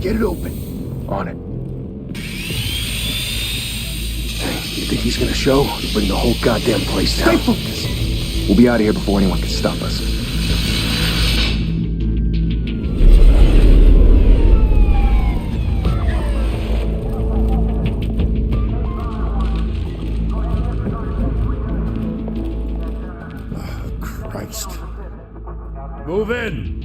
Get it open. On it. You think he's gonna show? He'll bring the whole goddamn place down. Stay focused! We'll be out of here before anyone can stop us. Christ. Move in!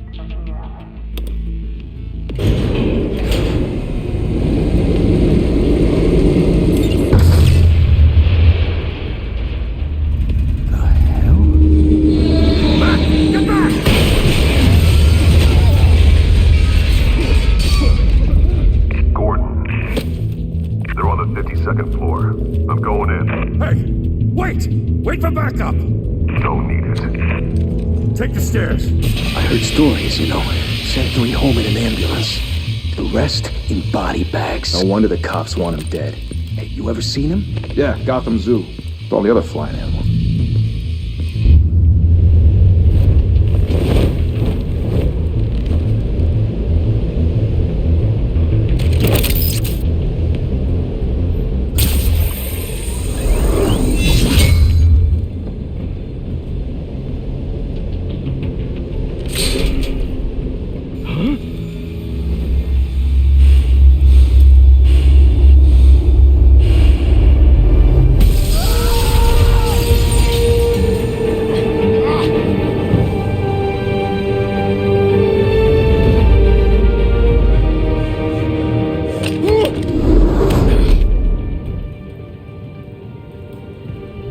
Second floor. I'm going in. Hey! Wait! Wait for backup! Don't need it. Take the stairs. I heard stories, you know. Sent 3 home in an ambulance. The rest in body bags. No wonder the cops want him dead. Hey, you ever seen him? Yeah, Gotham Zoo. With all the other flying animals.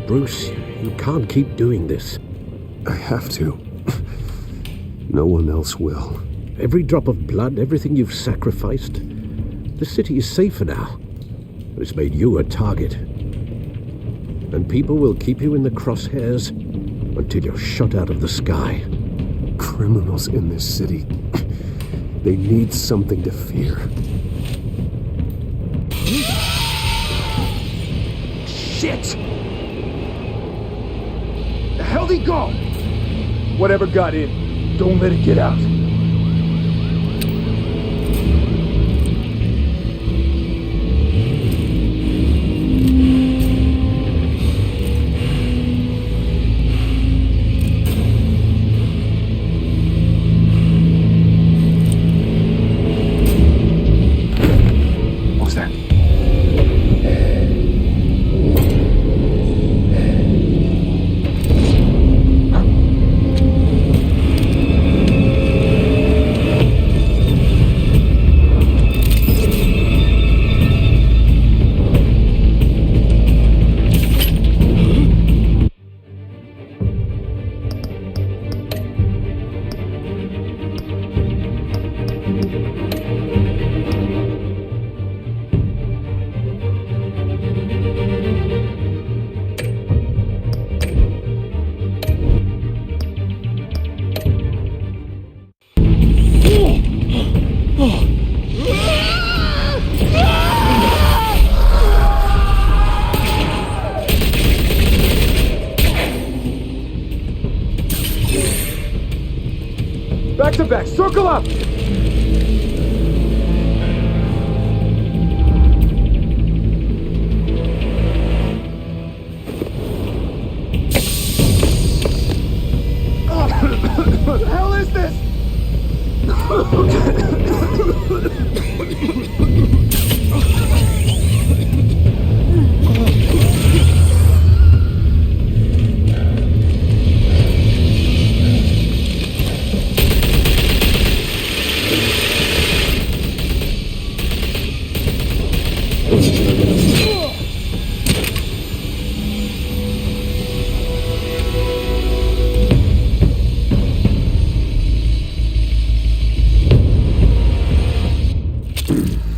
Bruce, you can't keep doing this. I have to. No one else will. Every drop of blood, everything you've sacrificed. The city is safer now. But it's made you a target. And people will keep you in the crosshairs until you're shot out of the sky. Criminals in this city. They need something to fear. Shit! The hell'd he go? Whatever got in, don't let it get out. Back to back, circle up! What the hell is this?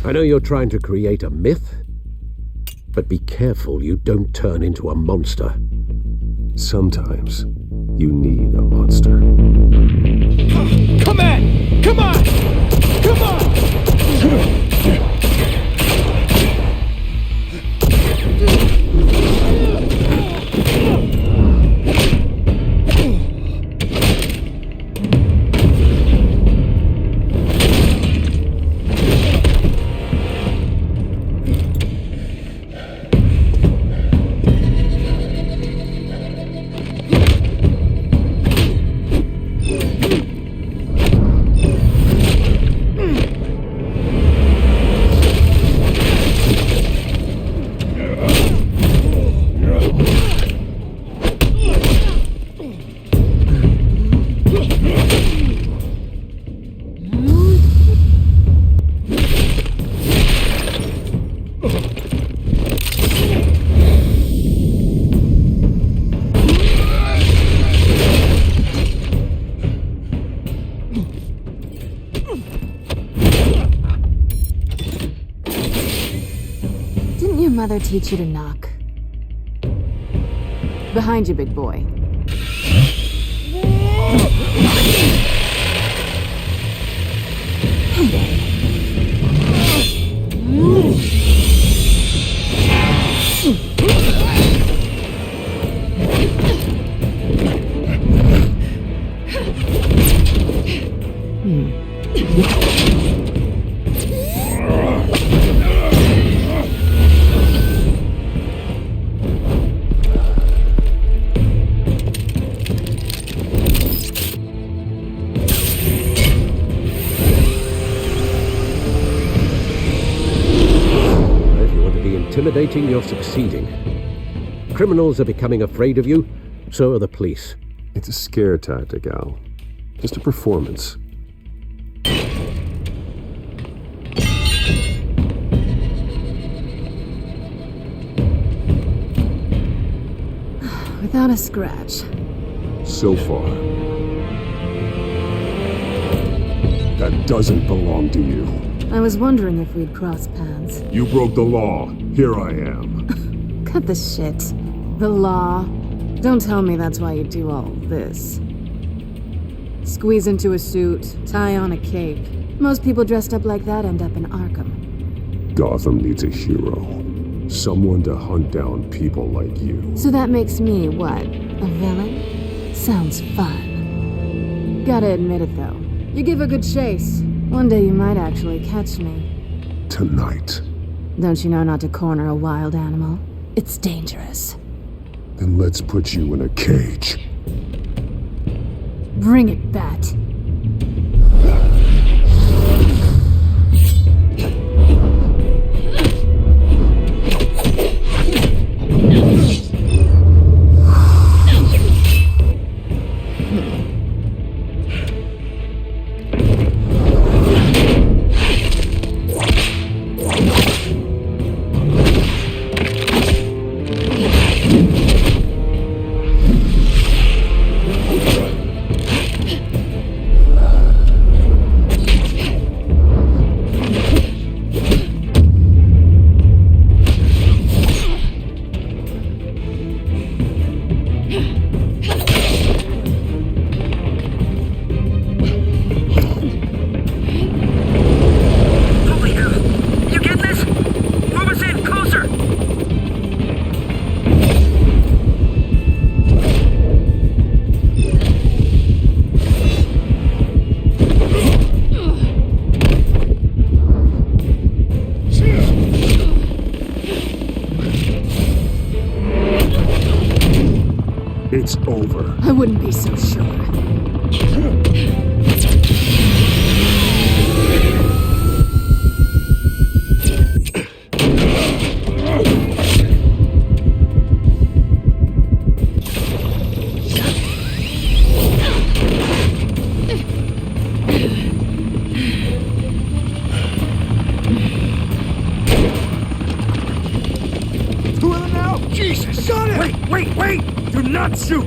I know you're trying to create a myth, but be careful you don't turn into a monster. Sometimes you need a monster. Come on! Come on! Come on! mother teach you to knock? Behind you, big boy. Intimidating, you're succeeding. Criminals are becoming afraid of you, so are the police. It's a scare tactic, Al. Just a performance. Without a scratch. So far. That doesn't belong to you. I was wondering if we'd cross paths. You broke the law. Here I am. Cut the shit. The law. Don't tell me that's why you do all this. Squeeze into a suit, tie on a cape. Most people dressed up like that end up in Arkham. Gotham needs a hero. Someone to hunt down people like you. So that makes me, what, a villain? Sounds fun. Gotta admit it, though. You give a good chase. One day you might actually catch me. Tonight. Don't you know not to corner a wild animal? It's dangerous. Then let's put you in a cage. Bring it, Bat. It's over. I wouldn't be so sure. Two of them now? Jesus! Got it! Wait! Do not shoot!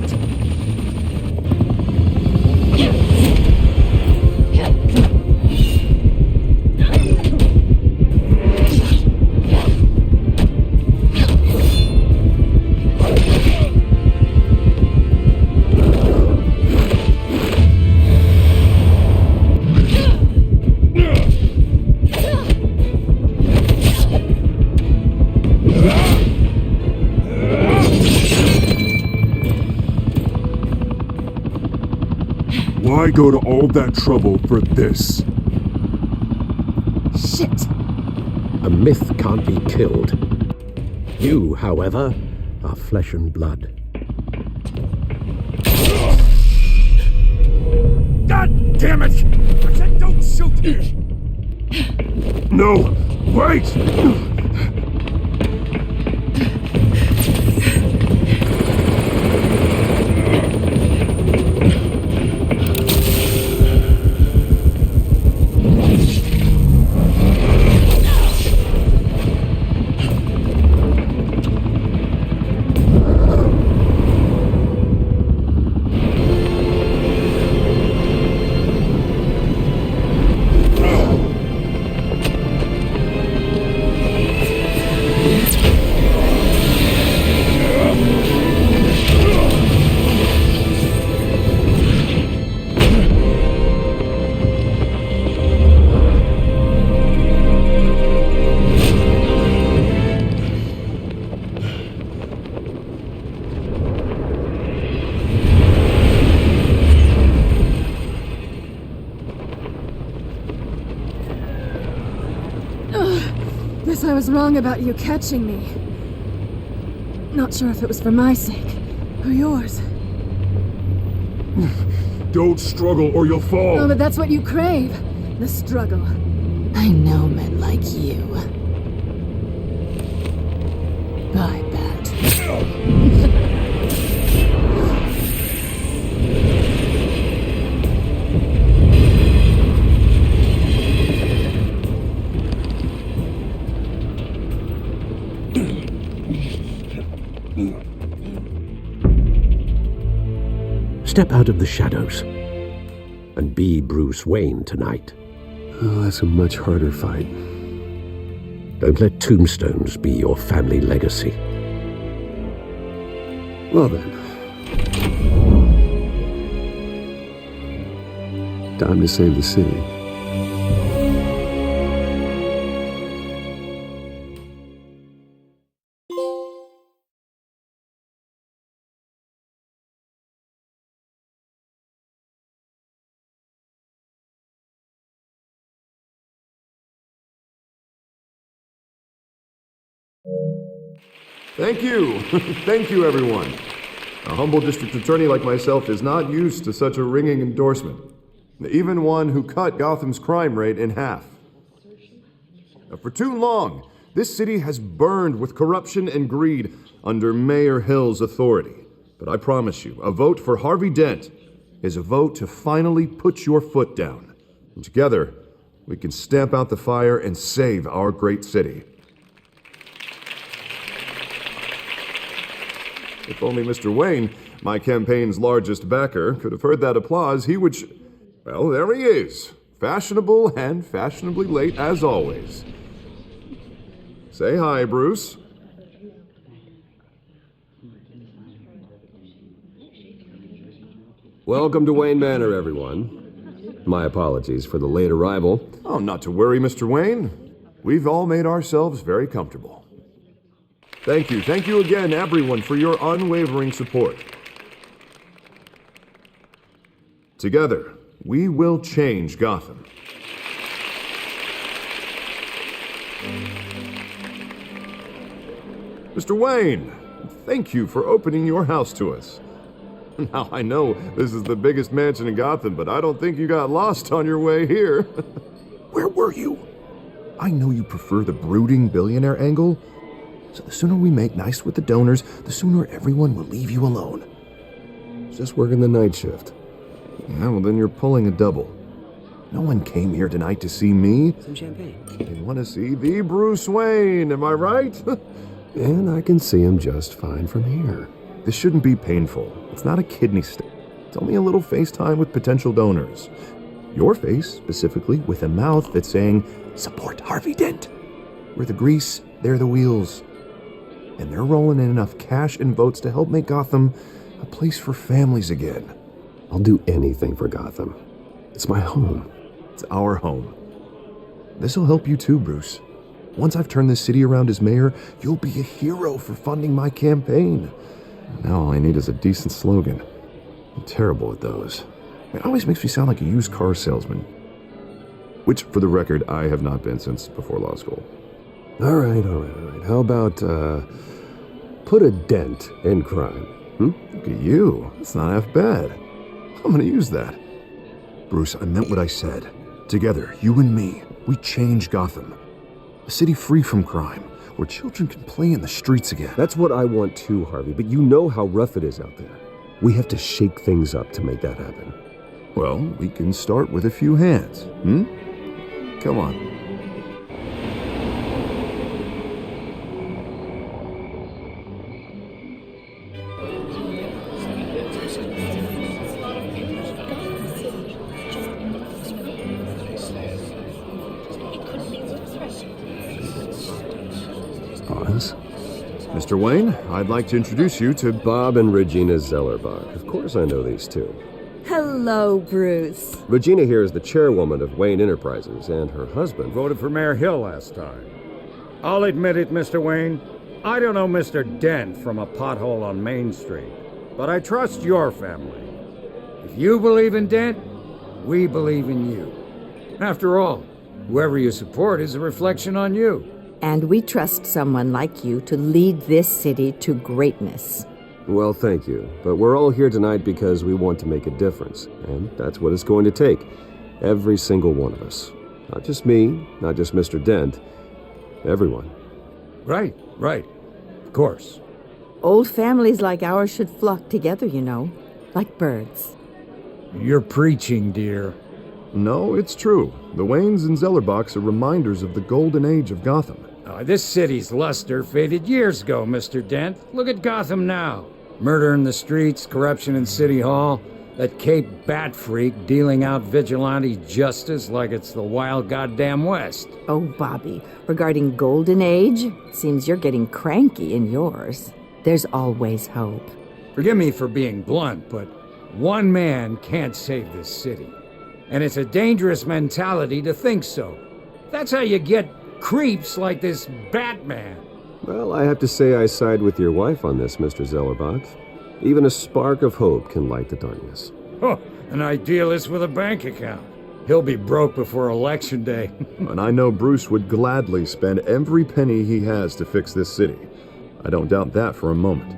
Why go to all that trouble for this? Shit! A myth can't be killed. You, however, are flesh and blood. God damn it! I said don't shoot! No! Wait! Guess I was wrong about you catching me. Not sure if it was for my sake or yours. Don't struggle or you'll fall. Oh, but that's what you crave. The struggle. I know men like you. I bet. Step out of the shadows and be Bruce Wayne tonight. Oh, that's a much harder fight. Don't let tombstones be your family legacy. Well then. Time to save the city. Thank you. Thank you, everyone. A humble district attorney like myself is not used to such a ringing endorsement. Even one who cut Gotham's crime rate in half. For too long, this city has burned with corruption and greed under Mayor Hill's authority. But I promise you, a vote for Harvey Dent is a vote to finally put your foot down. And together, we can stamp out the fire and save our great city. If only Mr. Wayne, my campaign's largest backer, could have heard that applause, he would... Well, there he is. Fashionable and fashionably late as always. Say hi, Bruce. Welcome to Wayne Manor, everyone. My apologies for the late arrival. Oh, not to worry, Mr. Wayne. We've all made ourselves very comfortable. Thank you again, everyone, for your unwavering support. Together, we will change Gotham. Mr. Wayne, thank you for opening your house to us. Now, I know this is the biggest mansion in Gotham, but I don't think you got lost on your way here. Where were you? I know you prefer the brooding billionaire angle, so the sooner we make nice with the donors, the sooner everyone will leave you alone. Just working the night shift. Yeah, well then you're pulling a double. No one came here tonight to see me. Some champagne. They want to see the Bruce Wayne, am I right? And I can see him just fine from here. This shouldn't be painful. It's not a kidney stone. It's only a little FaceTime with potential donors. Your face, specifically, with a mouth that's saying, support Harvey Dent. We're the grease, they're the wheels. And they're rolling in enough cash and votes to help make Gotham a place for families again. I'll do anything for Gotham. It's my home. It's our home. This'll help you too, Bruce. Once I've turned this city around as mayor, you'll be a hero for funding my campaign. Now all I need is a decent slogan. I'm terrible at those. It always makes me sound like a used car salesman. Which, for the record, I have not been since before law school. All right. How about, put a dent in crime? Look at you. That's not half bad. I'm gonna use that. Bruce, I meant what I said. Together, you and me, we change Gotham. A city free from crime, where children can play in the streets again. That's what I want too, Harvey, but you know how rough it is out there. We have to shake things up to make that happen. Well, we can start with a few hands, Come on. Pause. Mr. Wayne, I'd like to introduce you to Bob and Regina Zellerbach. Of course I know these two. Hello, Bruce. Regina here is the chairwoman of Wayne Enterprises, and her husband Voted for Mayor Hill last time. I'll admit it, Mr. Wayne. I don't know Mr. Dent from a pothole on Main Street, but I trust your family. If you believe in Dent, we believe in you. After all, whoever you support is a reflection on you. And we trust someone like you to lead this city to greatness. Well, thank you. But we're all here tonight because we want to make a difference. And that's what it's going to take. Every single one of us. Not just me, not just Mr. Dent. Everyone. Right. Of course. Old families like ours should flock together, you know, like birds. You're preaching, dear. No, it's true. The Waynes and Zellerbachs are reminders of the golden age of Gotham. This city's luster faded years ago, Mr. Dent. Look at Gotham now. Murder in the streets, corruption in City Hall, that Cape Bat freak dealing out vigilante justice like it's the wild goddamn West. Oh, Bobby, regarding Golden Age, it seems you're getting cranky in yours. There's always hope. Forgive me for being blunt, but one man can't save this city. And it's a dangerous mentality to think so. That's how you get creeps like this Batman. Well, I have to say I side with your wife on this, Mr. Zellerbach. Even a spark of hope can light the darkness. Oh, an idealist with a bank account. He'll be broke before Election Day. And I know Bruce would gladly spend every penny he has to fix this city. I don't doubt that for a moment.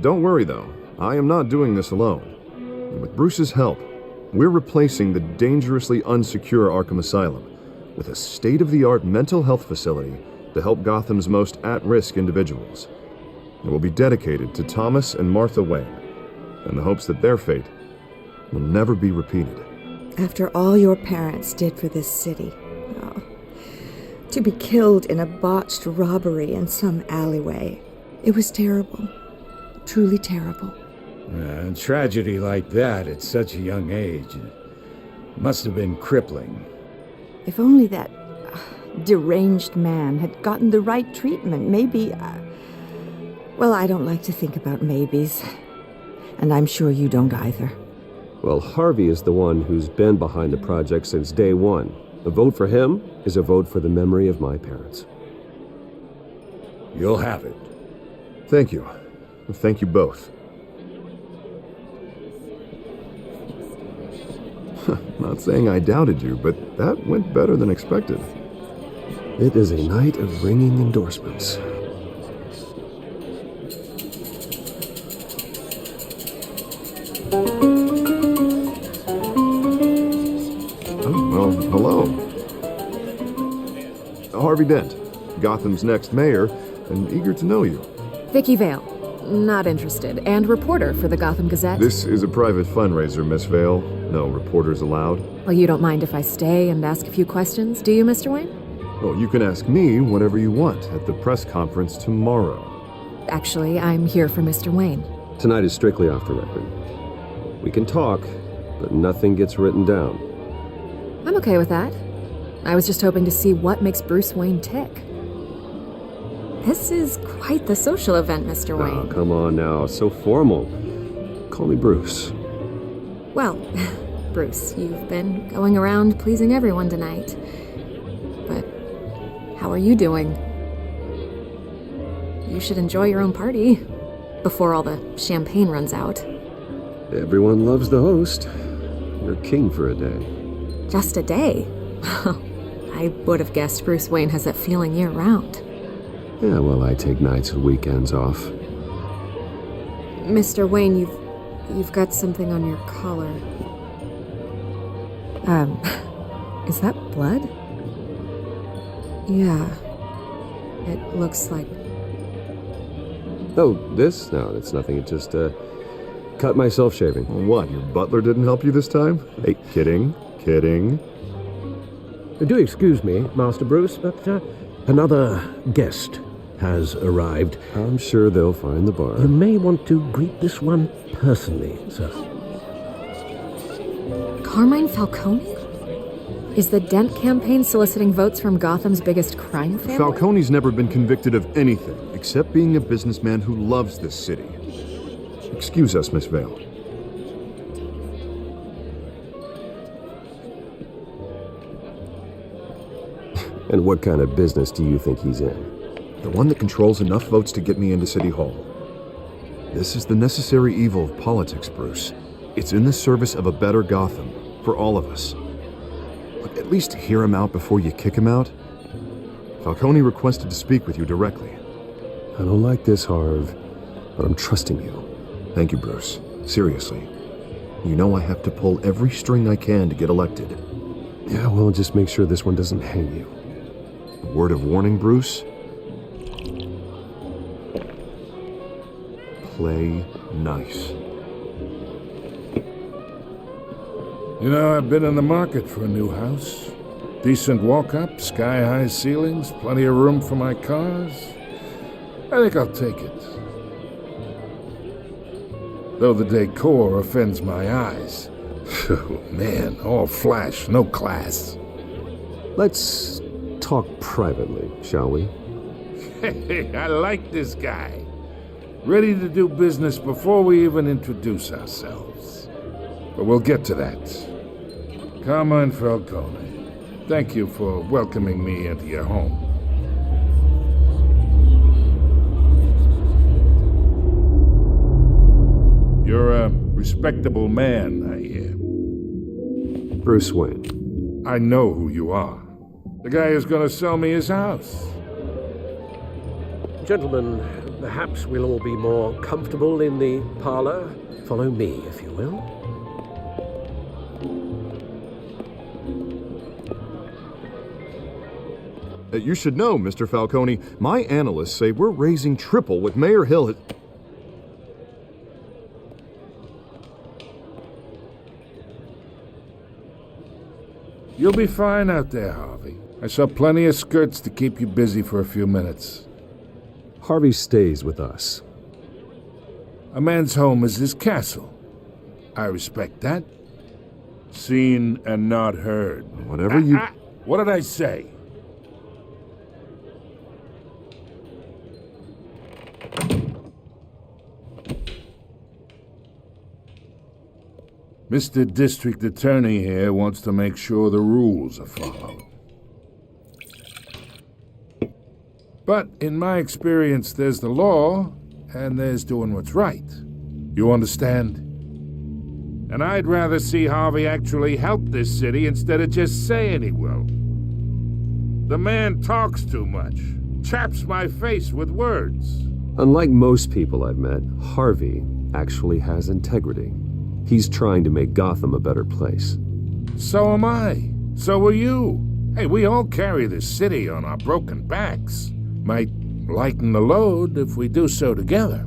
Don't worry, though. I am not doing this alone. And with Bruce's help, we're replacing the dangerously unsecure Arkham Asylum with a state-of-the-art mental health facility to help Gotham's most at-risk individuals. It will be dedicated to Thomas and Martha Wayne, in the hopes that their fate will never be repeated. After all your parents did for this city, to be killed in a botched robbery in some alleyway, it was terrible. Truly terrible. A tragedy like that at such a young age must have been crippling. If only that deranged man had gotten the right treatment, maybe... Well, I don't like to think about maybes. And I'm sure you don't either. Well, Harvey is the one who's been behind the project since day one. A vote for him is a vote for the memory of my parents. You'll have it. Thank you. Thank you both. Not saying I doubted you, but that went better than expected. It is a night of ringing endorsements. Oh, well, hello. Harvey Dent, Gotham's next mayor, and eager to know you. Vicky Vale. Not interested. And reporter for the Gotham Gazette. This is a private fundraiser, Miss Vale. No reporters allowed. Well, you don't mind if I stay and ask a few questions, do you, Mr. Wayne? Well, you can ask me whatever you want at the press conference tomorrow. Actually, I'm here for Mr. Wayne. Tonight is strictly off the record. We can talk, but nothing gets written down. I'm okay with that. I was just hoping to see what makes Bruce Wayne tick. This is quite the social event, Mr. Wayne. Oh, come on now. So formal. Call me Bruce. Well, Bruce, you've been going around pleasing everyone tonight. But how are you doing? You should enjoy your own party before all the champagne runs out. Everyone loves the host. You're king for a day. Just a day? I would have guessed Bruce Wayne has that feeling year-round. Yeah, well, I take nights and weekends off. Mr. Wayne, you've got something on your collar. Is that blood? Yeah. It looks like... Oh, this? No, it's nothing. It just, cut myself shaving. What, your butler didn't help you this time? Hey, kidding. Do excuse me, Master Bruce, but another guest has arrived. I'm sure they'll find the bar. You may want to greet this one personally, sir. Carmine Falcone? Is the Dent campaign soliciting votes from Gotham's biggest crime family? Falcone's never been convicted of anything except being a businessman who loves this city. Excuse us, Miss Vale. And what kind of business do you think he's in? The one that controls enough votes to get me into City Hall. This is the necessary evil of politics, Bruce. It's in the service of a better Gotham, for all of us. Look, at least hear him out before you kick him out. Falcone requested to speak with you directly. I don't like this, Harv, but I'm trusting you. Thank you, Bruce. Seriously. You know I have to pull every string I can to get elected. Yeah, well, just make sure this one doesn't hang you. A word of warning, Bruce? Play nice. You know, I've been in the market for a new house. Decent walk-up, sky-high ceilings, plenty of room for my cars. I think I'll take it. Though the decor offends my eyes. Oh, man, all flash, no class. Let's talk privately, shall we? Hey, I like this guy. Ready to do business before we even introduce ourselves. But we'll get to that. Carmine Falcone, thank you for welcoming me into your home. You're a respectable man, I hear. Bruce Wayne. I know who you are. The guy who's gonna sell me his house. Gentlemen, perhaps we'll all be more comfortable in the parlor. Follow me, if you will. You should know, Mr. Falcone, my analysts say we're raising triple what Mayor Hill has... You'll be fine out there, Harvey. I saw plenty of skirts to keep you busy for a few minutes. Harvey stays with us. A man's home is his castle. I respect that. Seen and not heard. Whatever you... What did I say? Mr. District Attorney here wants to make sure the rules are followed. But in my experience, there's the law, and there's doing what's right. You understand? And I'd rather see Harvey actually help this city instead of just saying he will. The man talks too much, chaps my face with words. Unlike most people I've met, Harvey actually has integrity. He's trying to make Gotham a better place. So am I. So are you. Hey, we all carry this city on our broken backs. Might lighten the load if we do so together.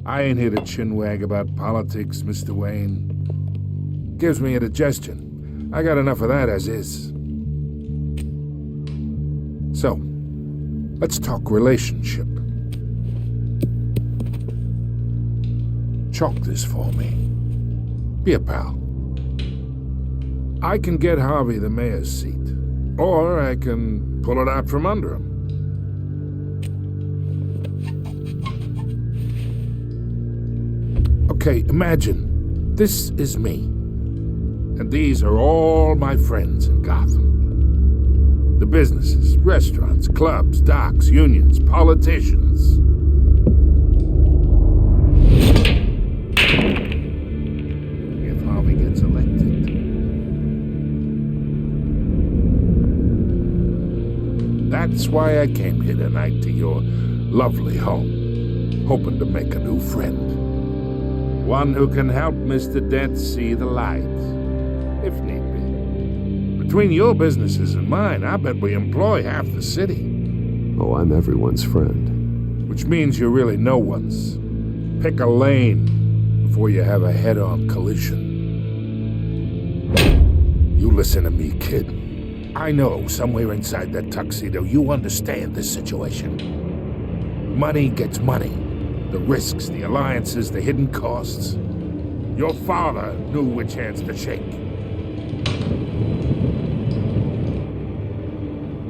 I ain't here to chinwag about politics, Mr. Wayne. Gives me indigestion. I got enough of that as is. So, let's talk relationship. Chalk this for me. Be a pal. I can get Harvey the mayor's seat, or I can pull it out from under him. Okay, imagine this is me, and these are all my friends in Gotham. The businesses, restaurants, clubs, docks, unions, politicians. If Harvey gets elected, that's why I came here tonight to your lovely home, hoping to make a new friend. One who can help Mr. Dent see the light, if need be. Between your businesses and mine, I bet we employ half the city. Oh, I'm everyone's friend. Which means you're really no one's. Pick a lane before you have a head-on collision. You listen to me, kid. I know somewhere inside that tuxedo you understand this situation. Money gets money. The risks, the alliances, the hidden costs. Your father knew which hands to shake.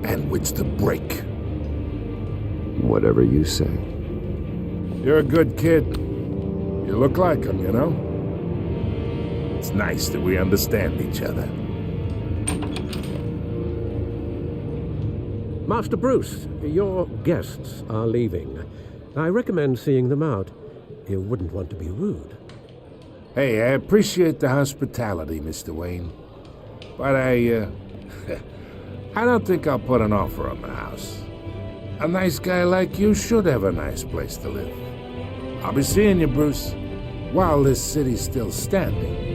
And which to break. Whatever you say. You're a good kid. You look like him, you know? It's nice that we understand each other. Master Bruce, your guests are leaving. I recommend seeing them out. You wouldn't want to be rude. Hey, I appreciate the hospitality, Mr. Wayne. But I I don't think I'll put an offer on the house. A nice guy like you should have a nice place to live. I'll be seeing you, Bruce, while this city's still standing.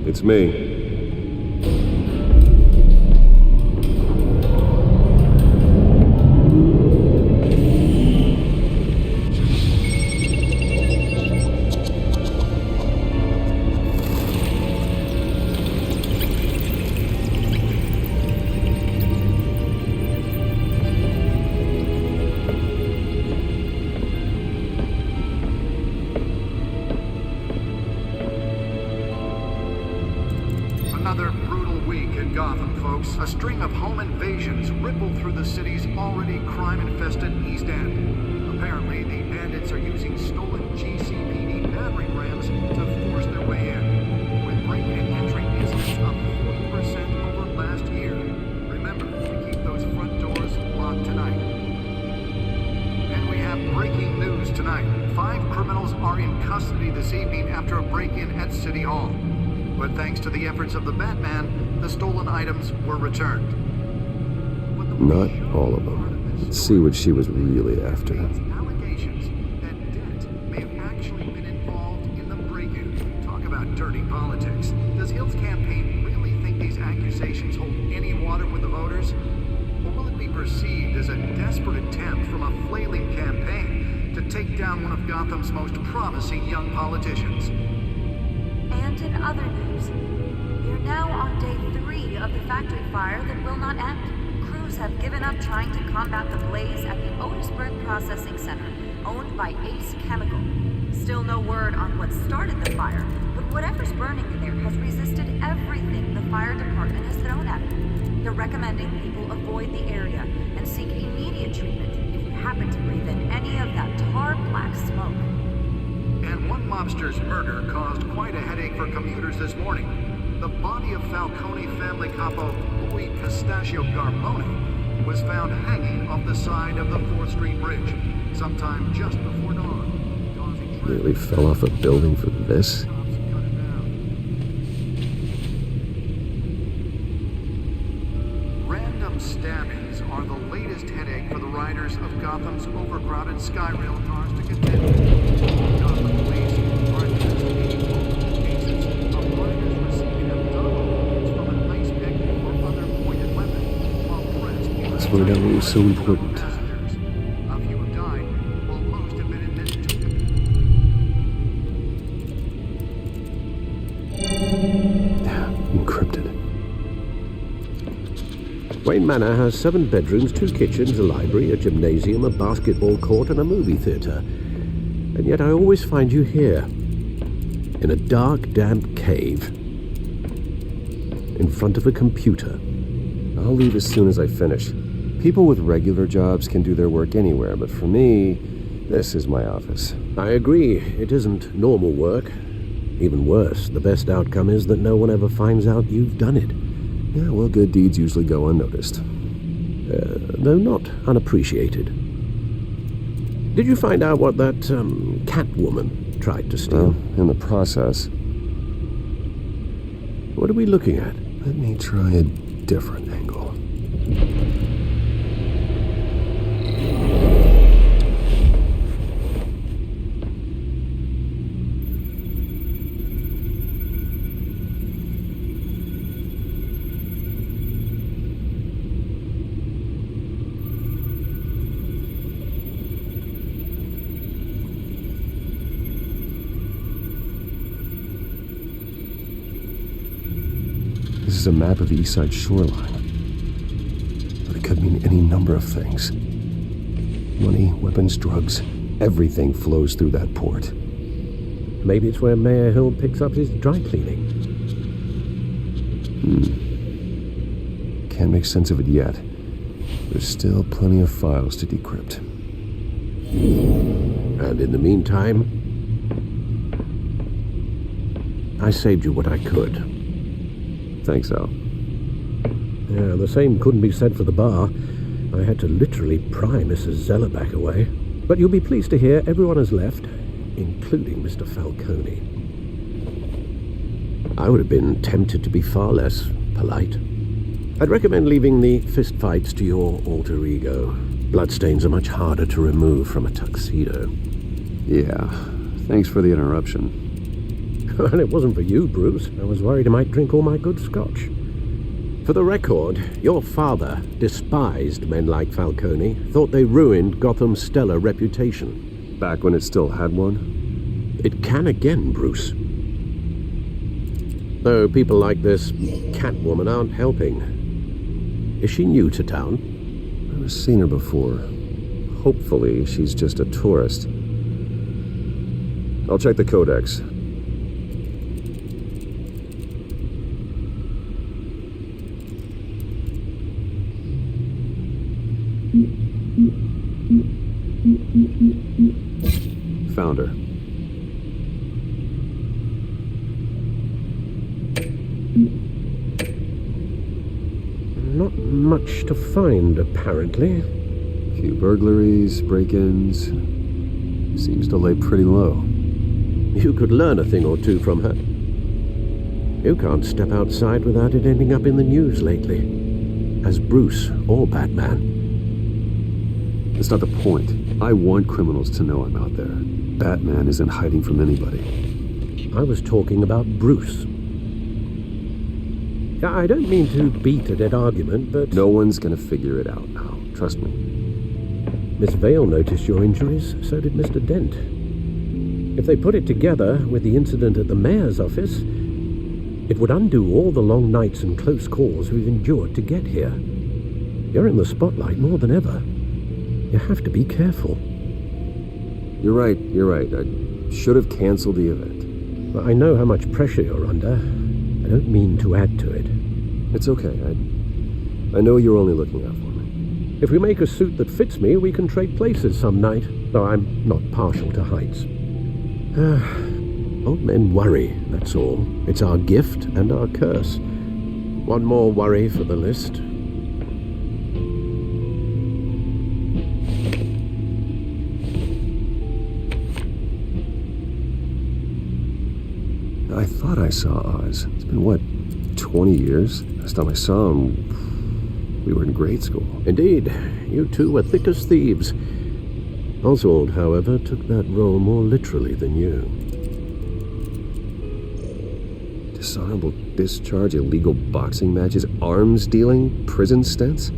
It's me. Another brutal week in Gotham, folks. A string of home invasions rippled through the city's already crime-infested East End. Apparently, the bandits are using stolen GCPD battering rams to force their way in, with break and entry incidents up 40% over last year. Remember to keep those front doors locked tonight. And we have breaking news tonight. 5 criminals are in custody this evening after a break-in at City Hall. But thanks to the efforts of the Batman, the stolen items were returned. Not all of them. Let's see what she was really after. Allegations that Dent may have actually been involved in the break-in. Talk about dirty politics. Does Hill's campaign really think these accusations hold any water with the voters? Or will it be perceived as a desperate attempt from a flailing campaign to take down one of Gotham's most promising young politicians? And in other news, we are now on day 3 of the factory fire that will not end. Crews have given up trying to combat the blaze at the Otisburg Processing Center, owned by Ace Chemical. Still no word on what started the fire, but whatever's burning in there has resisted everything the fire department has thrown at it. They're recommending people avoid the area and seek immediate treatment if you happen to breathe in any of that tar black smoke. And one mobster's murder caused quite a headache for commuters this morning. The body of Falcone family capo Louis Pistachio Garmone was found hanging off the side of the 4th Street Bridge, sometime just before dawn. Nearly fell off a building for this? Random stabbings are the latest headache for the riders of Gotham's overcrowded Skyrail cars to contend with. Gotham police are investigating multiple cases of riders receiving abdominal wounds from an ice pick or other pointed weapon, while the rest That's what I knew was so important. passengers. A few have died, while most have been admitted to Encrypted. Wayne Manor has 7 bedrooms, 2 kitchens, a library, a gymnasium, a basketball court, and a movie theater. And yet I always find you here, in a dark, damp cave, in front of a computer. I'll leave as soon as I finish. People with regular jobs can do their work anywhere, but for me, this is my office. I agree. It isn't normal work. Even worse, the best outcome is that no one ever finds out you've done it. Yeah, well, good deeds usually go unnoticed. Though not unappreciated. Did you find out what that, Catwoman tried to steal? Well, in the process. What are we looking at? Let me try a different angle. This is a map of the East Side shoreline. But it could mean any number of things. money, weapons, drugs. Everything flows through that port. Maybe it's where Mayor Hill picks up his dry cleaning. Can't make sense of it yet. There's still plenty of files to decrypt. And in the meantime, I saved you what I could. Thanks, Al. Yeah, the same couldn't be said for the bar. I had to literally pry Mrs. Zellerback away. But you'll be pleased to hear everyone has left, including Mr. Falcone. I would have been tempted to be far less polite. I'd recommend leaving the fistfights to your alter ego. Bloodstains are much harder to remove from a tuxedo. Yeah, thanks for the interruption. And it wasn't for you, Bruce. I was worried I might drink all my good scotch. For the record, your father despised men like Falcone, thought they ruined Gotham's stellar reputation. Back when it still had one? It can again, Bruce. Though people like this Catwoman aren't helping. Is she new to town? I've seen her before. Hopefully, she's just a tourist. I'll check the codex. Found her. Not much to find, apparently. A few burglaries, break-ins. Seems to lay pretty low. You could learn a thing or two from her. You can't step outside without it ending up in the news lately. As Bruce or Batman. That's not the point. I want criminals to know I'm out there. Batman isn't hiding from anybody. I was talking about Bruce. I don't mean to beat a dead argument, but... No one's gonna figure it out now. Trust me. Miss Vale noticed your injuries, so did Mr. Dent. If they put it together with the incident at the mayor's office, it would undo all the long nights and close calls we've endured to get here. You're in the spotlight more than ever. You have to be careful. You're right. I should have canceled the event. Well, I know how much pressure you're under. I don't mean to add to it. It's okay. I know you're only looking out for me. If we make a suit that fits me, we can trade places some night, though I'm not partial to heights. Old men worry, that's all. It's our gift and our curse. One more worry for the list. I thought I saw Oz. It's been, 20 years? Last time I saw him, we were in grade school. Indeed. You two were thick as thieves. Oswald, however, took that role more literally than you. Dishonorable discharge, illegal boxing matches, arms dealing, prison stints?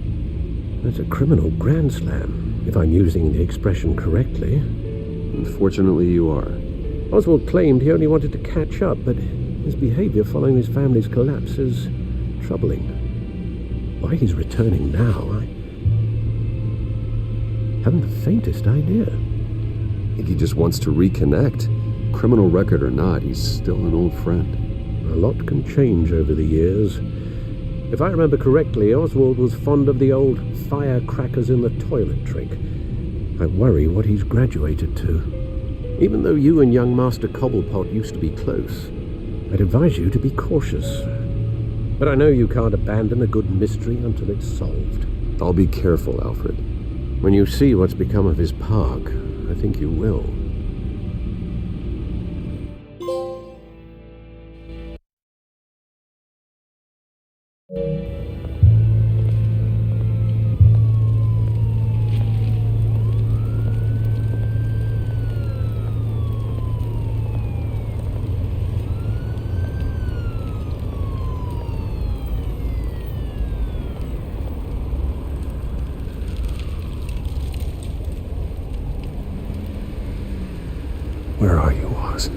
That's a criminal grand slam, if I'm using the expression correctly. Unfortunately, you are. Oswald claimed he only wanted to catch up, but his behavior following his family's collapse is troubling. Why he's returning now, I haven't the faintest idea. I think he just wants to reconnect. Criminal record or not, he's still an old friend. A lot can change over the years. If I remember correctly, Oswald was fond of the old firecrackers in the toilet trick. I worry what he's graduated to. Even though you and young Master Cobblepot used to be close, I'd advise you to be cautious. But I know you can't abandon a good mystery until it's solved. I'll be careful, Alfred. When you see what's become of his park, I think you will. Where are you, Oz?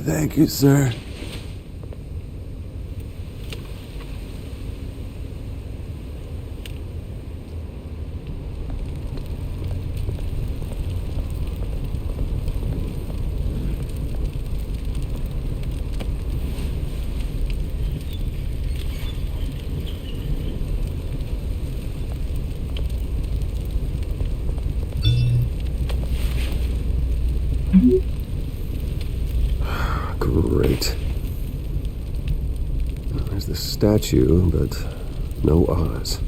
Thank you, sir. Great. There's the statue, but no Oz.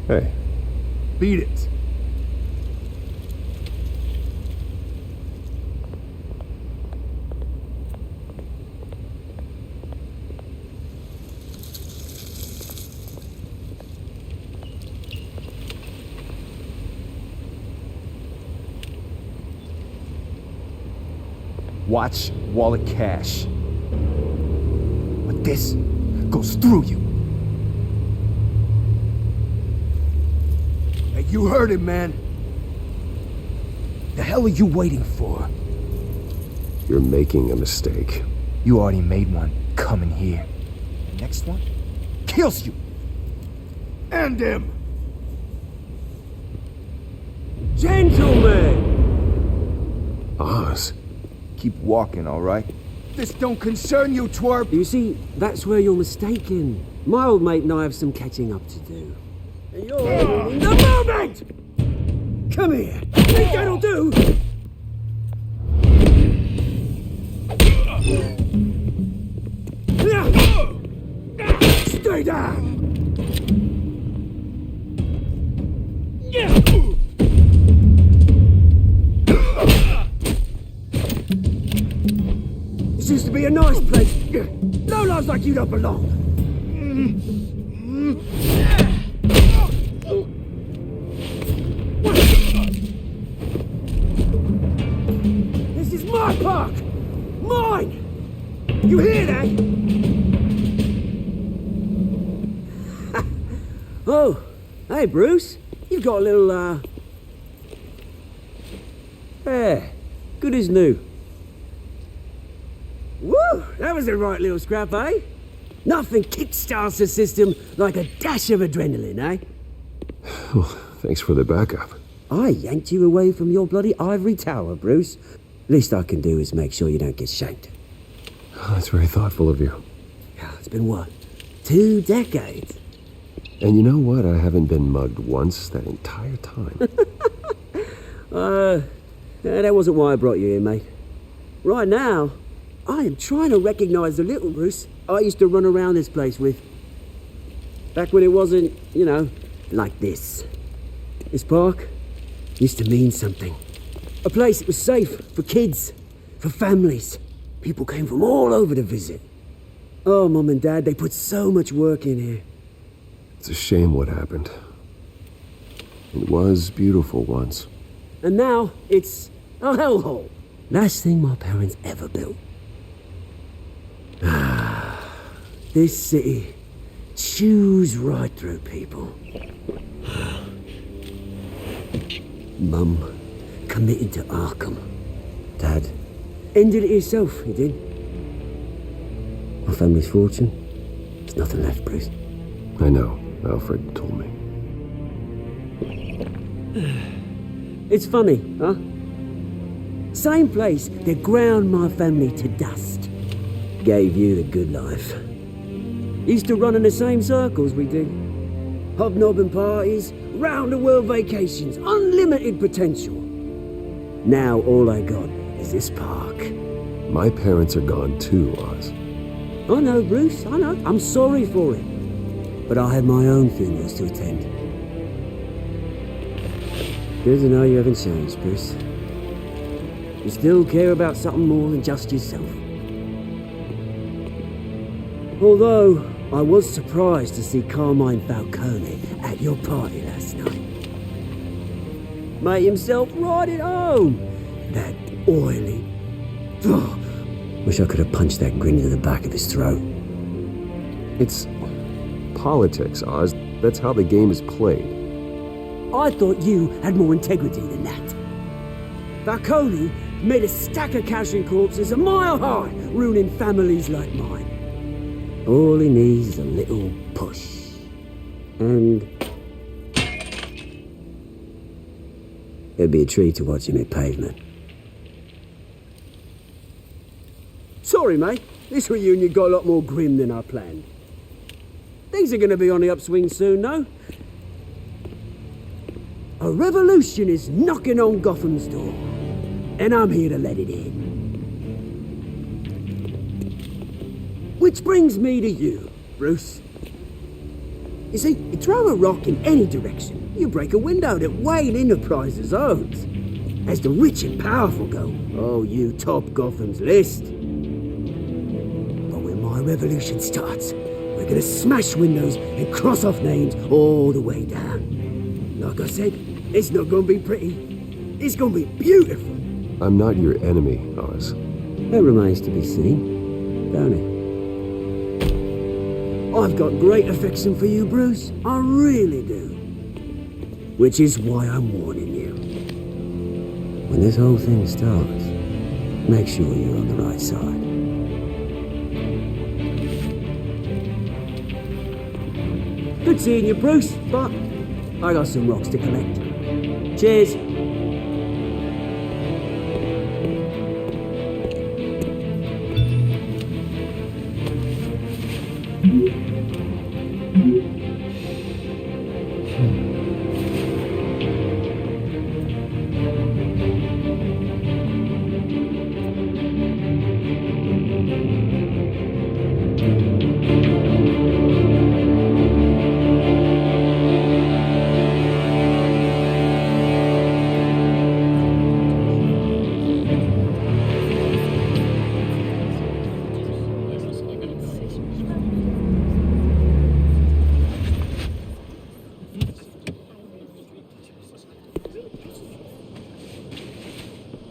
Hey. Beat it. Watch wallet cash. But this goes through you. Hey, you heard it, man. The hell are you waiting for? You're making a mistake. You already made one coming here. The next one kills you. End him! Gentlemen! Oz. Keep walking, all right? This don't concern you, twerp! You see, that's where you're mistaken. My old mate and I have some catching up to do. And you're in the moment! Come here. Think that'll do? Stay down! This used to be a nice place. No lives like you don't belong. This is my park! Mine! You hear that? Oh, hey Bruce. You've got a little, hair. Good as new. Woo! That was a right little scrap, eh? Nothing kickstarts the system like a dash of adrenaline, eh? Well, thanks for the backup. I yanked you away from your bloody ivory tower, Bruce. Least I can do is make sure you don't get shanked. Oh, that's very thoughtful of you. Yeah, it's been what? 2 decades? And you know what? I haven't been mugged once that entire time. That wasn't why I brought you here, mate. Right now, I am trying to recognize the little Bruce I used to run around this place with. Back when it wasn't, you know, like this. This park used to mean something. A place that was safe for kids, for families. People came from all over to visit. Oh, Mum and Dad, they put so much work in here. It's a shame what happened. It was beautiful once. And now, it's a hellhole. Last thing my parents ever built. This city chews right through people. Mum committed to Arkham. Dad ended it himself, he did. My family's fortune, there's nothing left, Bruce. I know. Alfred told me. It's funny, huh? Same place that ground my family to dust. Gave you the good life. Used to run in the same circles we did. Hobnobbing parties, round-the-world vacations, unlimited potential. Now all I got is this park. My parents are gone too, Oz. I know, Bruce, I know. I'm sorry for it. But I have my own funerals to attend. good to know you haven't changed, Bruce. You still care about something more than just yourself. Although, I was surprised to see Carmine Falcone at your party last night. Made himself right at home. That oily... Oh, wish I could have punched that grin into the back of his throat. It's politics, Oz. That's how the game is played. I thought you had more integrity than that. Falcone made a stack of cashing corpses a mile high, ruining families like mine. All he needs is a little push. And... it'd be a treat to watch him hit pavement. Sorry, mate. This reunion got a lot more grim than I planned. Things are going to be on the upswing soon, though. A revolution is knocking on Gotham's door, and I'm here to let it in. Which brings me to you, Bruce. You see, you throw a rock in any direction, you break a window that Wayne Enterprises owns. As the rich and powerful go, oh, you top Gotham's list. But when my revolution starts, we're gonna smash windows and cross off names all the way down. Like I said, it's not gonna be pretty. It's gonna be beautiful. I'm not your enemy, Oz. That remains to be seen, don't it? I've got great affection for you, Bruce. I really do. Which is why I'm warning you. When this whole thing starts, make sure you're on the right side. Good seeing you, Bruce, but I got some rocks to collect. Cheers.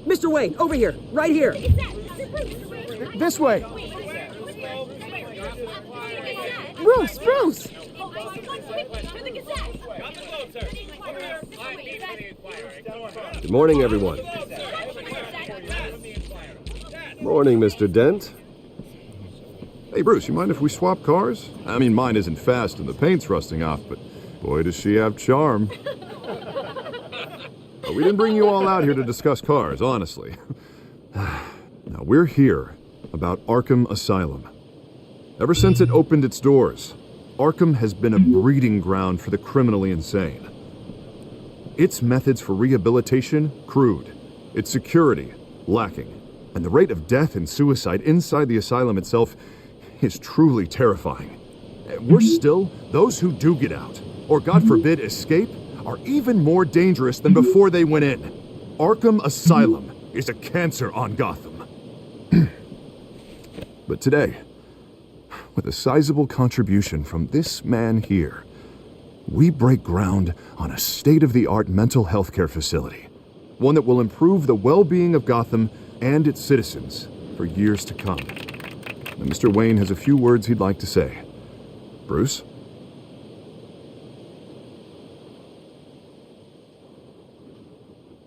Mr. Wayne, over here, right here. This way. Bruce, Bruce! Good morning, everyone. Morning, Mr. Dent. Hey, Bruce, you mind if we swap cars? I mean, mine isn't fast and the paint's rusting off, but boy, does she have charm. We didn't bring you all out here to discuss cars, honestly. Now, we're here about Arkham Asylum. Ever since it opened its doors, Arkham has been a breeding ground for the criminally insane. Its methods for rehabilitation, crude. Its security, lacking. And the rate of death and suicide inside the asylum itself is truly terrifying. Worse still, those who do get out, or God forbid escape, are even more dangerous than before they went in. Arkham Asylum is a cancer on Gotham. But today, with a sizable contribution from this man here, we break ground on a state-of-the-art mental health care facility. One that will improve the well-being of Gotham and its citizens for years to come. And Mr. Wayne has a few words he'd like to say. Bruce?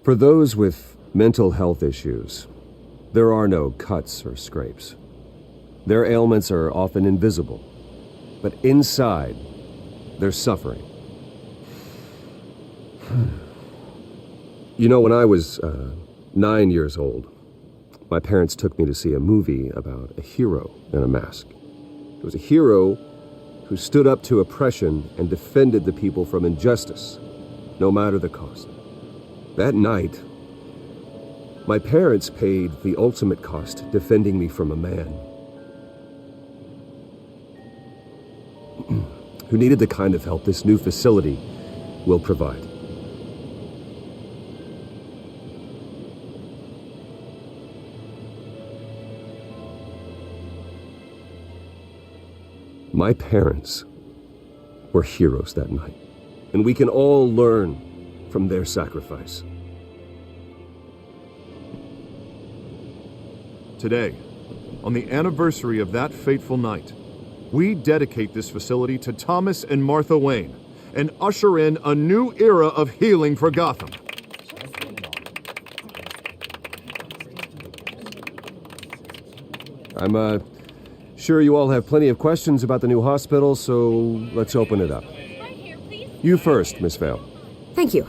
For those with mental health issues, there are no cuts or scrapes. Their ailments are often invisible, but inside, they're suffering. You know, when I was 9 years old, my parents took me to see a movie about a hero in a mask. It was a hero who stood up to oppression and defended the people from injustice, no matter the cost. That night, my parents paid the ultimate cost defending me from a man who needed the kind of help this new facility will provide. My parents were heroes that night, and we can all learn from their sacrifice. Today, on the anniversary of that fateful night, we dedicate this facility to Thomas and Martha Wayne and usher in a new era of healing for Gotham. I'm sure you all have plenty of questions about the new hospital, so let's open it up. You first, Miss Vale. Thank you.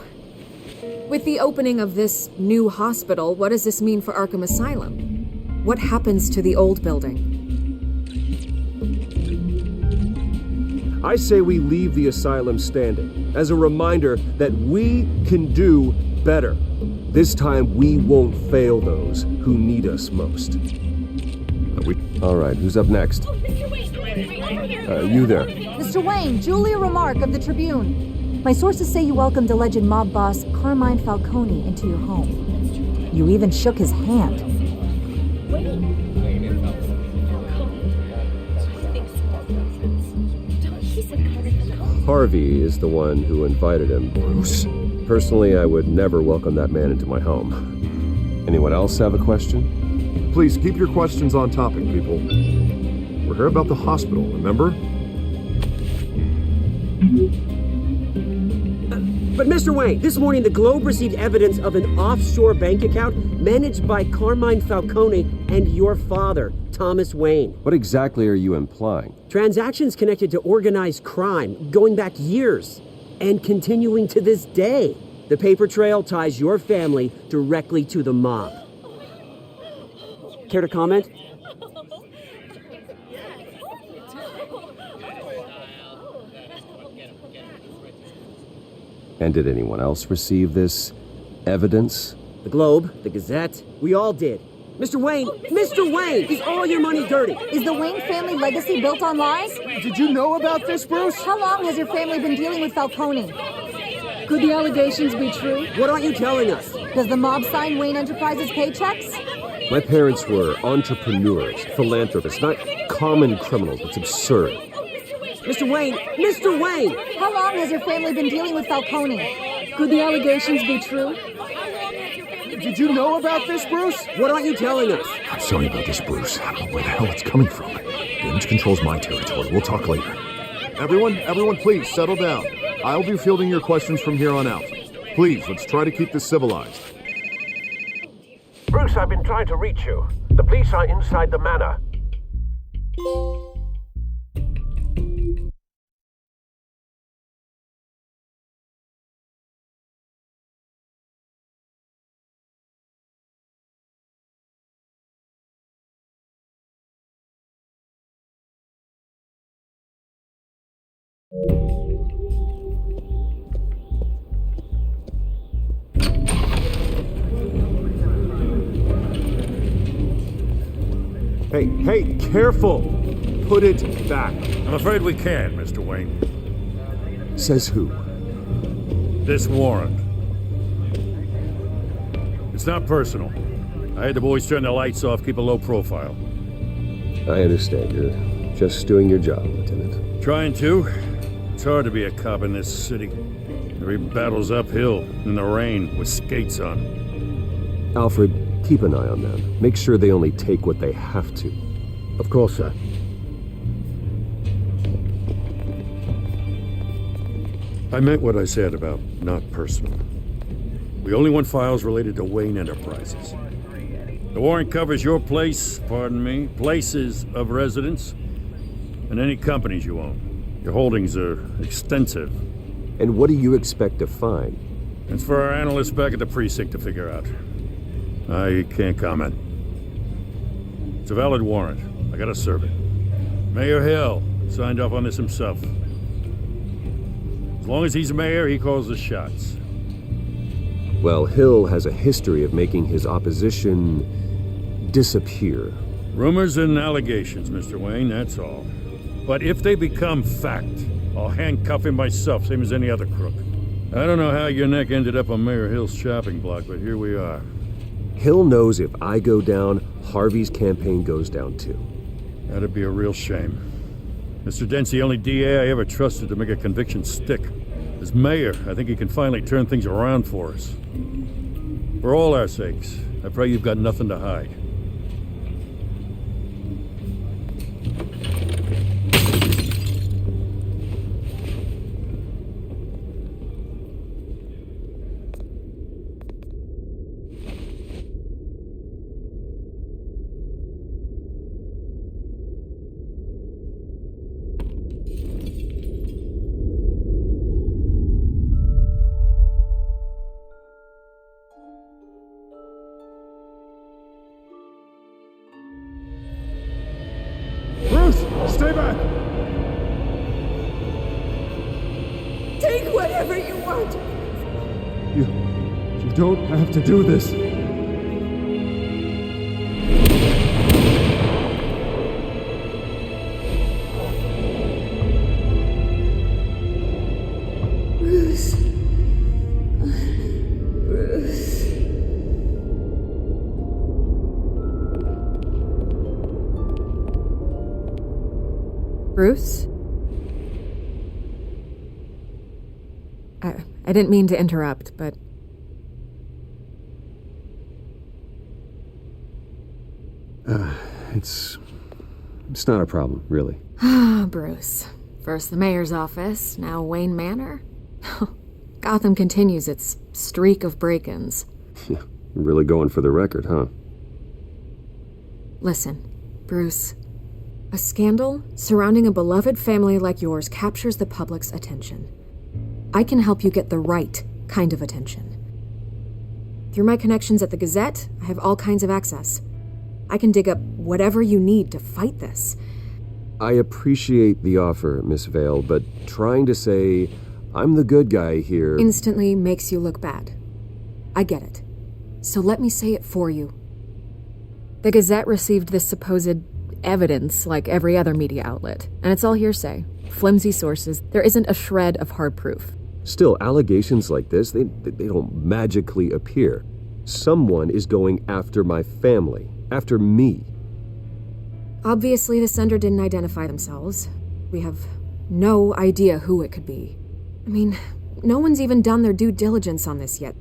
With the opening of this new hospital, what does this mean for Arkham Asylum? What happens to the old building? I say we leave the asylum standing as a reminder that we can do better. This time we won't fail those who need us most. All right, who's up next? You there. Mr. Wayne, Julia Remark of the Tribune. My sources say you welcomed alleged mob boss Carmine Falcone into your home. You even shook his hand. Harvey is the one who invited him. Bruce? Personally, I would never welcome that man into my home. Anyone else have a question? Please keep your questions on topic, people. We're here about the hospital, remember? But Mr. Wayne, this morning the Globe received evidence of an offshore bank account managed by Carmine Falcone and your father, Thomas Wayne. What exactly are you implying? Transactions connected to organized crime going back years and continuing to this day. The paper trail ties your family directly to the mob. Care to comment? And did anyone else receive this evidence? The Globe, the Gazette, we all did. Mr. Wayne, Mr. Wayne, is all your money dirty? Is the Wayne family legacy built on lies? Did you know about this, Bruce? How long has your family been dealing with Falcone? Could the allegations be true? What aren't you telling us? Does the mob sign Wayne Enterprises paychecks? My parents were entrepreneurs, philanthropists, not common criminals. It's absurd. Mr. Wayne! Mr. Wayne! How long has your family been dealing with Falcone? Could the allegations be true? Did you know about this, Bruce? What aren't you telling us? I'm sorry about this, Bruce. I don't know where the hell it's coming from. Damage control's my territory. We'll talk later. Everyone, please settle down. I'll be fielding your questions from here on out. Please, let's try to keep this civilized. Bruce, I've been trying to reach you. The police are inside the manor. Hey, careful! Put it back. I'm afraid we can't, Mr. Wayne. Says who? This warrant. It's not personal. I had the boys turn the lights off, keep a low profile. I understand. You're just doing your job, Lieutenant. Trying to. It's hard to be a cop in this city. Every battle's uphill, in the rain, with skates on. Alfred, keep an eye on them. Make sure they only take what they have to. Of course, sir. I meant what I said about not personal. We only want files related to Wayne Enterprises. The warrant covers your place, pardon me, places of residence, and any companies you own. Your holdings are extensive. And what do you expect to find? It's for our analysts back at the precinct to figure out. I can't comment. It's a valid warrant. I gotta serve it. Mayor Hill signed off on this himself. As long as he's mayor, he calls the shots. Well, Hill has a history of making his opposition disappear. Rumors and allegations, Mr. Wayne, that's all. But if they become fact, I'll handcuff him myself, same as any other crook. I don't know how your neck ended up on Mayor Hill's shopping block, but here we are. Hill knows if I go down, Harvey's campaign goes down too. That'd be a real shame. Mr. Dent's the only DA I ever trusted to make a conviction stick. As mayor, I think he can finally turn things around for us. For all our sakes, I pray you've got nothing to hide. Stay back! Take whatever you want. You don't have to do this. Bruce. Bruce. Bruce? I didn't mean to interrupt, but... It's not a problem, really. Ah, Bruce. First the mayor's office, now Wayne Manor. Gotham continues its streak of break-ins. You're really going for the record, huh? Listen, Bruce. A scandal surrounding a beloved family like yours captures the public's attention. I can help you get the right kind of attention. Through my connections at the Gazette, I have all kinds of access. I can dig up whatever you need to fight this. I appreciate the offer, Miss Vale, but trying to say I'm the good guy here... instantly makes you look bad. I get it. So let me say it for you. The Gazette received this supposed evidence like every other media outlet, and it's all hearsay. Flimsy sources. There isn't a shred of hard proof. Still, allegations like this, they don't magically appear. Someone is going after my family, after me. Obviously, the sender didn't identify themselves. We have no idea who it could be. I mean, no one's even done their due diligence on this yet.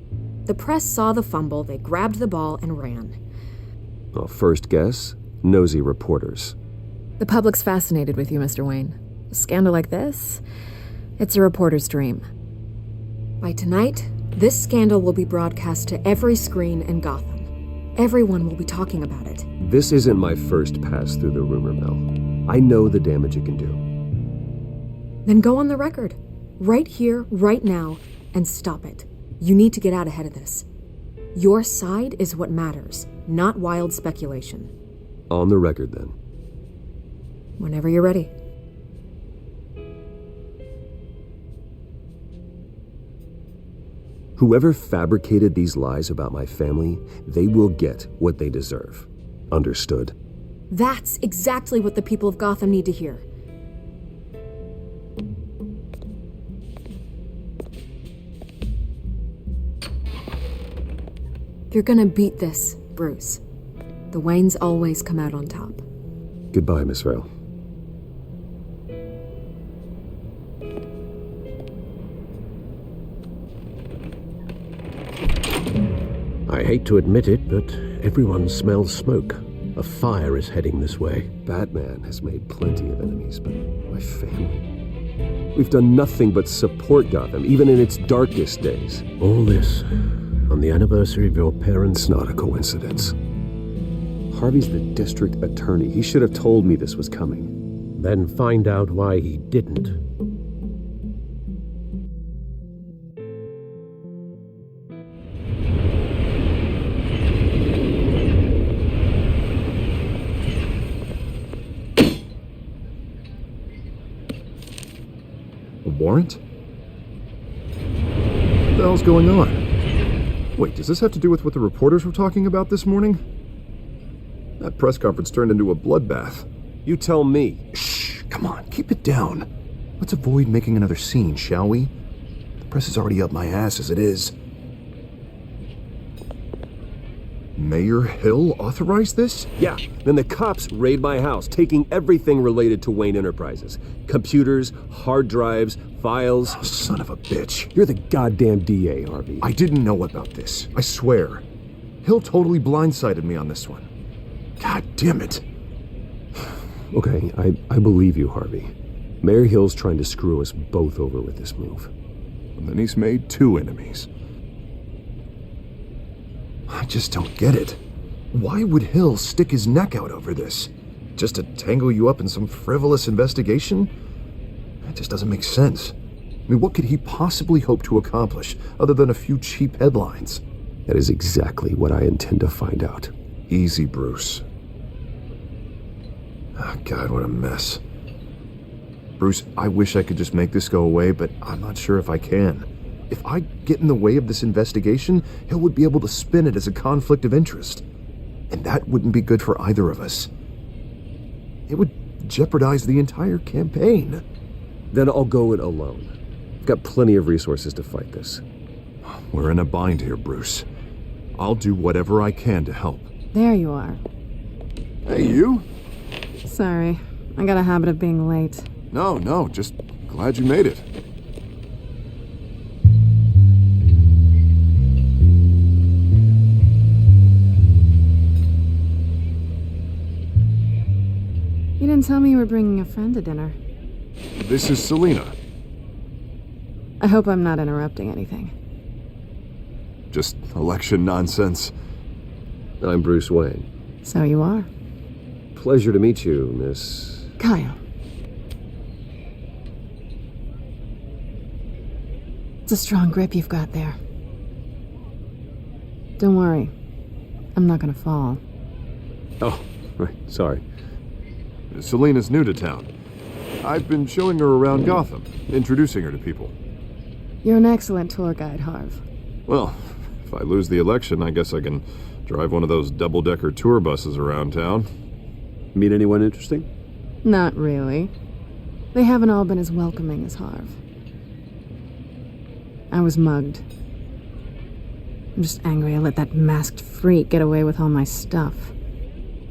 The press saw the fumble, they grabbed the ball and ran. Well, first guess, nosy reporters. The public's fascinated with you, Mr. Wayne. A scandal like this, it's a reporter's dream. By tonight, this scandal will be broadcast to every screen in Gotham. Everyone will be talking about it. This isn't my first pass through the rumor mill. I know the damage it can do. Then go on the record. Right here, right now, and stop it. You need to get out ahead of this. Your side is what matters, not wild speculation. On the record, then. Whenever you're ready. Whoever fabricated these lies about my family, they will get what they deserve. Understood? That's exactly what the people of Gotham need to hear. You're gonna beat this, Bruce. The Waynes always come out on top. Goodbye, Miss Vale. I hate to admit it, but everyone smells smoke. A fire is heading this way. Batman has made plenty of enemies, but my family... We've done nothing but support Gotham, even in its darkest days. All this on the anniversary of your parents' It's not a coincidence. Harvey's the district attorney. He should have told me this was coming. Then find out why he didn't. A warrant? What the hell's going on? Wait, does this have to do with what the reporters were talking about this morning? That press conference turned into a bloodbath. You tell me. Shh, come on, keep it down. Let's avoid making another scene, shall we? The press is already up my ass as it is. Mayor Hill authorized this? Yeah, then the cops raid my house, taking everything related to Wayne Enterprises. Computers, hard drives, files. Oh, son of a bitch. You're the goddamn DA, Harvey. I didn't know about this. I swear. Hill totally blindsided me on this one. God damn it. Okay, I believe you, Harvey. Mayor Hill's trying to screw us both over with this move. And then he's made 2 enemies. I just don't get it. Why would Hill stick his neck out over this? Just to tangle you up in some frivolous investigation? That just doesn't make sense. I mean, what could he possibly hope to accomplish other than a few cheap headlines? That is exactly what I intend to find out. Easy, Bruce. Oh, God, what a mess. Bruce, I wish I could just make this go away, but I'm not sure if I can. If I get in the way of this investigation, Hill would be able to spin it as a conflict of interest. And that wouldn't be good for either of us. It would jeopardize the entire campaign. Then I'll go it alone. I've got plenty of resources to fight this. We're in a bind here, Bruce. I'll do whatever I can to help. There you are. Hey, you? Sorry, I got a habit of being late. No, just glad you made it. You didn't tell me you were bringing a friend to dinner. This is Selena. I hope I'm not interrupting anything. Just election nonsense. I'm Bruce Wayne. So you are. Pleasure to meet you, Miss... Kyle. It's a strong grip you've got there. Don't worry. I'm not gonna fall. Oh, right, sorry. Selena's new to town. I've been showing her around Gotham, introducing her to people. You're an excellent tour guide, Harv. Well, if I lose the election, I guess I can drive one of those double-decker tour buses around town. Meet anyone interesting? Not really. They haven't all been as welcoming as Harv. I was mugged. I'm just angry I let that masked freak get away with all my stuff.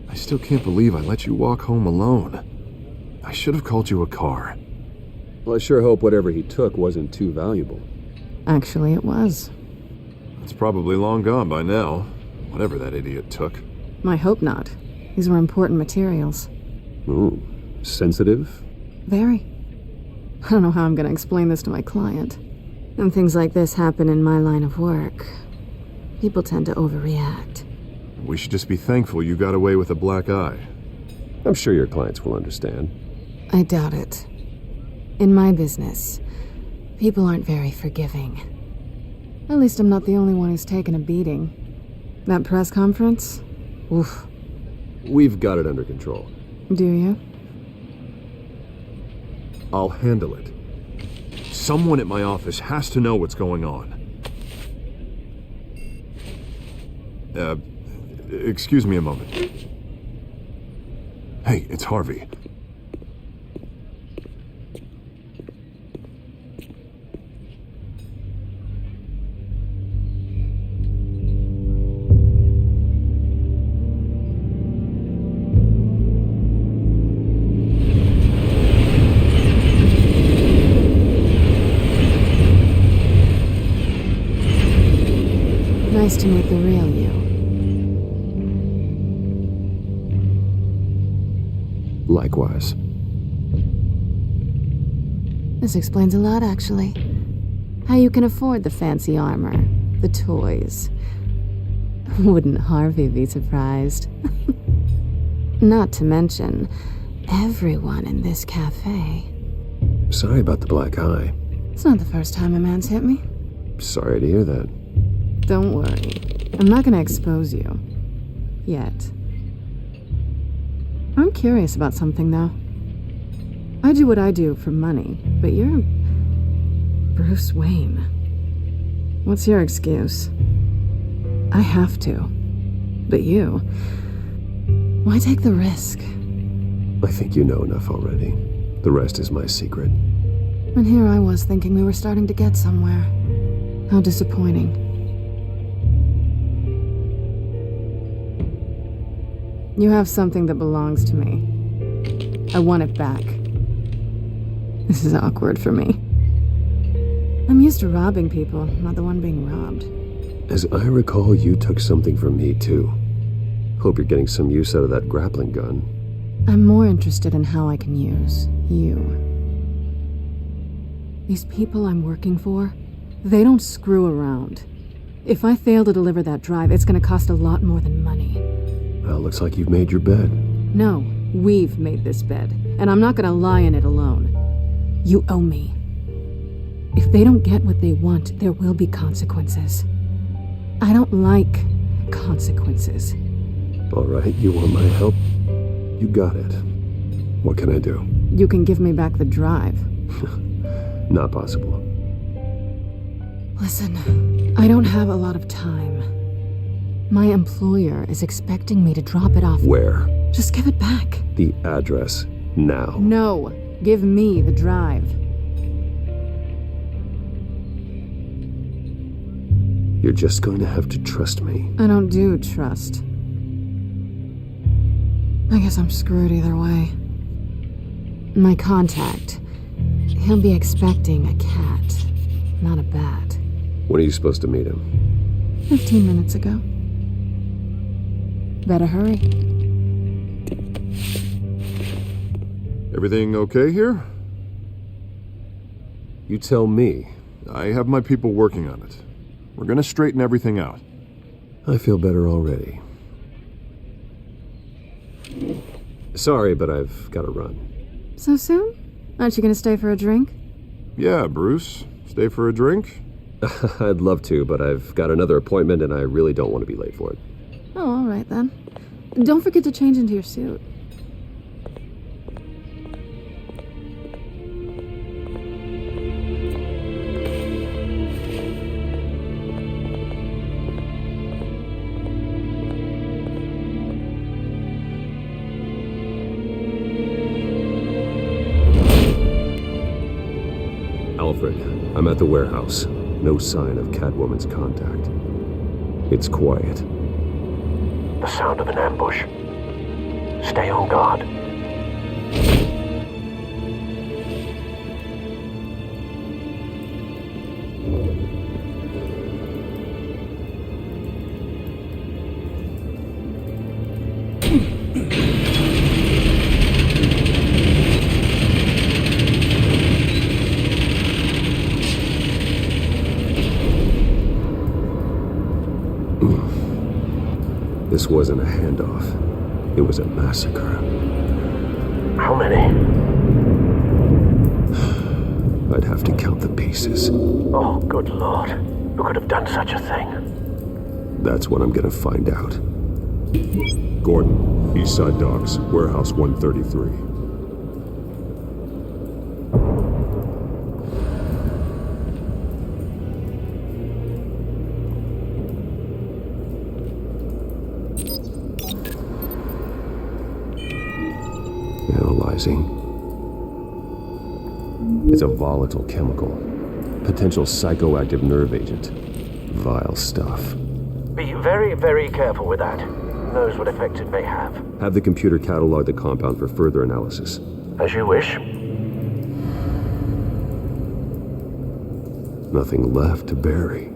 I still can't believe I let you walk home alone. I should have called you a car. Well, I sure hope whatever he took wasn't too valuable. Actually, it was. It's probably long gone by now, whatever that idiot took. I hope not. These were important materials. Ooh, sensitive? Very. I don't know how I'm going to explain this to my client. When things like this happen in my line of work, people tend to overreact. We should just be thankful you got away with a black eye. I'm sure your clients will understand. I doubt it. In my business, people aren't very forgiving. At least I'm not the only one who's taken a beating. That press conference? Oof. We've got it under control. Do you? I'll handle it. Someone at my office has to know what's going on. Excuse me a moment. Hey, it's Harvey. Nice to meet the real you. Likewise. This explains a lot, actually. How you can afford the fancy armor, the toys. Wouldn't Harvey be surprised? Not to mention, everyone in this cafe. Sorry about the black eye. It's not the first time a man's hit me. Sorry to hear that. Don't worry. I'm not gonna expose you. Yet. I'm curious about something, though. I do what I do for money, but you're... Bruce Wayne. What's your excuse? I have to. But you... Why take the risk? I think you know enough already. The rest is my secret. And here I was thinking we were starting to get somewhere. How disappointing. You have something that belongs to me. I want it back. This is awkward for me. I'm used to robbing people, not the one being robbed. As I recall, you took something from me, too. Hope you're getting some use out of that grappling gun. I'm more interested in how I can use you. These people I'm working for, they don't screw around. If I fail to deliver that drive, it's gonna cost a lot more than money. Well, looks like you've made your bed. No, we've made this bed, and I'm not gonna lie in it alone. You owe me. If they don't get what they want, there will be consequences. I don't like consequences. All right, you want my help? You got it. What can I do? You can give me back the drive. Not possible. Listen, I don't have a lot of time. My employer is expecting me to drop it off. Where? Just give it back. The address, now. No, give me the drive. You're just going to have to trust me. I don't do trust. I guess I'm screwed either way. My contact, he'll be expecting a cat, not a bat. When are you supposed to meet him? 15 minutes ago. Better hurry. Everything okay here? You tell me. I have my people working on it. We're gonna straighten everything out. I feel better already. Sorry, but I've got to run. So soon? Aren't you gonna stay for a drink? Yeah, Bruce. Stay for a drink? I'd love to, but I've got another appointment and I really don't want to be late for it. Oh, all right then. Don't forget to change into your suit. Alfred, I'm at the warehouse. No sign of Catwoman's contact. It's quiet. The sound of an ambush. Stay on guard. This wasn't a handoff. It was a massacre. How many? I'd have to count the pieces. Oh, good lord. Who could have done such a thing? That's what I'm gonna find out. Gordon, Eastside Docks, Warehouse 133. Analyzing. It's a volatile chemical. Potential psychoactive nerve agent. Vile stuff. Be very, very careful with that. Who knows what effect it may have. Have the computer catalog the compound for further analysis. As you wish. Nothing left to bury.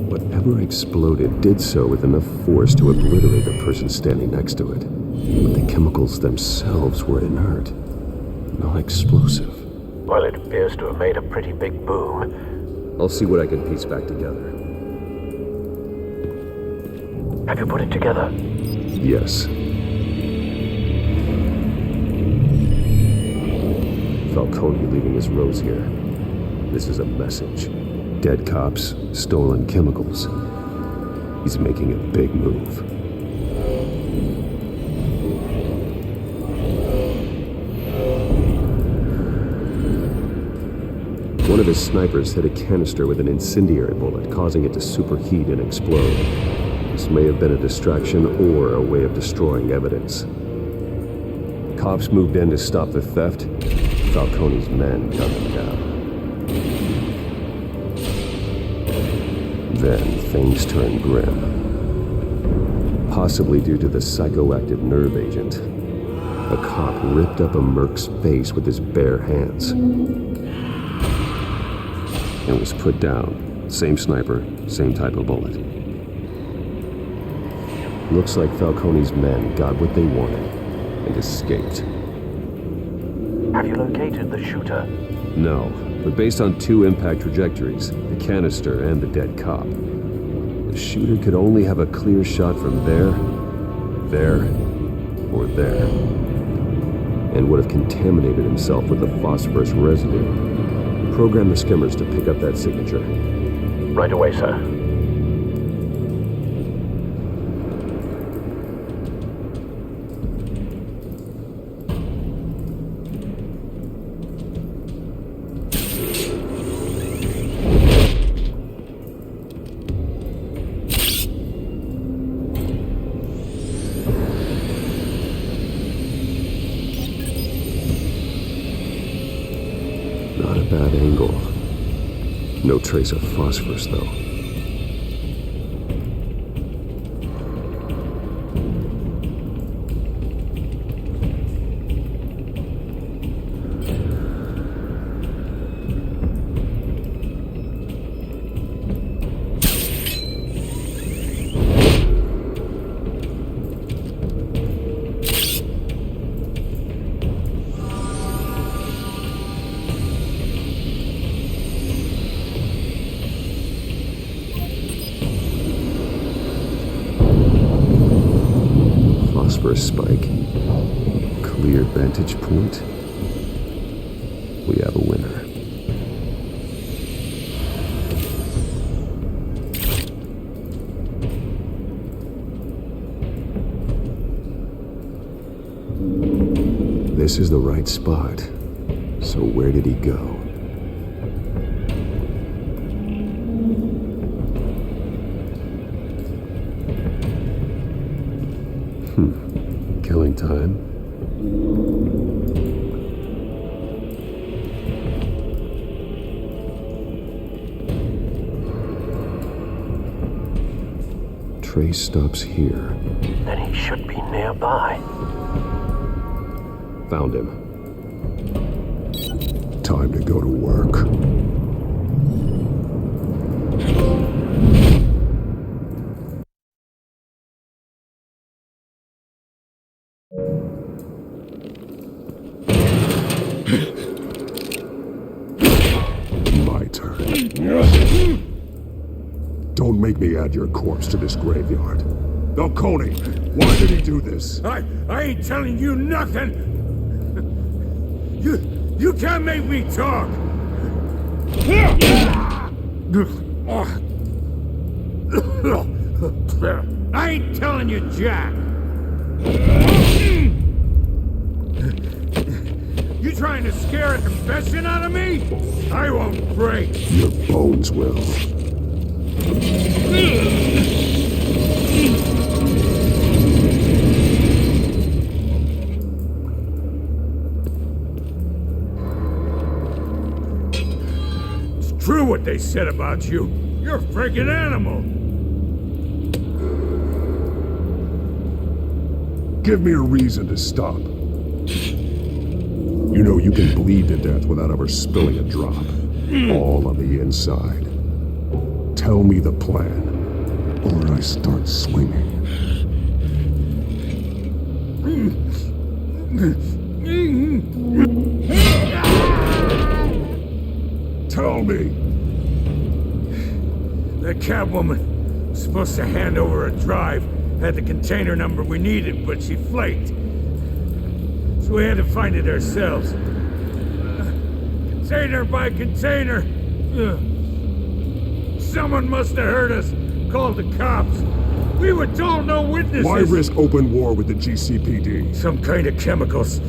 Whatever exploded did so with enough force to obliterate the person standing next to it. But the chemicals themselves were inert, non-explosive. Well, it appears to have made a pretty big boom. I'll see what I can piece back together. Have you put it together? Yes. Falcone leaving his rose here. This is a message. Dead cops, stolen chemicals. He's making a big move. One of his snipers hit a canister with an incendiary bullet, causing it to superheat and explode. This may have been a distraction or a way of destroying evidence. Cops moved in to stop the theft. Falcone's men gunned them down. Then things turned grim. Possibly due to the psychoactive nerve agent. A cop ripped up a merc's face with his bare hands. And was put down. Same sniper, same type of bullet. Looks like Falcone's men got what they wanted and escaped. Have you located the shooter? No, but based on 2 impact trajectories, the canister and the dead cop, the shooter could only have a clear shot from there, or there, and would have contaminated himself with the phosphorus residue. Program the skimmers to pick up that signature. Right away, sir. Not a bad angle. No trace of phosphorus, though. Phosphorus spike. Clear vantage point. We have a winner. This is the right spot. So where did he go? Killing time. Trace stops here. Then he should be nearby. Found him. Time to go to work. My turn. Don't make me add your corpse to this graveyard. Falcone, why did he do this? I ain't telling you nothing! You can't make me talk! I ain't telling you, Jack! You trying to scare a confession out of me? I won't break! Your bones will. It's true what they said about you. You're a freaking animal! Give me a reason to stop. You know you can bleed to death without ever spilling a drop. All on the inside. Tell me the plan, or I start swinging. Tell me! That Catwoman was supposed to hand over a drive, had the container number we needed, but she flaked. So we had to find it ourselves. Container by container. Someone must have heard us, called the cops. We were told no witnesses. Why risk open war with the GCPD? Some kind of chemicals.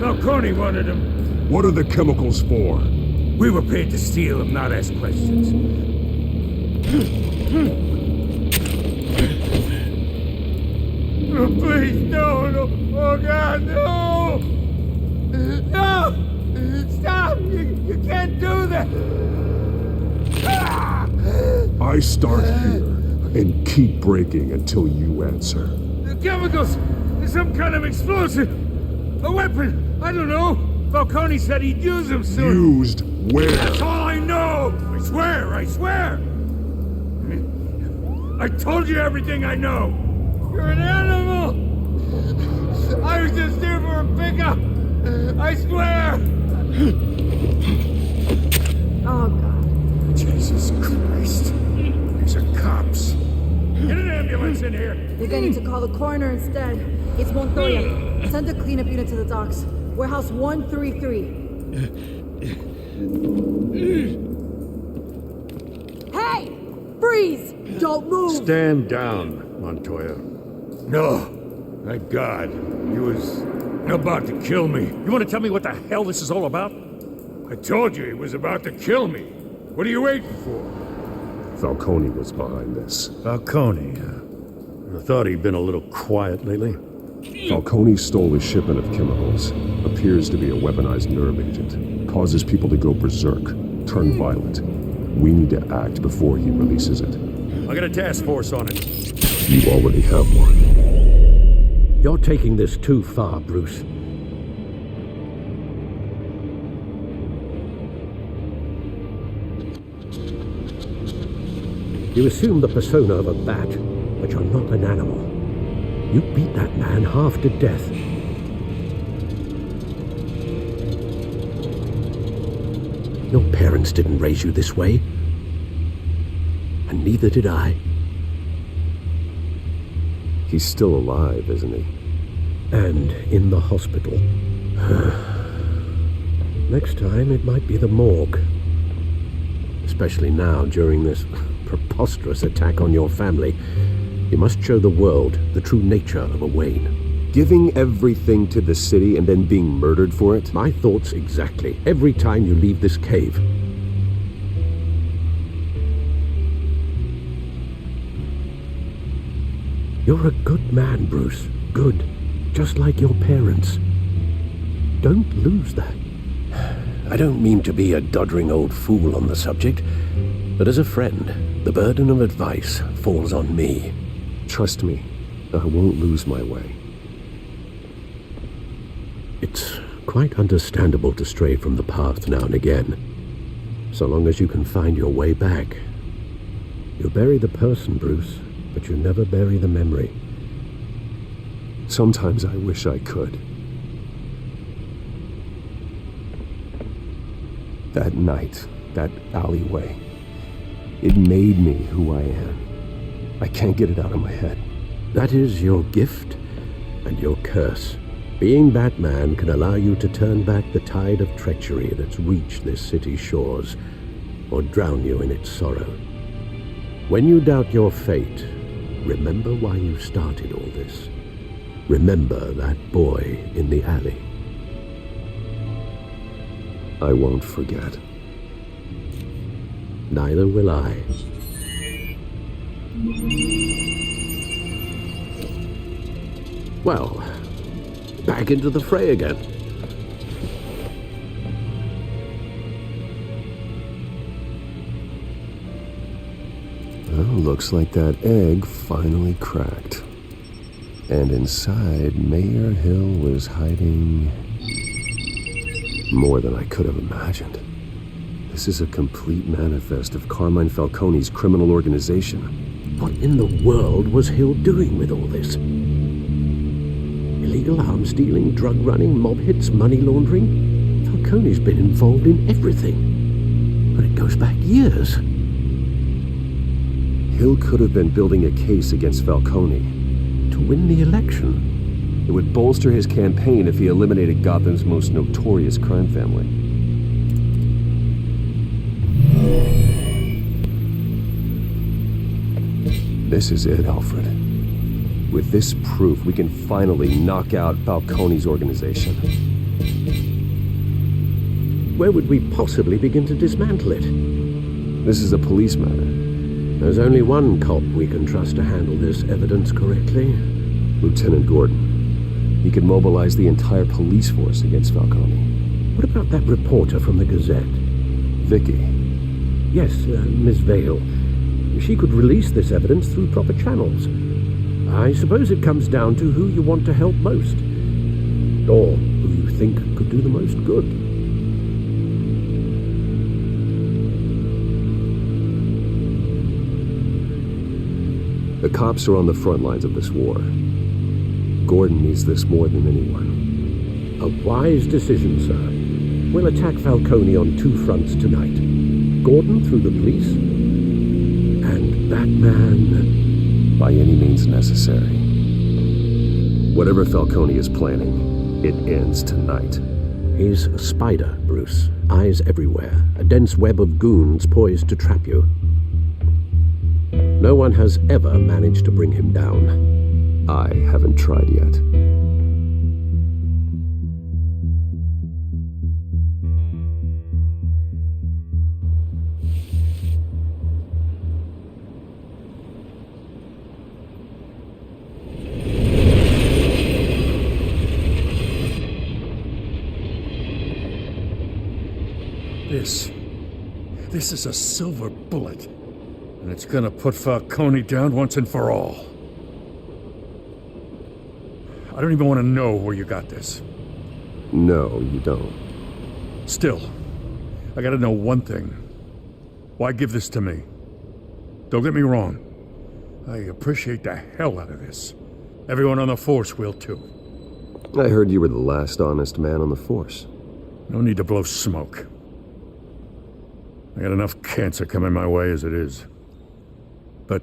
Falcone wanted them. What are the chemicals for? We were paid to steal and not ask questions. Oh, please, no. Oh, God, no! No! Stop! You can't do that! I start here and keep breaking until you answer. The chemicals! There's some kind of explosive! A weapon! I don't know! Falcone said he'd use them soon! Used where? That's all I know! I swear! I told you everything I know! You're an animal! I was just here for a pickup! I swear! Oh, God. Jesus Christ. These are cops. Get an ambulance in here! You're gonna need to call the coroner instead. It's Montoya. Send a cleanup unit to the docks. Warehouse 133. Hey! Freeze! Don't move! Stand down, Montoya. No. Thank God. He was about to kill me. You want to tell me what the hell this is all about? I told you he was about to kill me. What are you waiting for? Falcone was behind this. Falcone, I thought he'd been a little quiet lately. Falcone stole a shipment of chemicals. Appears to be a weaponized nerve agent. Causes people to go berserk, turn violent. We need to act before he releases it. I got a task force on it. You already have one. You're taking this too far, Bruce. You assume the persona of a bat, but you're not an animal. You beat that man half to death. Your parents didn't raise you this way. And neither did I. He's still alive, isn't he? And in the hospital. Next time, it might be the morgue. Especially now, during this preposterous attack on your family. You must show the world the true nature of a Wayne. Giving everything to the city and then being murdered for it? My thoughts exactly. Every time you leave this cave. You're a good man, Bruce. Good. Just like your parents. Don't lose that. I don't mean to be a doddering old fool on the subject, but as a friend, the burden of advice falls on me. Trust me, I won't lose my way. It's quite understandable to stray from the path now and again, so long as you can find your way back. You bury the person, Bruce, but you never bury the memory. Sometimes I wish I could. That night, that alleyway, it made me who I am. I can't get it out of my head. That is your gift and your curse. Being Batman can allow you to turn back the tide of treachery that's reached this city's shores, or drown you in its sorrow. When you doubt your fate, remember why you started all this. Remember that boy in the alley. I won't forget. Neither will I. Well, back into the fray again. Well, looks like that egg finally cracked. And inside, Mayor Hill was hiding more than I could have imagined. This is a complete manifest of Carmine Falcone's criminal organization. What in the world was Hill doing with all this? Illegal arms dealing, drug running, mob hits, money laundering? Falcone's been involved in everything. But it goes back years. Hill could have been building a case against Falcone. To win the election. It would bolster his campaign if he eliminated Gotham's most notorious crime family. This is it, Alfred. With this proof, we can finally knock out Falcone's organization. where would we possibly begin to dismantle it? This is a police matter. There's only one cop we can trust to handle this evidence correctly. Lieutenant Gordon. He could mobilize the entire police force against Falcone. What about that reporter from the Gazette? Vicky. Yes, Miss Vale. She could release this evidence through proper channels. I suppose it comes down to who you want to help most. Or who you think could do the most good. The cops are on the front lines of this war. Gordon needs this more than anyone. A wise decision, sir. We'll attack Falcone on two fronts tonight. Gordon through the police, and Batman by any means necessary. Whatever Falcone is planning, it ends tonight. He's a spider, Bruce. Eyes everywhere. A dense web of goons poised to trap you. No one has ever managed to bring him down. I haven't tried yet. This is a silver bullet, and it's gonna put Falcone down once and for all. I don't even want to know where you got this. No, you don't. Still, I gotta know one thing. Why give this to me? Don't get me wrong. I appreciate the hell out of this. Everyone on the force will too. I heard you were the last honest man on the force. No need to blow smoke. I got enough cancer coming my way as it is. But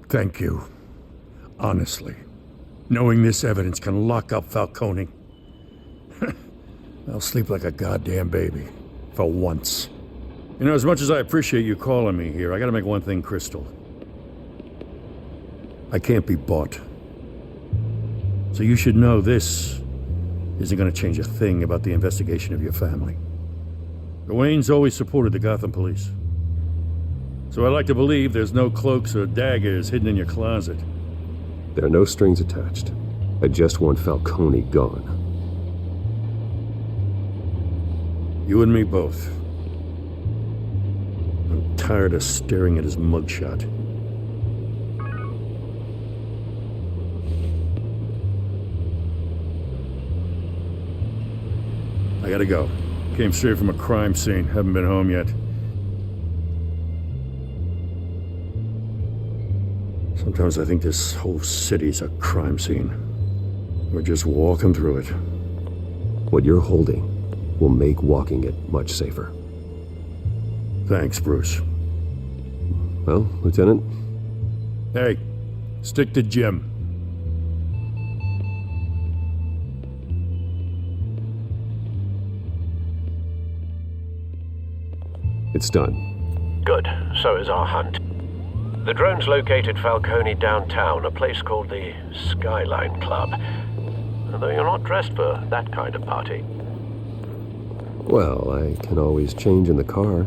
thank you. Honestly. Knowing this evidence can lock up Falcone. I'll sleep like a goddamn baby. For once. You know, as much as I appreciate you calling me here, I gotta make one thing crystal. I can't be bought. So you should know this isn't gonna change a thing about the investigation of your family. The Waynes always supported the Gotham police. So I like to believe there's no cloaks or daggers hidden in your closet. There are no strings attached. I just want Falcone gone. You and me both. I'm tired of staring at his mugshot. I gotta go. Came straight from a crime scene. Haven't been home yet. Sometimes I think this whole city's a crime scene. We're just walking through it. What you're holding will make walking it much safer. Thanks, Bruce. Well, Lieutenant? Hey, stick to Jim. It's done. Good. So is our hunt. The drones located Falcone downtown, a place called the Skyline Club. Although you're not dressed for that kind of party. Well, I can always change in the car.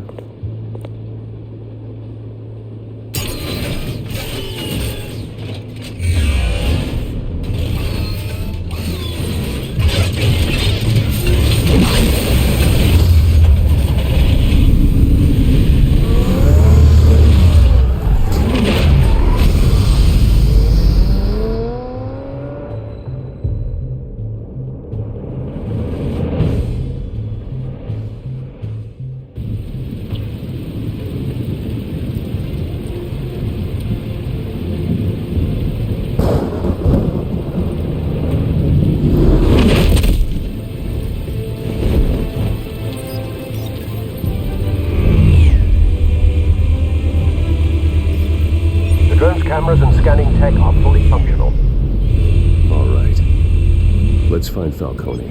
Cameras and scanning tech are fully functional. All right. Let's find Falcone.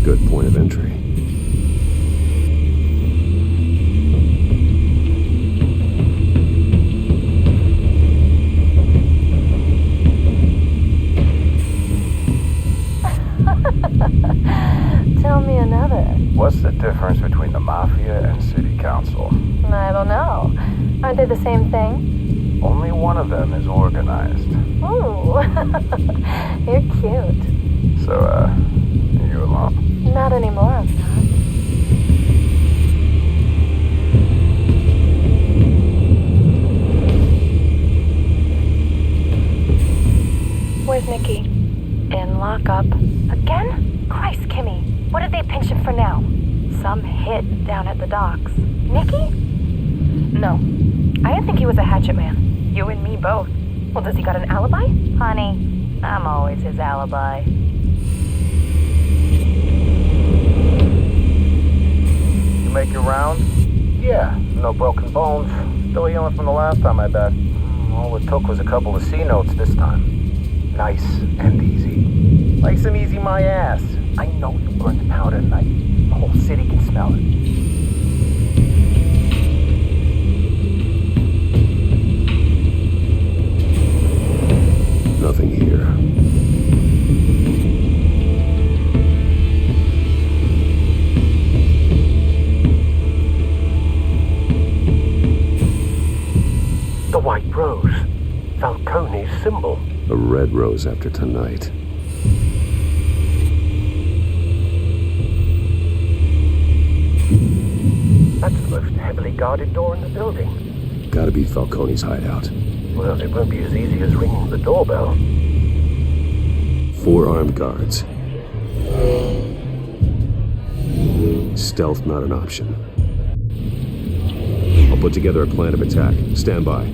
Good point of entry. another. What's the difference between the Mafia and City Council? I don't know. Aren't they the same thing? Only one of them is organized. Ooh, you're cute. So, are you alone? Not anymore, I'm not. Where's Nikki? In lockup. Again? Christ, Kimmy. What did they pinch him for now? Some hit down at the docks. Nikki? No. I didn't think he was a hatchet man. You and me both. Well, does he got an alibi? Honey, I'm always his alibi. You make your round? Yeah, no broken bones. Still healing from the last time I bet. All it took was a couple of C notes this time. Nice and easy. Nice and easy my ass. I know you burned the powder tonight. The whole city can smell it. Nothing here. The white rose. Falcone's symbol. A red rose after tonight. That's the most heavily guarded door in the building. Gotta be Falcone's hideout. Well, it won't be as easy as ringing the doorbell. 4 armed guards. Stealth not an option. I'll put together a plan of attack. Stand by.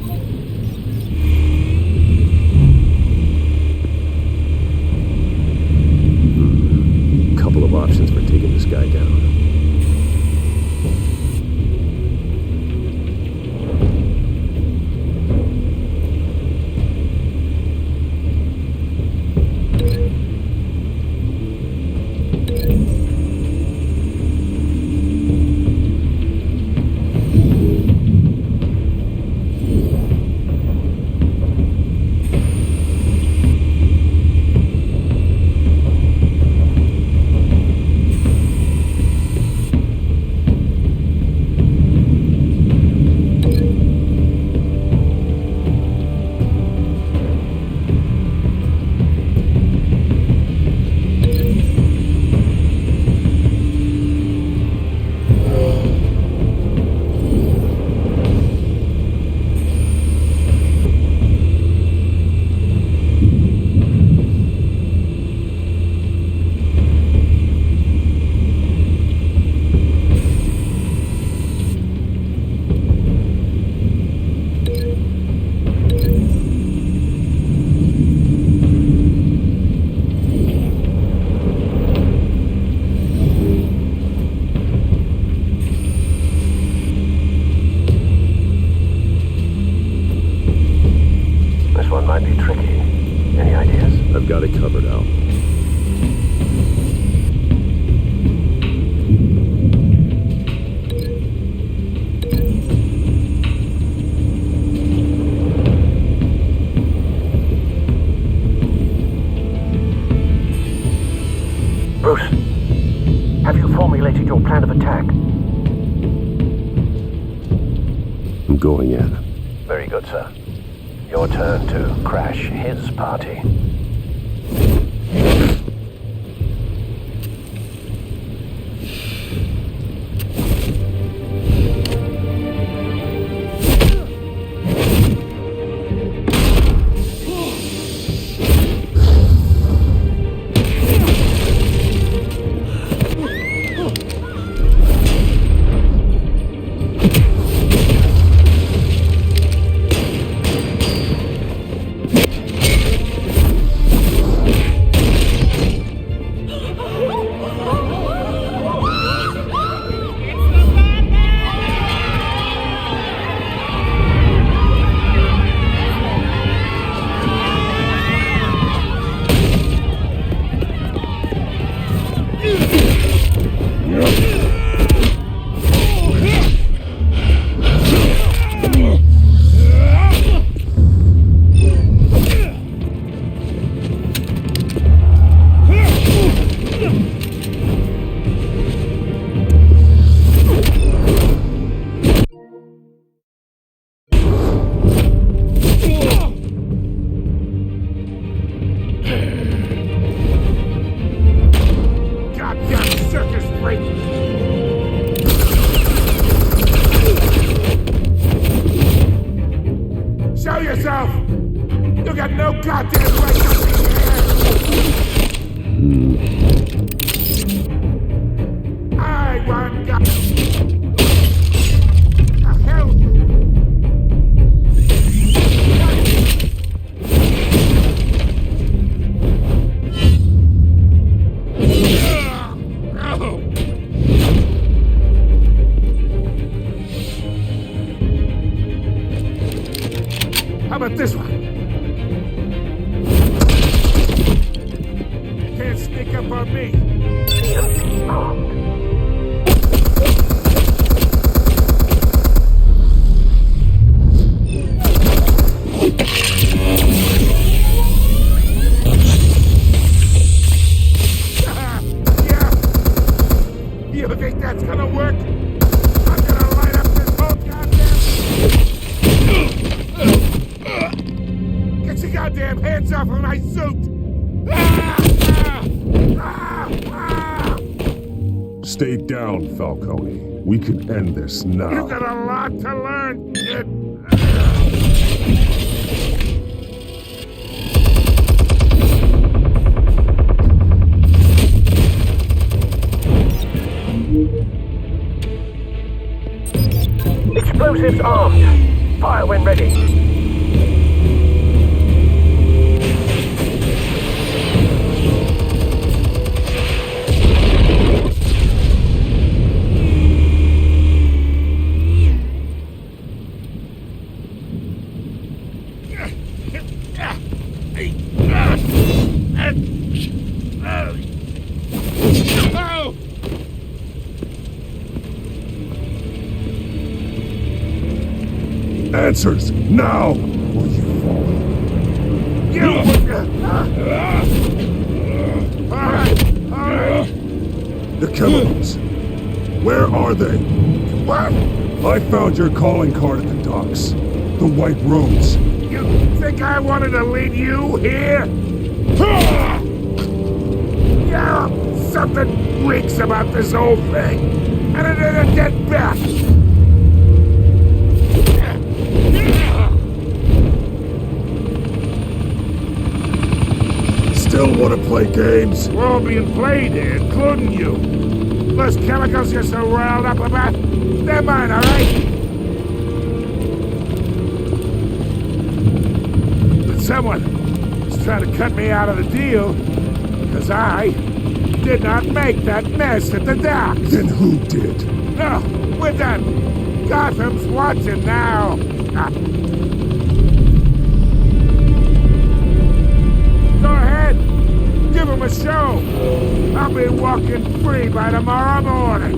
Couple of options for taking this guy down. I've got it covered, Al. Bruce, have you formulated your plan of attack? I'm going in. Very good, sir. Your turn to crash his party. Show yourself! You got no goddamn right to be here! I want God. The hell? How about this one? Can't sneak up on me. Yeah. You think that's gonna work? I'm gonna light up this whole goddamn. Get your goddamn hands off of my suit! Stay down, Falcone. We can end this now. You've got a lot to learn, kid. Explosives armed. Fire when ready. Answers, now! Or you fall. The chemicals. Where are they? What? I found your calling card at the docks. The White Rose. You think I wanted to lead you here? Yeah, something reeks about this whole thing. And it is a dead bat. Still want to play games? We're all being played here, including you. Those chemicals you're so riled up about, they're mine, all right? But someone is trying to cut me out of the deal because I did not make that mess at the docks. Then who did? No, we're done. Gotham's watching now. Go ahead. Give him a show. I'll be walking free by tomorrow morning.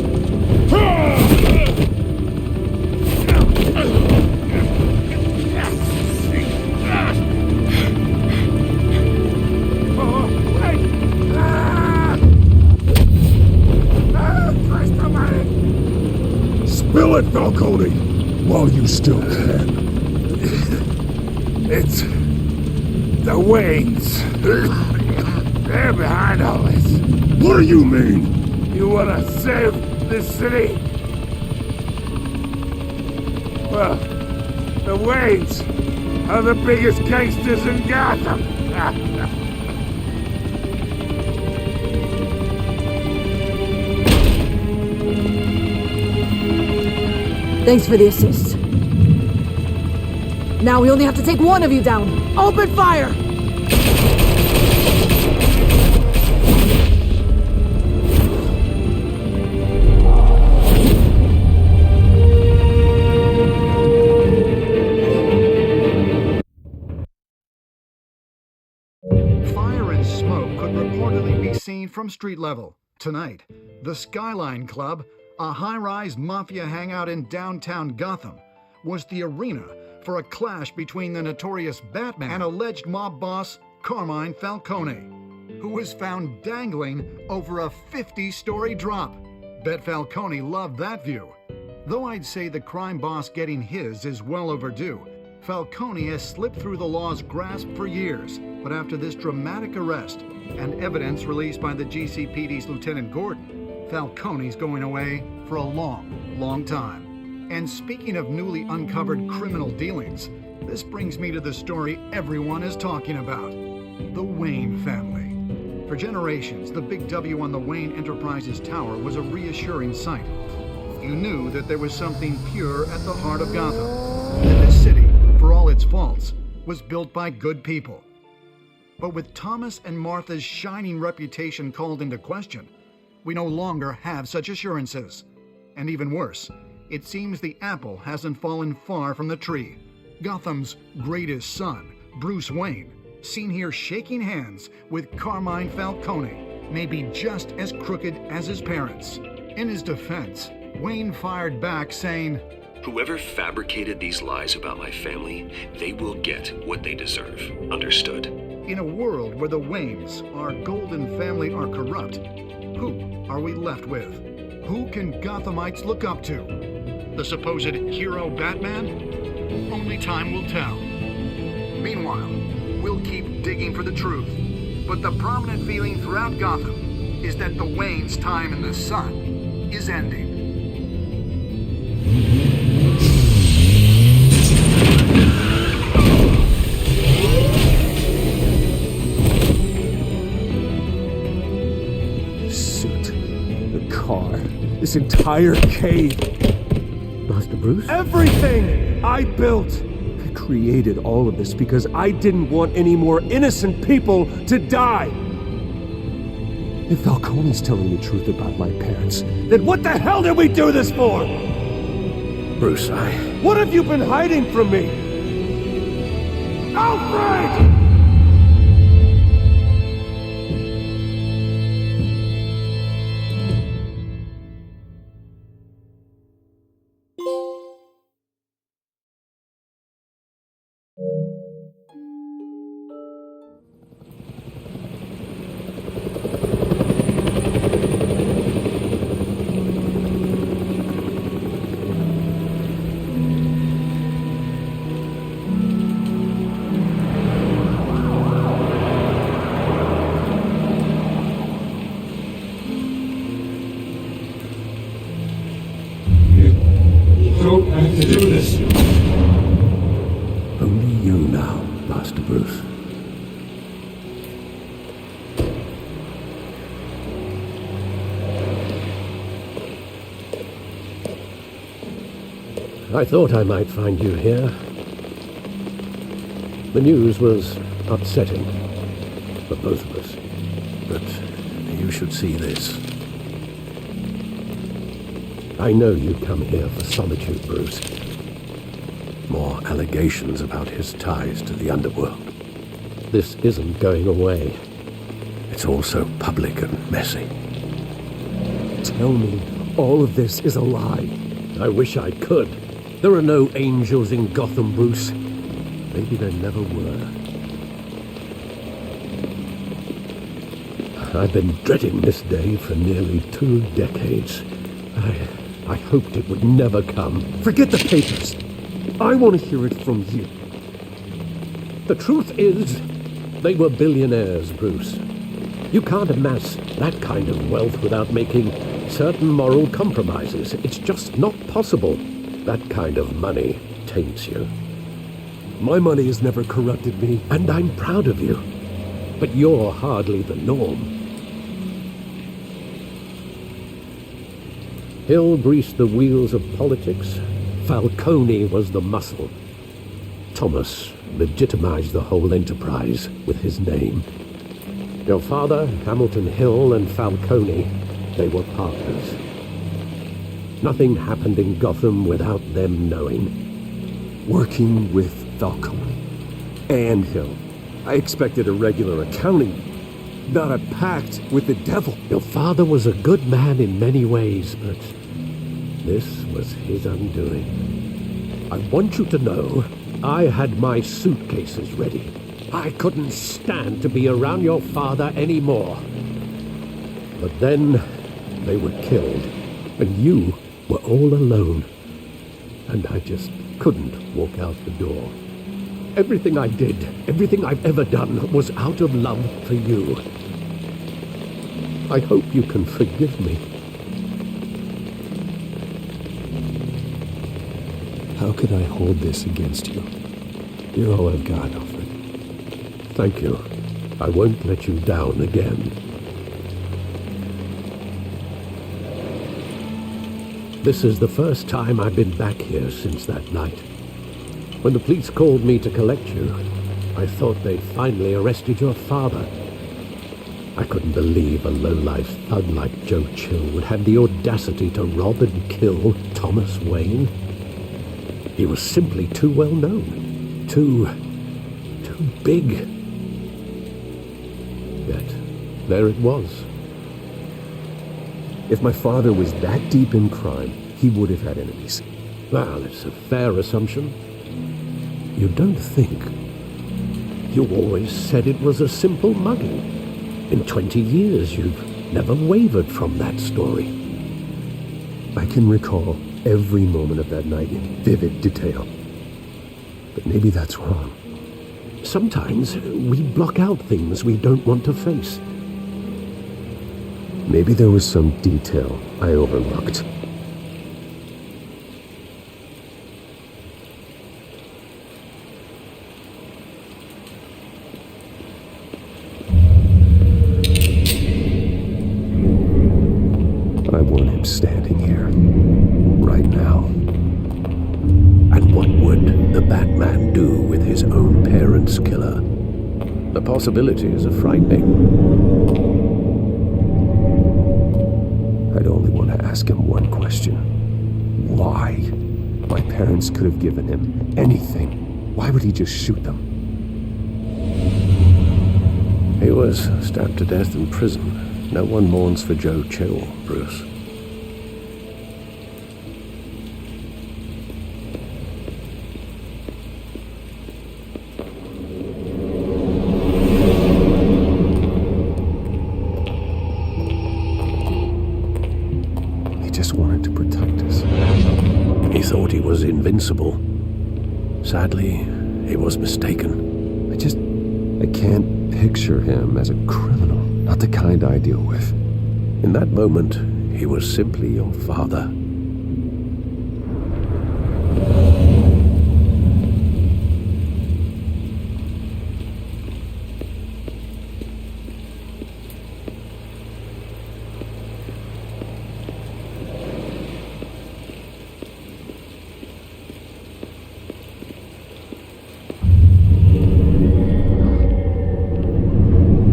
Oh, wait. Christ almighty. Spill it, Falcone, while you still can. It's the Waynes. They're behind all this. What do you mean? You want to save this city? Well, the Waynes are the biggest gangsters in Gotham. Thanks for the assist. Now we only have to take one of you down. Open fire! Fire and smoke could reportedly be seen from street level. Tonight, the Skyline Club, a high-rise mafia hangout in downtown Gotham, was the arena for a clash between the notorious Batman and alleged mob boss Carmine Falcone, who was found dangling over a 50-story drop. Bet Falcone loved that view. Though I'd say the crime boss getting his is well overdue, Falcone has slipped through the law's grasp for years, but after this dramatic arrest and evidence released by the GCPD's Lieutenant Gordon, Falcone's going away for a long, long time. And speaking of newly uncovered criminal dealings, this brings me to the story everyone is talking about. The Wayne family. For generations, the big W on the Wayne Enterprises tower was a reassuring sight. You knew that there was something pure at the heart of Gotham. That this city, for all its faults, was built by good people. But with Thomas and Martha's shining reputation called into question, we no longer have such assurances. And even worse, it seems the apple hasn't fallen far from the tree. Gotham's greatest son, Bruce Wayne, seen here shaking hands with Carmine Falcone, may be just as crooked as his parents. In his defense, Wayne fired back saying, "Whoever fabricated these lies about my family, they will get what they deserve. Understood?" In a world where the Waynes, our golden family, are corrupt, who are we left with? Who can Gothamites look up to? The supposed hero Batman? Only time will tell. Meanwhile, we'll keep digging for the truth. But the prominent feeling throughout Gotham is that the Waynes' time in the sun is ending. This entire cave. Master Bruce? Everything I built. I created all of this because I didn't want any more innocent people to die. If Falcone's telling the truth about my parents, then what the hell did we do this for? Bruce, What have you been hiding from me? Alfred! Don't have to do this. Only you now, Master Bruce. I thought I might find you here. The news was upsetting for both of us, but you should see this. I know you come here for solitude, Bruce. More allegations about his ties to the underworld. This isn't going away. It's all so public and messy. Tell me all of this is a lie. I wish I could. There are no angels in Gotham, Bruce. Maybe there never were. I've been dreading this day for nearly 2 decades. I hoped it would never come. Forget the papers. I want to hear it from you. The truth is, they were billionaires, Bruce. You can't amass that kind of wealth without making certain moral compromises. It's just not possible. That kind of money taints you. My money has never corrupted me. And I'm proud of you. But you're hardly the norm. Hill greased the wheels of politics. Falcone was the muscle. Thomas legitimized the whole enterprise with his name. Your father, Hamilton Hill, and Falcone, they were partners. Nothing happened in Gotham without them knowing. Working with Falcone and Hill, I expected a regular accounting, not a pact with the devil. Your father was a good man in many ways, but this was his undoing. I want you to know I had my suitcases ready. I couldn't stand to be around your father anymore. But then they were killed, and you were all alone. And I just couldn't walk out the door. Everything I did, everything I've ever done, was out of love for you. I hope you can forgive me. How could I hold this against you? You're all I've got, Alfred. Thank you. I won't let you down again. This is the first time I've been back here since that night. When the police called me to collect you, I thought they'd finally arrested your father. I couldn't believe a low-life thug like Joe Chill would have the audacity to rob and kill Thomas Wayne. He was simply too well known. Too big. Yet, there it was. If my father was that deep in crime, he would have had enemies. Well, it's a fair assumption. You don't think? You always said it was a simple mugging. In 20 years, you've never wavered from that story. I can recall every moment of that night in vivid detail. But maybe that's wrong. Sometimes we block out things we don't want to face. Maybe there was some detail I overlooked. I want him standing here, right now. And what would the Batman do with his own parents' killer? The possibilities are frightening. I'd only want to ask him one question. Why? My parents could have given him anything. Why would he just shoot them? He was stabbed to death in prison. No one mourns for Joe Chill, Bruce. He just wanted to protect us. He thought he was invincible. Sadly, he was mistaken. I can't picture him as a criminal. Not the kind I deal with. In that moment, he was simply your father.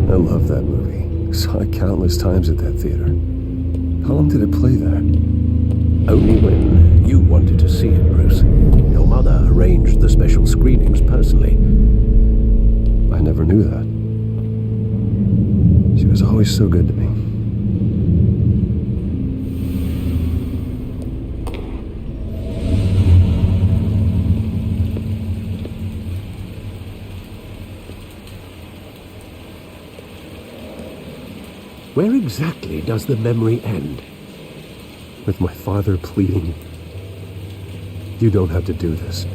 I love that movie. Saw it countless times at that theater. How long did it play there? Only when you wanted to see it, Bruce. Your mother arranged the special screenings personally. I never knew that. She was always so good to me. Where exactly does the memory end? With my father pleading, "You don't have to do this."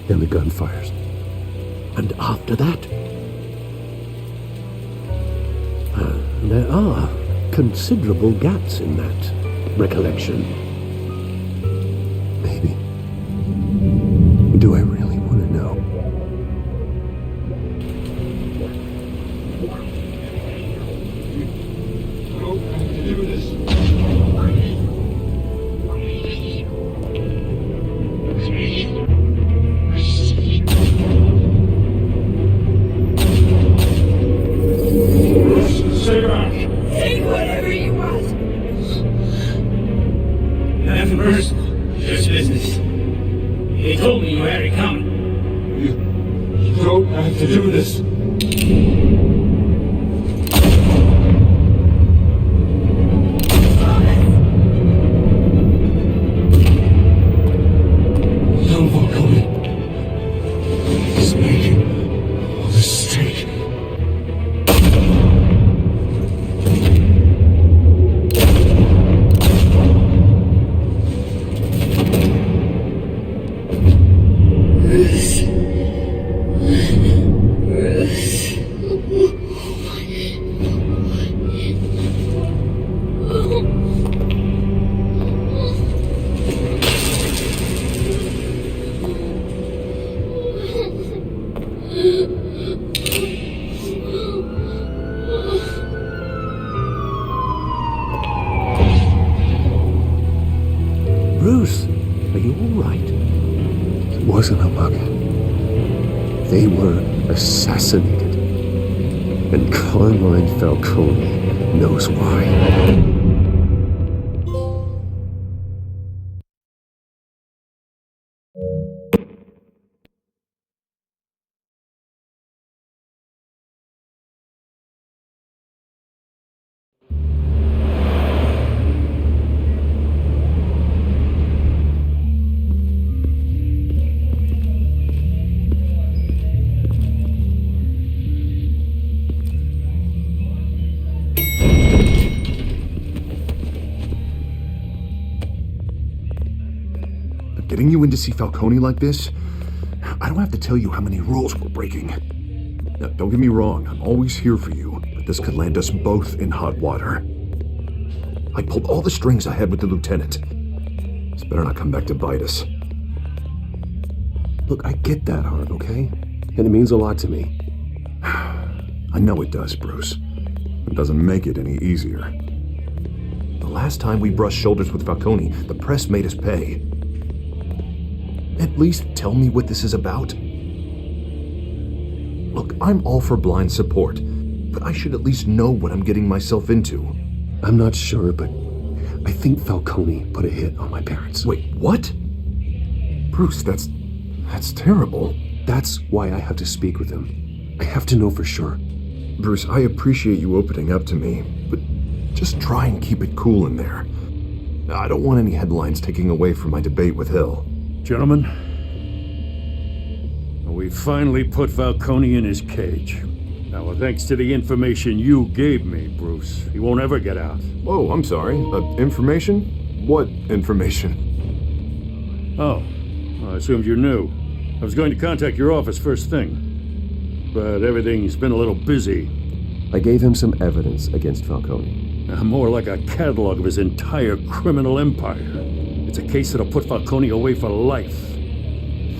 And the gun fires. And after that? There are considerable gaps in that recollection. Maybe. Do I really want to know? Take whatever you want. Nothing personal, just business. He told me you had it coming. You don't have to do this. Don't walk away. He's making a mistake. Bruce, are you all right? It wasn't a mug. They were assassinated. And Carmine Falcone knows why. Getting you in to see Falcone like this? I don't have to tell you how many rules we're breaking. Now, don't get me wrong, I'm always here for you, but this could land us both in hot water. I pulled all the strings I had with the lieutenant. This better not come back to bite us. Look, I get that, Hart, okay? And it means a lot to me. I know it does, Bruce. It doesn't make it any easier. The last time we brushed shoulders with Falcone, the press made us pay. At least tell me what this is about. Look, I'm all for blind support, but I should at least know what I'm getting myself into. I'm not sure, but I think Falcone put a hit on my parents. Wait, what? Bruce, that's terrible. That's why I have to speak with him. I have to know for sure. Bruce, I appreciate you opening up to me, but just try and keep it cool in there. I don't want any headlines taking away from my debate with Hill. Gentlemen, we finally put Falcone in his cage. Now, thanks to the information you gave me, Bruce, he won't ever get out. Oh, I'm sorry. Information? What information? Oh, well, I assumed you knew. I was going to contact your office first thing, but everything's been a little busy. I gave him some evidence against Falcone. More like a catalog of his entire criminal empire. It's a case that'll put Falcone away for life.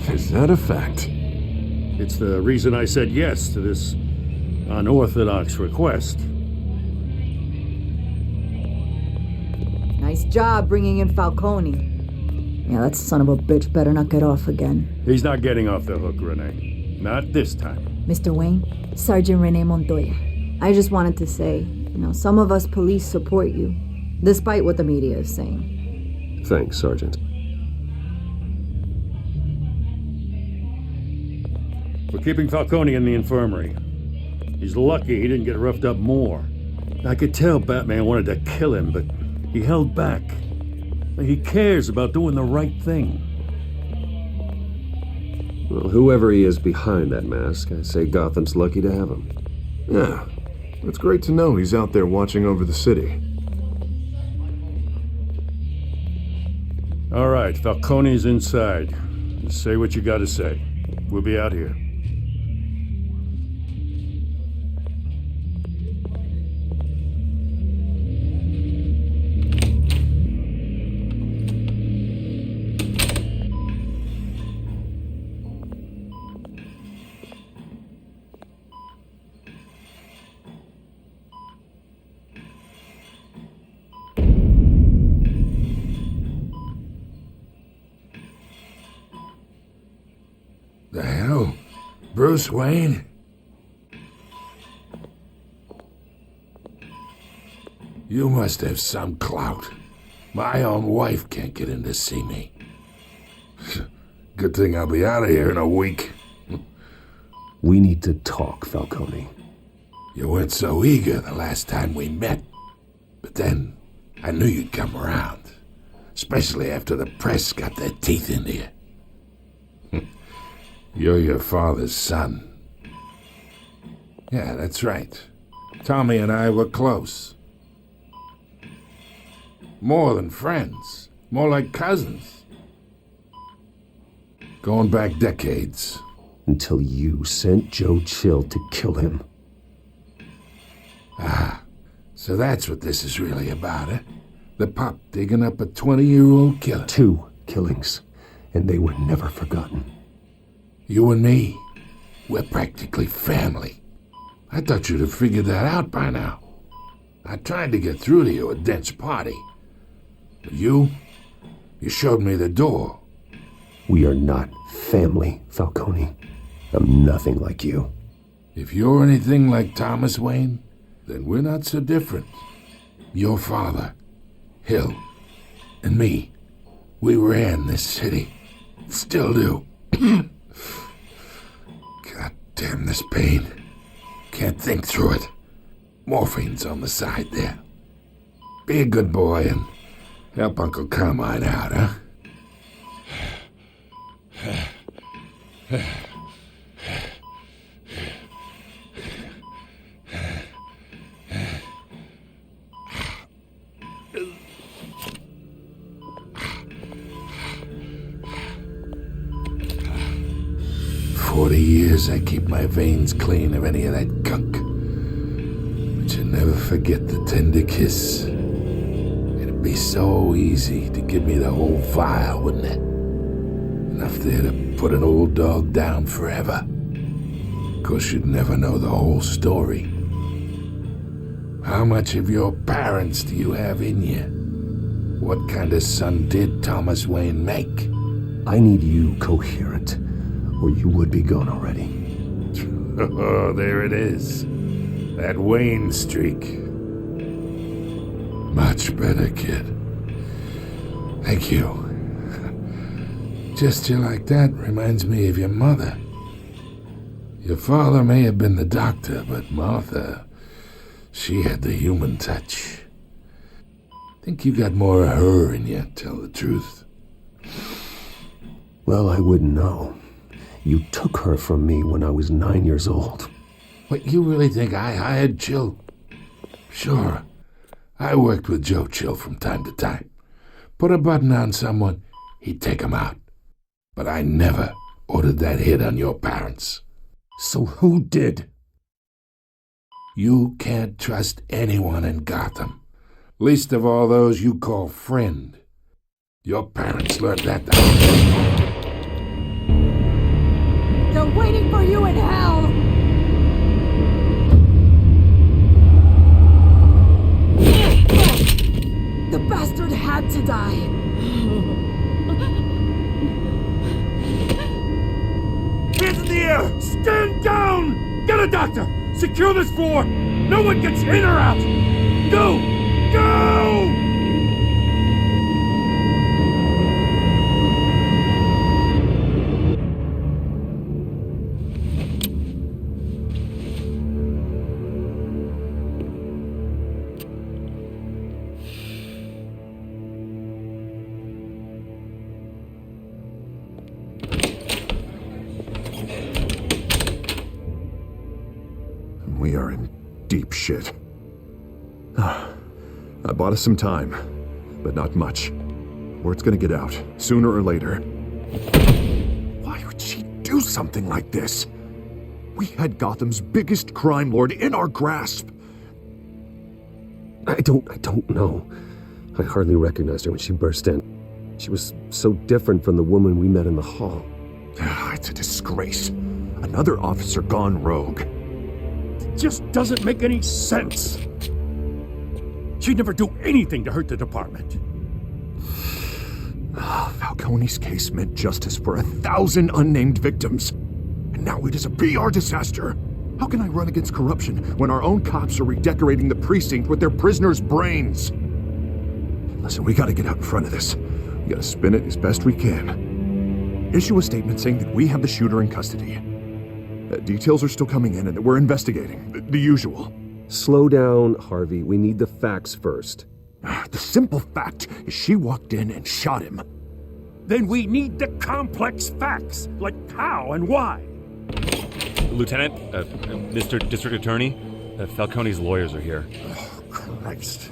Is that a fact? It's the reason I said yes to this unorthodox request. Nice job bringing in Falcone. Yeah, that son of a bitch better not get off again. He's not getting off the hook, Renee. Not this time. Mr. Wayne, Sergeant Renee Montoya. I just wanted to say, some of us police support you, despite what the media is saying. Thanks, Sergeant. We're keeping Falcone in the infirmary. He's lucky he didn't get roughed up more. I could tell Batman wanted to kill him, but he held back. He cares about doing the right thing. Well, whoever he is behind that mask, I say Gotham's lucky to have him. Yeah, it's great to know he's out there watching over the city. All right, Falcone's inside. Just say what you gotta say. We'll be out here. The hell? Bruce Wayne? You must have some clout. My own wife can't get in to see me. Good thing I'll be out of here in a week. We need to talk, Falcone. You weren't so eager the last time we met. But then, I knew you'd come around. Especially after the press got their teeth into you. You're your father's son. Yeah, that's right. Tommy and I were close. More than friends. More like cousins. Going back decades. Until you sent Joe Chill to kill him. Ah, so that's what this is really about, eh? The pup digging up a 20-year-old killer. 2 killings, and they were never forgotten. You and me, we're practically family. I thought you'd have figured that out by now. I tried to get through to you at Dent's party. But you You showed me the door. We are not family, Falcone. I'm nothing like you. If you're anything like Thomas Wayne, then we're not so different. Your father, Hill, and me, we ran this city. Still do. God damn this pain. Can't think through it. Morphine's on the side there. Be a good boy and help Uncle Carmine out, huh? 40 years I keep my veins clean of any of that gunk. But you never forget the tender kiss. It'd be so easy to give me the whole vial, wouldn't it? Enough there to put an old dog down forever. Of course, you'd never know the whole story. How much of your parents do you have in you? What kind of son did Thomas Wayne make? I need you coherent, or you would be gone already. Oh, there it is. That Wayne streak. Much better, kid. Thank you. Gesture like that reminds me of your mother. Your father may have been the doctor, but Martha, she had the human touch. Think you got more of her in you, tell the truth. Well, I wouldn't know. You took her from me when I was 9 years old. What, you really think I hired Chill? Sure. I worked with Joe Chill from time to time. Put a button on someone, he'd take him out. But I never ordered that hit on your parents. So who did? You can't trust anyone in Gotham. Least of all those you call friend. Your parents learned that. They're waiting for you in hell! The bastard had to die. Hands in the air! Stand down! Get a doctor! Secure this floor! No one gets in or out! Go! Go! We are in deep shit. I bought us some time, but not much. Word's gonna get out, sooner or later. Why would she do something like this? We had Gotham's biggest crime lord in our grasp. I don't know. I hardly recognized her when she burst in. She was so different from the woman we met in the hall. It's a disgrace. Another officer gone rogue. It just doesn't make any sense. She'd never do anything to hurt the department. Falcone's case meant justice for 1,000 unnamed victims. And now it is a PR disaster. How can I run against corruption when our own cops are redecorating the precinct with their prisoners' brains? Listen, we gotta get out in front of this. We gotta spin it as best we can. Issue a statement saying that we have the shooter in custody. Details are still coming in and that we're investigating. The usual. Slow down, Harvey. We need the facts first. The simple fact is she walked in and shot him. Then we need the complex facts, like how and why. Lieutenant, Mr. District Attorney, Falcone's lawyers are here. Oh, Christ.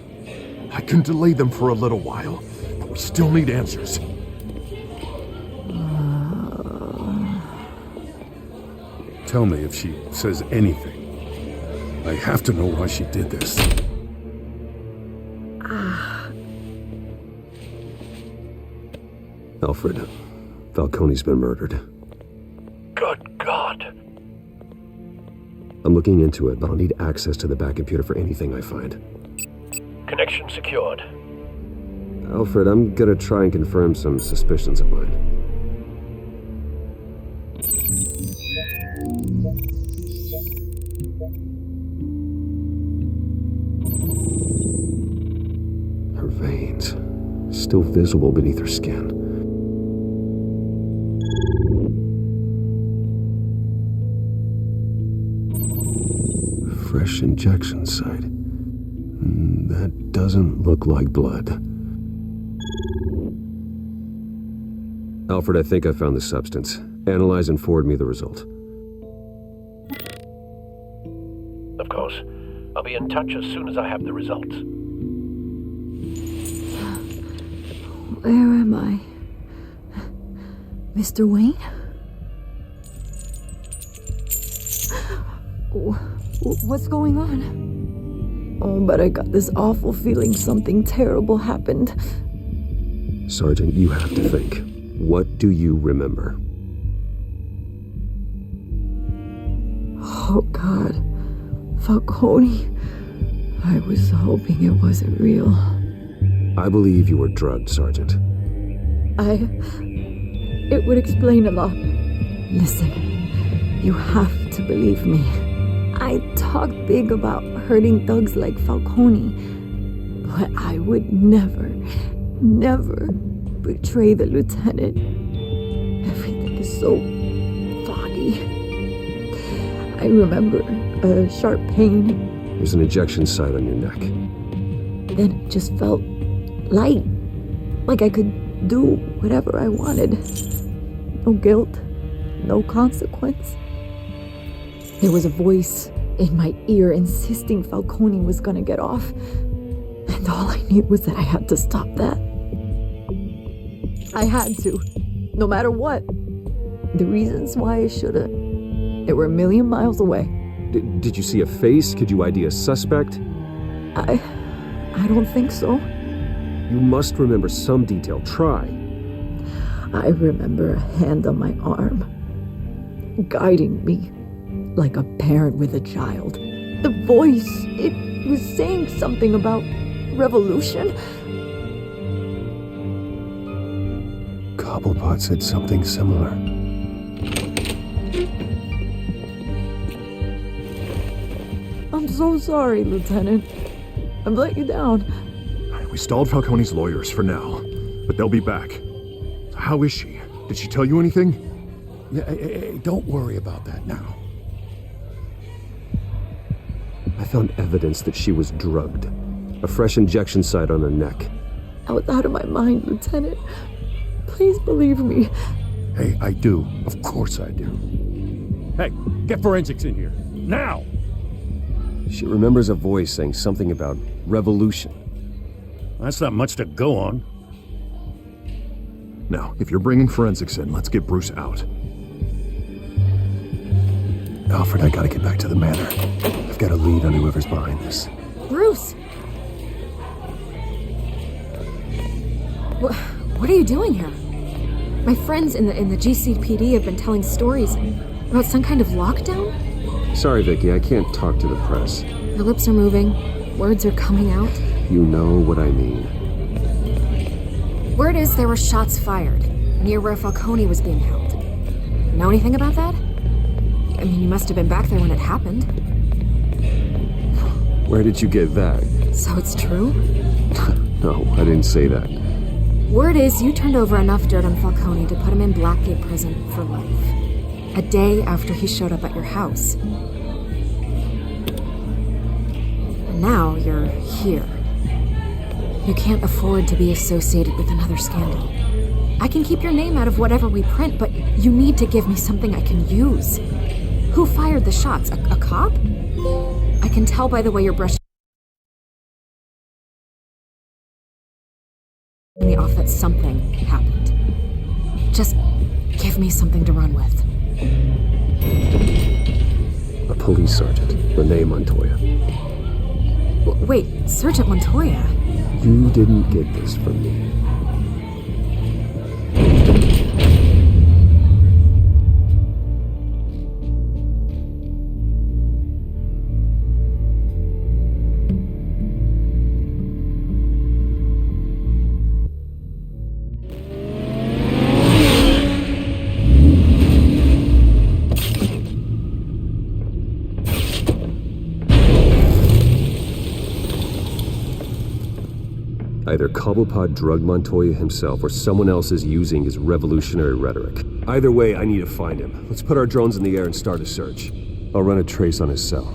I can delay them for a little while, but we still need answers. Tell me if she says anything. I have to know why she did this. Alfred, Falcone's been murdered. Good God. I'm looking into it, but I'll need access to the back computer for anything I find. Connection secured. Alfred, I'm gonna try and confirm some suspicions of mine. Her veins, still visible beneath her skin. Fresh injection site. That doesn't look like blood. Alfred, I think I found the substance. Analyze and forward me the result. Of course. I'll be in touch as soon as I have the results. Where am I? Mr. Wayne? What's going on? Oh, but I got this awful feeling something terrible happened. Sergeant, you have to think. What do you remember? Oh, God. Falcone. I was hoping it wasn't real. I believe you were drugged, Sergeant. It would explain a lot. Listen, you have to believe me. I talk big about hurting thugs like Falcone, but I would never betray the lieutenant. Everything is so foggy. I remember a sharp pain. There's an injection site on your neck. Then it just felt light, like I could do whatever I wanted. No guilt, no consequence. There was a voice in my ear insisting Falcone was gonna get off. And all I knew was that I had to stop that. I had to, no matter what. The reasons why I should've, they were a million miles away. Did you see a face? Could you ID a suspect? I don't think so. You must remember some detail. Try. I remember a hand on my arm, guiding me like a parent with a child. The voice, it was saying something about revolution. Cobblepot said something similar. I'm so sorry, Lieutenant. I've let you down. We stalled Falcone's lawyers for now, but they'll be back. How is she? Did she tell you anything? Yeah, hey, don't worry about that now. I found evidence that she was drugged. A fresh injection site on her neck. I was out of my mind, Lieutenant. Please believe me. Hey, I do. Of course I do. Hey, get forensics in here. Now! She remembers a voice saying something about revolution. That's not much to go on. Now, if you're bringing forensics in, let's get Bruce out. Alfred, I gotta get back to the manor. I've got a lead on whoever's behind this. Bruce! What are you doing here? My friends in the GCPD have been telling stories about some kind of lockdown? Sorry, Vicky, I can't talk to the press. Your lips are moving, words are coming out. You know what I mean. Word is there were shots fired near where Falcone was being held. Know anything about that? I mean, you must have been back there when it happened. Where did you get that? So it's true? No, I didn't say that. Word is you turned over enough dirt on Falcone to put him in Blackgate Prison for life. A day after he showed up at your house. And now you're here. You can't afford to be associated with another scandal. I can keep your name out of whatever we print, but you need to give me something I can use. Who fired the shots? A cop? I can tell by the way you're brushing me off that something happened. Just give me something to run with. A police sergeant, Renee Montoya. Wait, Sergeant Montoya? You didn't get this from me. Cobblepot drugged Montoya himself, or someone else is using his revolutionary rhetoric. Either way, I need to find him. Let's put our drones in the air and start a search. I'll run a trace on his cell.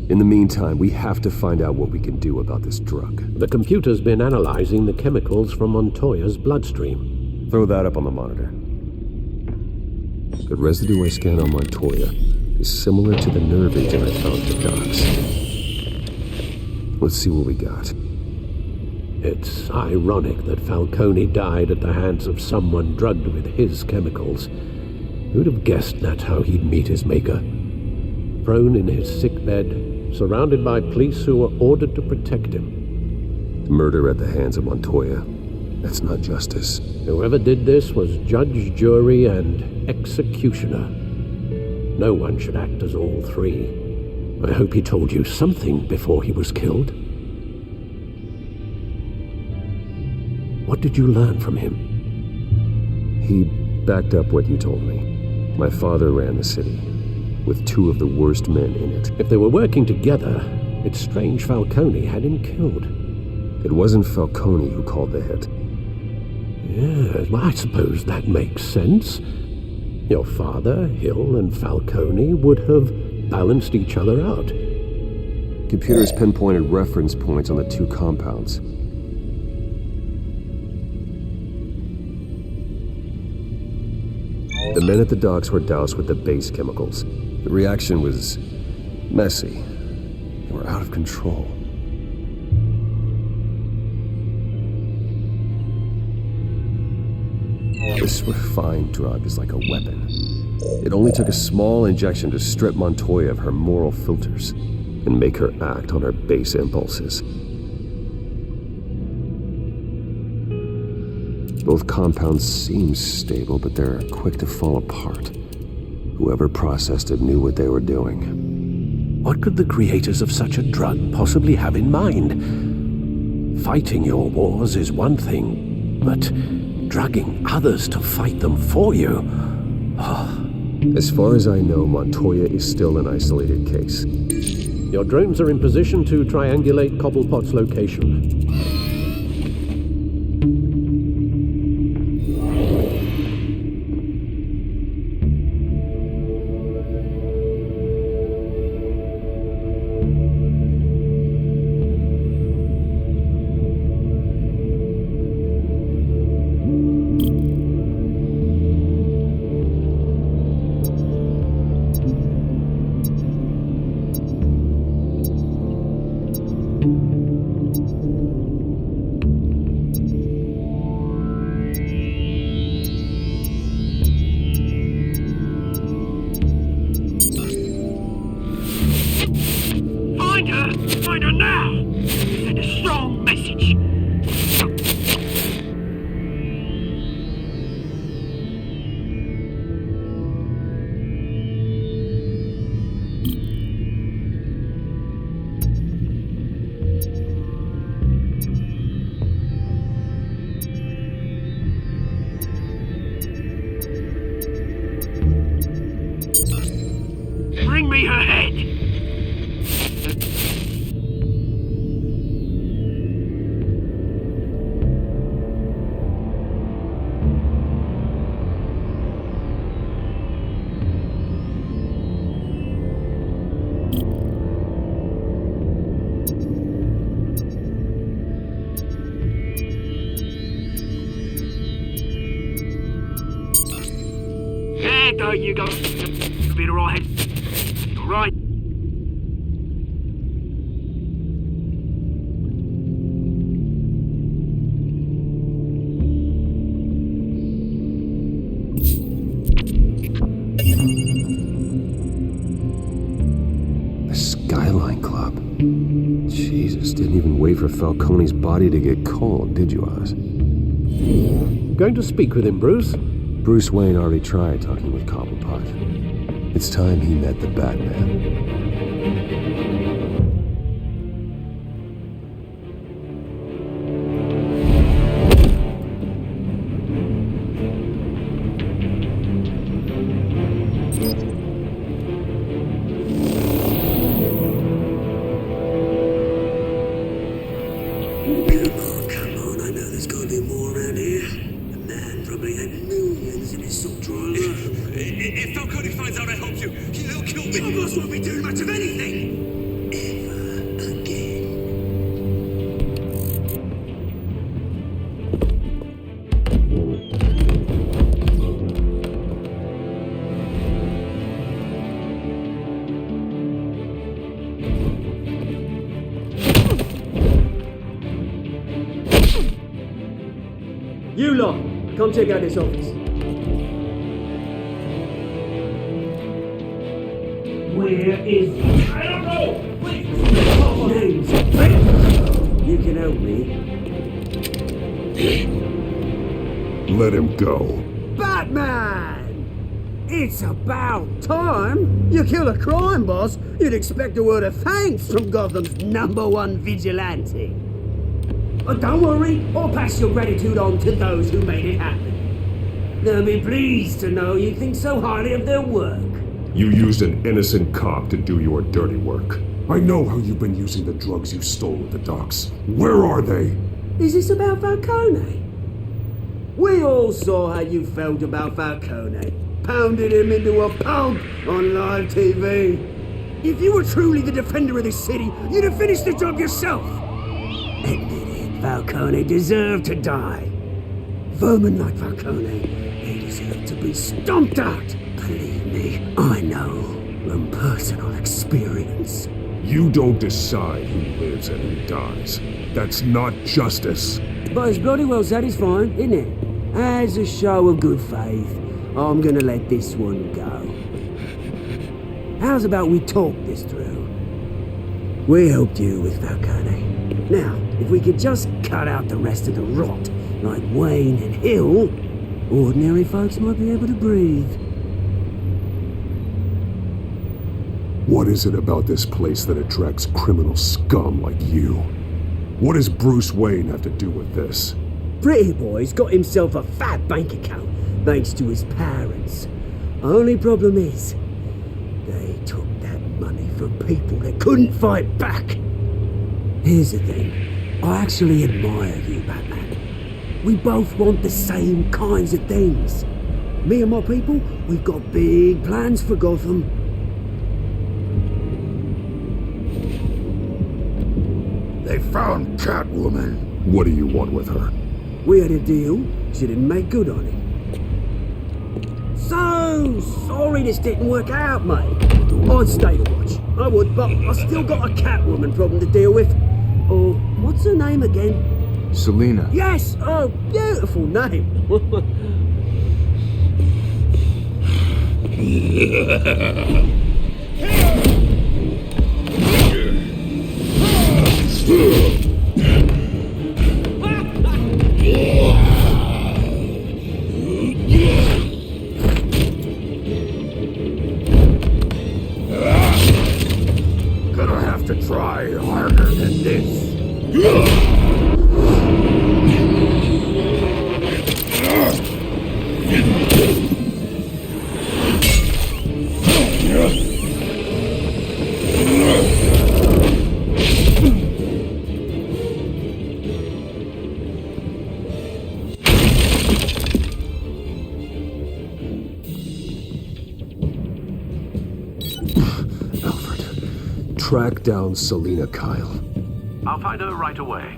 In the meantime, we have to find out what we can do about this drug. The computer's been analyzing the chemicals from Montoya's bloodstream. Throw that up on the monitor. The residue I scan on Montoya is similar to the nerve agent I found at the docks. Let's see what we got. It's ironic that Falcone died at the hands of someone drugged with his chemicals. Who'd have guessed that's how he'd meet his maker? Prone in his sick bed, surrounded by police who were ordered to protect him. Murder at the hands of Montoya. That's not justice. Whoever did this was judge, jury, and executioner. No one should act as all three. I hope he told you something before he was killed. What did you learn from him? He backed up what you told me. My father ran the city, with two of the worst men in it. If they were working together, it's strange Falcone had him killed. It wasn't Falcone who called the hit. Yes, well, I suppose that makes sense. Your father, Hill, and Falcone would have balanced each other out. Computers pinpointed reference points on the two compounds. The men at the docks were doused with the base chemicals. The reaction was messy. They were out of control. This refined drug is like a weapon. It only took a small injection to strip Montoya of her moral filters and make her act on her base impulses. Both compounds seem stable, but they're quick to fall apart. Whoever processed it knew what they were doing. What could the creators of such a drug possibly have in mind? Fighting your wars is one thing, but drugging others to fight them for you? As far as I know, Montoya is still an isolated case. Your drones are in position to triangulate Cobblepot's location. Find her now! Send a strong message! Bring me her head! There you go. Be alright. Alright. The Skyline Club. Jesus, didn't even wait for Falcone's body to get cold, did you, Oz? Going to speak with him, Bruce? Bruce Wayne already tried talking with Cobblepot. It's time he met the Batman. Come on, I know probably had millions in his sock drawer. If Falcone finds out I helped you, he'll kill me. Your boss won't be doing much of anything. Ever again. You lot, come check out this office. Where is he? I don't know! Please! Names! You can help me. Let him go. Batman! It's about time! You kill a crime boss, you'd expect a word of thanks from Gotham's #1 vigilante. But don't worry, I'll pass your gratitude on to those who made it happen. They'll be pleased to know you think so highly of their work. You used an innocent cop to do your dirty work. I know how you've been using the drugs you stole at the docks. Where are they? Is this about Falcone? We all saw how you felt about Falcone. Pounded him into a pulp on live TV. If you were truly the defender of this city, you'd have finished the job yourself. Admit it, Falcone deserved to die. Vermin like Falcone, they deserve to be stomped out. Believe me, I know from personal experience. You don't decide who lives and who dies. That's not justice. But it's bloody well satisfying, isn't it? As a show of good faith, I'm gonna let this one go. How's about we talk this through? We helped you with Falcone. Now, if we could just cut out the rest of the rot, like Wayne and Hill, ordinary folks might be able to breathe. What is it about this place that attracts criminal scum like you? What does Bruce Wayne have to do with this? Pretty Boy's got himself a fat bank account, thanks to his parents. Only problem is, they took that money from people that couldn't fight back. Here's the thing, I actually admire you, Batman. We both want the same kinds of things. Me and my people, we've got big plans for Gotham. They found Catwoman. What do you want with her? We had a deal, she didn't make good on it. So sorry this didn't work out, mate. I'd stay to watch, I would, but I still got a Catwoman problem to deal with. Or, what's her name again? Selina. Yes! Oh, beautiful name. Gonna have to try harder than this. Track down Selina Kyle. I'll find her right away.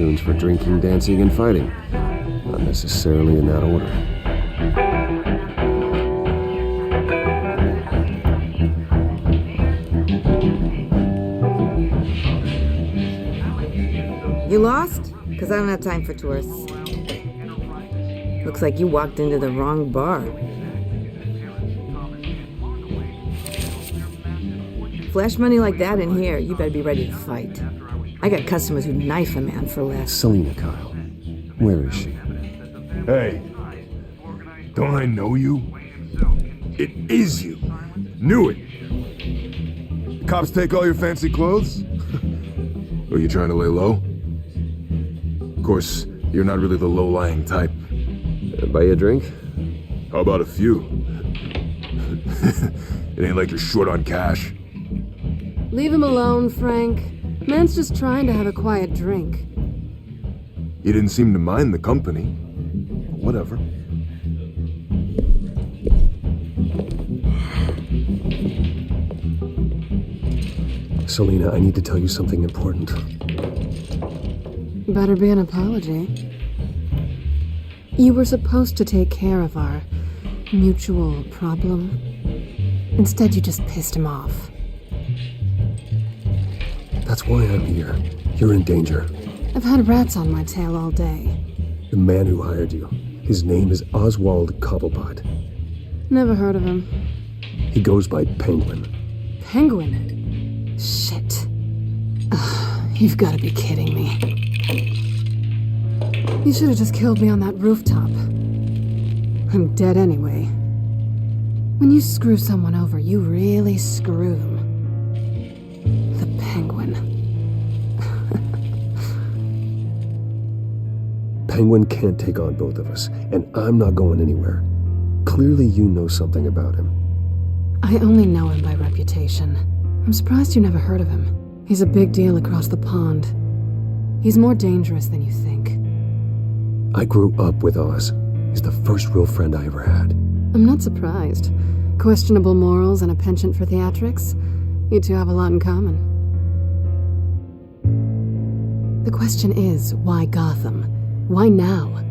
tunes for drinking, dancing, and fighting. Not necessarily in that order. You lost? Because I don't have time for tourists. Looks like you walked into the wrong bar. Flash money like that in here, you better be ready to fight. I got customers who'd knife a man for less. Selina Kyle. Where is she? Hey, don't I know you? It is you. Knew it. Cops take all your fancy clothes? Are you trying to lay low? Of course, you're not really the low-lying type. Buy you a drink? How about a few? It ain't like you're short on cash. Leave him alone, Frank. Man's just trying to have a quiet drink. You didn't seem to mind the company. Whatever. Selina, I need to tell you something important. Better be an apology. You were supposed to take care of our mutual problem. Instead, you just pissed him off. That's why I'm here. You're in danger. I've had rats on my tail all day. The man who hired you, his name is Oswald Cobblepot. Never heard of him. He goes by Penguin. Penguin? Shit. Ugh, you've got to be kidding me. You should have just killed me on that rooftop. I'm dead anyway. When you screw someone over, you really screw them. The Penguin. Penguin can't take on both of us, and I'm not going anywhere. Clearly you know something about him. I only know him by reputation. I'm surprised you never heard of him. He's a big deal across the pond. He's more dangerous than you think. I grew up with Oz. He's the first real friend I ever had. I'm not surprised. Questionable morals and a penchant for theatrics. You two have a lot in common. The question is, why Gotham? Why now?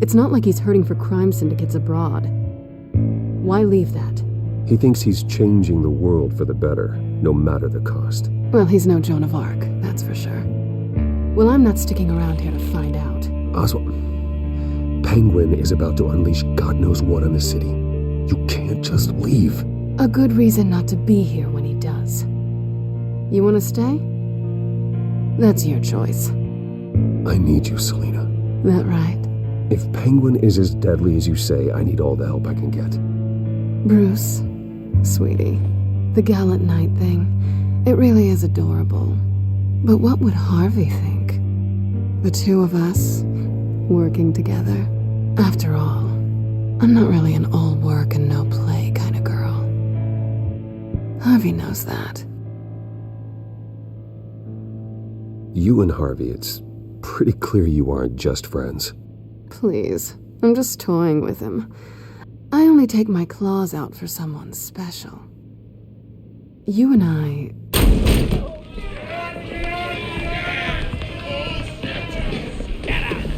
It's not like he's hurting for crime syndicates abroad. Why leave that? He thinks he's changing the world for the better, no matter the cost. Well, he's no Joan of Arc, that's for sure. Well, I'm not sticking around here to find out. Oswald, Penguin is about to unleash God knows what on the city. You can't just leave. A good reason not to be here when he does. You want to stay? That's your choice. I need you, Selina. That right? If Penguin is as deadly as you say, I need all the help I can get. Bruce, sweetie, the gallant knight thing, it really is adorable. But what would Harvey think? The two of us, working together. After all, I'm not really an all work and no play kind of girl. Harvey knows that. You and Harvey, it's pretty clear you aren't just friends. Please, I'm just toying with him. I only take my claws out for someone special. You and I...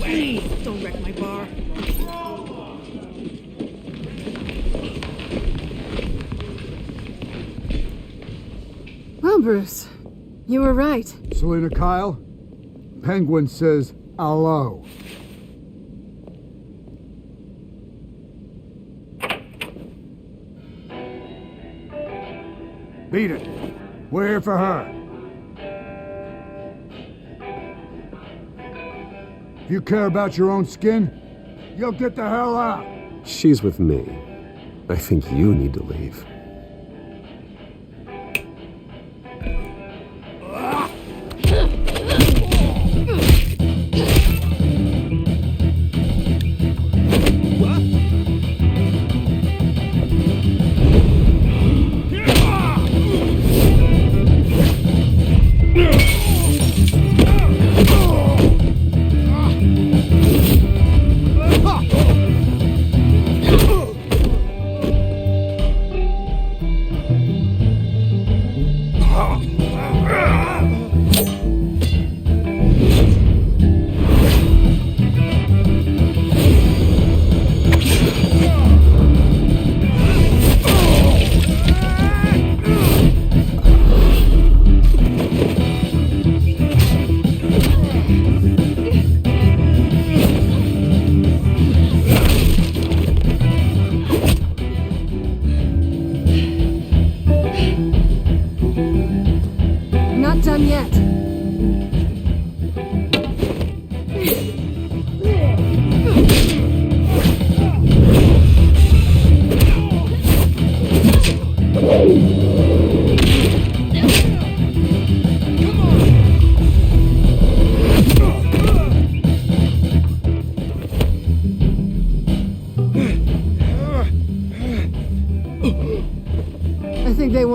Please, don't wreck my bar. Well, Bruce, you were right. Selina Kyle, Penguin says hello. Beat it. We're here for her. If you care about your own skin, you'll get the hell out. She's with me. I think you need to leave.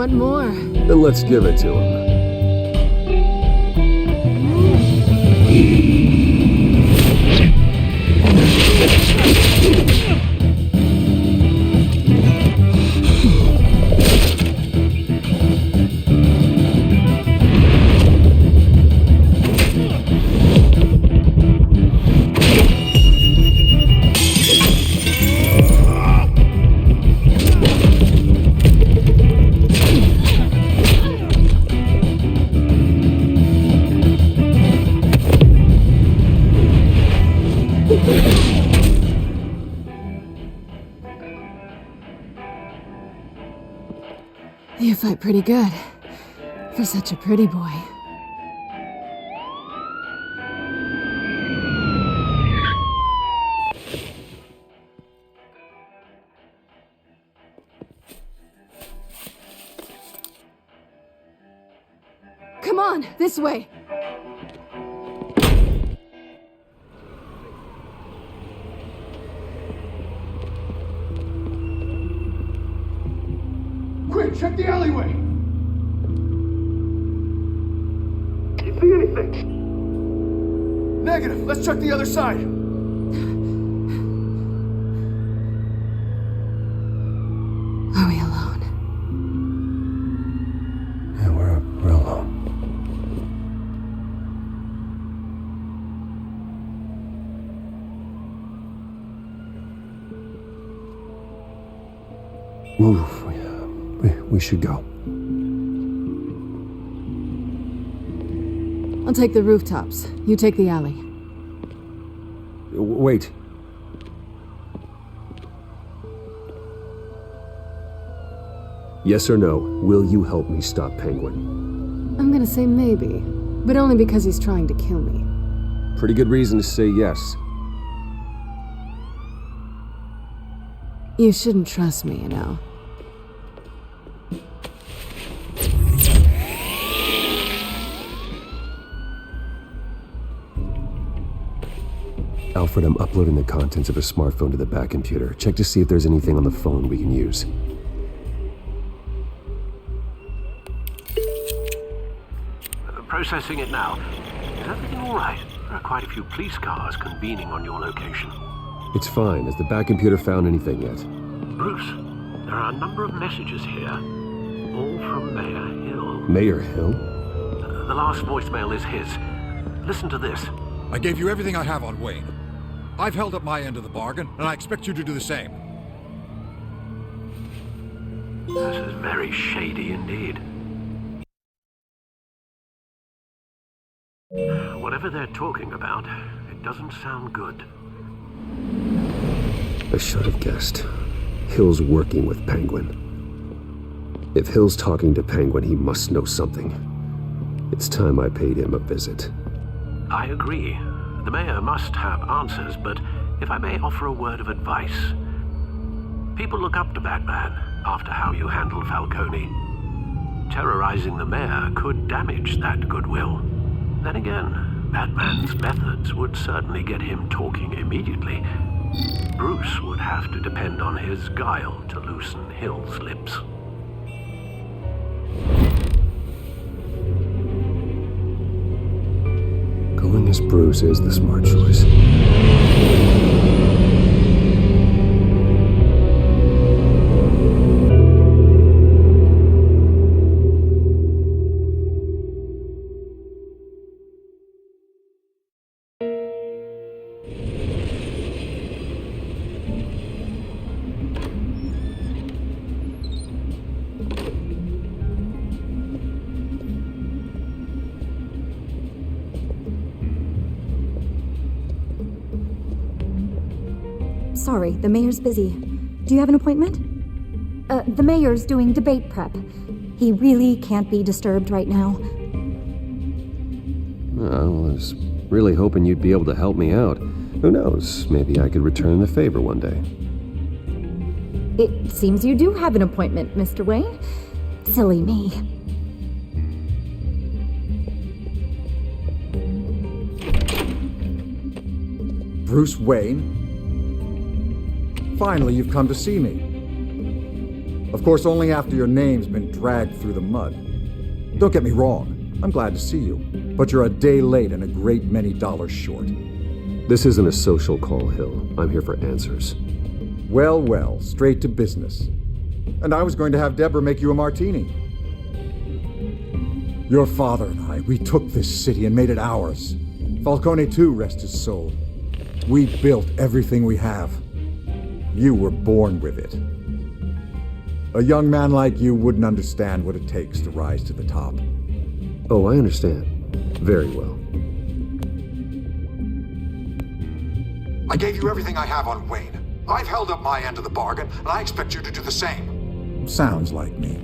want more? Then let's give it to him. You fight pretty good. For such a pretty boy. Come on, this way! Quick, check the alleyway! Do you see anything? Negative. Let's check the other side. Are we alone? Yeah, we're alone. Move. We should go. I'll take the rooftops. You take the alley. Wait. Yes or no, will you help me stop Penguin? I'm gonna say maybe, but only because he's trying to kill me. Pretty good reason to say yes. You shouldn't trust me, you know. Alfred, I'm uploading the contents of a smartphone to the back computer. Check to see if there's anything on the phone we can use. Processing it now. Is everything all right? There are quite a few police cars convening on your location. It's fine. Has the back computer found anything yet? Bruce, there are a number of messages here, all from Mayor Hill. Mayor Hill? The last voicemail is his. Listen to this. I gave you everything I have on Wayne. I've held up my end of the bargain, and I expect you to do the same. This is very shady indeed. Whatever they're talking about, it doesn't sound good. I should have guessed. Hill's working with Penguin. If Hill's talking to Penguin, he must know something. It's time I paid him a visit. I agree. The mayor must have answers, but if I may offer a word of advice. People look up to Batman after how you handled Falcone. Terrorizing the mayor could damage that goodwill. Then again, Batman's methods would certainly get him talking immediately. Bruce would have to depend on his guile to loosen Hill's lips. Going as Bruce is the smart choice. Sorry, the mayor's busy. Do you have an appointment? The mayor's doing debate prep. He really can't be disturbed right now. I was really hoping you'd be able to help me out. Who knows, maybe I could return the favor one day. It seems you do have an appointment, Mr. Wayne. Silly me. Bruce Wayne? Finally, you've come to see me. Of course, only after your name's been dragged through the mud. Don't get me wrong, I'm glad to see you, but you're a day late and a great many dollars short. This isn't a social call, Hill. I'm here for answers. Well, well, straight to business. And I was going to have Deborah make you a martini. Your father and I, we took this city and made it ours. Falcone too, rest his soul. We built everything we have. You were born with it. A young man like you wouldn't understand what it takes to rise to the top. Oh, I understand. Very well. I gave you everything I have on Wayne. I've held up my end of the bargain, and I expect you to do the same. Sounds like me.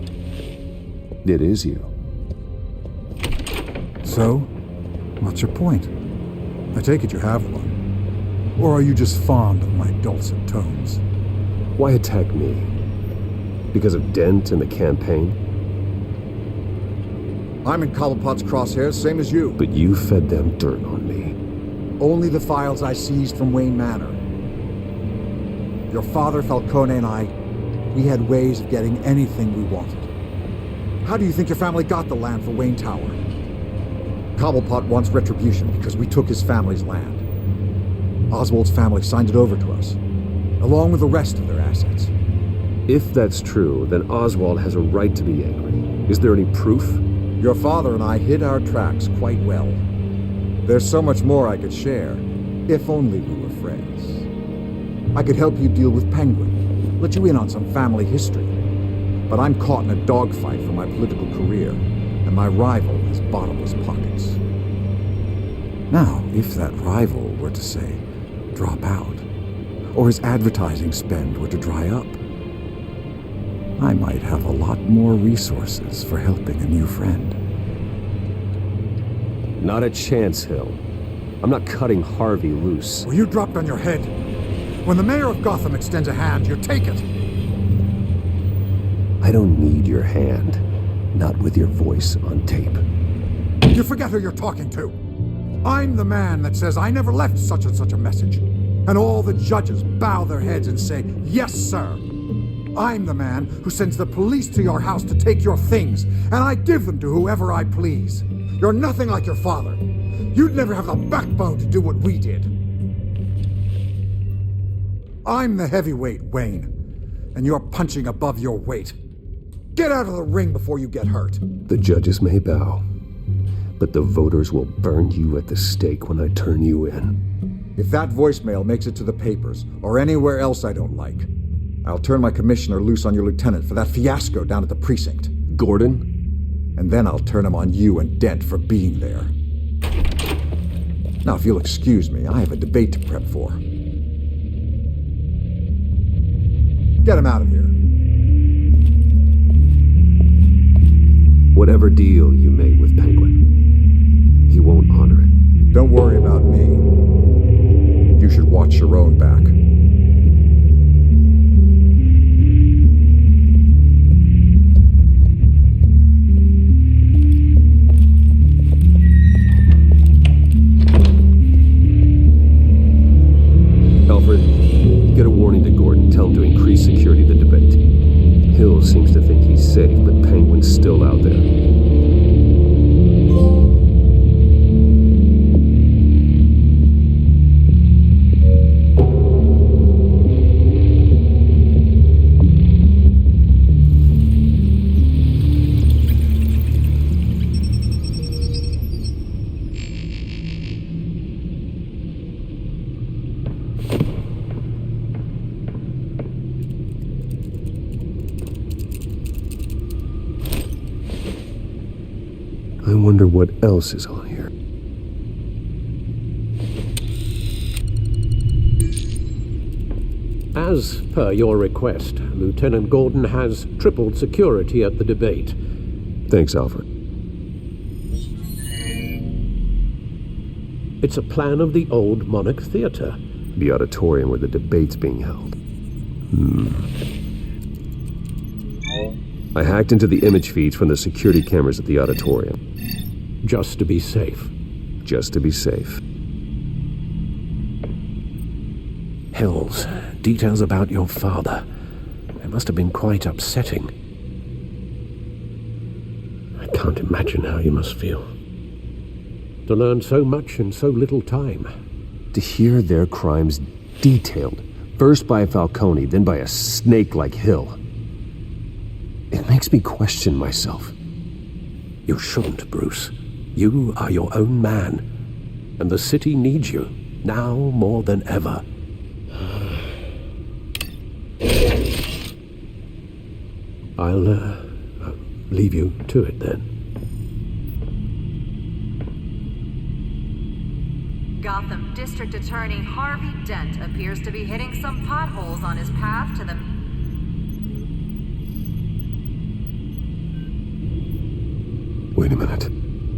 It is you. So, what's your point? I take it you have one. Or are you just fond of my dulcet tones? Why attack me? Because of Dent and the campaign? I'm in Cobblepot's crosshairs, same as you. But you fed them dirt on me. Only the files I seized from Wayne Manor. Your father, Falcone, and I, we had ways of getting anything we wanted. How do you think your family got the land for Wayne Tower? Cobblepot wants retribution because we took his family's land. Oswald's family signed it over to us, along with the rest of their assets. If that's true, then Oswald has a right to be angry. Is there any proof? Your father and I hid our tracks quite well. There's so much more I could share, if only we were friends. I could help you deal with Penguin, let you in on some family history. But I'm caught in a dogfight for my political career, and my rival has bottomless pockets. Now, if that rival were to say, drop out, or his advertising spend were to dry up, I might have a lot more resources for helping a new friend. Not a chance, Hill. I'm not cutting Harvey loose. Well, you dropped on your head. When the mayor of Gotham extends a hand, you take it. I don't need your hand. Not with your voice on tape. You forget who you're talking to. I'm the man that says I never left such and such a message. And all the judges bow their heads and say, yes, sir. I'm the man who sends the police to your house to take your things, and I give them to whoever I please. You're nothing like your father. You'd never have the backbone to do what we did. I'm the heavyweight, Wayne, and you're punching above your weight. Get out of the ring before you get hurt. The judges may bow, but the voters will burn you at the stake when I turn you in. If that voicemail makes it to the papers, or anywhere else I don't like, I'll turn my commissioner loose on your lieutenant for that fiasco down at the precinct. Gordon? And then I'll turn him on you and Dent for being there. Now, if you'll excuse me, I have a debate to prep for. Get him out of here. Whatever deal you made with Penguin, he won't honor it. Don't worry about me. You should watch your own back. Alfred, get a warning to Gordon. Tell him to increase security at the debate. Hill seems to think he's safe, but Penguin's still out there. I wonder what else is on here. As per your request, Lieutenant Gordon has tripled security at the debate. Thanks, Alfred. It's a plan of the old Monarch Theater. The auditorium where the debate's being held. I hacked into the image feeds from the security cameras at the auditorium. Just to be safe. Just to be safe. Hills, details about your father. must have been quite upsetting. I can't imagine how you must feel. To learn so much in so little time. To hear their crimes detailed, first by Falcone, then by a snake like Hill. It makes me question myself. You shouldn't, Bruce. You are your own man. And the city needs you, now more than ever. I'll leave you to it then. Gotham District Attorney Harvey Dent appears to be hitting some potholes on his path to the... Wait a minute.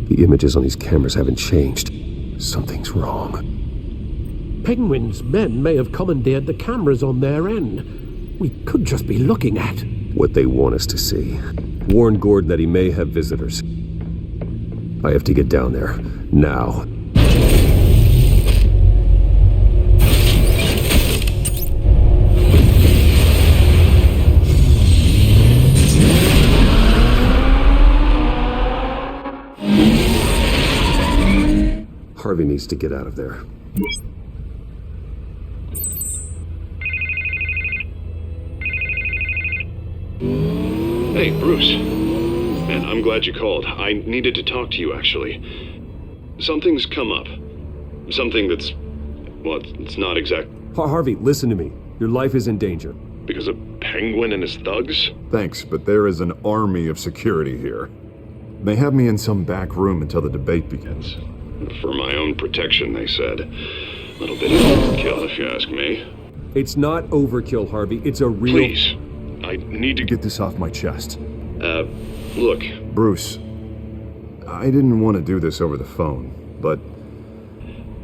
The images on these cameras haven't changed. Something's wrong. Penguin's men may have commandeered the cameras on their end. We could just be looking at what they want us to see. Warn Gordon that he may have visitors. I have to get down there. Now. Harvey needs to get out of there. Hey, Bruce. Man, I'm glad you called. I needed to talk to you, actually. Something's come up. Something that's... well, it's not exact... Harvey, listen to me. Your life is in danger. Because of Penguin and his thugs? Thanks, but there is an army of security here. They have me in some back room until the debate begins. For my own protection, they said. A little bit of overkill, if you ask me. It's not overkill, Harvey. It's a real... Please. I need to get this off my chest. Look. Bruce, I didn't want to do this over the phone, but...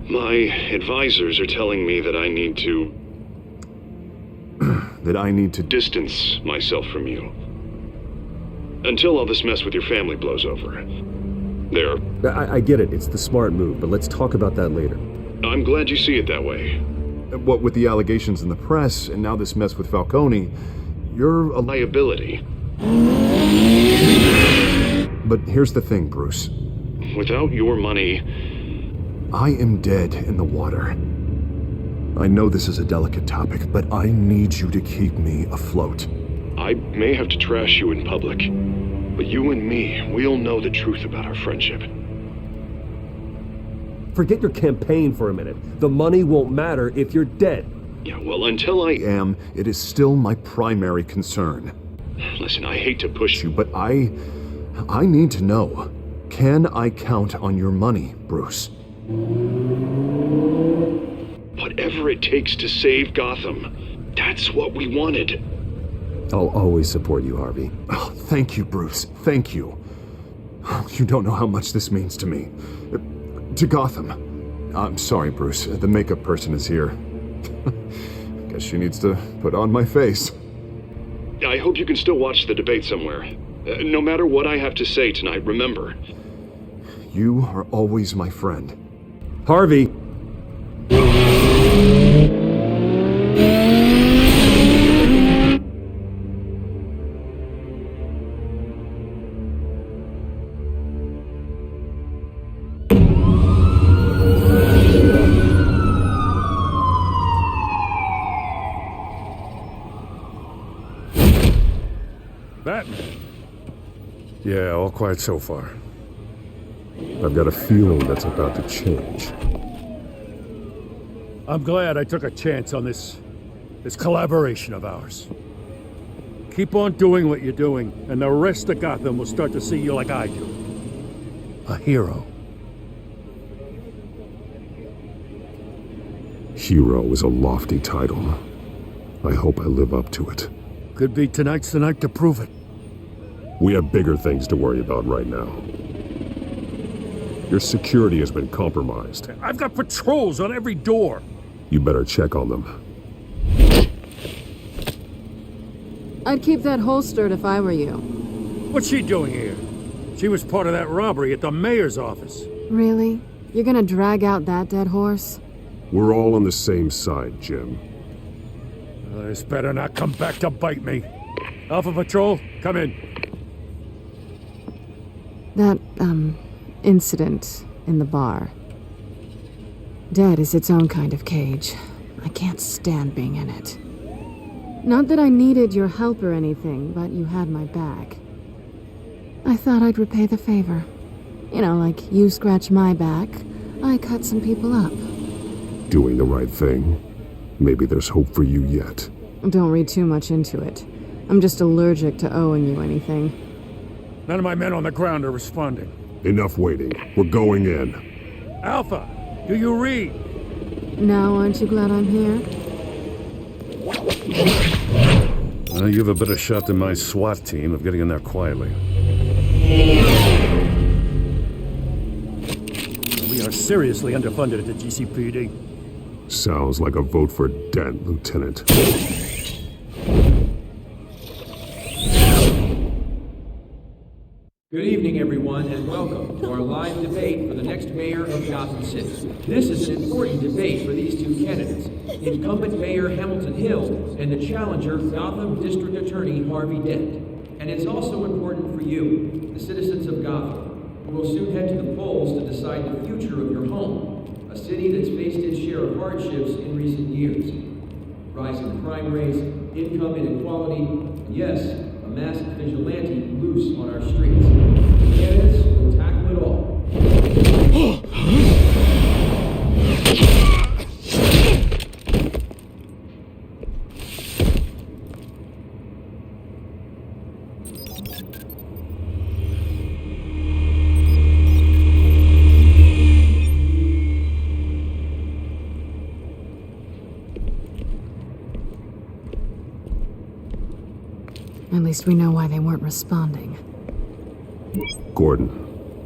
my advisors are telling me that I need to... that I need to... distance myself from you. Until all this mess with your family blows over. There. I get it. It's the smart move, but let's talk about that later. I'm glad you see it that way. What with the allegations in the press, and now this mess with Falcone, you're a liability. But here's the thing, Bruce. Without your money... I am dead in the water. I know this is a delicate topic, but I need you to keep me afloat. I may have to trash you in public, but you and me, we'll know the truth about our friendship. Forget your campaign for a minute. The money won't matter if you're dead. Yeah, well, until I am, it is still my primary concern. Listen, I hate to push you, but I need to know. Can I count on your money, Bruce? Whatever it takes to save Gotham. That's what we wanted. I'll always support you, Harvey. Oh, thank you, Bruce. Thank you. You don't know how much this means to me. To Gotham. I'm sorry, Bruce. The makeup person is here. Guess she needs to put on my face. I hope you can still watch the debate somewhere. No matter what I have to say tonight, remember. You are always my friend. Harvey! Batman. Yeah, all quiet so far. I've got a feeling that's about to change. I'm glad I took a chance on this collaboration of ours. Keep on doing what you're doing, and the rest of Gotham will start to see you like I do. A hero. Hero is a lofty title. I hope I live up to it. Could be tonight's the night to prove it. We have bigger things to worry about right now. Your security has been compromised. I've got patrols on every door. You better check on them. I'd keep that holstered if I were you. What's she doing here? She was part of that robbery at the mayor's office. Really? You're gonna drag out that dead horse? We're all on the same side, Jim. This better not come back to bite me. Alpha Patrol, come in. That, incident in the bar. Dead is its own kind of cage. I can't stand being in it. Not that I needed your help or anything, but you had my back. I thought I'd repay the favor. You know, like you scratch my back, I cut some people up. Doing the right thing. Maybe there's hope for you yet. Don't read too much into it. I'm just allergic to owing you anything. None of my men on the ground are responding. Enough waiting. We're going in. Alpha, do you read? Now aren't you glad I'm here? You have a better shot than my SWAT team of getting in there quietly. We are seriously underfunded at the GCPD. Sounds like a vote for Dent, Lieutenant. Good evening, everyone, and welcome to our live debate for the next mayor of Gotham City. This is an important debate for these two candidates, incumbent Mayor Hamilton Hill and the challenger, Gotham District Attorney Harvey Dent. And it's also important for you, the citizens of Gotham, who will soon head to the polls to decide the future of your home, a city that's faced its share of hardships in recent years. Rising crime rates, income inequality, and yes, a masked vigilante loose on our streets. Candidates will tackle it all. At least we know why they weren't responding. Gordon,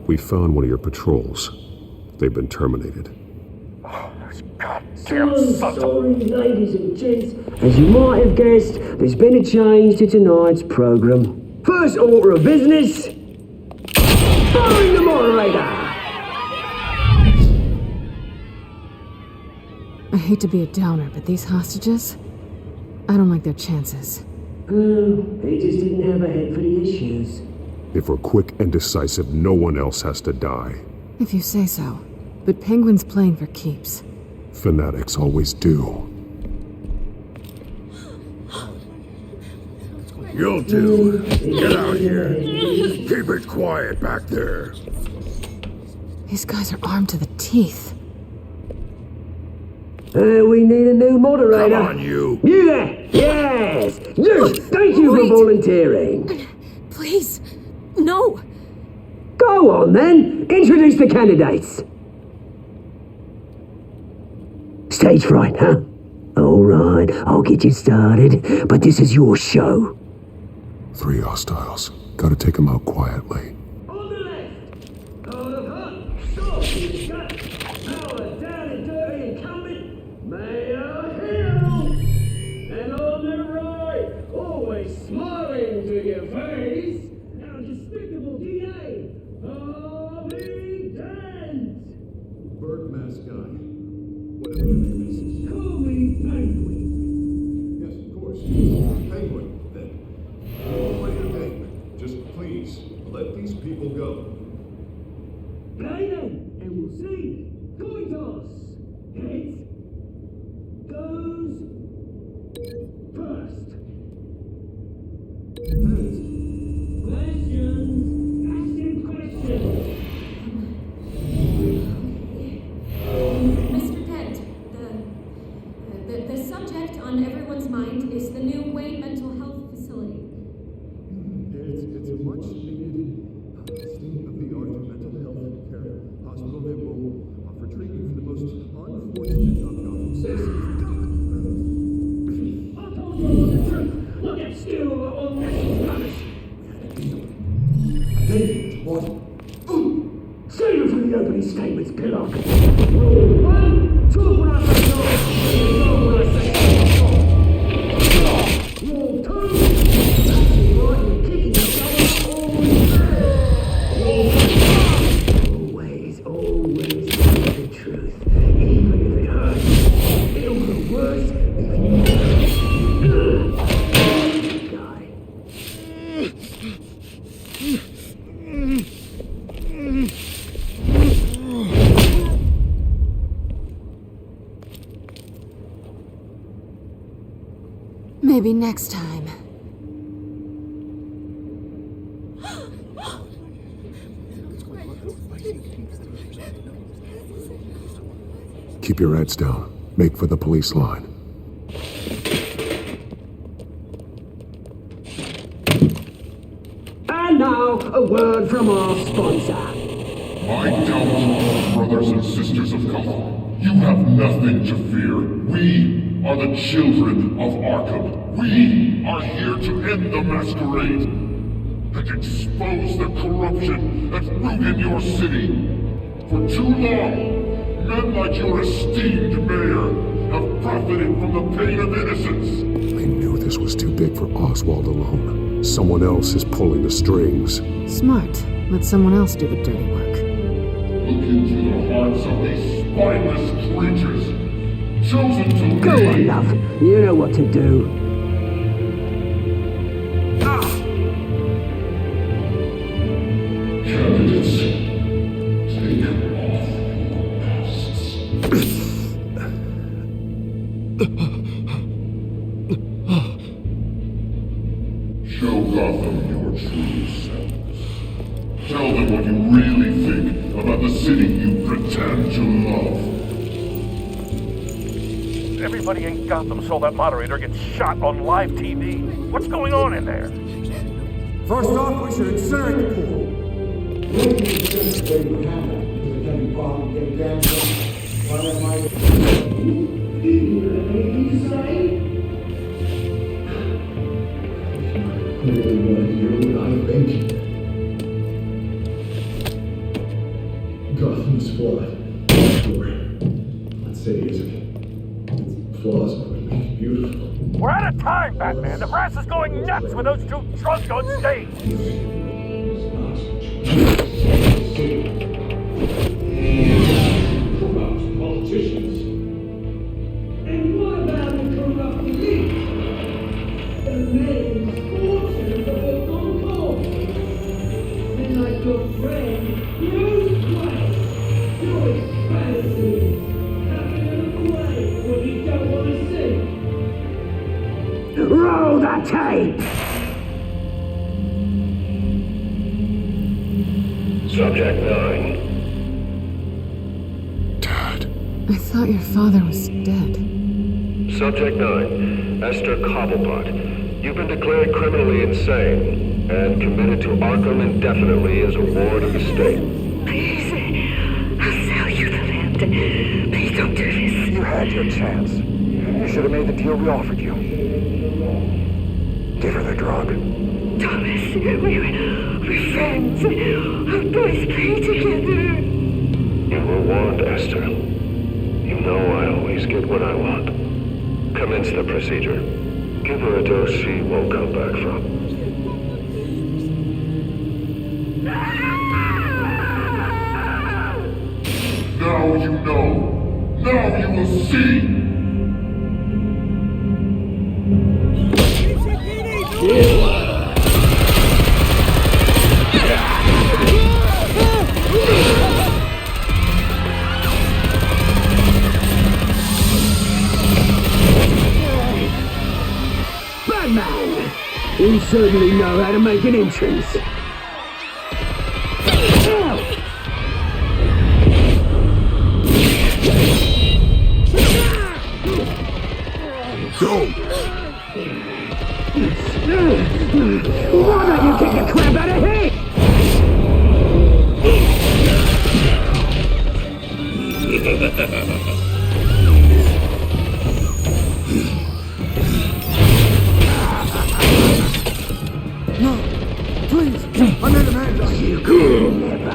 we found one of your patrols. They've been terminated. Sorry, ladies and gents. As you might have guessed, there's been a change to tonight's program. First order of business, firing the moderator. I hate to be a downer, but these hostages, I don't like their chances. They just didn't have a head for the issues. If we're quick and decisive, no one else has to die. If you say so. But Penguin's playing for keeps. Fanatics always do. You'll do. Get out here. Keep it quiet back there. These guys are armed to the teeth. We need a new moderator. Come on, you. You there? Yes. You. Thank you for volunteering. Please, no. Go on then. Introduce the candidates. Stage fright, huh? All right, I'll get you started, but this is your show. 3 hostiles. Gotta take them out quietly. On the left, out of hunt, stop, you shut, power down and dirty incumbent, Mayor Hill. And on the right, always smiling to your face, our despicable DA, Harvey Dent. Bird mask guy. Whatever your name is. Call me Penguin. Yes, of course. Penguin, then. What your name? Just please, let these people go. Play then, and we'll see. Coin toss. Heads goes first. Heads. Questions. Asking questions. Mr. Dent, the subject on everyone's mind is the new Wayne Mental Health Facility. It's a much needed state-of-the-art mental health care hospital that will offer treatment for the most unfortunate of Gotham citizens. I told you all the truth. Look at still on Mrs. Palace. David, what? Save it for the opening statements, Pillock. Rule 1, talk when I say no, talk when I say stop. Rule 2, that's it right, you're kicking each other always there. Rule 3, always tell the truth, even if it hurts. It'll get worse if you guy. Maybe next time. Keep your heads down. Make for the police line. And now, a word from our sponsor. My downfall, brothers and sisters of Gotham. You have nothing to fear. We are the children of Arkham. We are here to end the masquerade and expose the corruption that ruined your city. For too long, men like your esteemed mayor have profited from the pain of innocence. I knew this was too big for Oswald alone. Someone else is pulling the strings. Smart. Let someone else do the dirty work. Look into the hearts of these spineless creatures, chosen to Go lead. on, love. You know what to do. Candidates, take off your masks. Show Gotham your true selves. Tell them what you really think about the city you pretend to love. Everybody in Gotham saw that moderator get shot on live TV. What's going on in there? First off, we should incinerate the pool. Gotham's flawed. Sure. That city is its flaws would make it beautiful. We're out of time, Batman. The press is going nuts with those two drunks on stage. Corrupt politicians. And what about the corrupt elite? The main forces of the Concord. And like your friend, Bruce Wayne, your fantasies, having them away when you don't want to see. Roll the tape! Subject 9. I thought your father was dead. Subject 9, Esther Cobblepot. You've been declared criminally insane and committed to Arkham indefinitely as a ward of the state. Please, I'll sell you the land. Please don't do this. You had your chance. You should have made the deal we offered you. Give her the drug. Thomas, we're friends. Our boys play together. You were warned, Esther. You know I always get what I want. Commence the procedure. Give her a dose she won't come back from. Now you know. Now you will see. Batman! You certainly know how to make an entrance. Go! Why don't you kick the crap out of here? No, please, I'm in Amanda. You could never.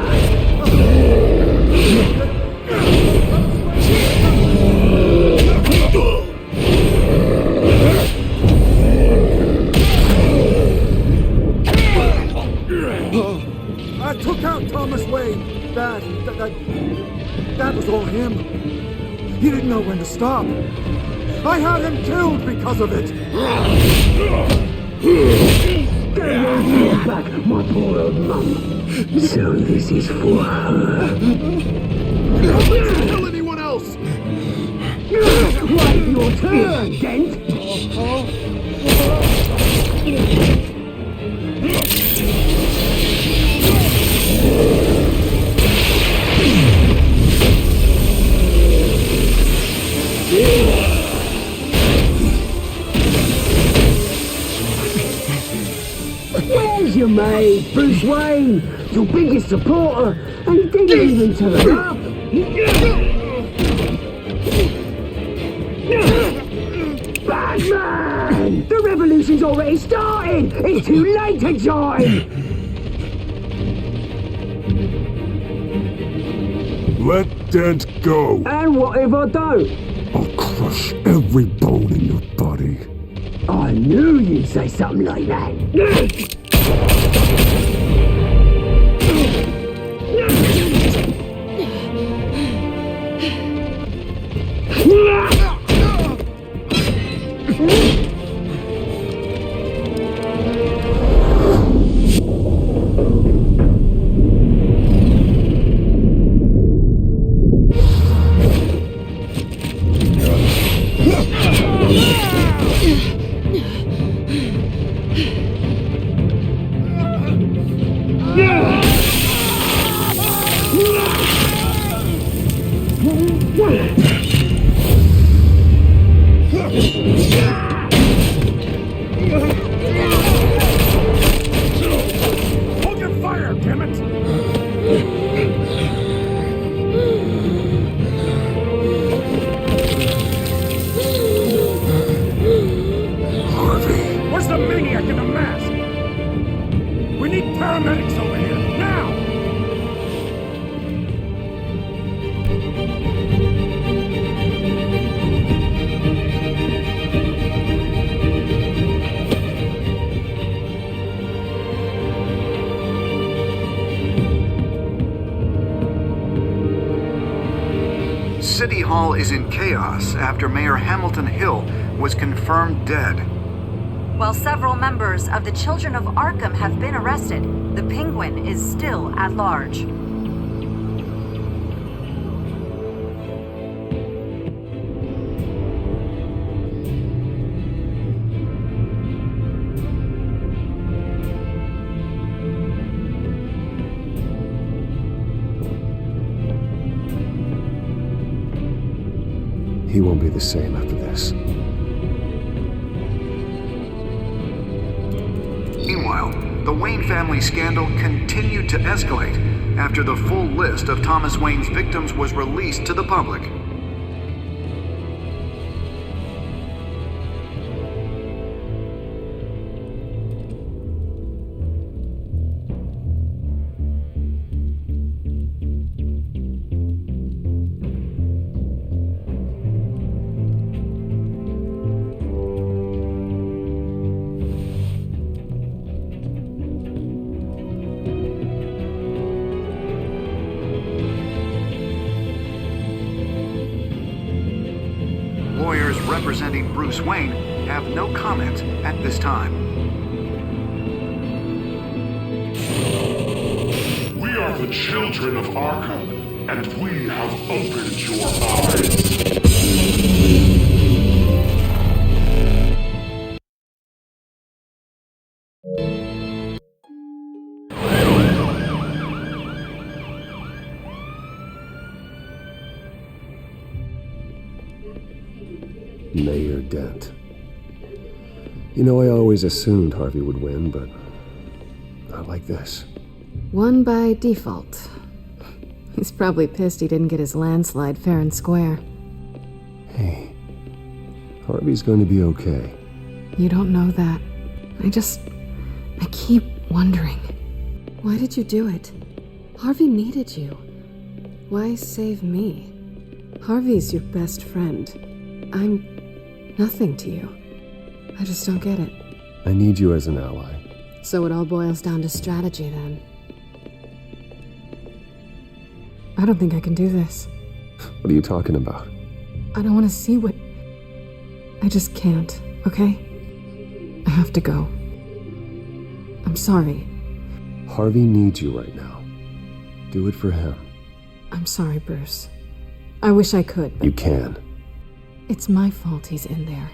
I took out Thomas Wayne. That was all him. He didn't know when to stop. I had him killed because of it. Get back, my poor old mum. So this is for her. Don't tell anyone else! Wait your turn, Dent! Where's your mate, Bruce Wayne? Your biggest supporter, and he didn't even turn up. Batman! The revolution's already started! It's too late to join! Let Dent go. And what if I don't? I'll crush every bone in your body. I knew you'd say something like that. Hold your fire, damn it! Harvey. Where's the maniac in the mask? We need paramedics over here, now! City Hall is in chaos after Mayor Hamilton Hill was confirmed dead. While several members of the Children of Arkham have been arrested, the Penguin is still at large. He won't be the same after this. Meanwhile, the Wayne family scandal continued to escalate after the full list of Thomas Wayne's victims was released to the public. Lawyers representing Bruce Wayne have no comment at this time. We are the children of Arkham, and we have opened your eyes. Mayor Dent. You know, I always assumed Harvey would win, but not like this. Won by default. He's probably pissed he didn't get his landslide fair and square. Hey, Harvey's going to be okay. You don't know that. I keep wondering. Why did you do it? Harvey needed you. Why save me? Harvey's your best friend. I'm nothing to you. I just don't get it. I need you as an ally. So it all boils down to strategy, then. I don't think I can do this. What are you talking about? I don't want to see what... I just can't, okay? I have to go. I'm sorry. Harvey needs you right now. Do it for him. I'm sorry, Bruce. I wish I could, but... You can. It's my fault he's in there.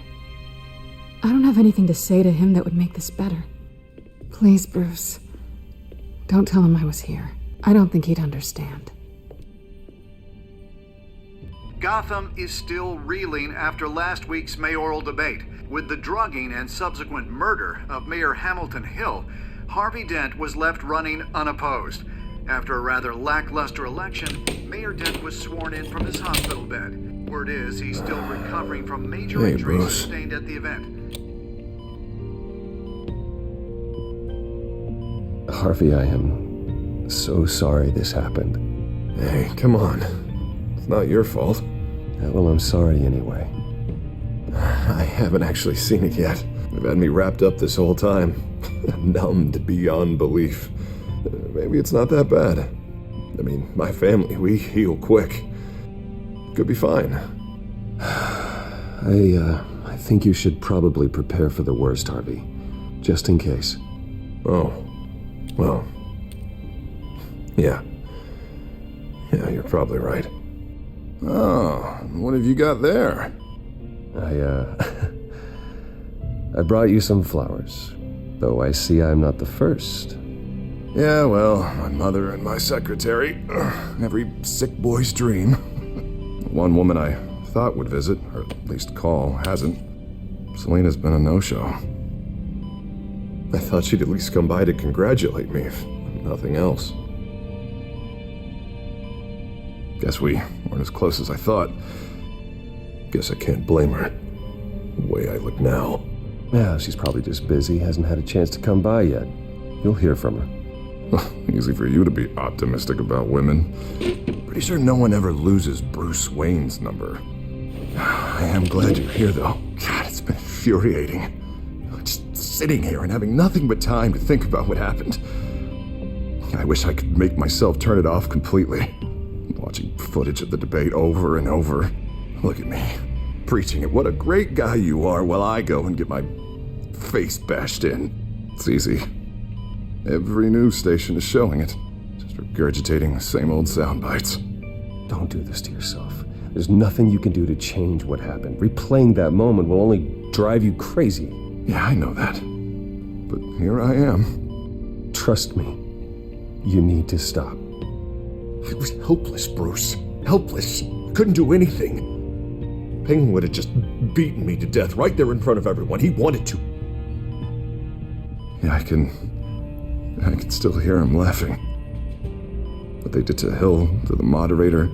I don't have anything to say to him that would make this better. Please, Bruce. Don't tell him I was here. I don't think he'd understand. Gotham is still reeling after last week's mayoral debate. With the drugging and subsequent murder of Mayor Hamilton Hill, Harvey Dent was left running unopposed. After a rather lackluster election, Mayor Dent was sworn in from his hospital bed. Word is he's still recovering from major injuries Bruce. sustained at the event. Harvey, I am so sorry this happened. Hey, come on. It's not your fault. Well, I'm sorry anyway. I haven't actually seen it yet. They've had me wrapped up this whole time. Numbed beyond belief. Maybe it's not that bad. I mean, my family, we heal quick. Could be fine. I think you should probably prepare for the worst, Harvey. Just in case. Oh. Well. Yeah. Yeah, you're probably right. Oh, what have you got there? I brought you some flowers. Though I see I'm not the first. Yeah, well, my mother and my secretary. Every sick boy's dream. One woman I thought would visit, or at least call, hasn't. Selena's been a no-show. I thought she'd at least come by to congratulate me, if nothing else. Guess we weren't as close as I thought. Guess I can't blame her. The way I look now. Yeah, she's probably just busy, hasn't had a chance to come by yet. You'll hear from her. Easy for you to be optimistic about women. Pretty sure no one ever loses Bruce Wayne's number. I am glad you're here, though. God, it's been infuriating. Just sitting here and having nothing but time to think about what happened. I wish I could make myself turn it off completely. Watching footage of the debate over and over. Look at me, preaching at what a great guy you are while I go and get my face bashed in. It's easy. Every news station is showing it. Just regurgitating the same old sound bites. Don't do this to yourself. There's nothing you can do to change what happened. Replaying that moment will only drive you crazy. Yeah, I know that. But here I am. Trust me. You need to stop. I was helpless, Bruce. Helpless. Couldn't do anything. Penguin would have just beaten me to death right there in front of everyone. He wanted to. Yeah, I can still hear him laughing. What they did to Hill, to the moderator,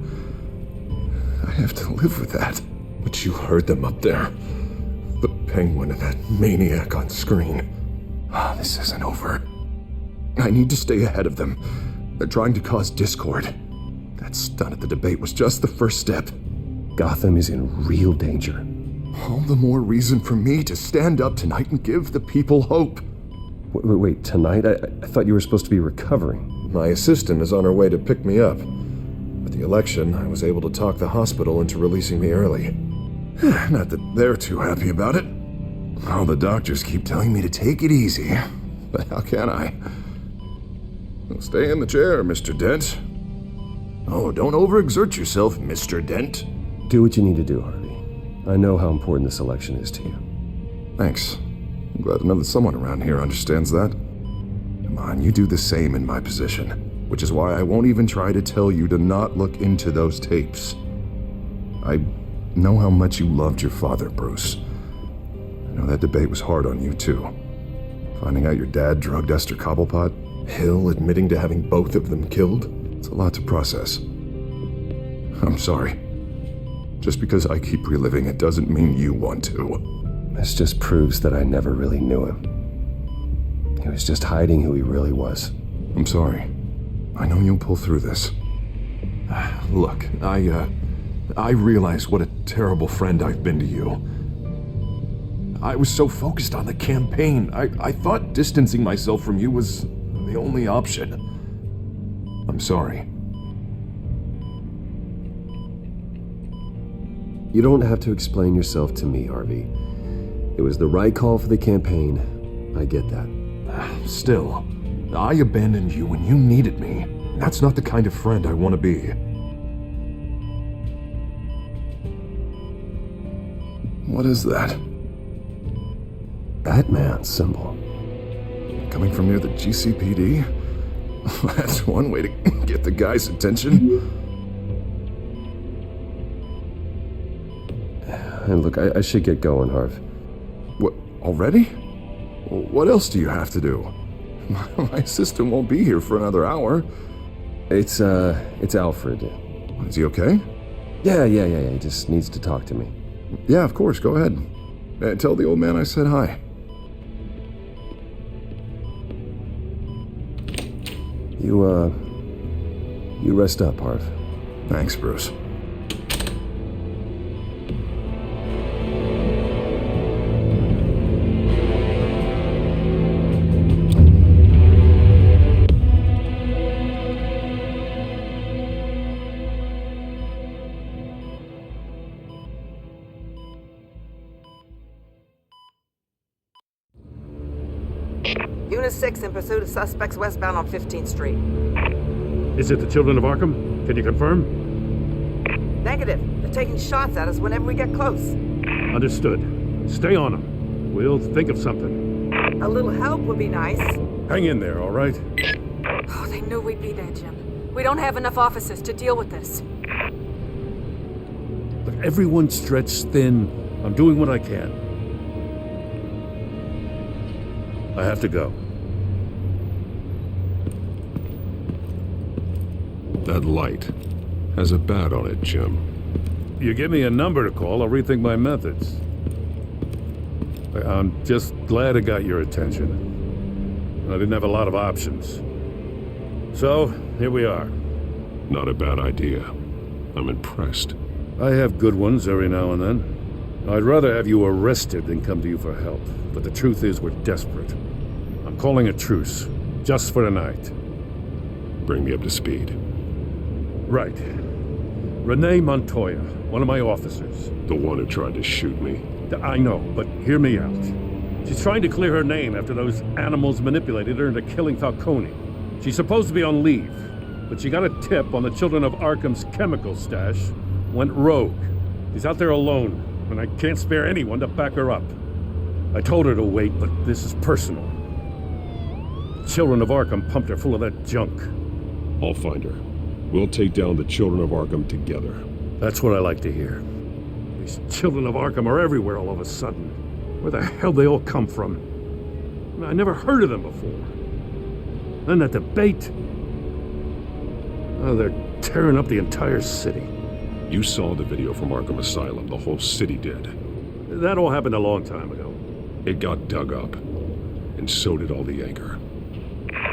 I have to live with that. But you heard them up there. The Penguin and that maniac on screen. This isn't over. I need to stay ahead of them. They're trying to cause discord. That stunt at the debate was just the first step. Gotham is in real danger. All the more reason for me to stand up tonight and give the people hope. Wait, tonight? I thought you were supposed to be recovering. My assistant is on her way to pick me up. With the election, I was able to talk the hospital into releasing me early. Not that they're too happy about it. All the doctors keep telling me to take it easy. But how can I? Well, stay in the chair, Mr. Dent. Oh, don't overexert yourself, Mr. Dent. Do what you need to do, Harvey. I know how important this election is to you. Thanks. I'm glad to know that someone around here understands that. Come on, you do the same in my position. Which is why I won't even try to tell you to not look into those tapes. I know how much you loved your father, Bruce. I know that debate was hard on you, too. Finding out your dad drugged Esther Cobblepot, Hill admitting to having both of them killed, it's a lot to process. I'm sorry. Just because I keep reliving it doesn't mean you want to. This just proves that I never really knew him. He was just hiding who he really was. I'm sorry. I know you'll pull through this. Look, I realize what a terrible friend I've been to you. I was so focused on the campaign. I thought distancing myself from you was the only option. I'm sorry. You don't have to explain yourself to me, Harvey. It was the right call for the campaign. I get that. Still, I abandoned you when you needed me. That's not the kind of friend I want to be. What is that? Batman symbol. Coming from near the GCPD? That's one way to get the guy's attention. And look, I should get going, Harv. What, already? What else do you have to do? My assistant won't be here for another hour. It's Alfred. Is he okay? Yeah, he just needs to talk to me. Yeah, of course, go ahead. Tell the old man I said hi. You rest up, Harv. Thanks, Bruce. Unit 6 in pursuit of suspects westbound on 15th Street. Is it the Children of Arkham? Can you confirm? Negative. They're taking shots at us whenever we get close. Understood. Stay on them. We'll think of something. A little help would be nice. Hang in there, all right? Oh, they knew we'd be there, Jim. We don't have enough officers to deal with this. Look, everyone's stretched thin. I'm doing what I can. I have to go. That light has a bat on it, Jim. You give me a number to call, I'll rethink my methods. I'm just glad it got your attention. I didn't have a lot of options. So, here we are. Not a bad idea. I'm impressed. I have good ones every now and then. I'd rather have you arrested than come to you for help. But the truth is, we're desperate. I'm calling a truce, just for tonight. Bring me up to speed. Right. Renee Montoya, one of my officers. The one who tried to shoot me. I know, but hear me out. She's trying to clear her name after those animals manipulated her into killing Falcone. She's supposed to be on leave, but she got a tip on the Children of Arkham's chemical stash, went rogue. She's out there alone, and I can't spare anyone to back her up. I told her to wait, but this is personal. The Children of Arkham pumped her full of that junk. I'll find her. We'll take down the Children of Arkham together. That's what I like to hear. These Children of Arkham are everywhere all of a sudden. Where the hell they all come from? I never heard of them before. Then that debate. Oh, they're tearing up the entire city. You saw the video from Arkham Asylum. The whole city did. That all happened a long time ago. It got dug up. And so did all the anger.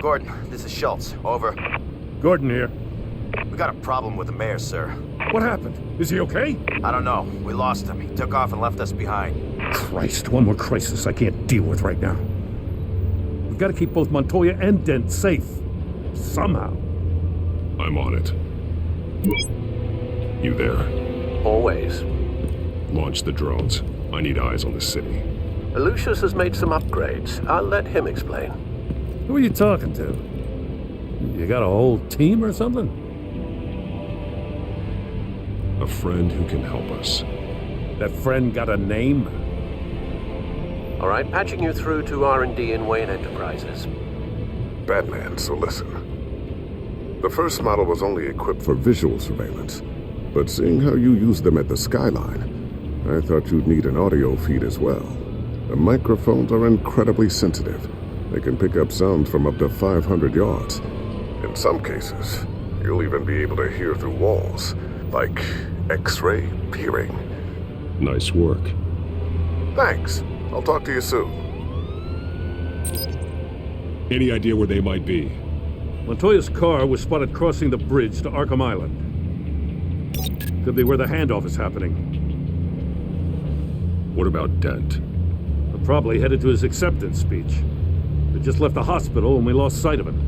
Gordon, this is Schultz. Over. Gordon here. We got a problem with the mayor, sir. What happened? Is he okay? I don't know. We lost him. He took off and left us behind. Christ, one more crisis I can't deal with right now. We've got to keep both Montoya and Dent safe. Somehow. I'm on it. You there? Always. Launch the drones. I need eyes on the city. Lucius has made some upgrades. I'll let him explain. Who are you talking to? You got a whole team or something? A friend who can help us. That friend got a name? All right, patching you through to R&D in Wayne Enterprises. Batman, so listen. The first model was only equipped for visual surveillance, but seeing how you use them at the Skyline, I thought you'd need an audio feed as well. The microphones are incredibly sensitive. They can pick up sounds from up to 500 yards. In some cases, you'll even be able to hear through walls, like X-ray peering. Nice work. Thanks. I'll talk to you soon. Any idea where they might be? Montoya's car was spotted crossing the bridge to Arkham Island. Could be where the handoff is happening. What about Dent? Probably headed to his acceptance speech. He just left the hospital and we lost sight of him.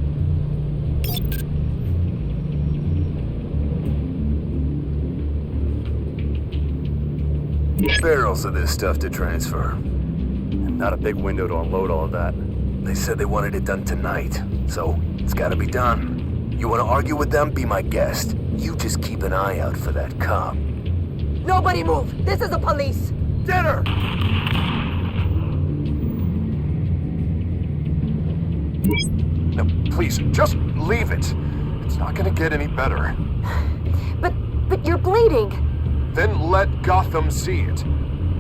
Barrels of this stuff to transfer. And not a big window to unload all of that. They said they wanted it done tonight, so it's gotta be done. You wanna argue with them? Be my guest. You just keep an eye out for that cop. Nobody move! This is the police! Dinner! Now, please, just leave it. It's not gonna get any better. But you're bleeding. Then let Gotham see it.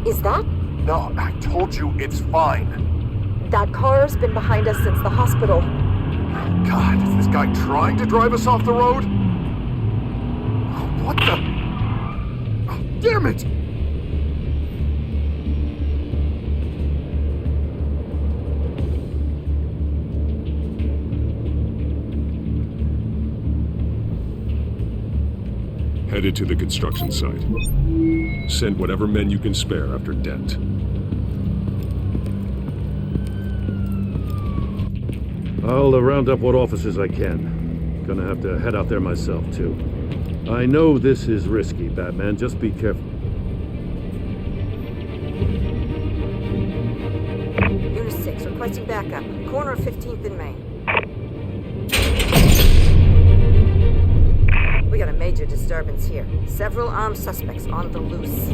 Is that? No, I told you it's fine. That car's been behind us since the hospital. God, is this guy trying to drive us off the road? What the? Oh, damn it! Headed to the construction site. Send whatever men you can spare after Dent. I'll round up what officers I can. Gonna have to head out there myself, too. I know this is risky, Batman. Just be careful. Unit 6, requesting backup. Corner of 15th and Main. We got a major disturbance here. Several armed suspects on the loose.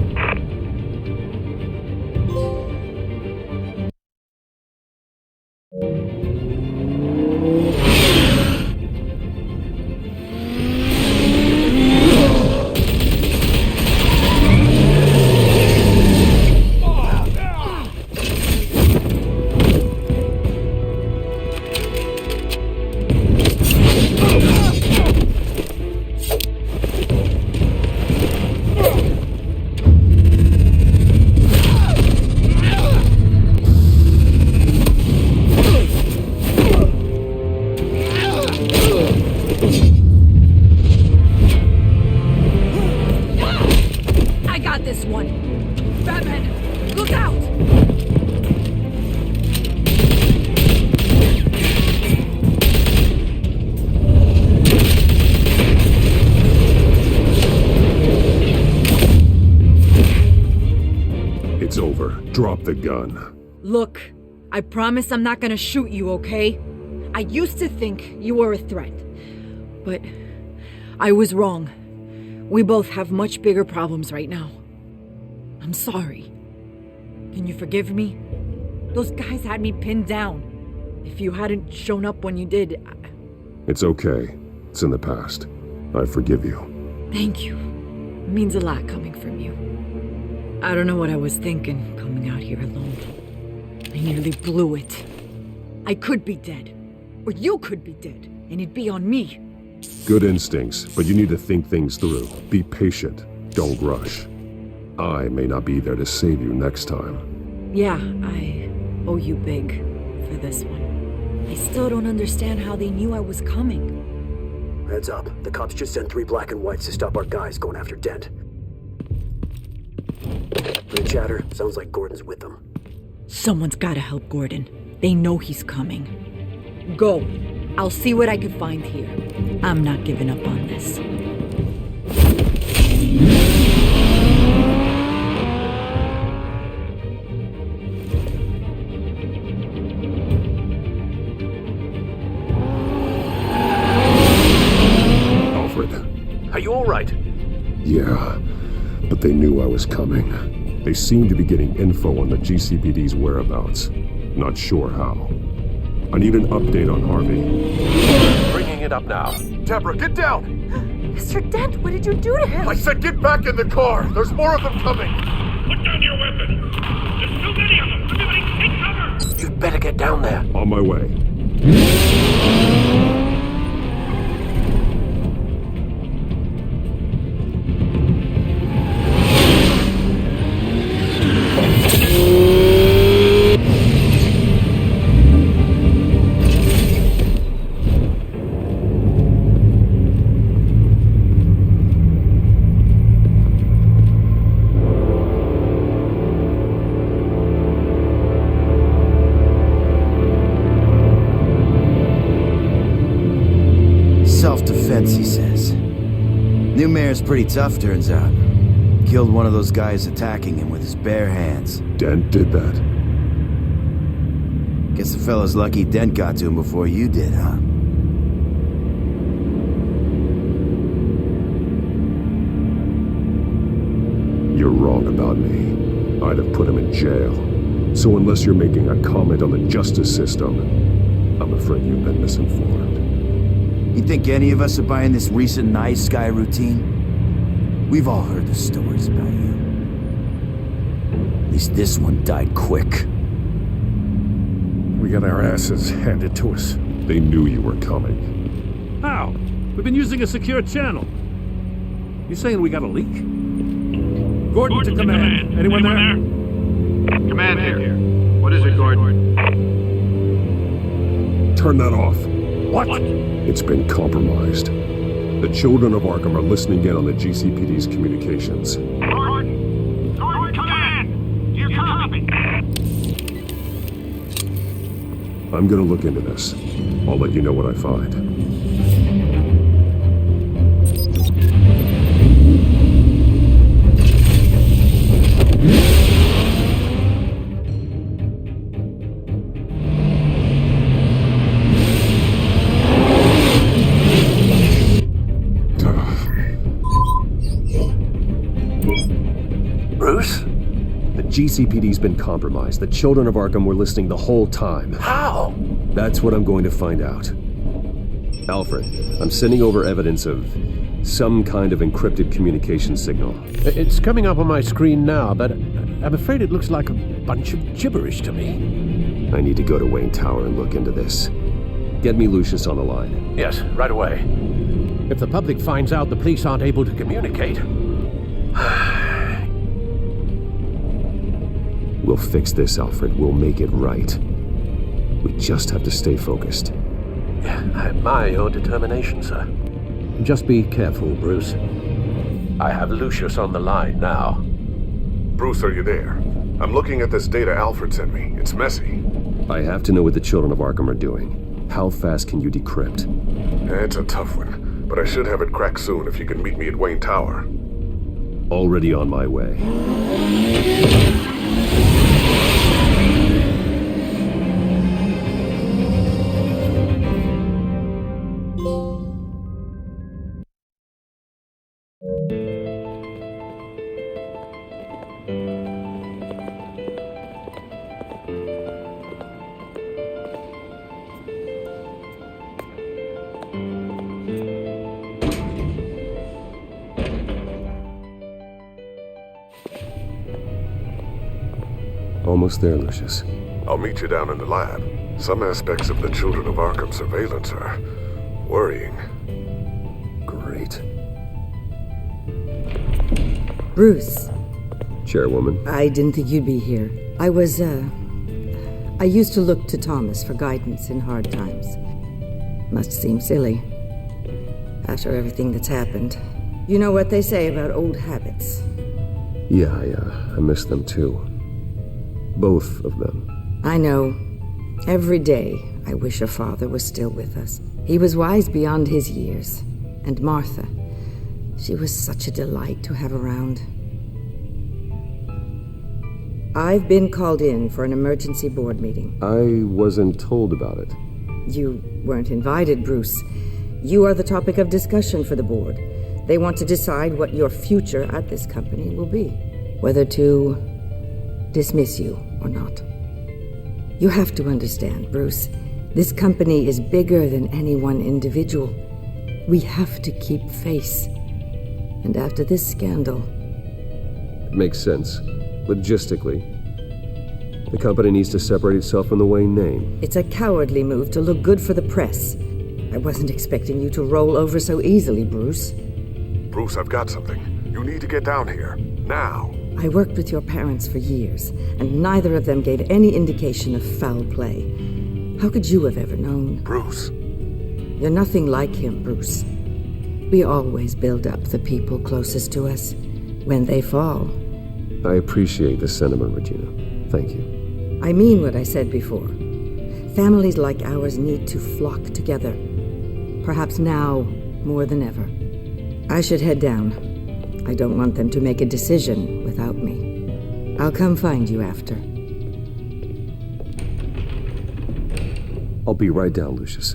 Drop the gun. Look, I promise I'm not gonna shoot you, okay? I used to think you were a threat, but I was wrong. We both have much bigger problems right now. I'm sorry. Can you forgive me? Those guys had me pinned down. If you hadn't shown up when you did, It's okay. It's in the past. I forgive you. Thank you. It means a lot coming from you. I don't know what I was thinking coming out here alone. I nearly blew it. I could be dead. Or you could be dead, and it'd be on me. Good instincts, but you need to think things through. Be patient. Don't rush. I may not be there to save you next time. Yeah, I owe you big for this one. I still don't understand how they knew I was coming. Heads up. The cops just sent 3 black and whites to stop our guys going after Dent. The chatter sounds like Gordon's with them. Someone's gotta help Gordon. They know he's coming. Go. I'll see what I can find here. I'm not giving up on this. Alfred. Are you all right? Yeah, but they knew I was coming. They seem to be getting info on the GCPD's whereabouts. Not sure how. I need an update on Harvey. Bringing it up now. Deborah, get down! Mr. Dent, what did you do to him? I said get back in the car! There's more of them coming! Put down your weapon! There's too many of them! Everybody take cover! You'd better get down there. On my way. Self-defense, he says. New mayor's pretty tough, turns out. Killed one of those guys attacking him with his bare hands. Dent did that. Guess the fella's lucky Dent got to him before you did, huh? You're wrong about me. I'd have put him in jail. So unless you're making a comment on the justice system, I'm afraid you've been misinformed. You think any of us are buying this recent night sky routine? We've all heard the stories about you. At least this one died quick. We got our asses handed to us. They knew you were coming. How? We've been using a secure channel. You saying we got a leak? Gordon to command. Anyone there? Command here. What is it, Gordon? Turn that off. What? It's been compromised. The children of Arkham are listening in on the GCPD's communications. Gordon! Gordon, command! Do you copy? I'm gonna look into this. I'll let you know what I find. Bruce? The GCPD's been compromised. The children of Arkham were listening the whole time. How? That's what I'm going to find out. Alfred, I'm sending over evidence of some kind of encrypted communication signal. It's coming up on my screen now, but I'm afraid it looks like a bunch of gibberish to me. I need to go to Wayne Tower and look into this. Get me Lucius on the line. Yes, right away. If the public finds out the police aren't able to communicate... We'll fix this, Alfred. We'll make it right. We just have to stay focused. Yeah, I admire your determination, sir. Just be careful, Bruce. I have Lucius on the line now. Bruce, are you there? I'm looking at this data Alfred sent me. It's messy. I have to know what the children of Arkham are doing. How fast can you decrypt? It's a tough one, but I should have it cracked soon if you can meet me at Wayne Tower. Already on my way. Almost there, Lucius. I'll meet you down in the lab. Some aspects of the Children of Arkham surveillance are worrying. Great. Bruce. Chairwoman. I didn't think you'd be here. I used to look to Thomas for guidance in hard times. Must seem silly. After everything that's happened. You know what they say about old habits. Yeah, I miss them too. Both of them. I know. Every day, I wish a father was still with us. He was wise beyond his years. And Martha, she was such a delight to have around. I've been called in for an emergency board meeting. I wasn't told about it. You weren't invited, Bruce. You are the topic of discussion for the board. They want to decide what your future at this company will be. Whether to dismiss you or not. You have to understand, Bruce. This company is bigger than any one individual. We have to keep face. And after this scandal... It makes sense. Logistically. The company needs to separate itself from the Wayne name. It's a cowardly move to look good for the press. I wasn't expecting you to roll over so easily, Bruce. Bruce, I've got something. You need to get down here. Now. I worked with your parents for years, and neither of them gave any indication of foul play. How could you have ever known? Bruce. You're nothing like him, Bruce. We always build up the people closest to us. When they fall... I appreciate the sentiment, Regina. Thank you. I mean what I said before. Families like ours need to flock together. Perhaps now more than ever. I should head down. I don't want them to make a decision without me. I'll come find you after. I'll be right down, Lucius.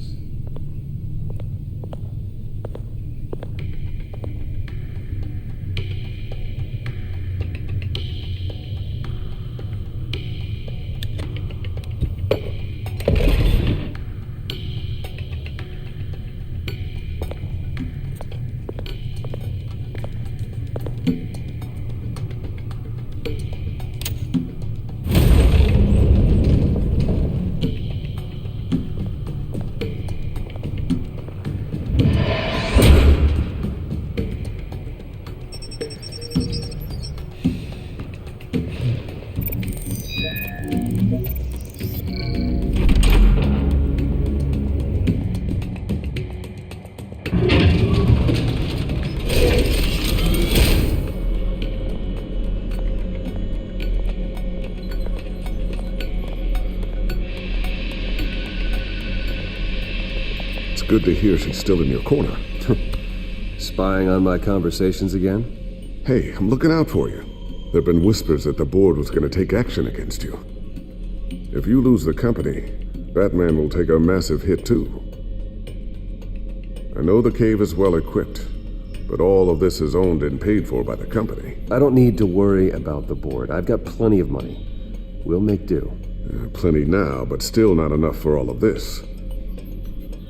good to hear she's still in your corner. Spying on my conversations again? Hey, I'm looking out for you. There have been whispers that the board was going to take action against you. If you lose the company, Batman will take a massive hit too. I know the cave is well equipped, but all of this is owned and paid for by the company. I don't need to worry about the board. I've got plenty of money. We'll make do. Plenty now, but still not enough for all of this.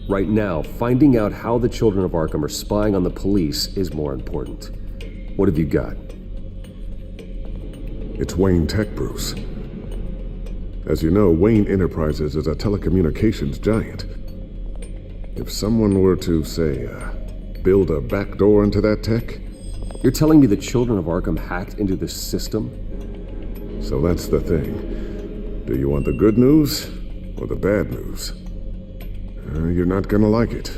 Right now, finding out how the children of Arkham are spying on the police is more important. What have you got? It's Wayne Tech, Bruce. As you know, Wayne Enterprises is a telecommunications giant. If someone were to, say, build a backdoor into that tech... You're telling me the children of Arkham hacked into this system? So that's the thing. Do you want the good news or the bad news? You're not gonna like it.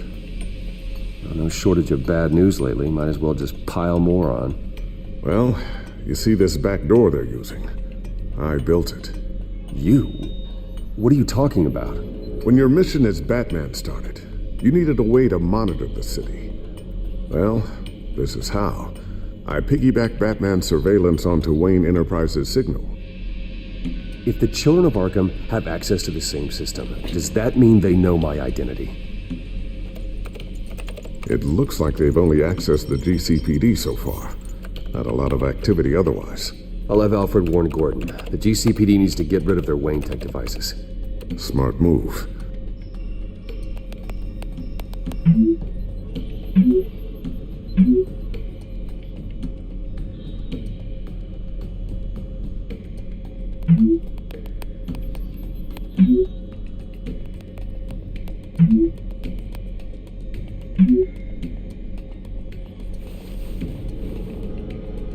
No shortage of bad news lately. Might as well just pile more on. Well, you see this back door they're using? I built it. You? What are you talking about? When your mission as Batman started, you needed a way to monitor the city. Well, this is how. I piggybacked Batman's surveillance onto Wayne Enterprises' signal. If the children of Arkham have access to the same system, does that mean they know my identity? It looks like they've only accessed the GCPD so far. Not a lot of activity otherwise. I'll have Alfred warn Gordon. The GCPD needs to get rid of their Wayne Tech devices. Smart move.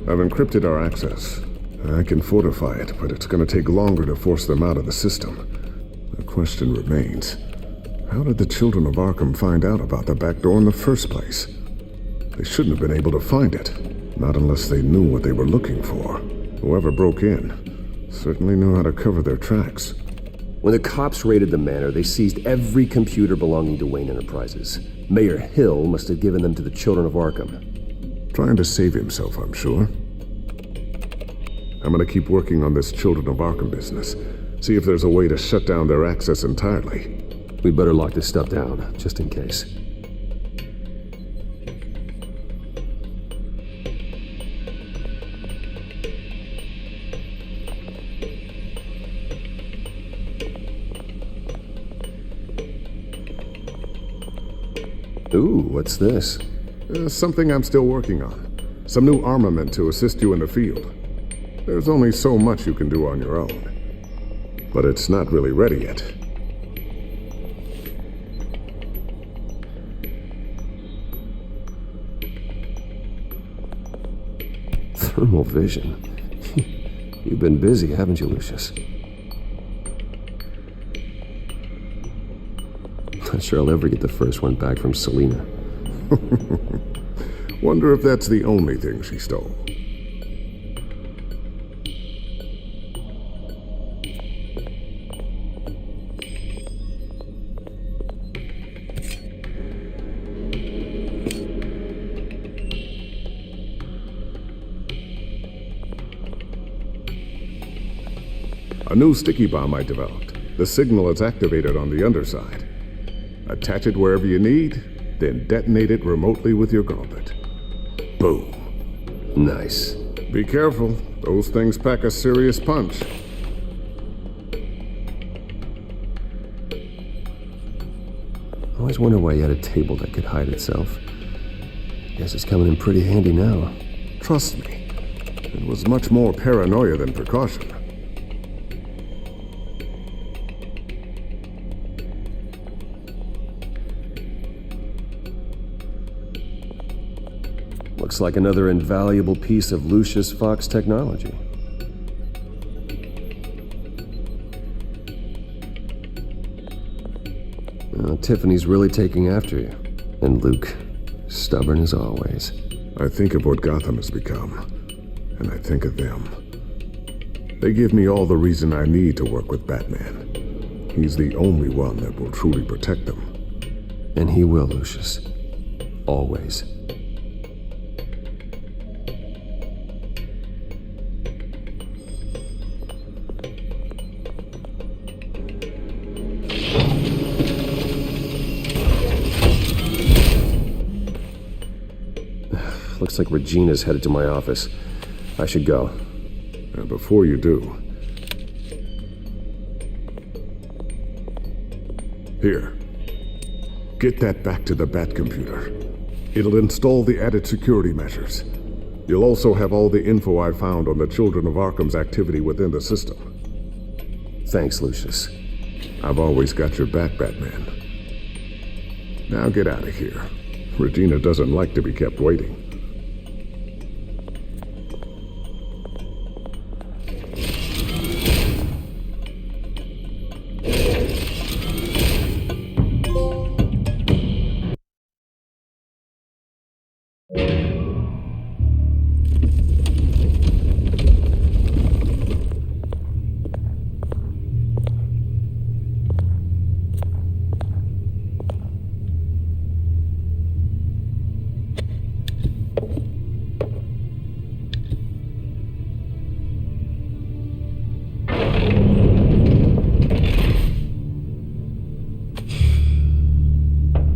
I've encrypted our access. I can fortify it, but it's going to take longer to force them out of the system. The question remains, how did the children of Arkham find out about the back door in the first place? They shouldn't have been able to find it, not unless they knew what they were looking for. Whoever broke in certainly knew how to cover their tracks. When the cops raided the manor, they seized every computer belonging to Wayne Enterprises. Mayor Hill must have given them to the children of Arkham. Trying to save himself, I'm sure. I'm gonna keep working on this Children of Arkham business. See if there's a way to shut down their access entirely. We'd better lock this stuff down, just in case. Ooh, what's this? Something I'm still working on. Some new armament to assist you in the field. There's only so much you can do on your own. But it's not really ready yet. Thermal vision. You've been busy, haven't you, Lucius? Not sure I'll ever get the first one back from Selina. Wonder if that's the only thing she stole. A new sticky bomb I developed. The signal is activated on the underside. Attach it wherever you need, then detonate it remotely with your gauntlet. Boom. Nice. Be careful. Those things pack a serious punch. I always wonder why you had a table that could hide itself. Guess it's coming in pretty handy now. Trust me. It was much more paranoia than precaution. Looks like another invaluable piece of Lucius Fox technology. Tiffany's really taking after you. And Luke, stubborn as always. I think of what Gotham has become, and I think of them. They give me all the reason I need to work with Batman. He's the only one that will truly protect them. And he will, Lucius. Always. Looks like Regina's headed to my office. I should go. And before you do... Here. Get that back to the Bat computer. It'll install the added security measures. You'll also have all the info I found on the Children of Arkham's activity within the system. Thanks, Lucius. I've always got your back, Batman. Now get out of here. Regina doesn't like to be kept waiting.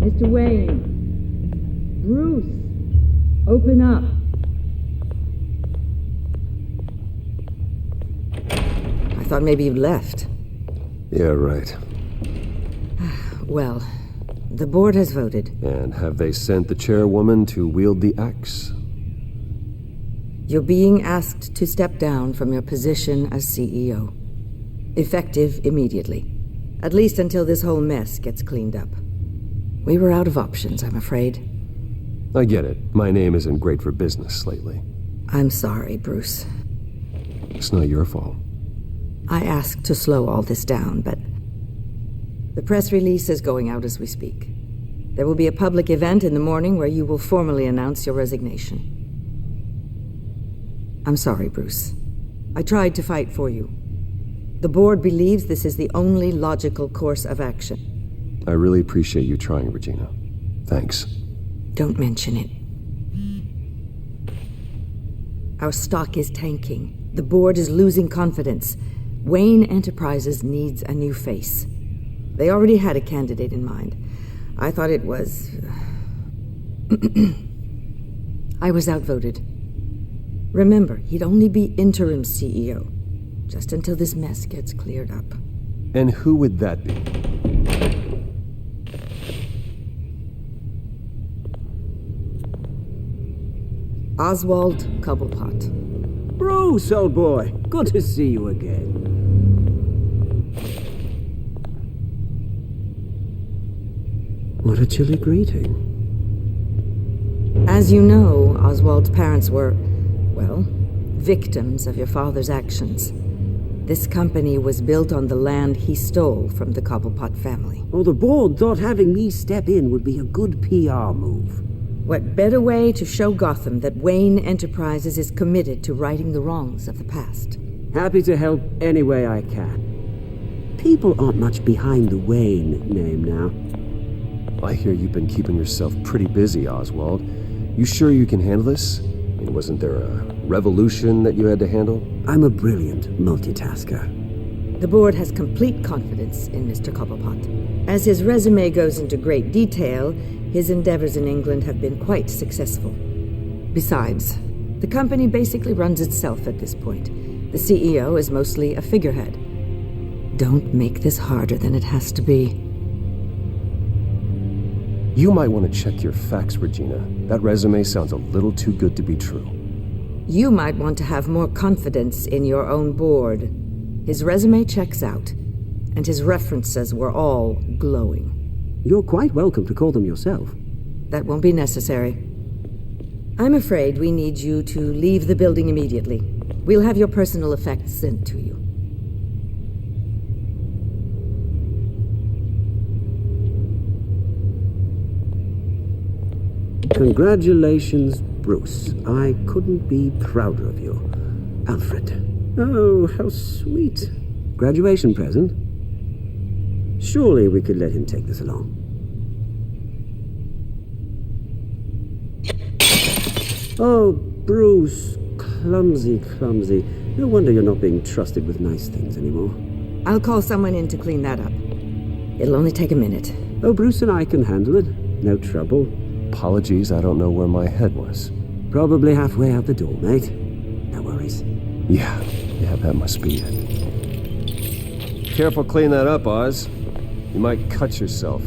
Mr. Wayne. Bruce. Open up. I thought maybe you'd left. Yeah, right. Well, the board has voted. And have they sent the chairwoman to wield the axe? You're being asked to step down from your position as CEO. Effective immediately. At least until this whole mess gets cleaned up. We were out of options, I'm afraid. I get it. My name isn't great for business lately. I'm sorry, Bruce. It's not your fault. I asked to slow all this down, but the press release is going out as we speak. There will be a public event in the morning where you will formally announce your resignation. I'm sorry, Bruce. I tried to fight for you. The board believes this is the only logical course of action. I really appreciate you trying, Regina. Thanks. Don't mention it. Our stock is tanking. The board is losing confidence. Wayne Enterprises needs a new face. They already had a candidate in mind. I thought it was... I was outvoted. Remember, he'd only be interim CEO, just until this mess gets cleared up. And who would that be? Oswald Cobblepot. Bruce, old boy. Good to see you again. What a chilly greeting. As you know, Oswald's parents were, well, victims of your father's actions. This company was built on the land he stole from the Cobblepot family. Well, the board thought having me step in would be a good PR move. What better way to show Gotham that Wayne Enterprises is committed to righting the wrongs of the past? Happy to help any way I can. People aren't much behind the Wayne name now. I hear you've been keeping yourself pretty busy, Oswald. You sure you can handle this? I mean, wasn't there a revolution that you had to handle? I'm a brilliant multitasker. The board has complete confidence in Mr. Cobblepot. As his resume goes into great detail, his endeavors in England have been quite successful. Besides, the company basically runs itself at this point. The CEO is mostly a figurehead. Don't make this harder than it has to be. You might want to check your facts, Regina. That resume sounds a little too good to be true. You might want to have more confidence in your own board. His resume checks out, and his references were all glowing. You're quite welcome to call them yourself. That won't be necessary. I'm afraid we need you to leave the building immediately. We'll have your personal effects sent to you. Congratulations, Bruce. I couldn't be prouder of you. Alfred. Oh, how sweet. Graduation present? Surely we could let him take this along. Oh, Bruce. Clumsy, clumsy. No wonder you're not being trusted with nice things anymore. I'll call someone in to clean that up. It'll only take a minute. Oh, Bruce and I can handle it. No trouble. Apologies, I don't know where my head was. Probably halfway out the door, mate. No worries. Yeah, that must be it. Careful cleaning that up, Oz. You might cut yourself.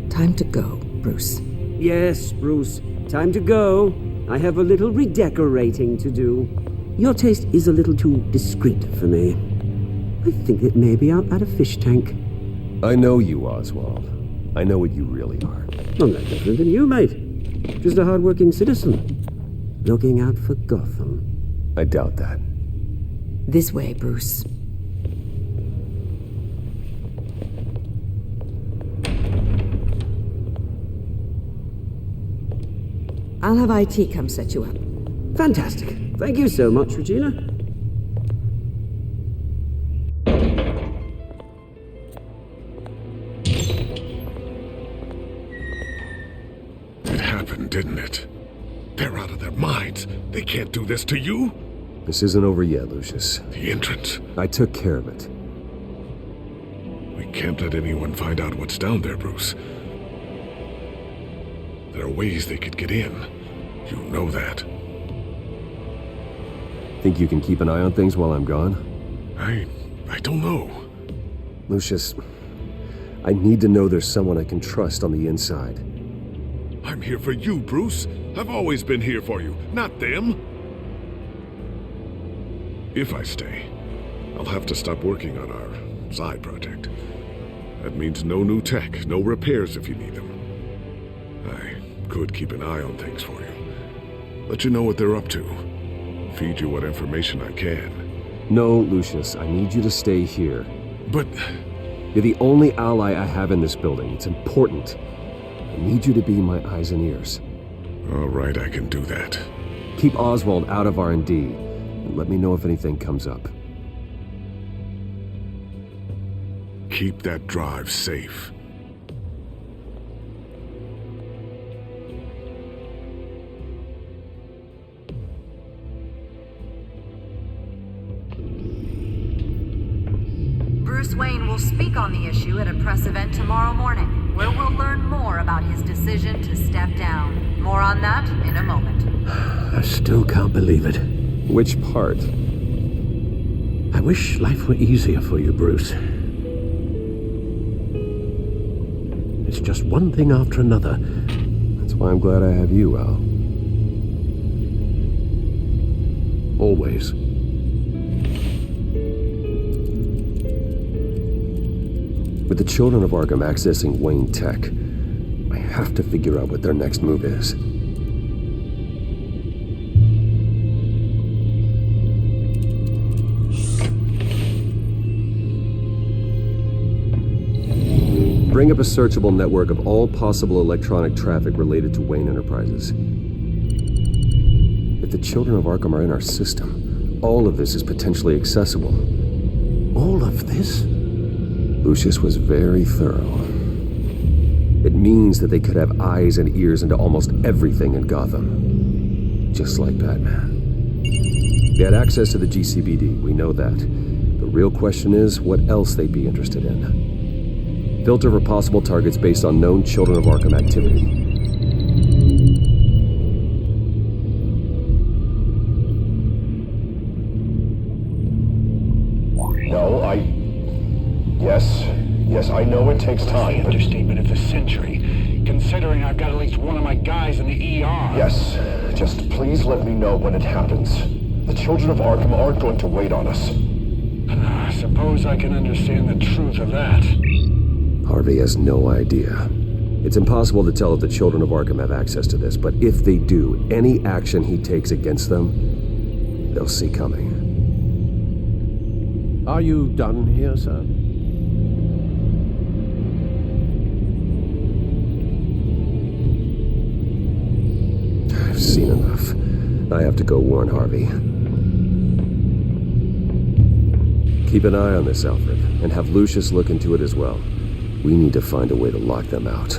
Time to go, Bruce. Yes, Bruce. Time to go. I have a little redecorating to do. Your taste is a little too discreet for me. I think that maybe I'm at a fish tank. I know you, Oswald. I know what you really are. I'm no different than you, mate. Just a hard-working citizen. Looking out for Gotham. I doubt that. This way, Bruce. I'll have IT come set you up. Fantastic. Thank you so much, Regina. It happened, didn't it? They're out of their minds. They can't do this to you. This isn't over yet, Lucius. The entrance. I took care of it. We can't let anyone find out what's down there, Bruce. There are ways they could get in. You know that. Think you can keep an eye on things while I'm gone? I don't know. Lucius, I need to know there's someone I can trust on the inside. I'm here for you, Bruce. I've always been here for you, not them. If I stay, I'll have to stop working on our side project. That means no new tech, no repairs if you need them. I could keep an eye on things for you. Let you know what they're up to. Feed you what information I can. No, Lucius, I need you to stay here. But... You're the only ally I have in this building. It's important. I need you to be my eyes and ears. All right, I can do that. Keep Oswald out of R&D, and let me know if anything comes up. Keep that drive safe. Bruce Wayne will speak on the issue at a press event tomorrow morning, where we'll learn more about his decision to step down. More on that in a moment. I still can't believe it. Which part? I wish life were easier for you, Bruce. It's just one thing after another. That's why I'm glad I have you, Al. Always. With the children of Arkham accessing Wayne Tech, I have to figure out what their next move is. Bring up a searchable network of all possible electronic traffic related to Wayne Enterprises. If the children of Arkham are in our system, all of this is potentially accessible. All of this? Lucius was very thorough. It means that they could have eyes and ears into almost everything in Gotham. Just like Batman. They had access to the GCPD, we know that. The real question is what else they'd be interested in. Filter for possible targets based on known Children of Arkham activity. No, Yes, I know it takes time, but... Understatement of the century, considering I've got at least one of my guys in the ER. Yes, just please let me know when it happens. The children of Arkham aren't going to wait on us. I suppose I can understand the truth of that. Harvey has no idea. It's impossible to tell if the children of Arkham have access to this, but if they do, any action he takes against them, they'll see coming. Are you done here, sir? I've seen enough. I have to go warn Harvey. Keep an eye on this, Alfred, and have Lucius look into it as well. We need to find a way to lock them out.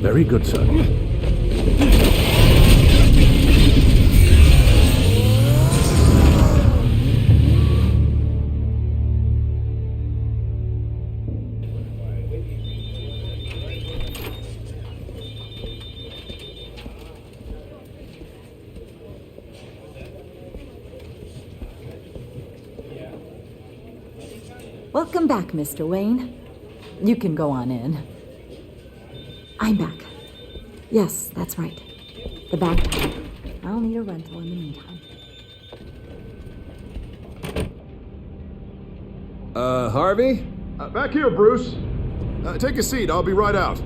Very good, sir. Welcome back, Mr. Wayne. You can go on in. I'm back. Yes, that's right. The back door. I'll need a rental in the meantime. Harvey? Back here, Bruce. Take a seat. I'll be right out.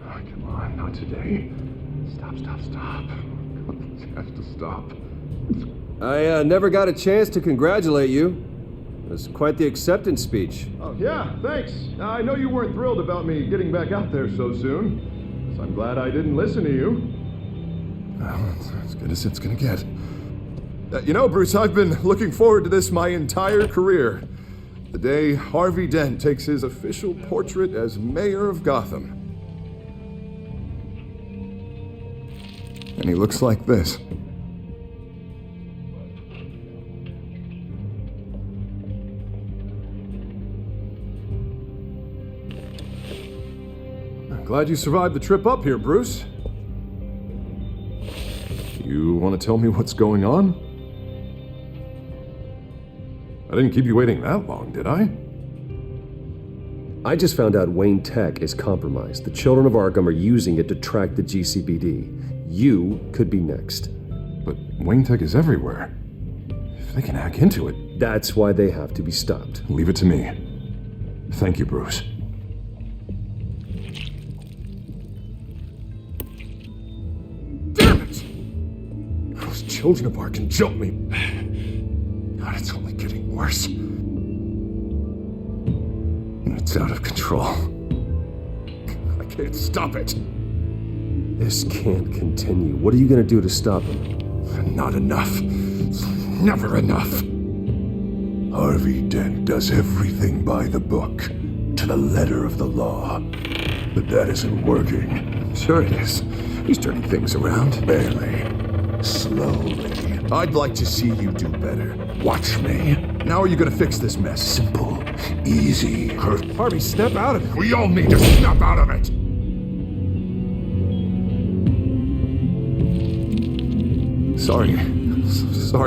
Oh, come on, not today. Stop. It has to stop. I never got a chance to congratulate you. It was quite the acceptance speech. Oh, yeah, thanks. I know you weren't thrilled about me getting back out there so soon, so I'm glad I didn't listen to you. Well, it's as good as it's gonna get. You know, Bruce, I've been looking forward to this my entire career. The day Harvey Dent takes his official portrait as mayor of Gotham. And he looks like this. Glad you survived the trip up here, Bruce. You want to tell me what's going on? I didn't keep you waiting that long, did I? I just found out Wayne Tech is compromised. The children of Arkham are using it to track the GCPD. You could be next. But Wayne Tech is everywhere. If they can hack into it... That's why they have to be stopped. Leave it to me. Thank you, Bruce. Children of Arkham jumped me. God, it's only getting worse. It's out of control. I can't stop it. This can't continue. What are you going to do to stop him? Not enough. Never enough. Harvey Dent does everything by the book, to the letter of the law. But that isn't working. Sure it is. He's turning things around. Barely. Slowly. I'd like to see you do better. Watch me. How are you gonna fix this mess? Simple. Easy. Harvey, snap out of it. We all need to snap out of it. Sorry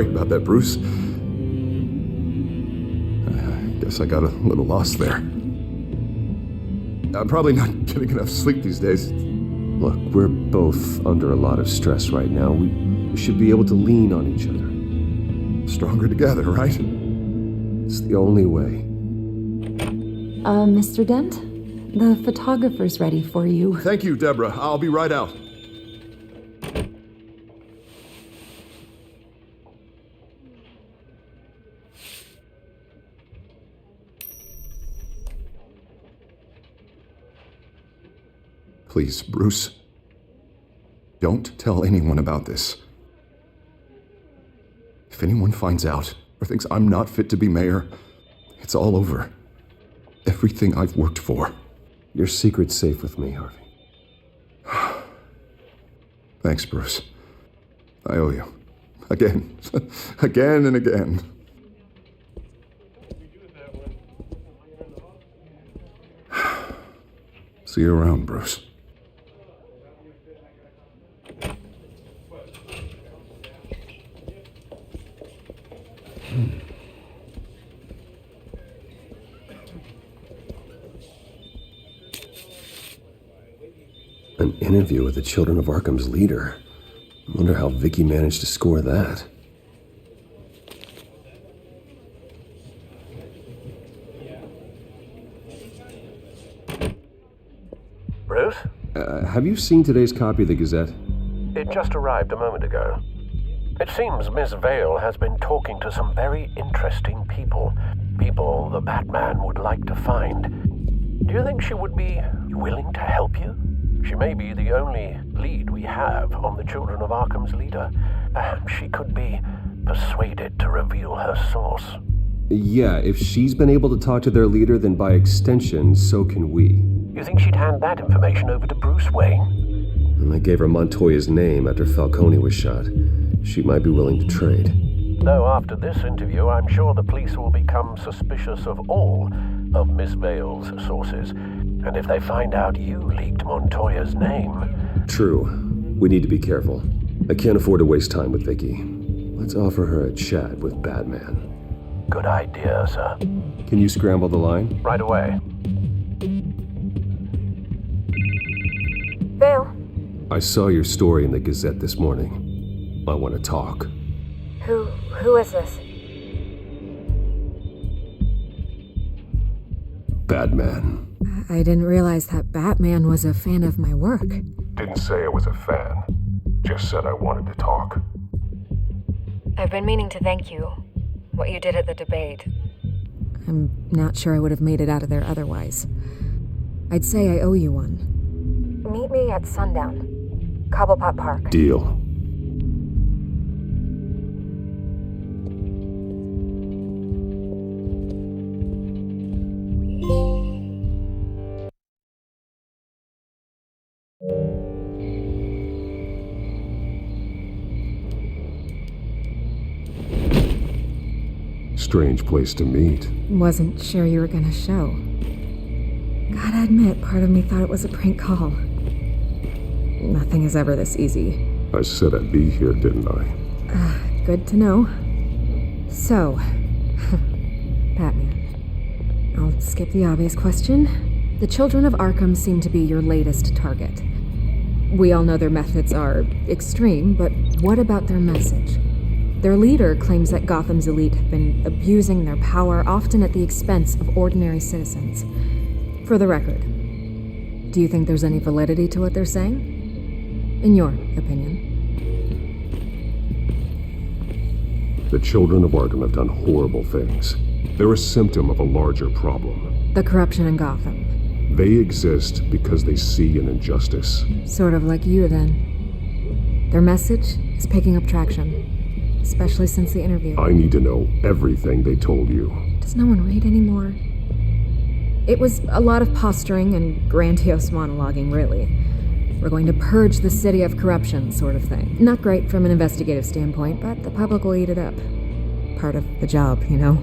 about that, Bruce. I guess I got a little lost there. I'm probably not getting enough sleep these days. Look, we're both under a lot of stress right now. We should be able to lean on each other. Stronger together, right? It's the only way. Mr. Dent? The photographer's ready for you. Thank you, Deborah. I'll be right out. Please, Bruce. Don't tell anyone about this. If anyone finds out or thinks I'm not fit to be mayor, it's all over. Everything I've worked for. Your secret's safe with me, Harvey. Thanks, Bruce. I owe you. Again. Again and again. See you around, Bruce. An interview with the Children of Arkham's leader. I wonder how Vicky managed to score that. Bruce? Have you seen today's copy of the Gazette? It just arrived a moment ago. It seems Miss Vale has been talking to some very interesting people. People the Batman would like to find. Do you think she would be willing to help you? She may be the only lead we have on the Children of Arkham's leader. Perhaps she could be persuaded to reveal her source. Yeah, if she's been able to talk to their leader, then by extension, so can we. You think she'd hand that information over to Bruce Wayne? And I gave her Montoya's name after Falcone was shot. She might be willing to trade. Though after this interview, I'm sure the police will become suspicious of all of Miss Vale's sources. And if they find out you leaked Montoya's name... True. We need to be careful. I can't afford to waste time with Vicky. Let's offer her a chat with Batman. Good idea, sir. Can you scramble the line? Right away. Vale. I saw your story in the Gazette this morning. I want to talk. Who is this? Batman. I didn't realize that Batman was a fan of my work. Didn't say I was a fan. Just said I wanted to talk. I've been meaning to thank you. What you did at the debate. I'm not sure I would have made it out of there otherwise. I'd say I owe you one. Meet me at sundown. Cobblepot Park. Deal. Strange place to meet. Wasn't sure you were gonna show. Gotta admit, part of me thought it was a prank call. Nothing is ever this easy. I said I'd be here, didn't I? Good to know. So, Batman. I'll skip the obvious question. The children of Arkham seem to be your latest target. We all know their methods are extreme, but what about their message? Their leader claims that Gotham's elite have been abusing their power, often at the expense of ordinary citizens. For the record, do you think there's any validity to what they're saying? In your opinion? The children of Arkham have done horrible things. They're a symptom of a larger problem. The corruption in Gotham. They exist because they see an injustice. Sort of like you, then. Their message is picking up traction, especially since the interview. I need to know everything they told you. Does no one read anymore? It was a lot of posturing and grandiose monologuing, really. We're going to purge the city of corruption, sort of thing. Not great from an investigative standpoint, but the public will eat it up. Part of the job, you know?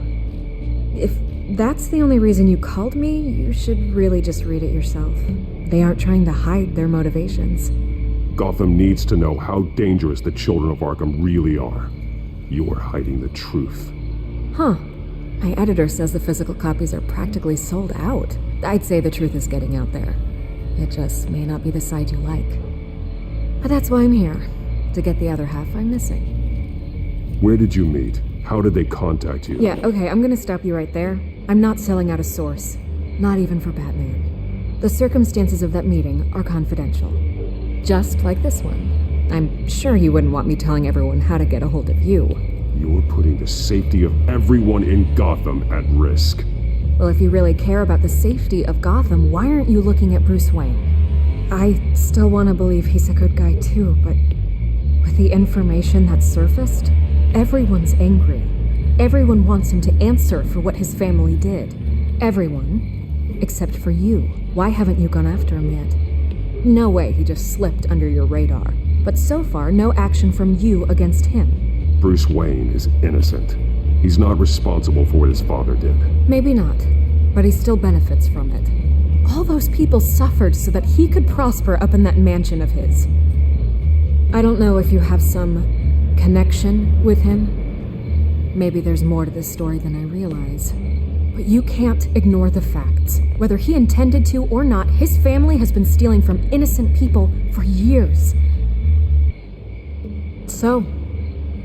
If that's the only reason you called me, you should really just read it yourself. They aren't trying to hide their motivations. Gotham needs to know how dangerous the children of Arkham really are. You are hiding the truth. Huh. My editor says the physical copies are practically sold out. I'd say the truth is getting out there. It just may not be the side you like. But that's why I'm here, to get the other half I'm missing. Where did you meet? How did they contact you? Yeah, okay, I'm gonna stop you right there. I'm not selling out a source. Not even for Batman. The circumstances of that meeting are confidential. Just like this one. I'm sure you wouldn't want me telling everyone how to get a hold of you. You're putting the safety of everyone in Gotham at risk. Well, if you really care about the safety of Gotham, why aren't you looking at Bruce Wayne? I still want to believe he's a good guy too, but with the information that's surfaced, everyone's angry. Everyone wants him to answer for what his family did. Everyone, except for you. Why haven't you gone after him yet? No way he just slipped under your radar. But so far, no action from you against him. Bruce Wayne is innocent. He's not responsible for what his father did. Maybe not, but he still benefits from it. All those people suffered so that he could prosper up in that mansion of his. I don't know if you have some connection with him. Maybe there's more to this story than I realize. But you can't ignore the facts. Whether he intended to or not, his family has been stealing from innocent people for years. So,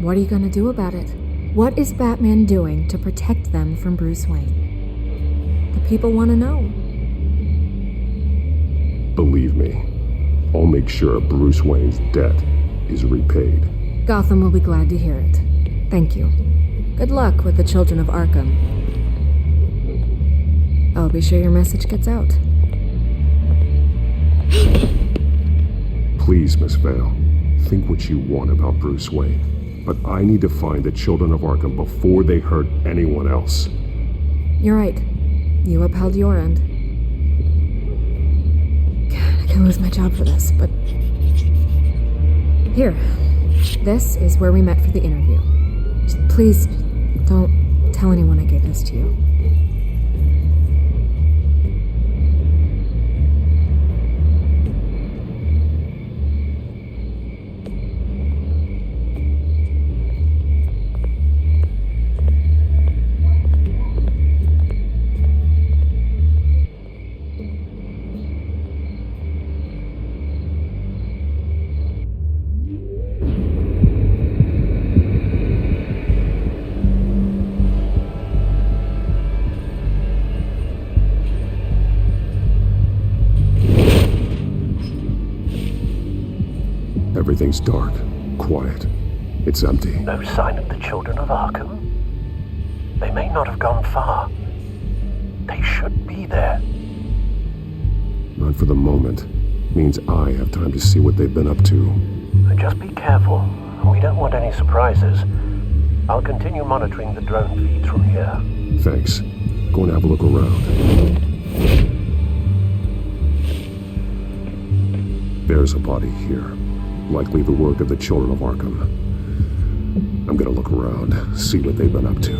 what are you gonna do about it? What is Batman doing to protect them from Bruce Wayne? The people want to know. Believe me, I'll make sure Bruce Wayne's debt is repaid. Gotham will be glad to hear it. Thank you. Good luck with the children of Arkham. I'll be sure your message gets out. Please, Miss Vale, think what you want about Bruce Wayne. But I need to find the children of Arkham before they hurt anyone else. You're right. You upheld your end. I lose my job for this, but... Here. This is where we met for the interview. Just please, don't tell anyone I gave this to you. Everything's dark, quiet. It's empty. No sign of the children of Arkham? They may not have gone far. They should be there. Not for the moment. Means I have time to see what they've been up to. Just be careful. We don't want any surprises. I'll continue monitoring the drone feeds from here. Thanks. Go and have a look around. There's a body here. Likely the work of the children of Arkham. I'm gonna look around, see what they've been up to.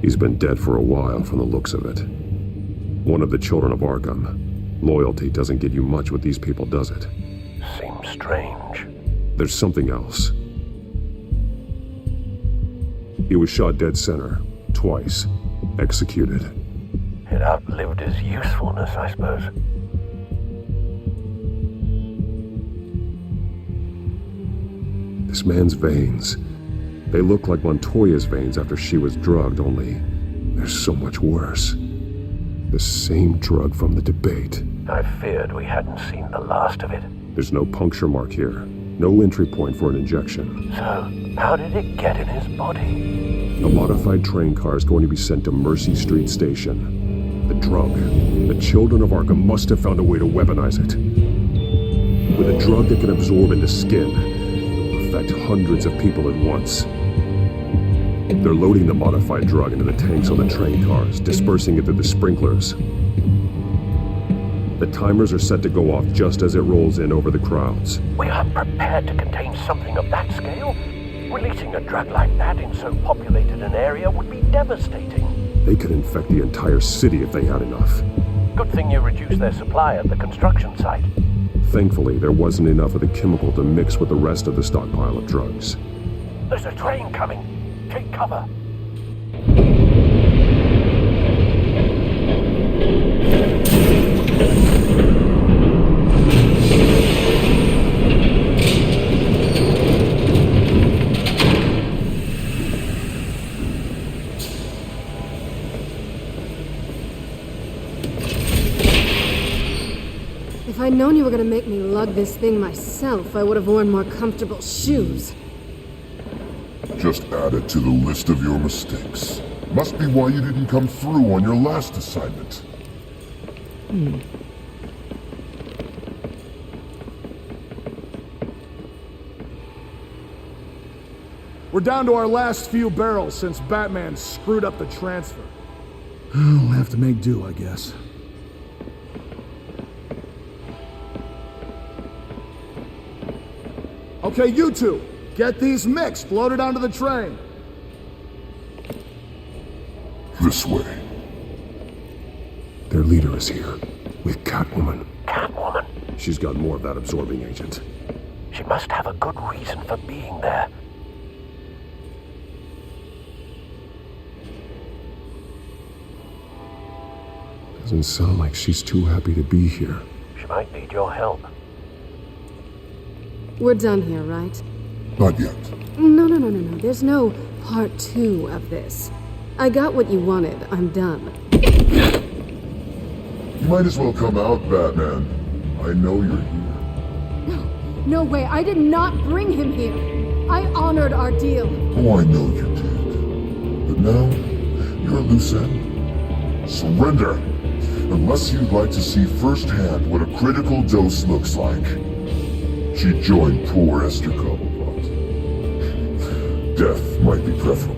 He's been dead for a while from the looks of it. One of the children of Arkham. Loyalty doesn't get you much with these people, does it? Seems strange. There's something else. He was shot dead center, twice, executed. It outlived his usefulness, I suppose. This man's veins. They look like Montoya's veins after she was drugged, only they're so much worse. The same drug from the debate. I feared we hadn't seen the last of it. There's no puncture mark here. No entry point for an injection. So, how did it get in his body? A modified train car is going to be sent to Mercy Street Station. The drug. The children of Arkham must have found a way to weaponize it. With a drug that can absorb into skin, it will affect hundreds of people at once. They're loading the modified drug into the tanks on the train cars, dispersing it through the sprinklers. The timers are set to go off just as it rolls in over the crowds. We aren't prepared to contain something of that scale. Releasing a drug like that in so populated an area would be devastating. They could infect the entire city if they had enough. Good thing you reduced their supply at the construction site. Thankfully, there wasn't enough of the chemical to mix with the rest of the stockpile of drugs. There's a train coming. Take cover. If I'd known you were gonna make me lug this thing myself, I would have worn more comfortable shoes. Just add it to the list of your mistakes. Must be why you didn't come through on your last assignment. We're down to our last few barrels since Batman screwed up the transfer. We'll have to make do, I guess. Okay, you two, get these mixed, loaded onto the train. This way. Their leader is here, with Catwoman. Catwoman? She's got more of that absorbing agent. She must have a good reason for being there. Doesn't sound like she's too happy to be here. She might need your help. We're done here, right? Not yet. No. There's no part 2 of this. I got what you wanted. I'm done. You might as well come out, Batman. I know you're here. No way. I did not bring him here. I honored our deal. Oh, I know you did. But now, you're a loose end. Surrender! Unless you'd like to see firsthand what a critical dose looks like. She joined poor Esther Cobblepot. death might be preferable.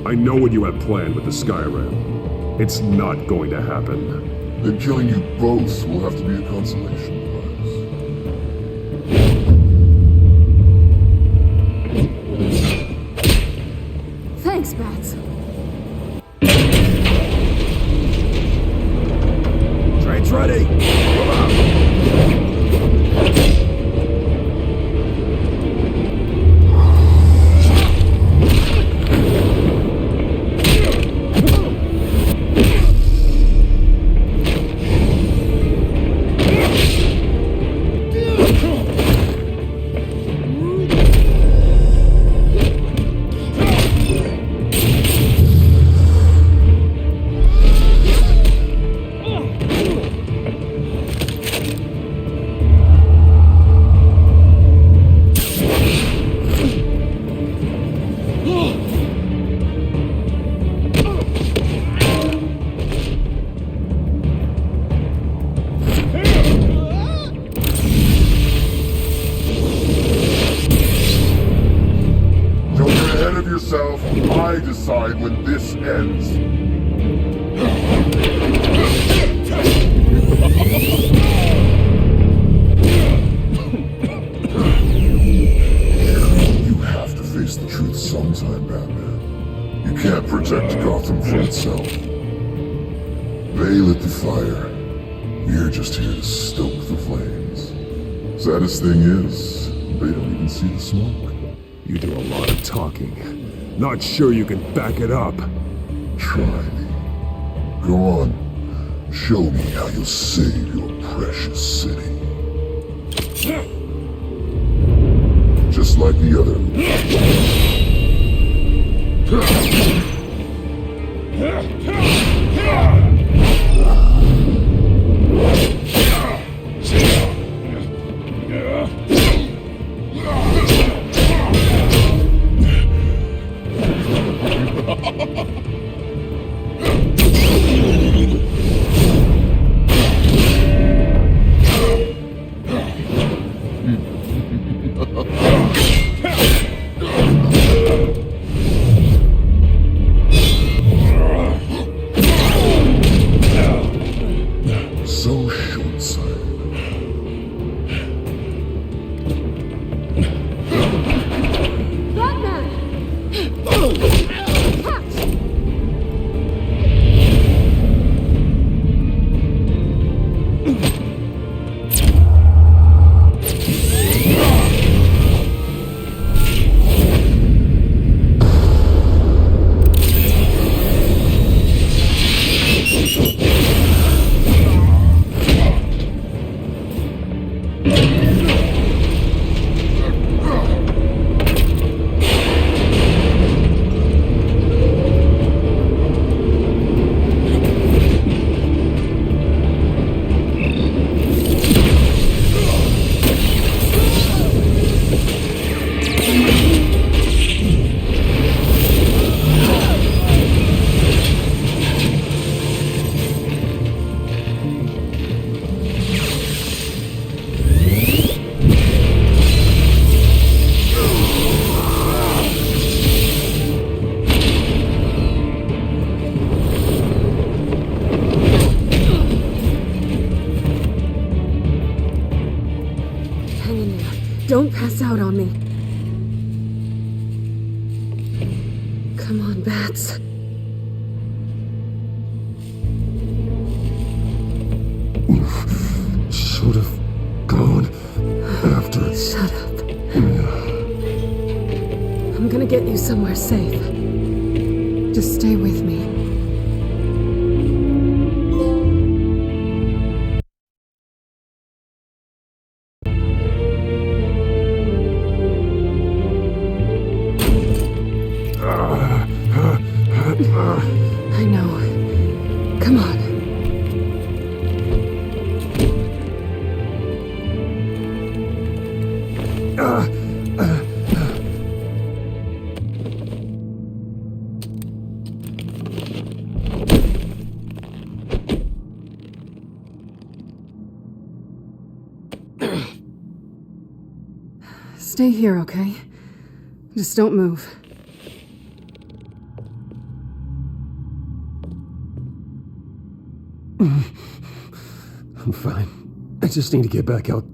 I know what you have planned with the Skyrim. It's not going to happen. Then killing you both will have to be a consolation prize. Thanks, Bats. Train's ready! Move out! I decide when this ends. You have to face the truth sometime, Batman. You can't protect Gotham from itself. They lit the fire. We're just here to stoke the flames. Saddest thing is, they don't even see the smoke. You do a lot of talking. Not sure you can back it up. Try me. Go on. Show me how you'll save your precious city. Just like the other. So short-sighted. Don't pass out on me. Come on, Bats. Should have gone after. Shut up. I'm gonna get you somewhere safe. Just stay with me. I know. Come on. Stay here, okay? Just don't move. I'm fine. I just need to get back out.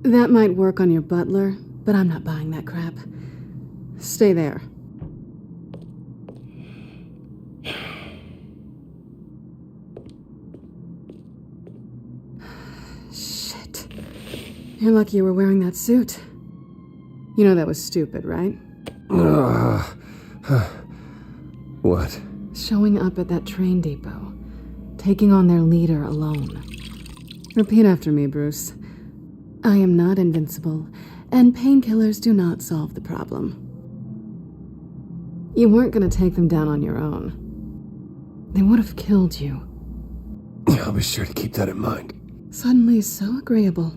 That might work on your butler, but I'm not buying that crap. Stay there. Shit. You're lucky you were wearing that suit. You know that was stupid, right? What? Showing up at that train depot. Taking on their leader alone. Repeat after me, Bruce. I am not invincible, and painkillers do not solve the problem. You weren't going to take them down on your own. They would have killed you. I'll be sure to keep that in mind. Suddenly so agreeable.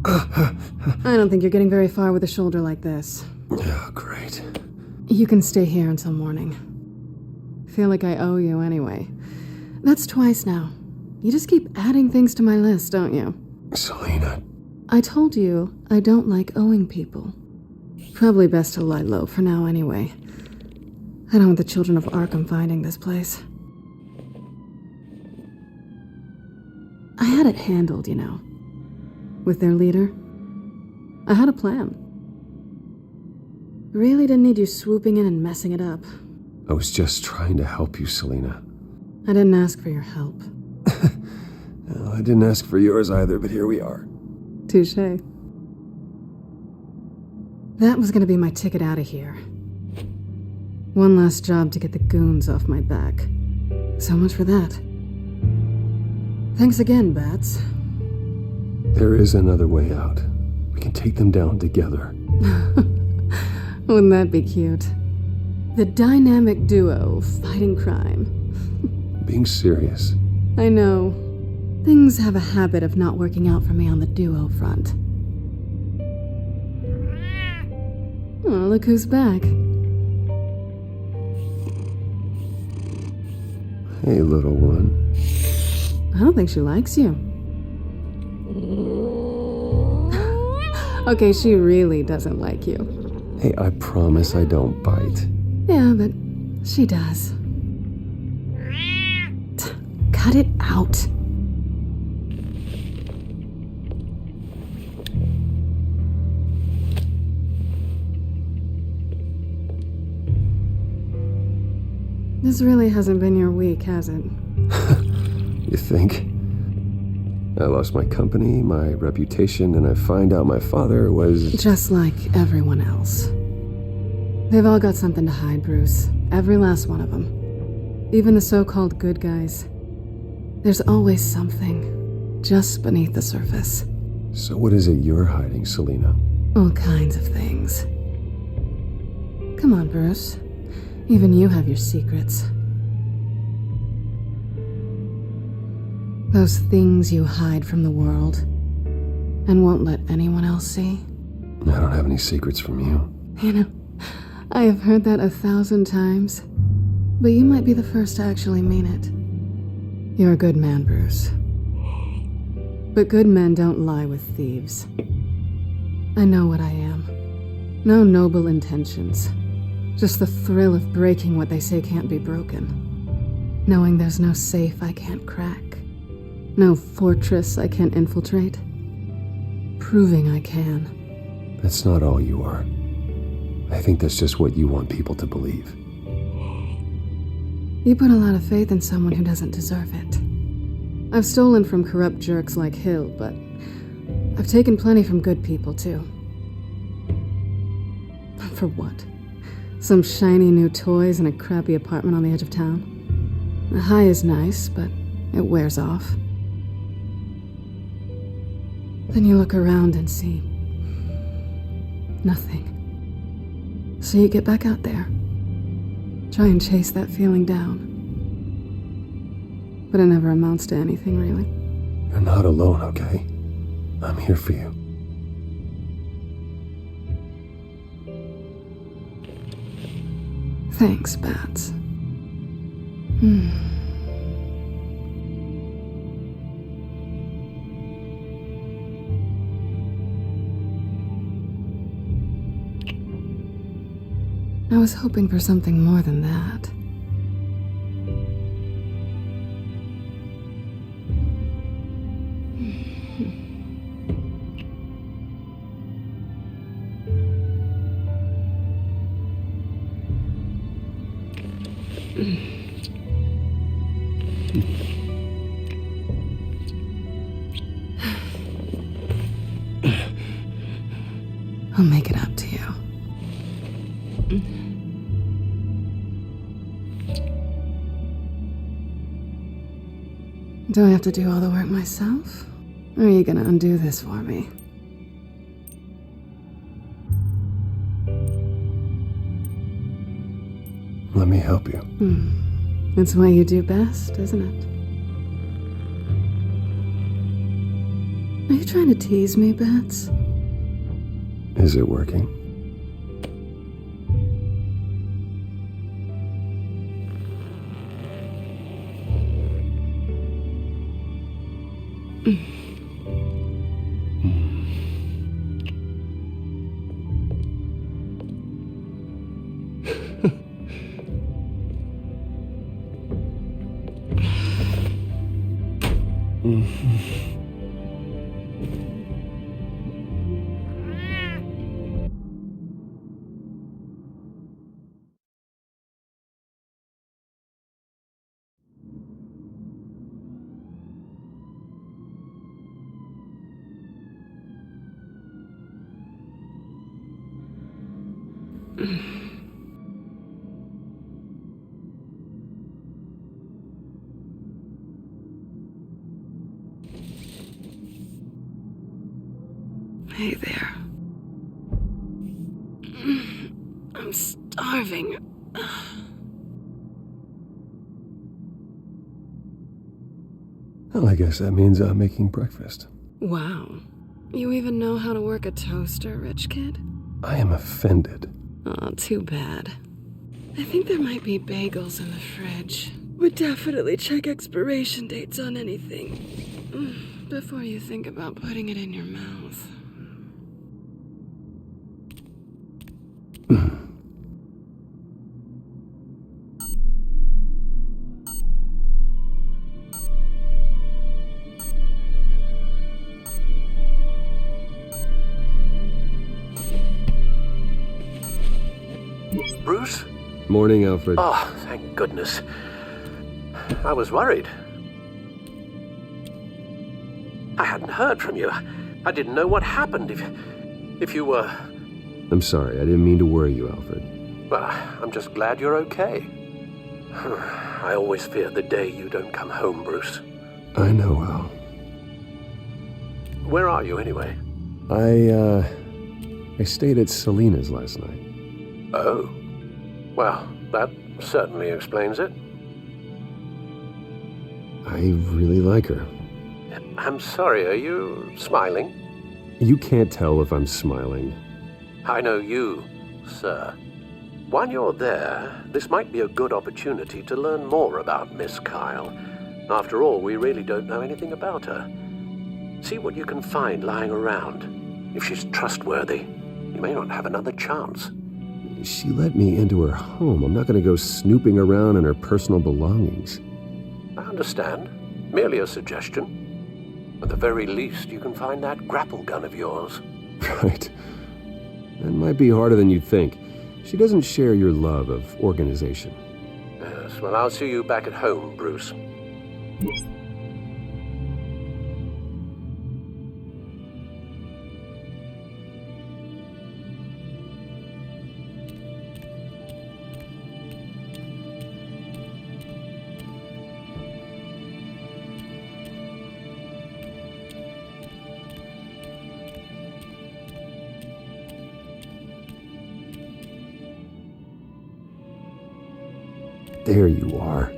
I don't think you're getting very far with a shoulder like this. Oh, great. You can stay here until morning. Feel like I owe you anyway. That's twice now. You just keep adding things to my list, don't you? Selina. I told you I don't like owing people. Probably best to lie low for now anyway. I don't want the children of Arkham finding this place. I had it handled, you know. With their leader. I had a plan. Really didn't need you swooping in and messing it up. I was just trying to help you, Selina. I didn't ask for your help. Well, I didn't ask for yours either, but here we are. Touché. That was gonna be my ticket out of here. One last job to get the goons off my back. So much for that. Thanks again, Bats. There is another way out. We can take them down together. Wouldn't that be cute? The dynamic duo fighting crime. Being serious. I know. Things have a habit of not working out for me on the duo front. Oh, look who's back. Hey, little one. I don't think she likes you. Okay, she really doesn't like you. Hey, I promise I don't bite. Yeah, but she does. Cut it out. This really hasn't been your week, has it? You think? I lost my company, my reputation, and I find out my father was... Just like everyone else. They've all got something to hide, Bruce. Every last one of them. Even the so-called good guys. There's always something just beneath the surface. So what is it you're hiding, Selina? All kinds of things. Come on, Bruce. Even you have your secrets. Those things you hide from the world and won't let anyone else see. I don't have any secrets from you. You know, I have heard that 1,000 times, but you might be the first to actually mean it. You're a good man, Bruce. But good men don't lie with thieves. I know what I am. No noble intentions. Just the thrill of breaking what they say can't be broken. Knowing there's no safe I can't crack. No fortress I can't infiltrate. Proving I can. That's not all you are. I think that's just what you want people to believe. You put a lot of faith in someone who doesn't deserve it. I've stolen from corrupt jerks like Hill, but I've taken plenty from good people, too. For what? Some shiny new toys and a crappy apartment on the edge of town? The high is nice, but it wears off. Then you look around and see nothing. So you get back out there. Try and chase that feeling down. But it never amounts to anything, really. You're not alone, okay? I'm here for you. Thanks, Bats. I was hoping for something more than that. I'll make it up to you. Do I have to do all the work myself? Or are you gonna undo this for me? Let me help you. It's what you do best, isn't it? Are you trying to tease me, Bats? Is it working? Hey there. I'm starving. Well, I guess that means I'm making breakfast. Wow. You even know how to work a toaster, rich kid? I am offended. Aw, too bad. I think there might be bagels in the fridge. Would definitely check expiration dates on anything before you think about putting it in your mouth. Bruce? Morning, Alfred. Oh, thank goodness. I was worried. I hadn't heard from you. I didn't know what happened if you were... I'm sorry, I didn't mean to worry you, Alfred. Well, I'm just glad you're okay. I always fear the day you don't come home, Bruce. I know, Al. Where are you, anyway? I stayed at Selena's last night. Oh. Well, that certainly explains it. I really like her. I'm sorry, are you smiling? You can't tell if I'm smiling. I know you, sir. While you're there, this might be a good opportunity to learn more about Miss Kyle. After all, we really don't know anything about her. See what you can find lying around. If she's trustworthy, you may not have another chance. She let me into her home. I'm not going to go snooping around in her personal belongings. I understand. Merely a suggestion. At the very least, you can find that grapple gun of yours. Right. That might be harder than you'd think. She doesn't share your love of organization. Yes, well, I'll see you back at home, Bruce. There you are.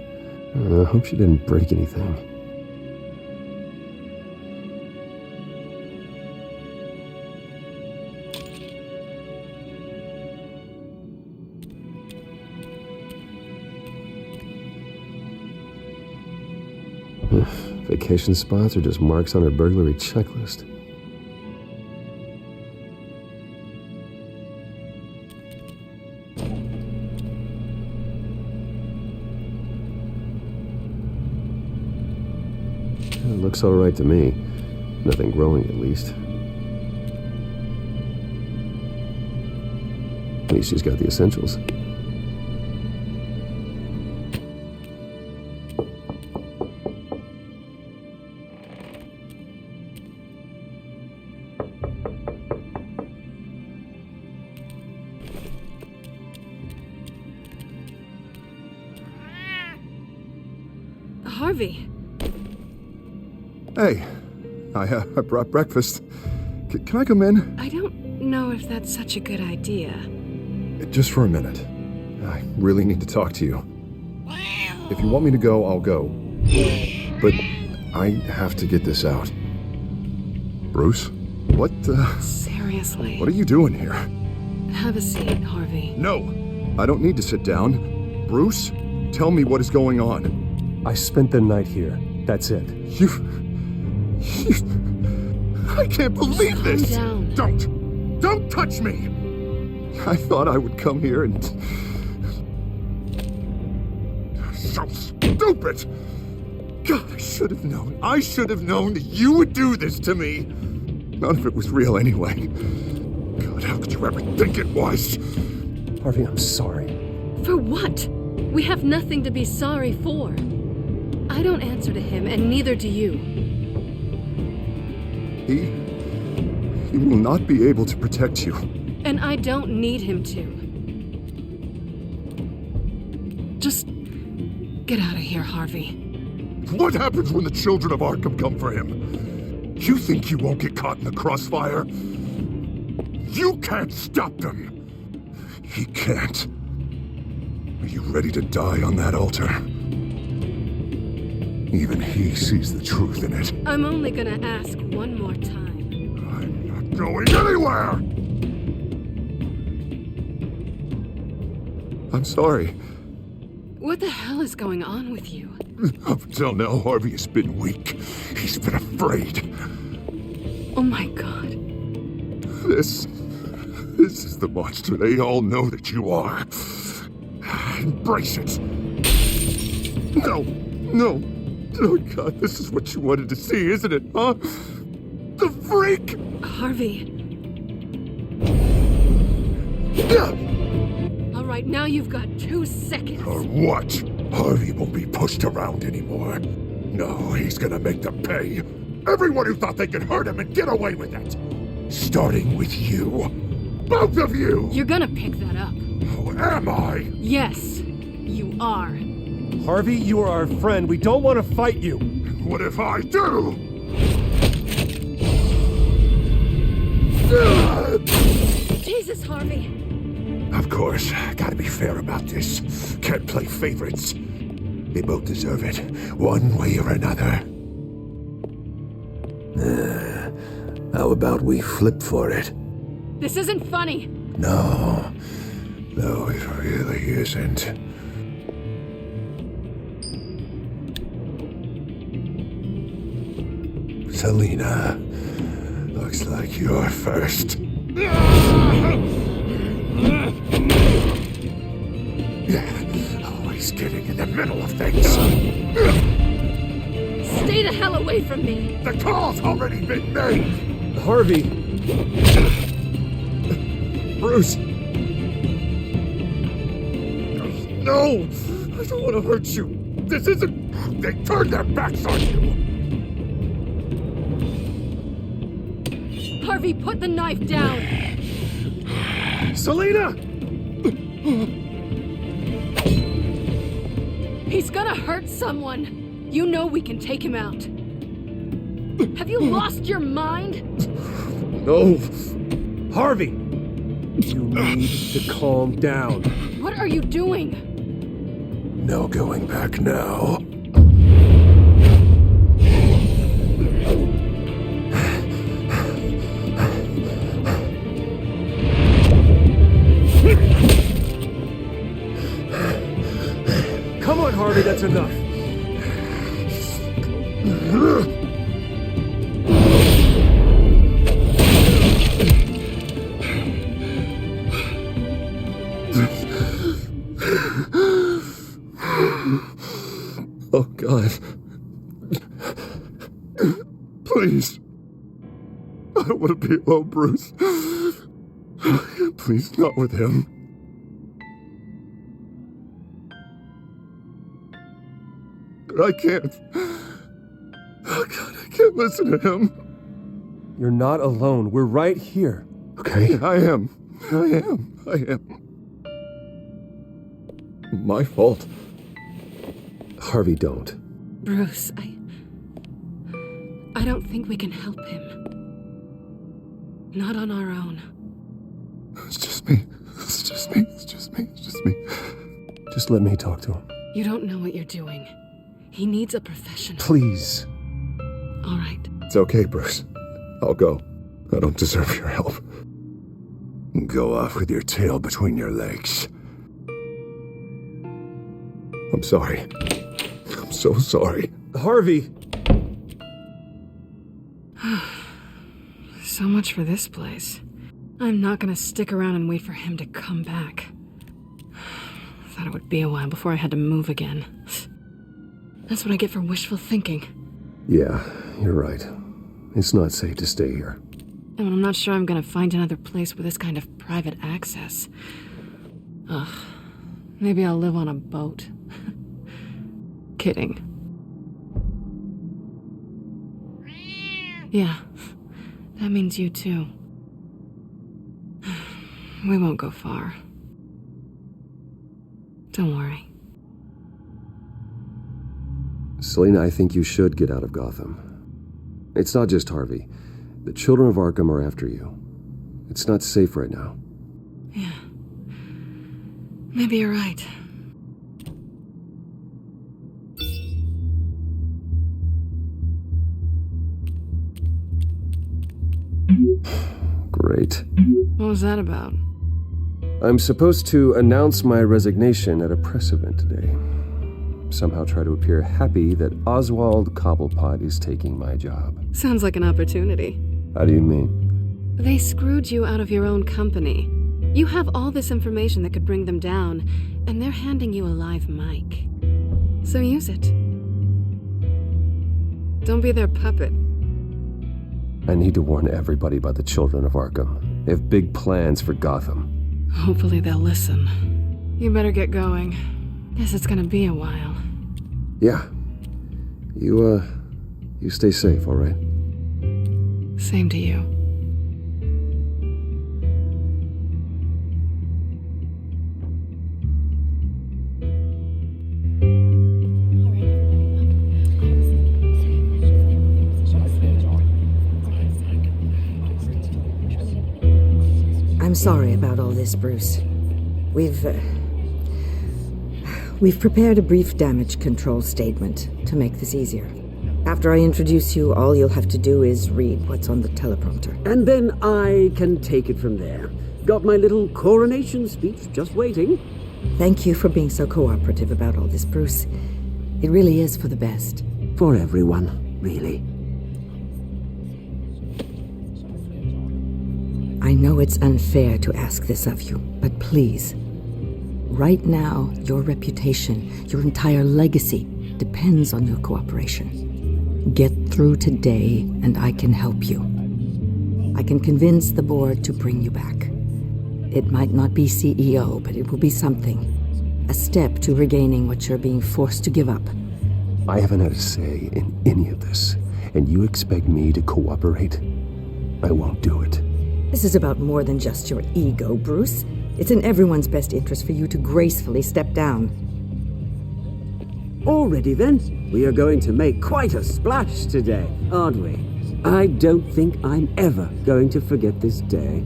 I hope she didn't break anything. Vacation spots are just marks on her burglary checklist. Looks all right to me. Nothing growing, at least. At least she's got the essentials. Harvey. Hey, I brought breakfast. Can I come in? I don't know if that's such a good idea. Just for a minute. I really need to talk to you. If you want me to go, I'll go. But I have to get this out. Bruce? What Seriously. What are you doing here? Have a seat, Harvey. No! I don't need to sit down. Bruce, tell me what is going on. I spent the night here. That's it. I can't believe this! Calm down. Don't touch me! I thought I would come here and... So stupid! God, I should have known. I should have known that you would do this to me! None of it was real anyway. God, how could you ever think it was? Harvey, I'm sorry. For what? We have nothing to be sorry for. I don't answer to him, and neither do you. He will not be able to protect you. And I don't need him to. Just get out of here, Harvey. What happens when the children of Arkham come for him? You think you won't get caught in the crossfire? You can't stop them. He can't. Are you ready to die on that altar? Even he sees the truth in it. I'm only gonna ask one more time. I'm not going anywhere! I'm sorry. What the hell is going on with you? Up until now, Harvey has been weak. He's been afraid. Oh my God. This is the monster they all know that you are. Embrace it. No. Oh God, this is what you wanted to see, isn't it, huh? The freak! Harvey. All right, now you've got 2 seconds. Or what? Harvey won't be pushed around anymore. No, he's gonna make them pay. Everyone who thought they could hurt him and get away with it. Starting with you. Both of you! You're gonna pick that up. Oh, am I? Yes, you are. Harvey, you are our friend. We don't want to fight you. What if I do? Jesus, Harvey. Of course, gotta be fair about this. Can't play favorites. They both deserve it, one way or another. How about we flip for it? This isn't funny. No, it really isn't. Selina, looks like you're first. Always getting in the middle of things. Stay the hell away from me. The call's already been made. Harvey. Bruce. No, I don't want to hurt you. This isn't... They turned their backs on you. Harvey, put the knife down. Selina! He's gonna hurt someone. You know we can take him out. Have you lost your mind? No. Harvey! You need to calm down. What are you doing? No going back now. Come on, Harvey, that's enough. Oh, God. I don't want to be alone, Bruce. Please, not with him. I can't. Oh, God, I can't listen to him. You're not alone. We're right here. Okay? I am. My fault. Harvey, don't. Bruce, I don't think we can help him. Not on our own. It's just me. Just let me talk to him. You don't know what you're doing. He needs a professional. Please. All right. It's okay, Bruce. I'll go. I don't deserve your help. Go off with your tail between your legs. I'm sorry. I'm so sorry. Harvey! So much for this place. I'm not gonna stick around and wait for him to come back. Thought it would be a while before I had to move again. That's what I get for wishful thinking. Yeah, you're right. It's not safe to stay here. And I'm not sure I'm gonna find another place with this kind of private access. Ugh. Maybe I'll live on a boat. Kidding. Yeah, that means you too. We won't go far. Don't worry. Selena, I think you should get out of Gotham. It's not just Harvey. The children of Arkham are after you. It's not safe right now. Yeah. Maybe you're right. Great. What was that about? I'm supposed to announce my resignation at a press event today. Somehow try to appear happy that Oswald Cobblepot is taking my job. Sounds like an opportunity. How do you mean? They screwed you out of your own company. You have all this information that could bring them down, and they're handing you a live mic. So use it. Don't be their puppet. I need to warn everybody about the children of Arkham. They have big plans for Gotham. Hopefully they'll listen. You better get going. Guess it's gonna be a while. Yeah. You stay safe, all right? Same to you. I'm sorry about all this, Bruce. We've prepared a brief damage control statement to make this easier. After I introduce you, all you'll have to do is read what's on the teleprompter. And then I can take it from there. Got my little coronation speech just waiting. Thank you for being so cooperative about all this, Bruce. It really is for the best. For everyone, really. I know it's unfair to ask this of you, but please. Right now, your reputation, your entire legacy, depends on your cooperation. Get through today, and I can help you. I can convince the board to bring you back. It might not be CEO, but it will be something. A step to regaining what you're being forced to give up. I haven't had a say in any of this, and you expect me to cooperate? I won't do it. This is about more than just your ego, Bruce. It's in everyone's best interest for you to gracefully step down. Already then, we are going to make quite a splash today, aren't we? I don't think I'm ever going to forget this day.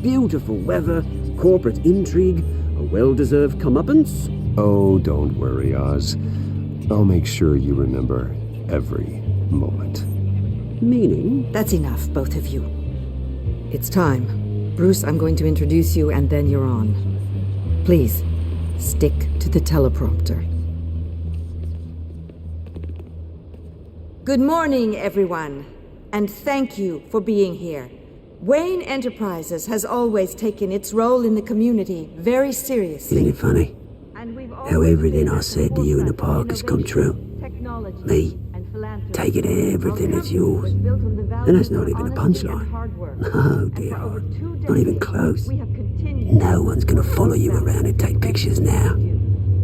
Beautiful weather, corporate intrigue, a well-deserved comeuppance. Oh, don't worry, Oz. I'll make sure you remember every moment. Meaning? That's enough, both of you. It's time. Bruce, I'm going to introduce you, and then you're on. Please, stick to the teleprompter. Good morning, everyone, and thank you for being here. Wayne Enterprises has always taken its role in the community very seriously. Isn't it funny? How everything I said to you in the park has come true. Me, taking everything that's yours. And that's not even a punchline. No, dear, not even close. No one's gonna follow you around and take pictures now.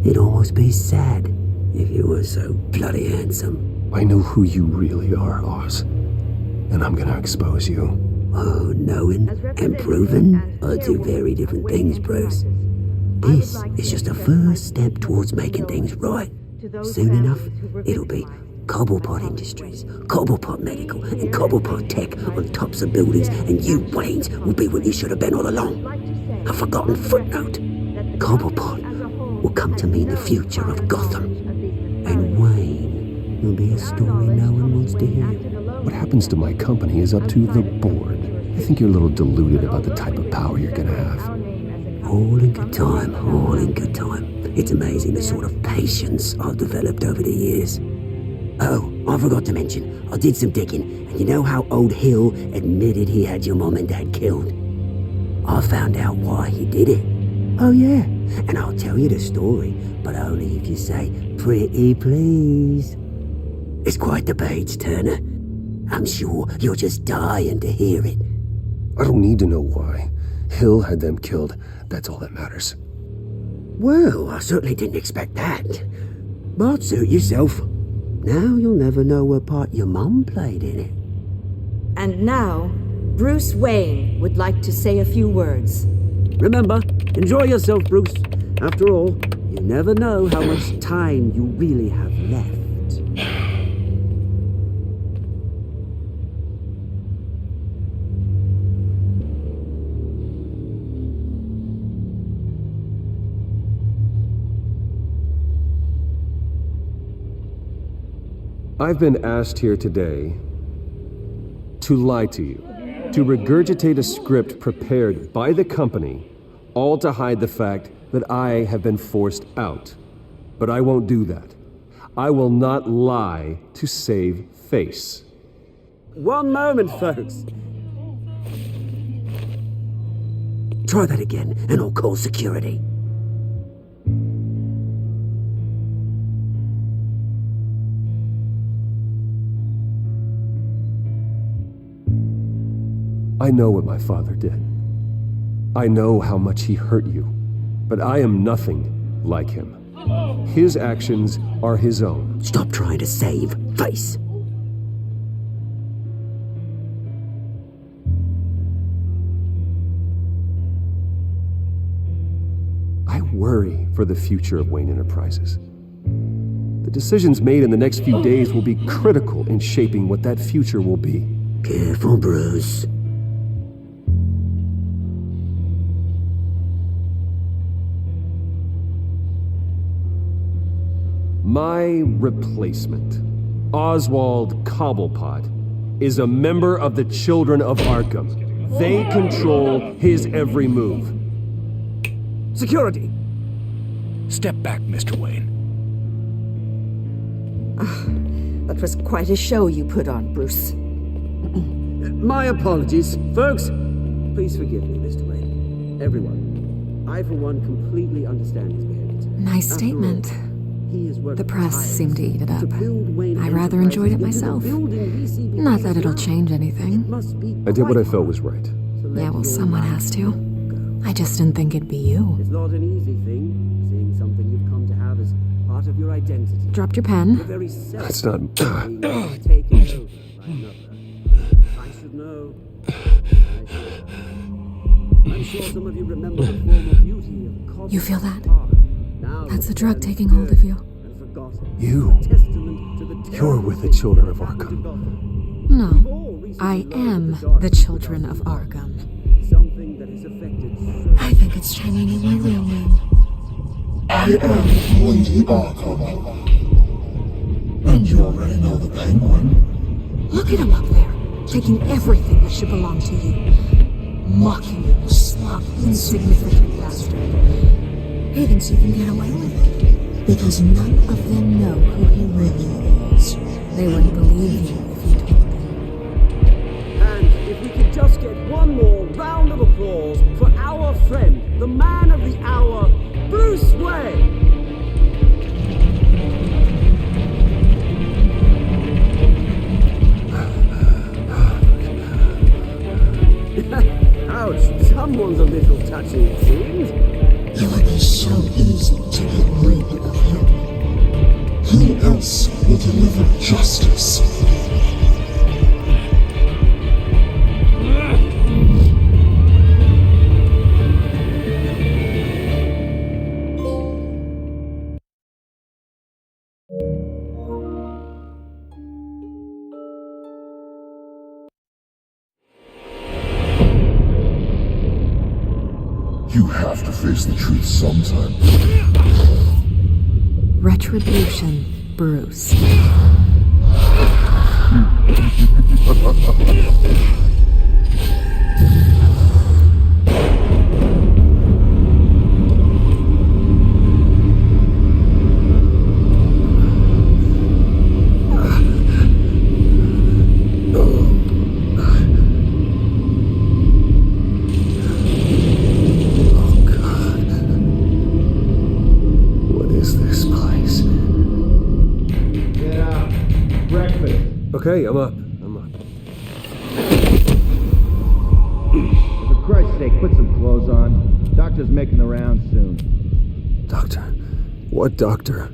It'd almost be sad if you were so bloody handsome. I know who you really are, Oz. And I'm gonna expose you. Oh, knowing and proving are two very different things, Bruce. This is just a first step towards making things right. Soon enough, it'll be Cobblepot Industries, Cobblepot Medical, and Cobblepot Tech on tops of buildings, and you, Waynes, will be what you should have been all along. A forgotten footnote. Cobblepot will come to mean the future of Gotham. And Wayne will be a story no one wants to hear. What happens to my company is up to the board. I think you're a little deluded about the type of power you're gonna have. All in good time, all in good time. It's amazing the sort of patience I've developed over the years. Oh, I forgot to mention, I did some digging, and you know how old Hill admitted he had your mom and dad killed? I found out why he did it. Oh yeah, and I'll tell you the story, but only if you say, pretty please. It's quite the page, Turner. I'm sure you're just dying to hear it. I don't need to know why. Hill had them killed. That's all that matters. Well, I certainly didn't expect that. But suit yourself. Now you'll never know what part your mum played in it. And now, Bruce Wayne would like to say a few words. Remember, enjoy yourself, Bruce. After all, you never know how much time you really have left. I've been asked here today to lie to you, to regurgitate a script prepared by the company, all to hide the fact that I have been forced out. But I won't do that. I will not lie to save face. One moment, folks. Try that again, and I'll call security. I know what my father did. I know how much he hurt you, but I am nothing like him. His actions are his own. Stop trying to save face. I worry for the future of Wayne Enterprises. The decisions made in the next few days will be critical in shaping what that future will be. Careful, Bruce. My replacement, Oswald Cobblepot, is a member of the Children of Arkham. They control his every move. Security! Step back, Mr. Wayne. That was quite a show you put on, Bruce. My apologies. Folks, please forgive me, Mr. Wayne. Everyone, I for one completely understand his behavior today. Nice statement. The press seemed to eat it up. I rather enjoyed it myself. Not that it'll change anything. I did what I felt was right. Yeah, well, someone has to. I just didn't think it'd be you. It's not an easy thing, seeing something you've come to have as part of your identity. Dropped your pen. That's not... taken over by another. I should know. I'm sure some of you remember the former beauty of Cosmo. You feel that? That's the drug taking hold of you. You're with the Children of Arkham. No, I am the Children of Arkham. I think it's changing in my real name. I am Lady Arkham. And you already know the Penguin. Look at him up there, taking everything that should belong to you. Mocking you, slop, insignificant bastard. He thinks he can get away with it. Because none of them know who he really is. They wouldn't believe you if you told them. And if we could just get one more round of applause for our friend, the man of the hour, Bruce Wayne! Ouch, someone's a little touchy, it seems. It would be so easy to get rid of him. Who else will deliver justice? You have to face the truth sometime. Retribution, Bruce. Okay, I'm up. For Christ's sake, put some clothes on. Doctor's making the rounds soon. Doctor? What doctor?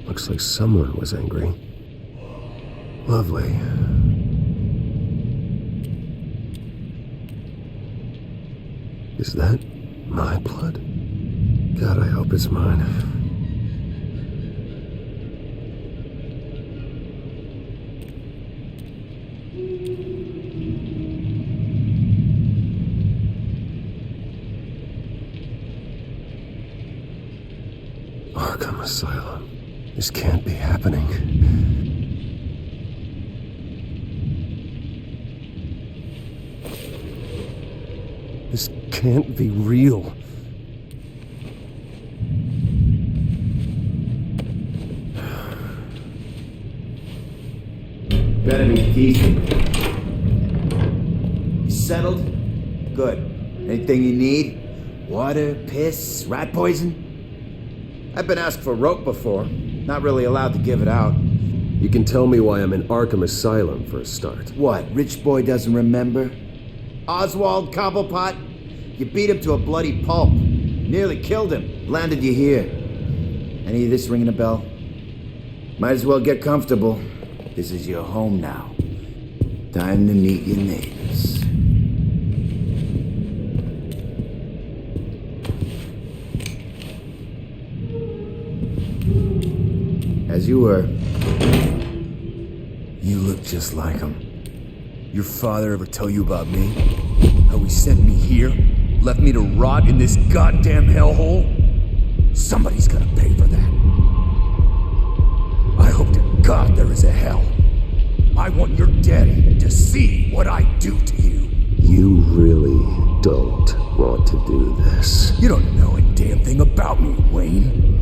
Looks like someone was angry. Lovely. Is that my blood? God, I hope it's mine. Arkham Asylum. This can't be happening. This can't be real. Better be decent. You settled? Good. Anything you need? Water, piss, rat poison? I've been asked for rope before. Not really allowed to give it out. You can tell me why I'm in Arkham Asylum for a start. What, rich boy doesn't remember? Oswald Cobblepot? You beat him to a bloody pulp. Nearly killed him. Landed you here. Any of this ringing a bell? Might as well get comfortable. This is your home now. Time to meet your neighbors. As you were. You look just like him. Your father ever tell you about me? How he sent me here? Left me to rot in this goddamn hellhole? Somebody's gonna pay for that. I hope to God there is a hell. I want your daddy to see what I do to you. You really don't want to do this. You don't know a damn thing about me, Wayne.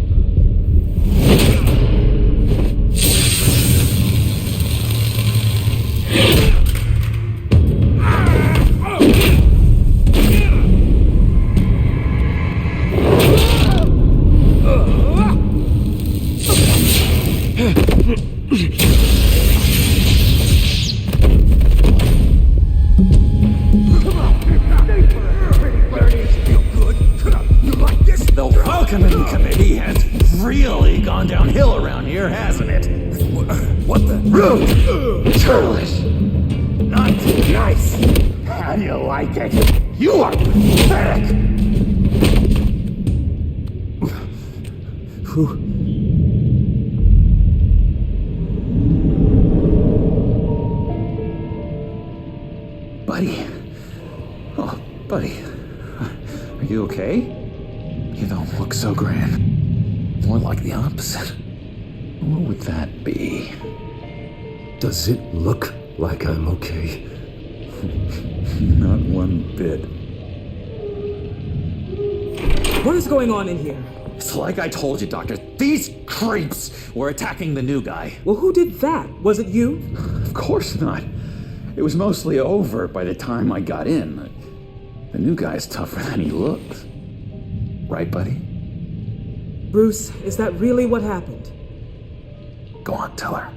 Really gone downhill around here, hasn't it? What the? Rude! Churlish! Not nice! How do you like it? You are pathetic! Who? Buddy. Oh, buddy. Are you okay? You don't look so grand. More like the opposite. What would that be? Does it look like I'm okay? Not one bit. What is going on in here? It's like I told you, Doctor. These creeps were attacking the new guy. Well, who did that? Was it you? Of course not. It was mostly over by the time I got in. The new guy's tougher than he looks. Right, buddy? Bruce, is that really what happened? Go on, tell her.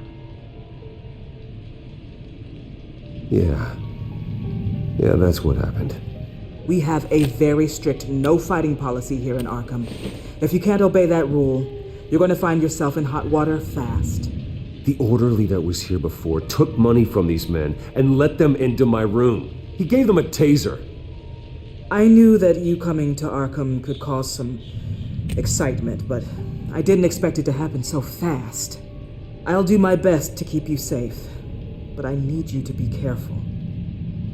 Yeah, that's what happened. We have a very strict no fighting policy here in Arkham. If you can't obey that rule, you're going to find yourself in hot water fast. The orderly that was here before took money from these men and let them into my room. He gave them a taser. I knew that you coming to Arkham could cause some excitement, but I didn't expect it to happen so fast. I'll do my best to keep you safe, but I need you to be careful.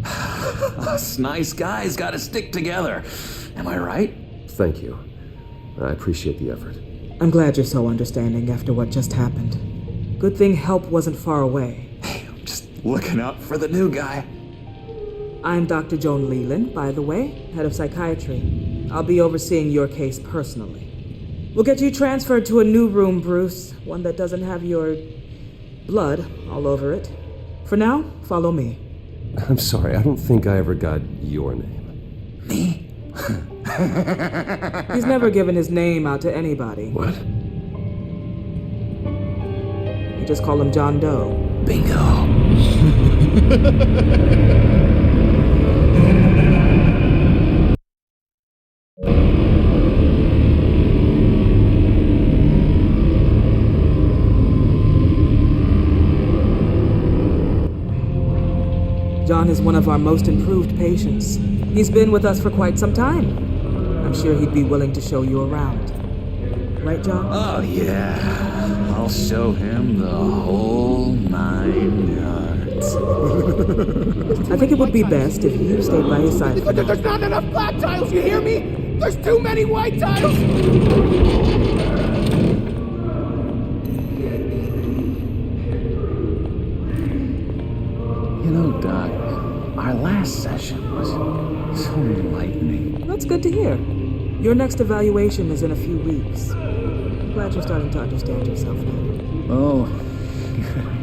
Us nice guys gotta stick together. Am I right? Thank you. I appreciate the effort. I'm glad you're so understanding after what just happened. Good thing help wasn't far away. Hey, I'm just looking out for the new guy. I'm Dr. Joan Leland, by the way, head of psychiatry. I'll be overseeing your case personally. We'll get you transferred to a new room, Bruce, one that doesn't have your blood all over it. For now, follow me. I'm sorry, I don't think I ever got your name. Me? He's never given his name out to anybody. What? You just call him John Doe. Bingo. John is one of our most improved patients. He's been with us for quite some time. I'm sure he'd be willing to show you around. Right, John? Oh, yeah. I'll show him the whole 9 yards. I think it would be best if you stayed by his side. There's not enough black tiles, you hear me? There's too many white tiles! You know, Doc, our last session was so enlightening. That's good to hear. Your next evaluation is in a few weeks. I'm glad you're starting to understand yourself now. Oh,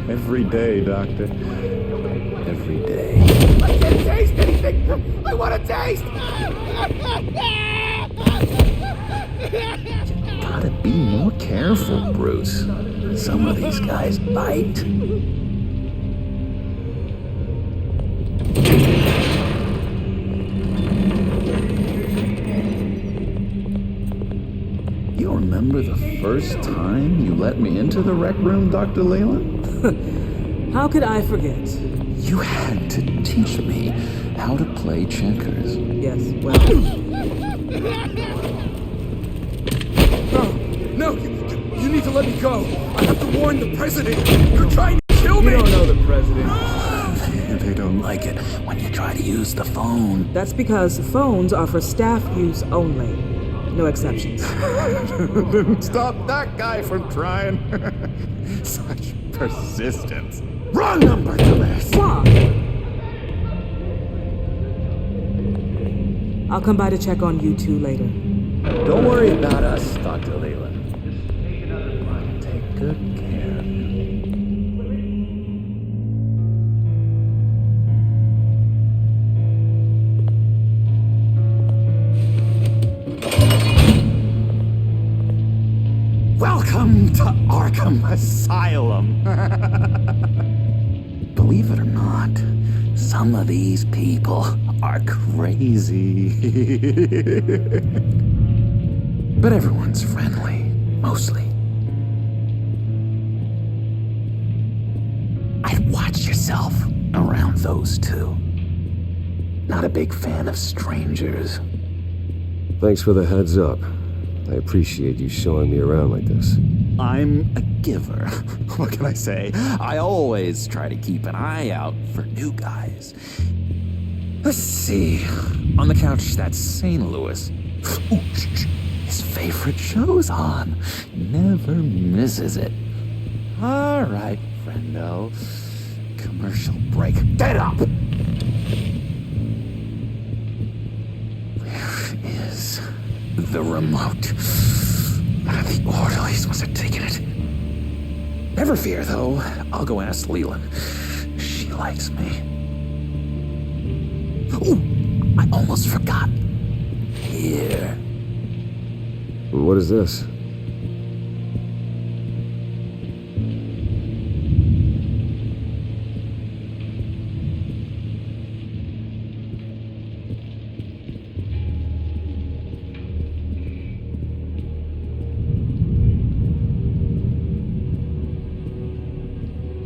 every day, Doctor. Every day. I can't taste anything! I want to taste! Gotta be more careful, Bruce. Some of these guys bite. You remember the first time you let me into the rec room, Dr. Leland? How could I forget? You had to teach me how to play checkers. Yes, well... No, you need to let me go. I have to warn the president. You're trying to kill me. You don't know the president. They don't like it when you try to use the phone. That's because phones are for staff use only. No exceptions. Didn't stop that guy from trying. Such persistence. Wrong number to this. What? I'll come by to check on you two later. Don't worry about us, Dr. Leland. Take good care of you. Welcome to Arkham Asylum. Believe it or not, some of these people are crazy. But everyone's friendly, mostly. I'd watch yourself around those two. Not a big fan of strangers. Thanks for the heads up. I appreciate you showing me around like this. I'm a giver. What can I say? I always try to keep an eye out for new guys. Let's see. On the couch, that's St. Louis. Ooh, his favorite show's on. Never misses it. All right, friendo. Commercial break. Get up! Where is the remote? The orderlies must have taken it. Never fear, though. I'll go ask Leland. She likes me. Oh, I almost forgot. Here. What is this?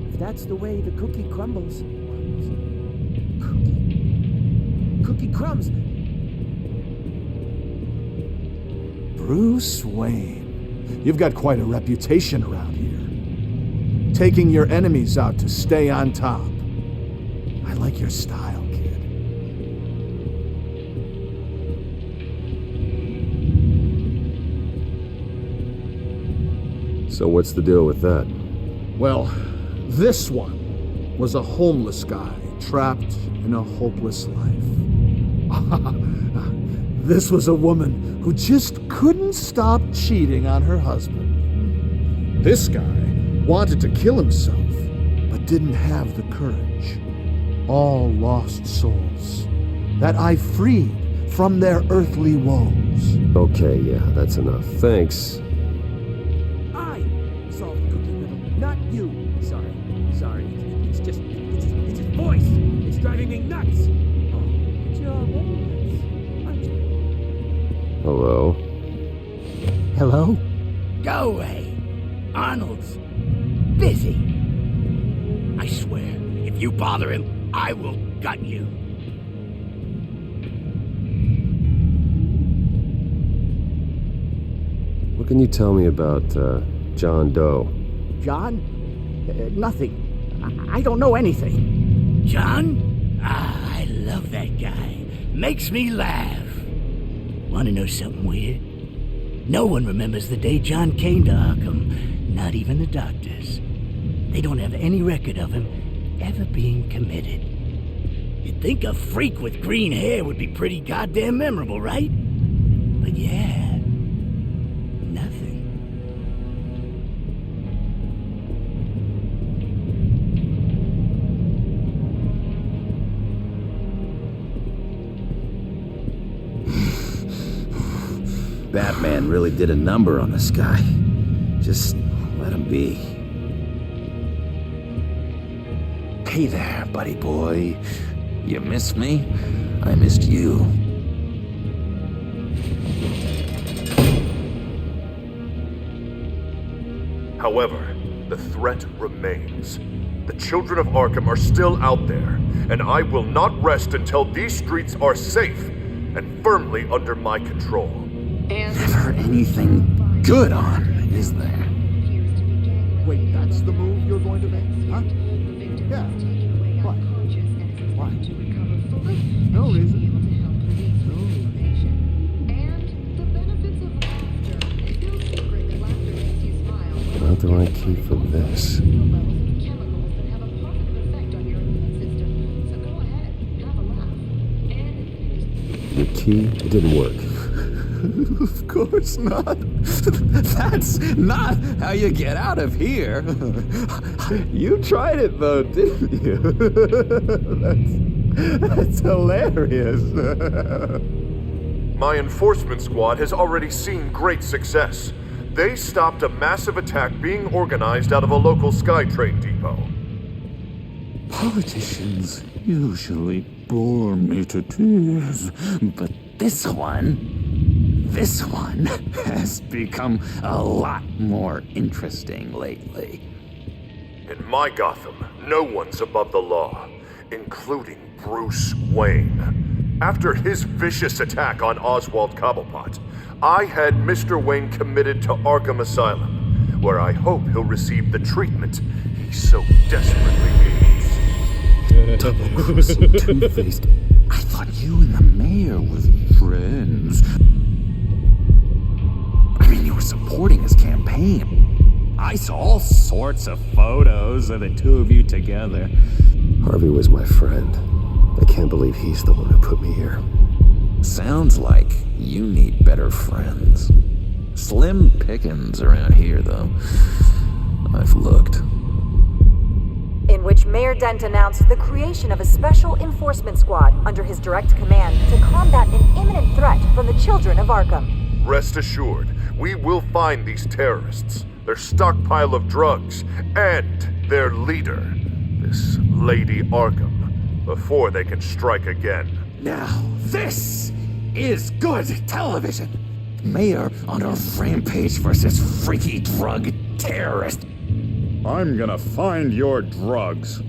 If that's the way the cookie crumbles. Cookie crumbs. Bruce Wayne. You've got quite a reputation around here. Taking your enemies out to stay on top. I like your style, kid. So what's the deal with that? Well, this one was a homeless guy trapped in a hopeless life. This was a woman who just couldn't stop cheating on her husband. This guy wanted to kill himself, but didn't have the courage. All lost souls that I freed from their earthly woes. Okay, yeah, that's enough. Thanks. I solved the cookie riddle, not you. Sorry. It's just his voice. It's driving me nuts. Hello? Hello? Go away. Arnold's busy. I swear, if you bother him, I will gut you. What can you tell me about, John Doe? John? Nothing. I don't know anything. John? Ah, I love that guy. Makes me laugh. Want to know something weird? No one remembers the day John came to Arkham, not even the doctors. They don't have any record of him ever being committed. You'd think a freak with green hair would be pretty goddamn memorable, right? But yeah, nothing. Batman really did a number on this guy. Just let him be. Hey there, buddy boy. You missed me? I missed you. However, the threat remains. The children of Arkham are still out there, and I will not rest until these streets are safe and firmly under my control. Never anything good on, is there? Wait, that's the move you're going to make, huh? Yeah. What? Why? No reason. What do I keep for this? Your key? It didn't work. Of course not. That's not how you get out of here. You tried it though, didn't you? That's hilarious. My enforcement squad has already seen great success. They stopped a massive attack being organized out of a local SkyTrade depot. Politicians usually bore me to tears, but this one has become a lot more interesting lately. In my Gotham, no one's above the law, including Bruce Wayne. After his vicious attack on Oswald Cobblepot, I had Mr. Wayne committed to Arkham Asylum, where I hope he'll receive the treatment he so desperately needs. Double-crossing Two-Faced. I thought you and the mayor were friends. I mean, you were supporting his campaign. I saw all sorts of photos of the two of you together. Harvey was my friend. I can't believe he's the one who put me here. Sounds like you need better friends. Slim pickings around here, though. I've looked. In which Mayor Dent announced the creation of a special enforcement squad under his direct command to combat an imminent threat from the children of Arkham. Rest assured, we will find these terrorists, their stockpile of drugs, and their leader, this Lady Arkham, before they can strike again. Now, this is good television. Mayor on a rampage versus freaky drug terrorist. I'm gonna find your drugs.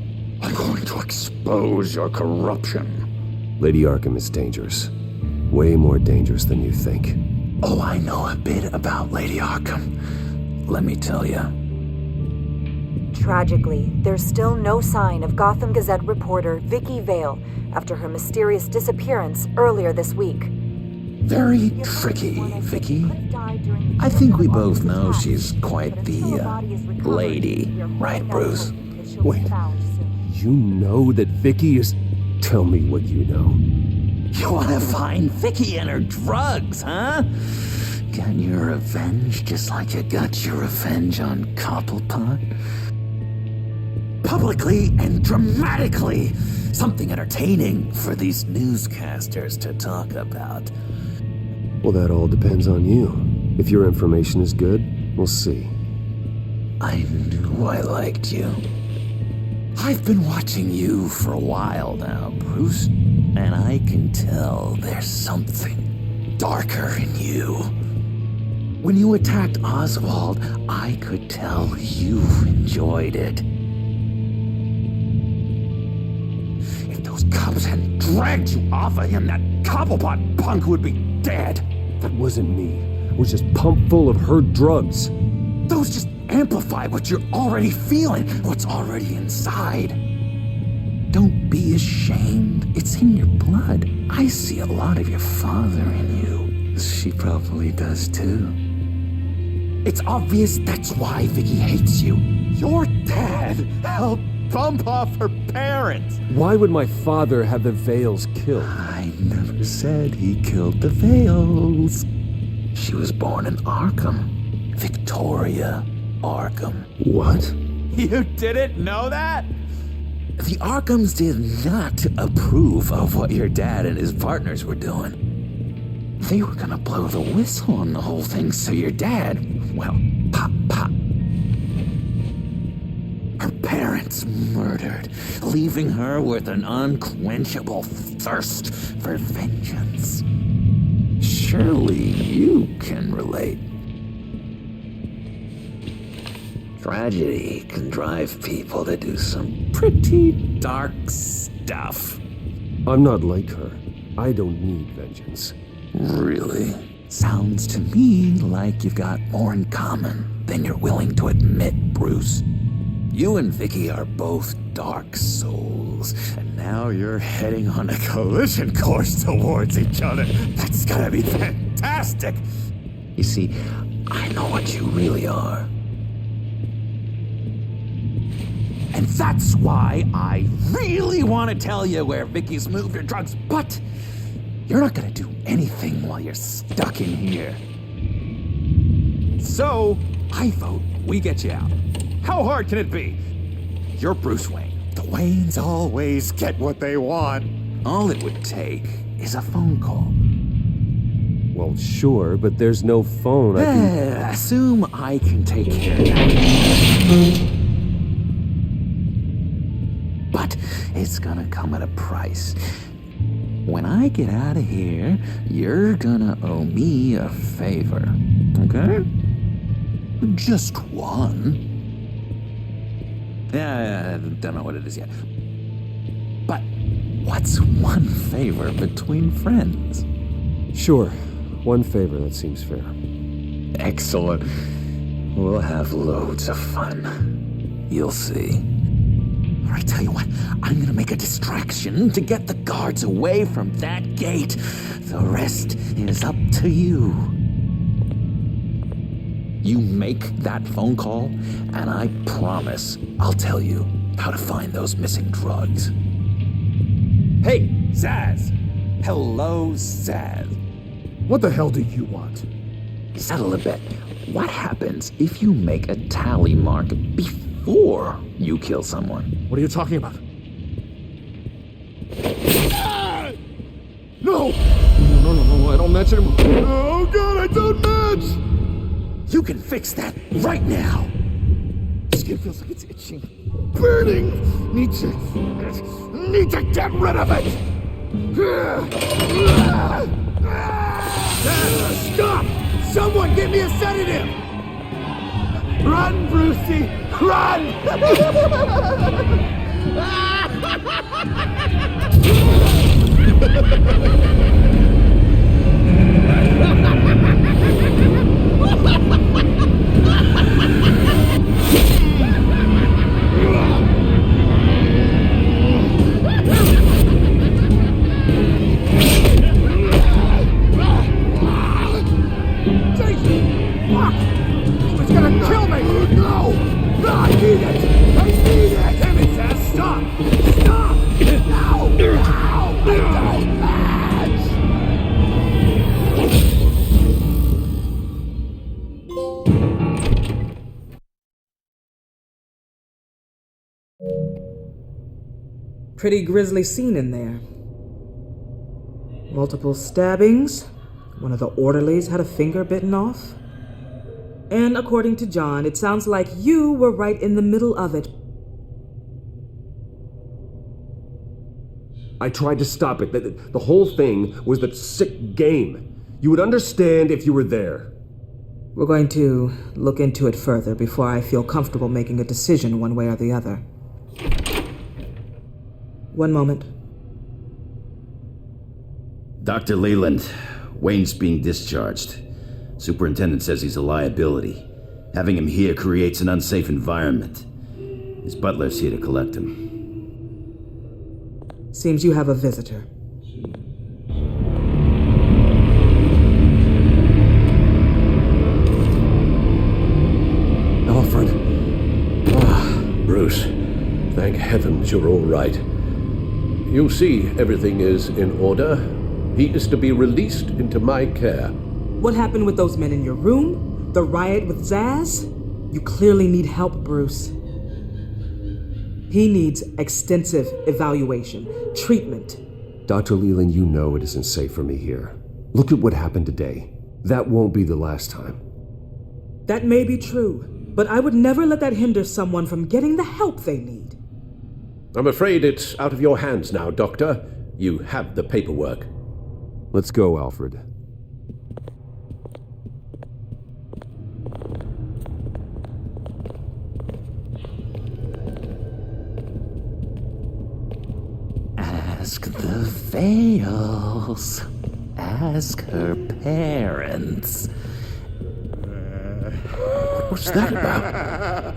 I'm going to expose your corruption. Lady Arkham is dangerous. Way more dangerous than you think. Oh, I know a bit about Lady Arkham. Let me tell you. Tragically, there's still no sign of Gotham Gazette reporter Vicky Vale after her mysterious disappearance earlier this week. Very tricky, Vicky. I think we both know she's quite the lady, right, Bruce? Wait, you know that Vicky is... Tell me what you know. You want to find Vicky and her drugs, huh? Got your revenge just like you got your revenge on Cobblepot? Publicly and dramatically! Something entertaining for these newscasters to talk about. Well, that all depends on you. If your information is good, we'll see. I knew I liked you. I've been watching you for a while now, Bruce, and I can tell there's something darker in you. When you attacked Oswald, I could tell you enjoyed it. If those cops hadn't dragged you off of him, that Cobblepot punk would be dead. That wasn't me. It was just pumped full of her drugs. Those just amplify what you're already feeling, what's already inside. Don't be ashamed. It's in your blood. I see a lot of your father in you. She probably does too. It's obvious that's why Vicky hates you. Your dad helped bump off her parents. Why would my father have the Vales killed? I never said he killed the Vales. She was born in Arkham. Victoria Arkham. What? You didn't know that? The Arkhams did not approve of what your dad and his partners were doing. They were gonna blow the whistle on the whole thing, so your dad, well, pop. Her parents murdered, leaving her with an unquenchable thirst for vengeance. Surely you can relate. Tragedy can drive people to do some pretty dark stuff. I'm not like her. I don't need vengeance. Really? Sounds to me like you've got more in common than you're willing to admit, Bruce. You and Vicky are both dark souls, and now you're heading on a collision course towards each other. That's gonna be fantastic! You see, I know what you really are. And that's why I really want to tell you where Vicky's moved her drugs, but you're not gonna do anything while you're stuck in here. So, I vote we get you out. How hard can it be? You're Bruce Wayne. The Waynes always get what they want. All it would take is a phone call. Well, sure, but there's no phone. Assume I can take care of that. But it's gonna come at a price. When I get out of here, you're gonna owe me a favor, okay? Just one. I don't know what it is yet. But what's one favor between friends? Sure. One favor, that seems fair. Excellent. We'll have loads of fun. You'll see. All right, tell you what, I'm gonna make a distraction to get the guards away from that gate. The rest is up to you. You make that phone call, and I promise I'll tell you how to find those missing drugs. Hey, Zaz! Hello, Zaz. What the hell do you want? settle a bit. What happens if you make a tally mark before you kill someone? What are you talking about? No! No, I don't match anymore. Oh god, I don't match! You can fix that right now! Skin feels like it's itching. Burning! Need to get rid of it! Stop! Someone give me a sedative! Run, Brucey! Run! Pretty grisly scene in there. Multiple stabbings. One of the orderlies had a finger bitten off. And according to John, it sounds like you were right in the middle of it. I tried to stop it. The whole thing was that sick game. You would understand if you were there. We're going to look into it further before I feel comfortable making a decision one way or the other. One moment. Dr. Leland, Wayne's being discharged. Superintendent says he's a liability. Having him here creates an unsafe environment. His butler's here to collect him. Seems you have a visitor. Alfred. Bruce. Thank heavens you're all right. You see, everything is in order. He is to be released into my care. What happened with those men in your room? The riot with Zaz? You clearly need help, Bruce. He needs extensive evaluation, treatment. Dr. Leland, you know it isn't safe for me here. Look at what happened today. That won't be the last time. That may be true, but I would never let that hinder someone from getting the help they need. I'm afraid it's out of your hands now, Doctor. You have the paperwork. Let's go, Alfred. Ask the Vales. Ask her parents. What's that about?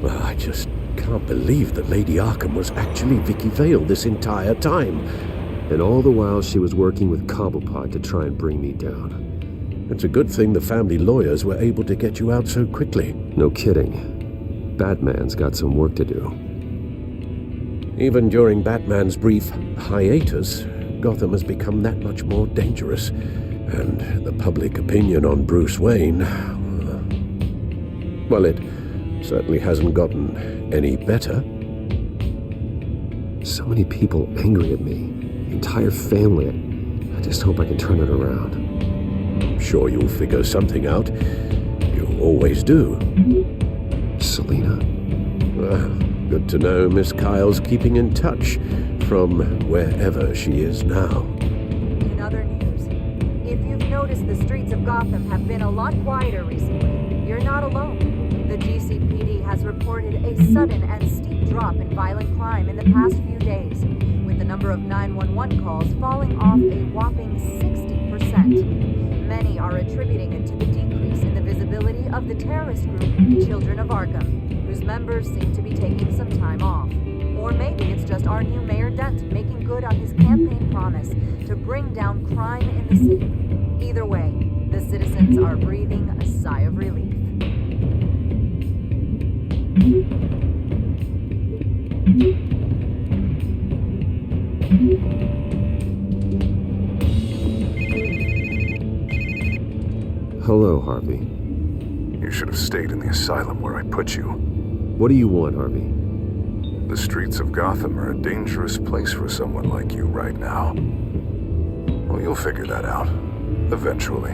Well, I just can't believe that Lady Arkham was actually Vicky Vale this entire time. And all the while she was working with Cobblepot to try and bring me down. It's a good thing the family lawyers were able to get you out so quickly. No kidding. Batman's got some work to do. Even during Batman's brief hiatus, Gotham has become that much more dangerous. And the public opinion on Bruce Wayne... well, it certainly hasn't gotten any better. So many people angry at me. Entire family. I just hope I can turn it around. I'm sure you'll figure something out. You always do. Selina? Good to know Miss Kyle's keeping in touch from wherever she is now. In other news, if you've noticed, the streets of Gotham have been a lot quieter recently. You're not alone. The GCPD has reported a sudden and steep drop in violent crime in the past few days, with the number of 911 calls falling off a whopping 60%. Many are attributing it to the decrease in the visibility of the terrorist group Children of Arkham, whose members seem to be taking some time off. Or maybe it's just our new Mayor Dent making good on his campaign promise to bring down crime in the city. Either way, the citizens are breathing a sigh of relief. Hello, Harvey. You should have stayed in the asylum where I put you. What do you want, Harvey? The streets of Gotham are a dangerous place for someone like you right now. Well, you'll figure that out. Eventually.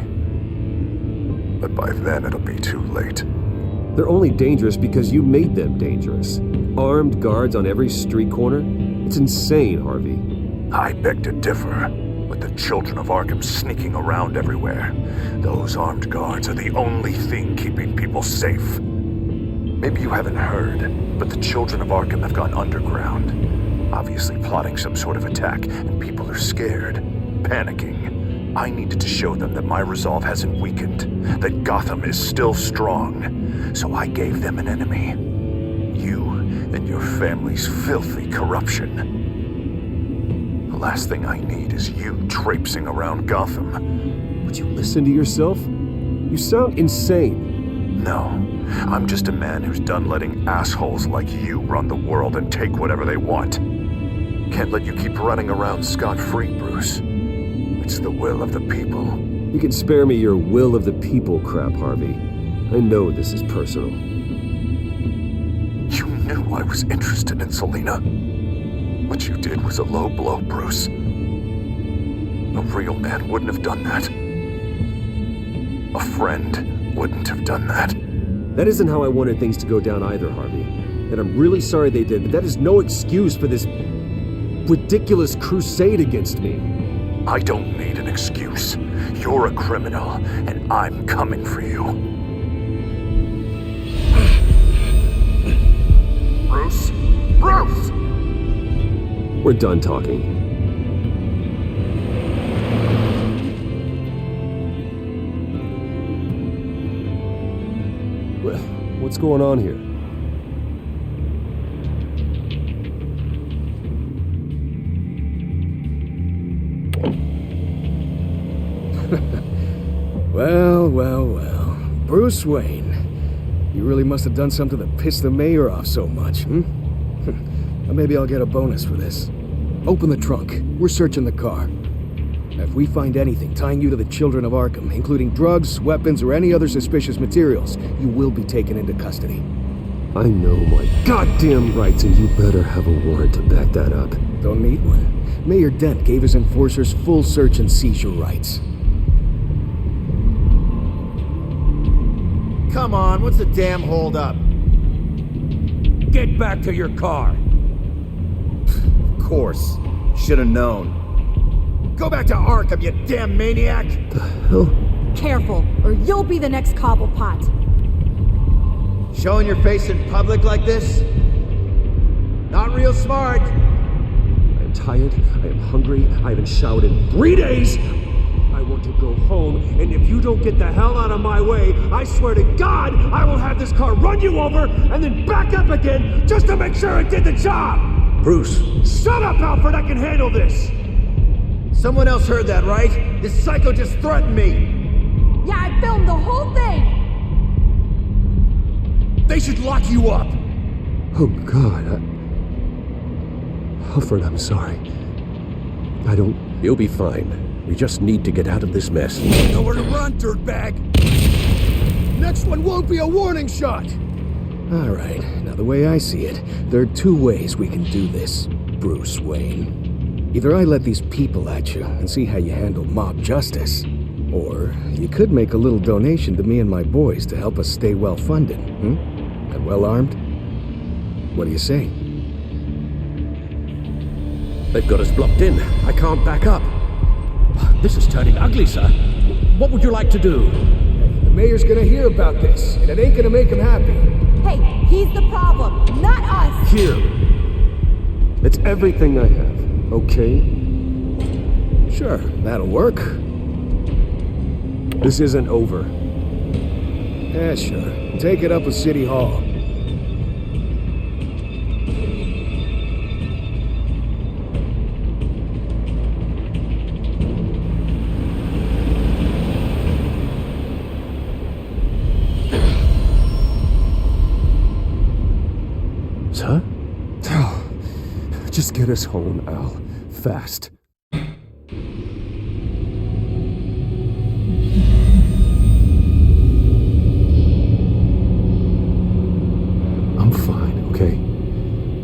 But by then it'll be too late. They're only dangerous because you made them dangerous. Armed guards on every street corner? It's insane, Harvey. I beg to differ. With the children of Arkham sneaking around everywhere, those armed guards are the only thing keeping people safe. Maybe you haven't heard, but the children of Arkham have gone underground. Obviously plotting some sort of attack, and people are scared, panicking. I needed to show them that my resolve hasn't weakened, that Gotham is still strong. So I gave them an enemy. You and your family's filthy corruption. The last thing I need is you traipsing around Gotham. Would you listen to yourself? You sound insane. No, I'm just a man who's done letting assholes like you run the world and take whatever they want. Can't let you keep running around scot-free, Bruce. It's the will of the people. You can spare me your will of the people crap, Harvey. I know this is personal. You knew I was interested in Selina. What you did was a low blow, Bruce. A real man wouldn't have done that. A friend wouldn't have done that. That isn't how I wanted things to go down either, Harvey. And I'm really sorry they did, but that is no excuse for this ridiculous crusade against me. I don't need an excuse. You're a criminal, and I'm coming for you. Bruce? Bruce! We're done talking. What's going on here? Well. Bruce Wayne. You really must have done something to piss the mayor off so much, Or maybe I'll get a bonus for this. Open the trunk. We're searching the car. Now, if we find anything tying you to the children of Arkham, including drugs, weapons, or any other suspicious materials, you will be taken into custody. I know my goddamn rights, and you better have a warrant to back that up. Don't need one. Mayor Dent gave his enforcers full search and seizure rights. Come on, what's the damn holdup? Get back to your car! Of course. Should've known. Go back to Arkham, you damn maniac! The hell? Careful, or you'll be the next Cobblepot. Showing your face in public like this? Not real smart. I am tired, I am hungry, I haven't showered in 3 days! I want to go home, and if you don't get the hell out of my way, I swear to God, I will have this car run you over, and then back up again, just to make sure it did the job! Bruce. Shut up, Alfred, I can handle this! Someone else heard that, right? This psycho just threatened me! Yeah, I filmed the whole thing! They should lock you up! Oh, God, Alfred, I'm sorry. You'll be fine. We just need to get out of this mess. Nowhere to run, dirtbag! Next one won't be a warning shot! All right, now the way I see it, there are two ways we can do this, Bruce Wayne. Either I let these people at you and see how you handle mob justice, or you could make a little donation to me and my boys to help us stay well-funded, and well-armed. What do you say? They've got us blocked in. I can't back up. This is turning ugly, sir. What would you like to do? The mayor's gonna hear about this, and it ain't gonna make him happy. Hey, he's the problem, not us! Here. It's everything I have, okay? Sure, that'll work. This isn't over. Yeah, sure. Take it up with City Hall. Get us home, Al. Fast. I'm fine, okay?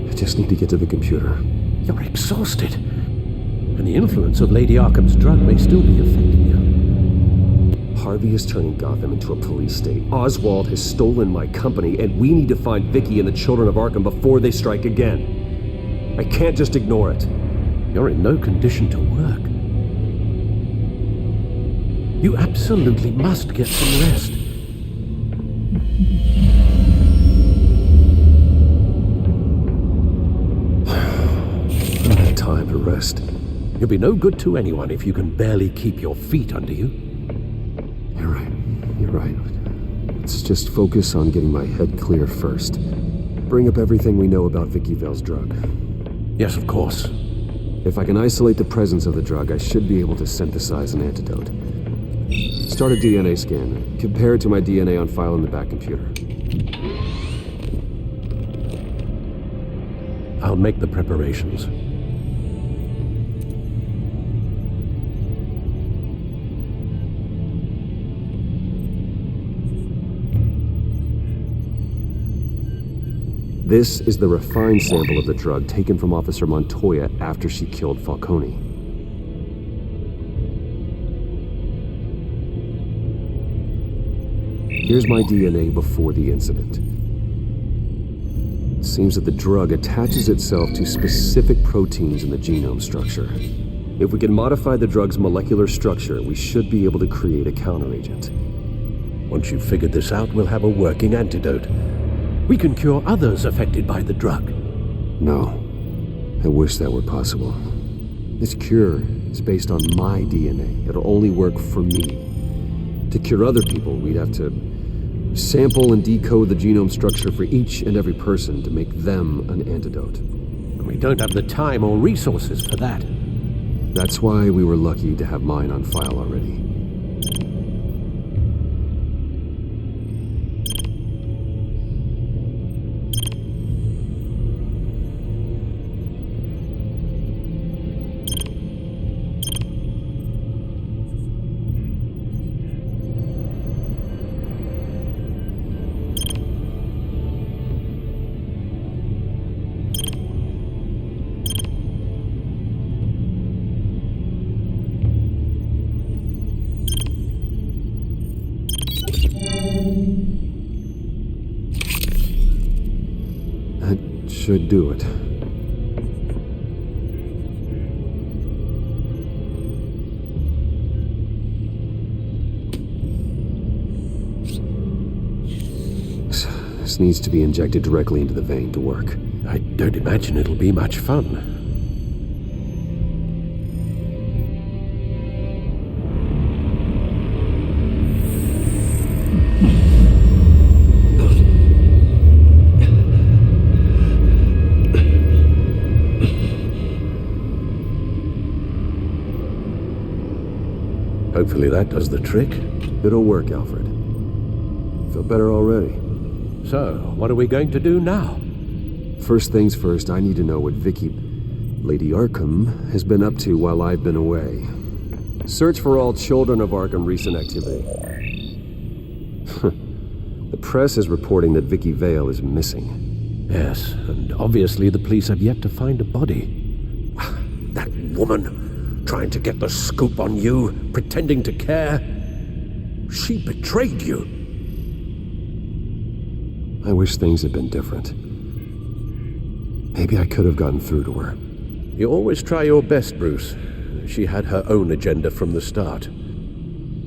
I just need to get to the computer. You're exhausted. And the influence of Lady Arkham's drug may still be affecting you. Harvey is turning Gotham into a police state. Oswald has stolen my company, and we need to find Vicky and the children of Arkham before they strike again. I can't just ignore it. You're in no condition to work. You absolutely must get some rest. I don't have time to rest. You'll be no good to anyone if you can barely keep your feet under you. You're right. You're right. Let's just focus on getting my head clear first. Bring up everything we know about Vicky Vale's drug. Yes, of course. If I can isolate the presence of the drug, I should be able to synthesize an antidote. Start a DNA scan. Compare it to my DNA on file in the back computer. I'll make the preparations. This is the refined sample of the drug taken from Officer Montoya after she killed Falcone. Here's my DNA before the incident. It seems that the drug attaches itself to specific proteins in the genome structure. If we can modify the drug's molecular structure, we should be able to create a counteragent. Once you've figured this out, we'll have a working antidote. We can cure others affected by the drug. No. I wish that were possible. This cure is based on my DNA. It'll only work for me. To cure other people, we'd have to sample and decode the genome structure for each and every person to make them an antidote. And we don't have the time or resources for that. That's why we were lucky to have mine on file already. Should do it. This needs to be injected directly into the vein to work. I don't imagine it'll be much fun. Hopefully that does the trick. It'll work, Alfred. Feel better already. So, what are we going to do now? First things first, I need to know what Vicky, Lady Arkham, has been up to while I've been away. Search for all children of Arkham recent activity. The press is reporting that Vicky Vale is missing. Yes, and obviously the police have yet to find a body. That woman, trying to get the scoop on you, pretending to care. She betrayed you. I wish things had been different. Maybe I could have gotten through to her. You always try your best, Bruce. She had her own agenda from the start.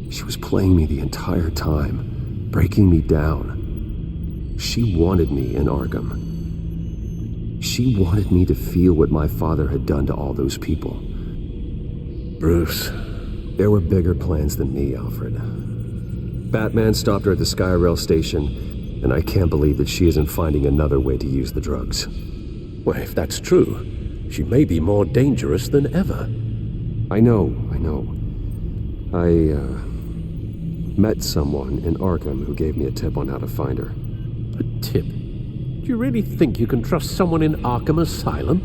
She was playing me the entire time, breaking me down. She wanted me in Arkham. She wanted me to feel what my father had done to all those people. Bruce. There were bigger plans than me, Alfred. Batman stopped her at the Skyrail station, and I can't believe that she isn't finding another way to use the drugs. Well, if that's true, she may be more dangerous than ever. I know. I met someone in Arkham who gave me a tip on how to find her. A tip? Do you really think you can trust someone in Arkham Asylum?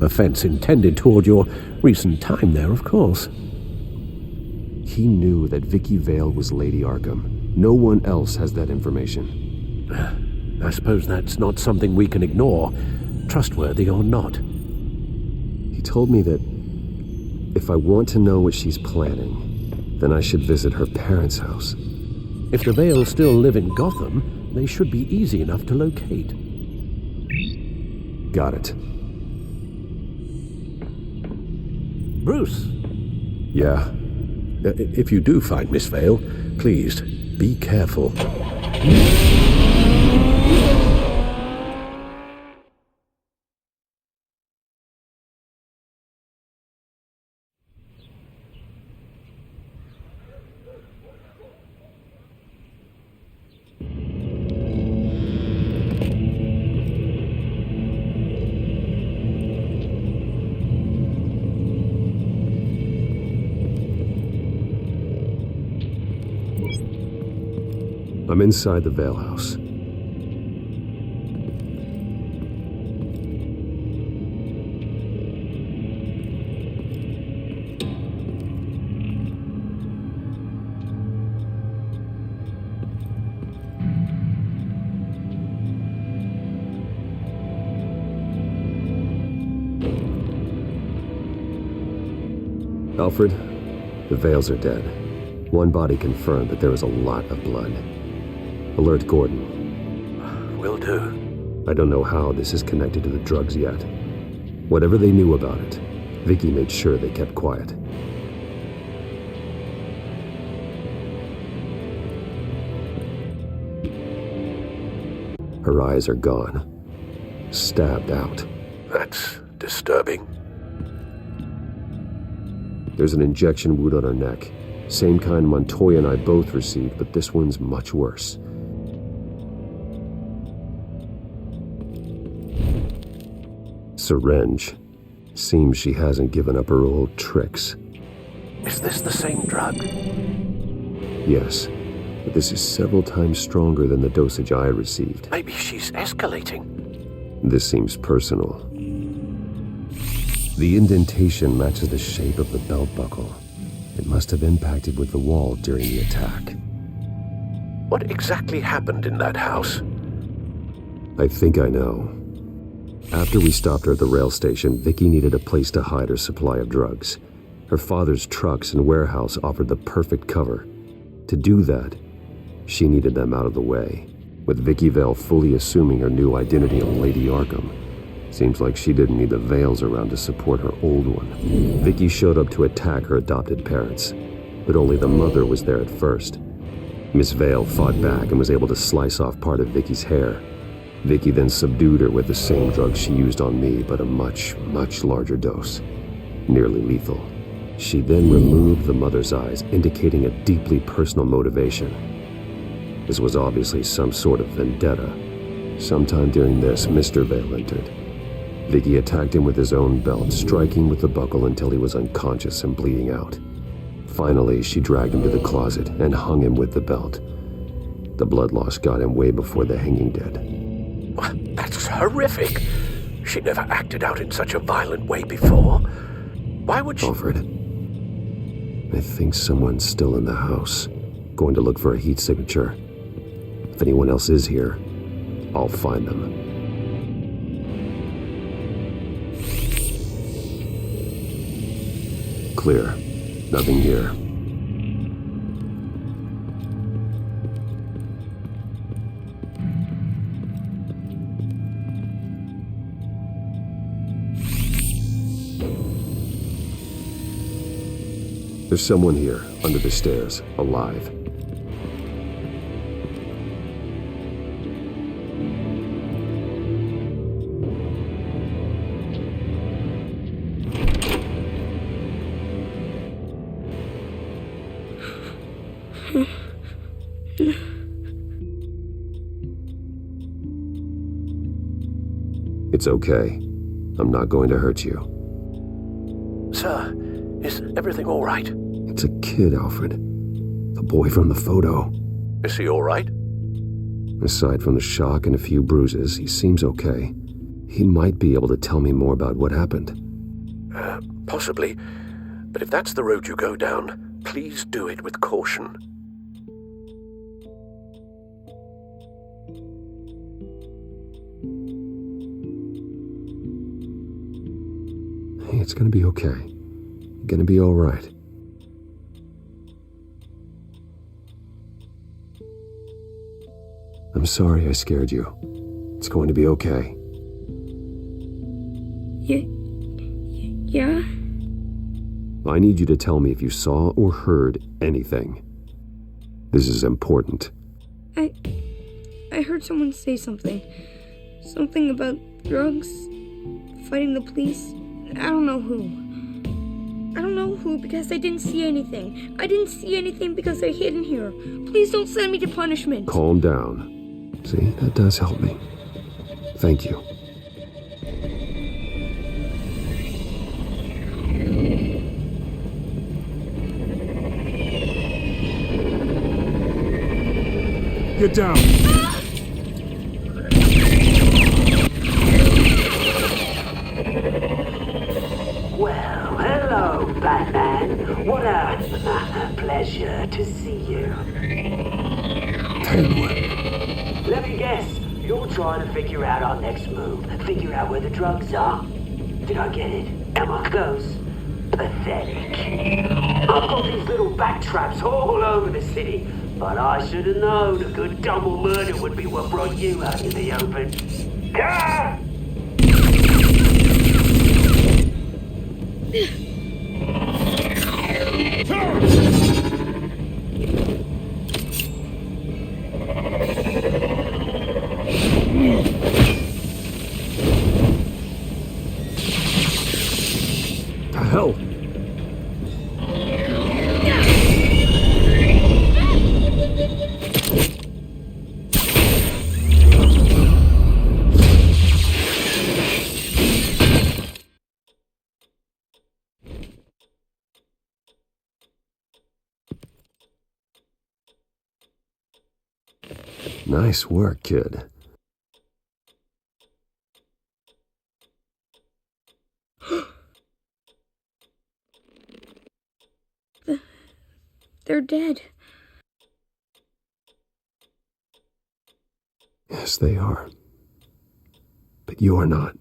Offense intended toward your recent time there, of course. He knew that Vicky Vale was Lady Arkham. No one else has that information. I suppose that's not something we can ignore, trustworthy or not. He told me that if I want to know what she's planning, then I should visit her parents' house. If the Vales still live in Gotham, they should be easy enough to locate. Got it. Bruce? Yeah? If you do find Miss Vale, please, be careful. I'm inside the Vale house. Alfred, the Vales are dead. One body confirmed, but there is a lot of blood. Alert Gordon. Will do. I don't know how this is connected to the drugs yet. Whatever they knew about it, Vicky made sure they kept quiet. Her eyes are gone. Stabbed out. That's disturbing. There's an injection wound on her neck. Same kind Montoya and I both received, but this one's much worse. Syringe. Seems she hasn't given up her old tricks. Is this the same drug? Yes, but this is several times stronger than the dosage I received. Maybe she's escalating. This seems personal. The indentation matches the shape of the belt buckle. It must have impacted with the wall during the attack. What exactly happened in that house? I think I know. After we stopped her at the rail station, Vicky needed a place to hide her supply of drugs. Her father's trucks and warehouse offered the perfect cover. To do that, she needed them out of the way. With Vicky Vale fully assuming her new identity of Lady Arkham, seems like she didn't need the Vales around to support her old one. Vicky showed up to attack her adopted parents, but only the mother was there at first. Miss Vale fought back and was able to slice off part of Vicky's hair. Vicky then subdued her with the same drug she used on me, but a much, much larger dose. Nearly lethal. She then removed the mother's eyes, indicating a deeply personal motivation. This was obviously some sort of vendetta. Sometime during this, Mr. Vale entered. Vicky attacked him with his own belt, striking with the buckle until he was unconscious and bleeding out. Finally, she dragged him to the closet and hung him with the belt. The blood loss got him way before the hanging did. That's horrific. She never acted out in such a violent way before. Why would she... Alfred, I think someone's still in the house. Going to look for a heat signature. If anyone else is here, I'll find them. Clear. Nothing here. There's someone here, under the stairs, alive. It's okay. I'm not going to hurt you. Sir, is everything all right? It's a kid, Alfred. The boy from the photo. Is he all right? Aside from the shock and a few bruises, he seems okay. He might be able to tell me more about what happened. Possibly. But if that's the road you go down, please do it with caution. Hey, it's gonna be okay. You're gonna be all right. I'm sorry I scared you. It's going to be okay. Yeah? I need you to tell me if you saw or heard anything. This is important. I heard someone say something. Something about drugs, fighting the police. I don't know who. I don't know who because I didn't see anything. I didn't see anything because they're hidden here. Please don't send me to punishment. Calm down. See, that does help me. Thank you. Get down. Well, hello, Batman. What a pleasure to see you. Let me guess. You're trying to figure out our next move. Figure out where the drugs are. Did I get it? Am I close? Pathetic. I've got these little back traps all over the city, but I should have known a good double murder would be what brought you out in the open. Car! Hell. Nice work, kid. They're dead. Yes, they are. But you're not.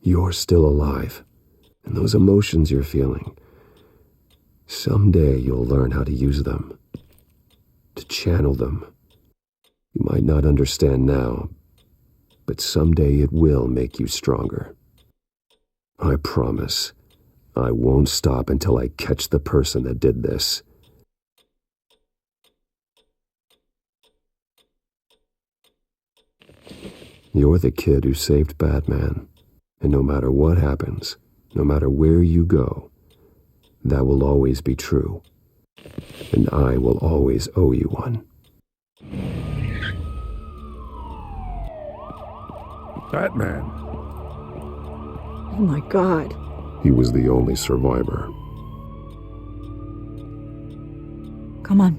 You're still alive. And those emotions you're feeling, someday you'll learn how to use them. To channel them. You might not understand now, but someday it will make you stronger. I promise. I won't stop until I catch the person that did this. You're the kid who saved Batman, and no matter what happens, no matter where you go, that will always be true, and I will always owe you one. Batman. Oh my God. He was the only survivor. Come on,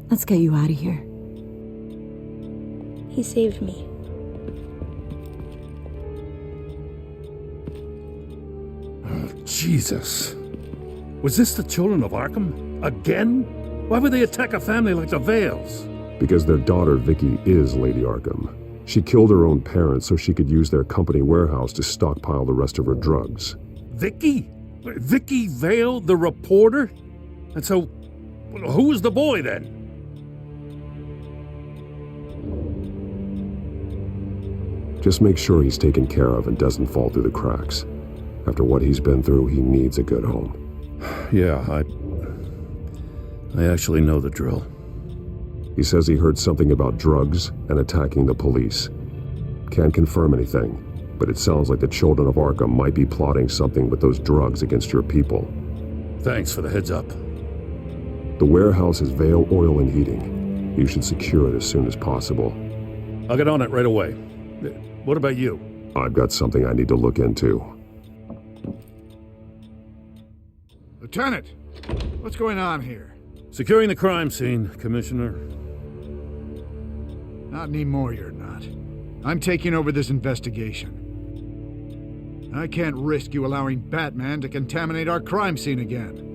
let's get you out of here. He saved me. Oh, Jesus. Was this the children of Arkham? Again? Why would they attack a family like the Vales? Because their daughter, Vicky, is Lady Arkham. She killed her own parents so she could use their company warehouse to stockpile the rest of her drugs. Vicky? Vicky Vale, the reporter? And so, who was the boy then? Just make sure he's taken care of and doesn't fall through the cracks. After what he's been through, he needs a good home. Yeah, I actually know the drill. He says he heard something about drugs and attacking the police. Can't confirm anything, but it sounds like the children of Arkham might be plotting something with those drugs against your people. Thanks for the heads up. The warehouse is Vale Oil and Heating. You should secure it as soon as possible. I'll get on it right away. What about you? I've got something I need to look into. Lieutenant, what's going on here? Securing the crime scene, Commissioner. Not anymore, you're not. I'm taking over this investigation. I can't risk you allowing Batman to contaminate our crime scene again.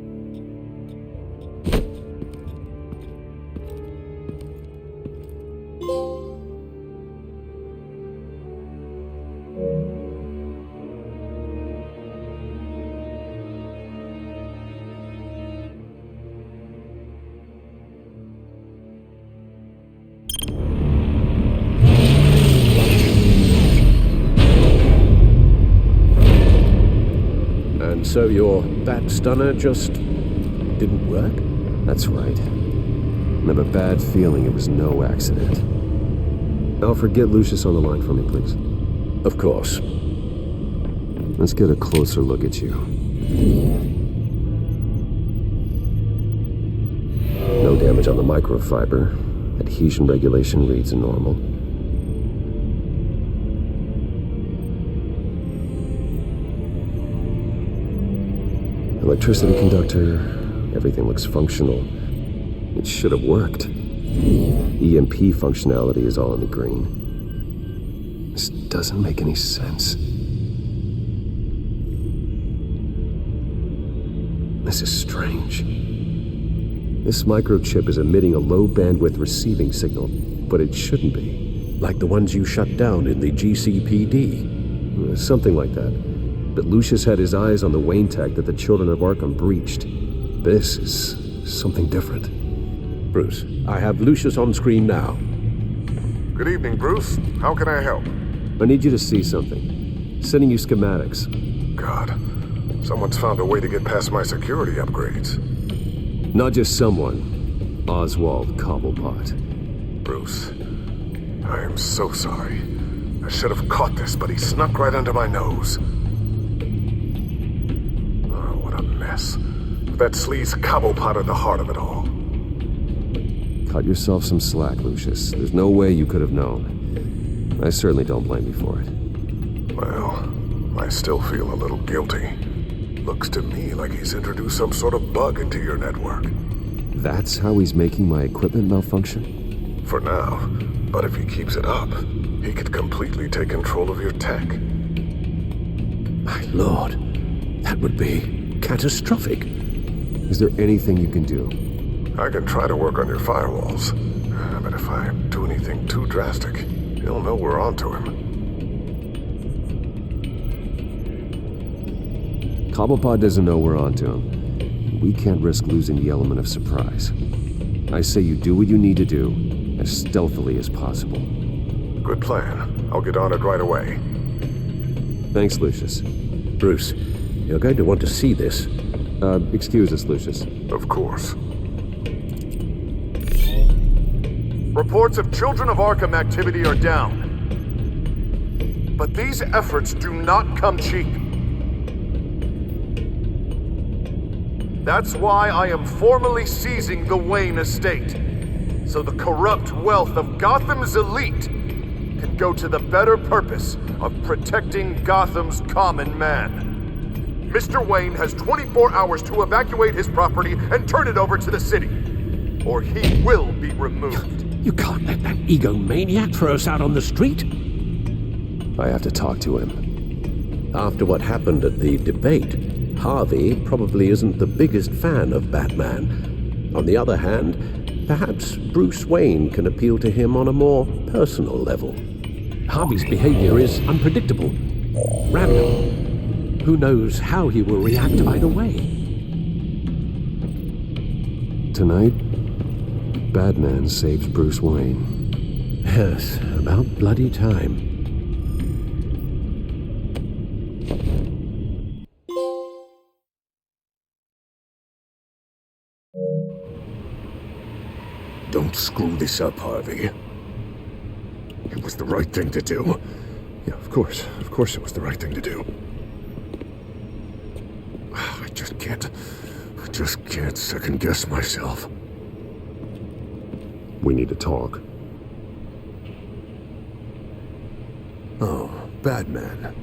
So your bat stunner just didn't work? That's right. I have a bad feeling it was no accident. Alfred, get Lucius on the line for me, please. Of course. Let's get a closer look at you. No damage on the microfiber. Adhesion regulation reads normal. Electricity conductor, everything looks functional. It should have worked. EMP functionality is all in the green. This doesn't make any sense. This is strange. This microchip is emitting a low bandwidth receiving signal, but it shouldn't be. Like the ones you shut down in the GCPD? Something like that. But Lucius had his eyes on the Wayne tech that the children of Arkham breached. This is something different. Bruce, I have Lucius on screen now. Good evening, Bruce. How can I help? I need you to see something. Sending you schematics. God, someone's found a way to get past my security upgrades. Not just someone. Oswald Cobblepot. Bruce, I am so sorry. I should have caught this, but he snuck right under my nose. That sleaze Cobblepot at the heart of it all. Cut yourself some slack, Lucius. There's no way you could have known. I certainly don't blame you for it. Well, I still feel a little guilty. Looks to me like he's introduced some sort of bug into your network. That's how he's making my equipment malfunction? For now. But if he keeps it up, he could completely take control of your tech. My lord, that would be catastrophic. Is there anything you can do? I can try to work on your firewalls. But if I do anything too drastic, he'll know we're onto him. Cobblepot doesn't know we're onto him. We can't risk losing the element of surprise. I say you do what you need to do, as stealthily as possible. Good plan. I'll get on it right away. Thanks, Lucius. Bruce, you're going to want to see this. Excuse us, Lucius. Of course. Reports of Children of Arkham activity are down. But these efforts do not come cheap. That's why I am formally seizing the Wayne estate, so the corrupt wealth of Gotham's elite can go to the better purpose of protecting Gotham's common man. Mr. Wayne has 24 hours to evacuate his property and turn it over to the city, or he will be removed. You can't let that egomaniac throw us out on the street. I have to talk to him. After what happened at the debate, Harvey probably isn't the biggest fan of Batman. On the other hand, perhaps Bruce Wayne can appeal to him on a more personal level. Harvey's behavior is unpredictable, random. Who knows how he will react either way? Tonight, Batman saves Bruce Wayne. Yes, about bloody time. Don't screw this up, Harvey. It was the right thing to do. Yeah, of course it was the right thing to do. I just can't second guess myself. We need to talk. Oh, Batman.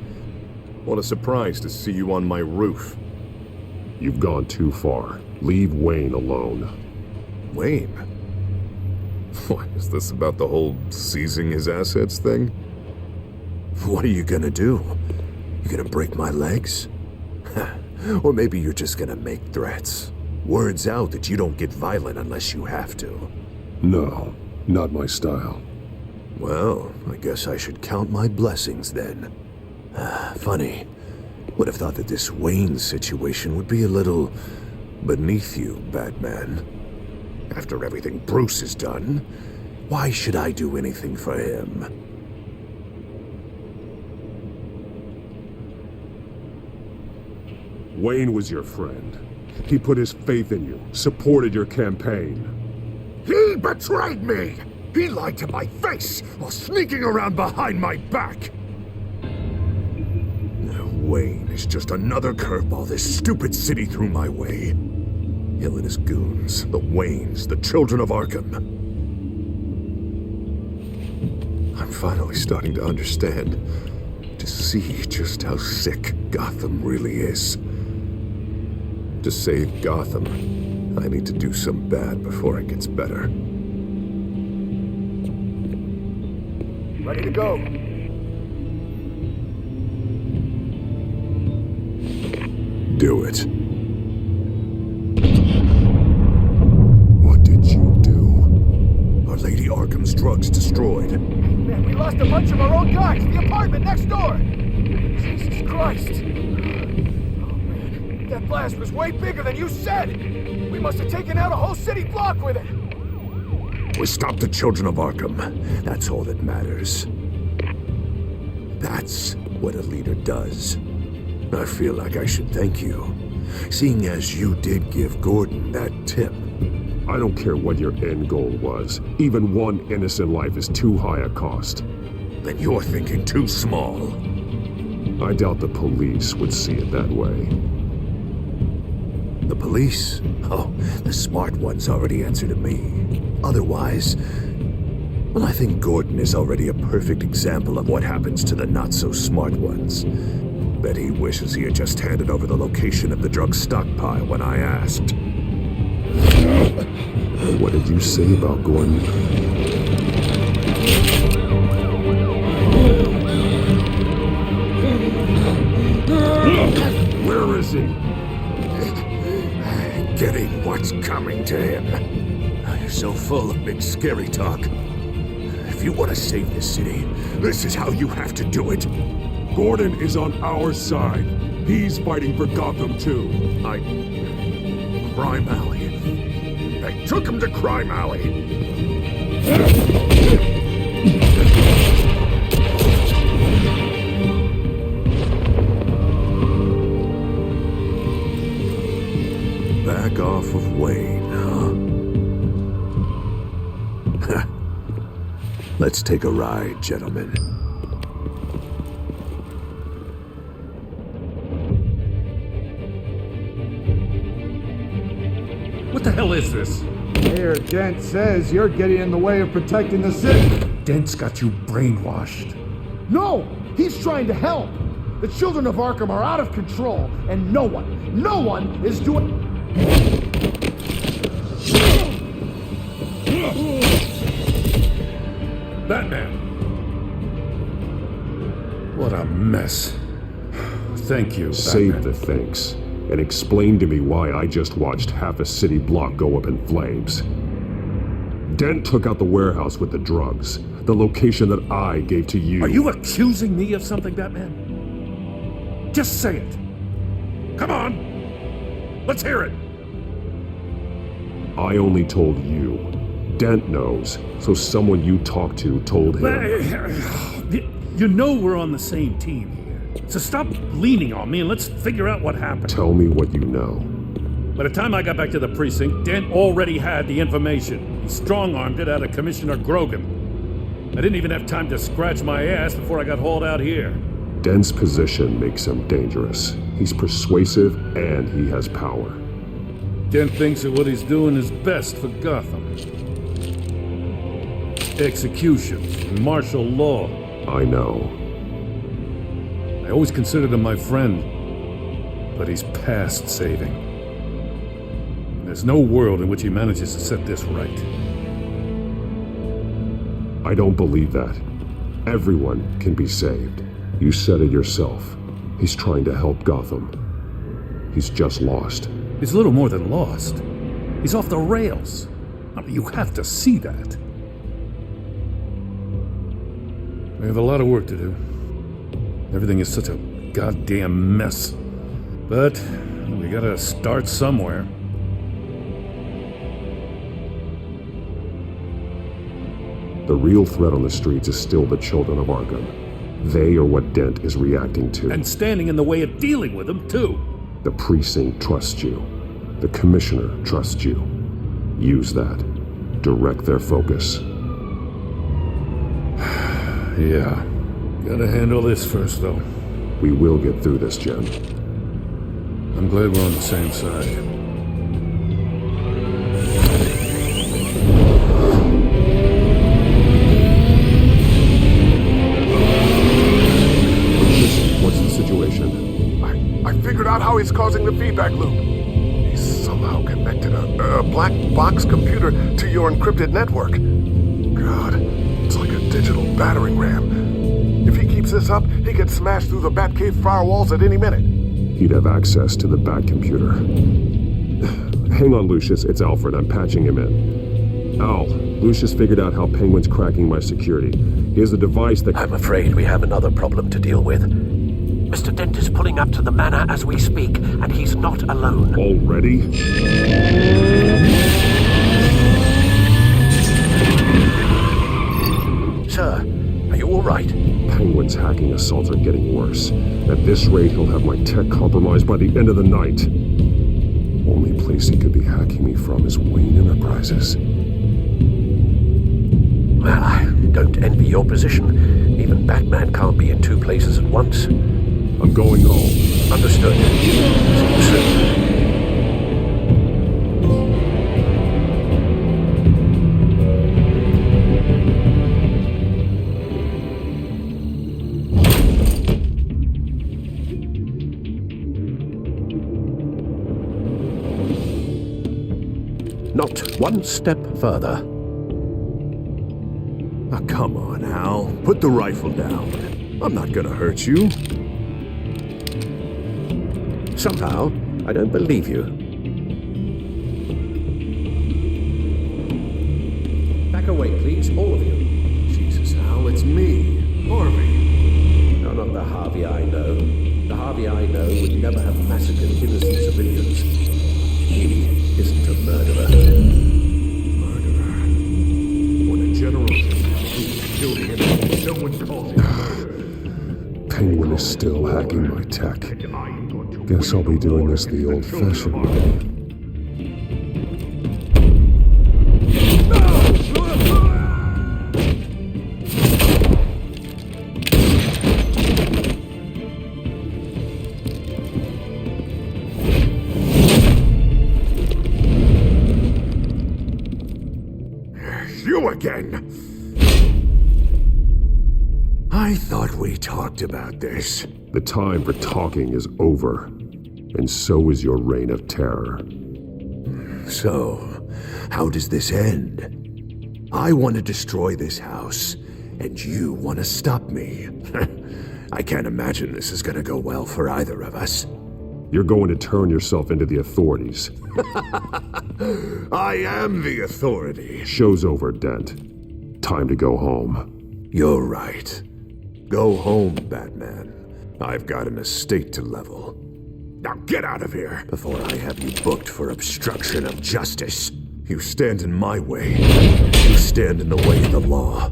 What a surprise to see you on my roof. You've gone too far. Leave Wayne alone. Wayne? What, is this about the whole seizing his assets thing? What are you gonna do? You gonna break my legs? Or maybe you're just gonna make threats. Words out that you don't get violent unless you have to. No, not my style. Well, I guess I should count my blessings then. Funny. Would have thought that this Wayne situation would be a little beneath you, Batman. After everything Bruce has done, why should I do anything for him? Wayne was your friend. He put his faith in you, supported your campaign. He betrayed me! He lied to my face while sneaking around behind my back! Wayne is just another curveball this stupid city threw my way. Him and his goons, the Waynes, the children of Arkham. I'm finally starting to understand, to see just how sick Gotham really is. To save Gotham, I need to do some bad before it gets better. Ready to go. Do it. What did you do? Our Lady Arkham's drugs destroyed. Man, we lost a bunch of our own guys. The apartment next door. Jesus Christ. Oh, man. That blast was way bigger than you said. We must have taken out a whole city block with it. We stopped the children of Arkham. That's all that matters. That's what a leader does. I feel like I should thank you, seeing as you did give Gordon that tip. I don't care what your end goal was. Even one innocent life is too high a cost. Then you're thinking too small. I doubt the police would see it that way. The police? Oh, the smart ones already answer to me. Otherwise, well, I think Gordon is already a perfect example of what happens to the not-so-smart ones. Bet he wishes he had just handed over the location of the drug stockpile when I asked. What did you say about Gordon? Where is he? Getting what's coming to him. You're so full of big scary talk. If you want to save this city, this is how you have to do it. Gordon is on our side. He's fighting for Gotham too. Crime Alley. They took him to Crime Alley. Back off of Wayne, huh? Let's take a ride, gentlemen. What the hell is this? Mayor Dent says you're getting in the way of protecting the city. Dent's got you brainwashed. No! He's trying to help! The children of Arkham are out of control, and no one is doing... Batman! What a mess. Thank you, Save Batman. the thanks, and explain to me why I just watched half a city block go up in flames. Dent took out the warehouse with the drugs, the location that I gave to you. Are you accusing me of something, Batman? Just say it. Come on. Let's hear it. I only told you. Dent knows, so someone you talked to told him. You know we're on the same team here. So stop leaning on me and let's figure out what happened. Tell me what you know. By the time I got back to the precinct, Dent already had the information. He strong-armed it out of Commissioner Grogan. I didn't even have time to scratch my ass before I got hauled out here. Dent's position makes him dangerous. He's persuasive and he has power. Dent thinks that what he's doing is best for Gotham. Executions, martial law. I know. I always considered him my friend, but he's past saving. There's no world in which he manages to set this right. I don't believe that. Everyone can be saved. You said it yourself. He's trying to help Gotham. He's just lost. He's little more than lost. He's off the rails. I mean, you have to see that. We have a lot of work to do. Everything is such a goddamn mess. But we gotta start somewhere. The real threat on the streets is still the children of Arkham. They are what Dent is reacting to. And standing in the way of dealing with them, too. The precinct trusts you. The commissioner trusts you. Use that. Direct their focus. Yeah. Gotta handle this first, though. We will get through this, Jen. I'm glad we're on the same side. What's the situation? I figured out how he's causing the feedback loop. He's somehow connected a black box computer to your encrypted network. God, it's like a digital battering ram. If he keeps this up, he could smash through the Batcave firewalls at any minute. He'd have access to the Bat computer. Hang on, Lucius. It's Alfred. I'm patching him in. Al, Lucius figured out how Penguin's cracking my security. He has a device that... I'm afraid we have another problem to deal with. Mr. Dent is pulling up to the manor as we speak, and he's not alone. Already? Sir, are you all right? Penguin's hacking assaults are getting worse. At this rate, he'll have my tech compromised by the end of the night. Only place he could be hacking me from is Wayne Enterprises. Well, I don't envy your position. Even Batman can't be in two places at once. I'm going home. Understood. See you soon. Not one step further. Oh, come on, Al. Put the rifle down. I'm not gonna hurt you. Somehow, I don't believe you. Back away, please, all of you. Jesus, Al, it's me, Harvey. No, not the Harvey I know. The Harvey I know would never have massacred innocent civilians. He isn't a murderer. Murderer? When a general killed him, no one calls him murderer. Penguin is still hacking my tech. Guess I'll be doing this the old-fashioned way. You again! I thought we talked about this. The time for talking is over, and so is your reign of terror. So, how does this end? I want to destroy this house, and you want to stop me. I can't imagine this is going to go well for either of us. You're going to turn yourself into the authorities. I am the authority. Show's over, Dent. Time to go home. You're right. Go home, Batman. I've got an estate to level. Now get out of here before I have you booked for obstruction of justice. You stand in my way. You stand in the way of the law.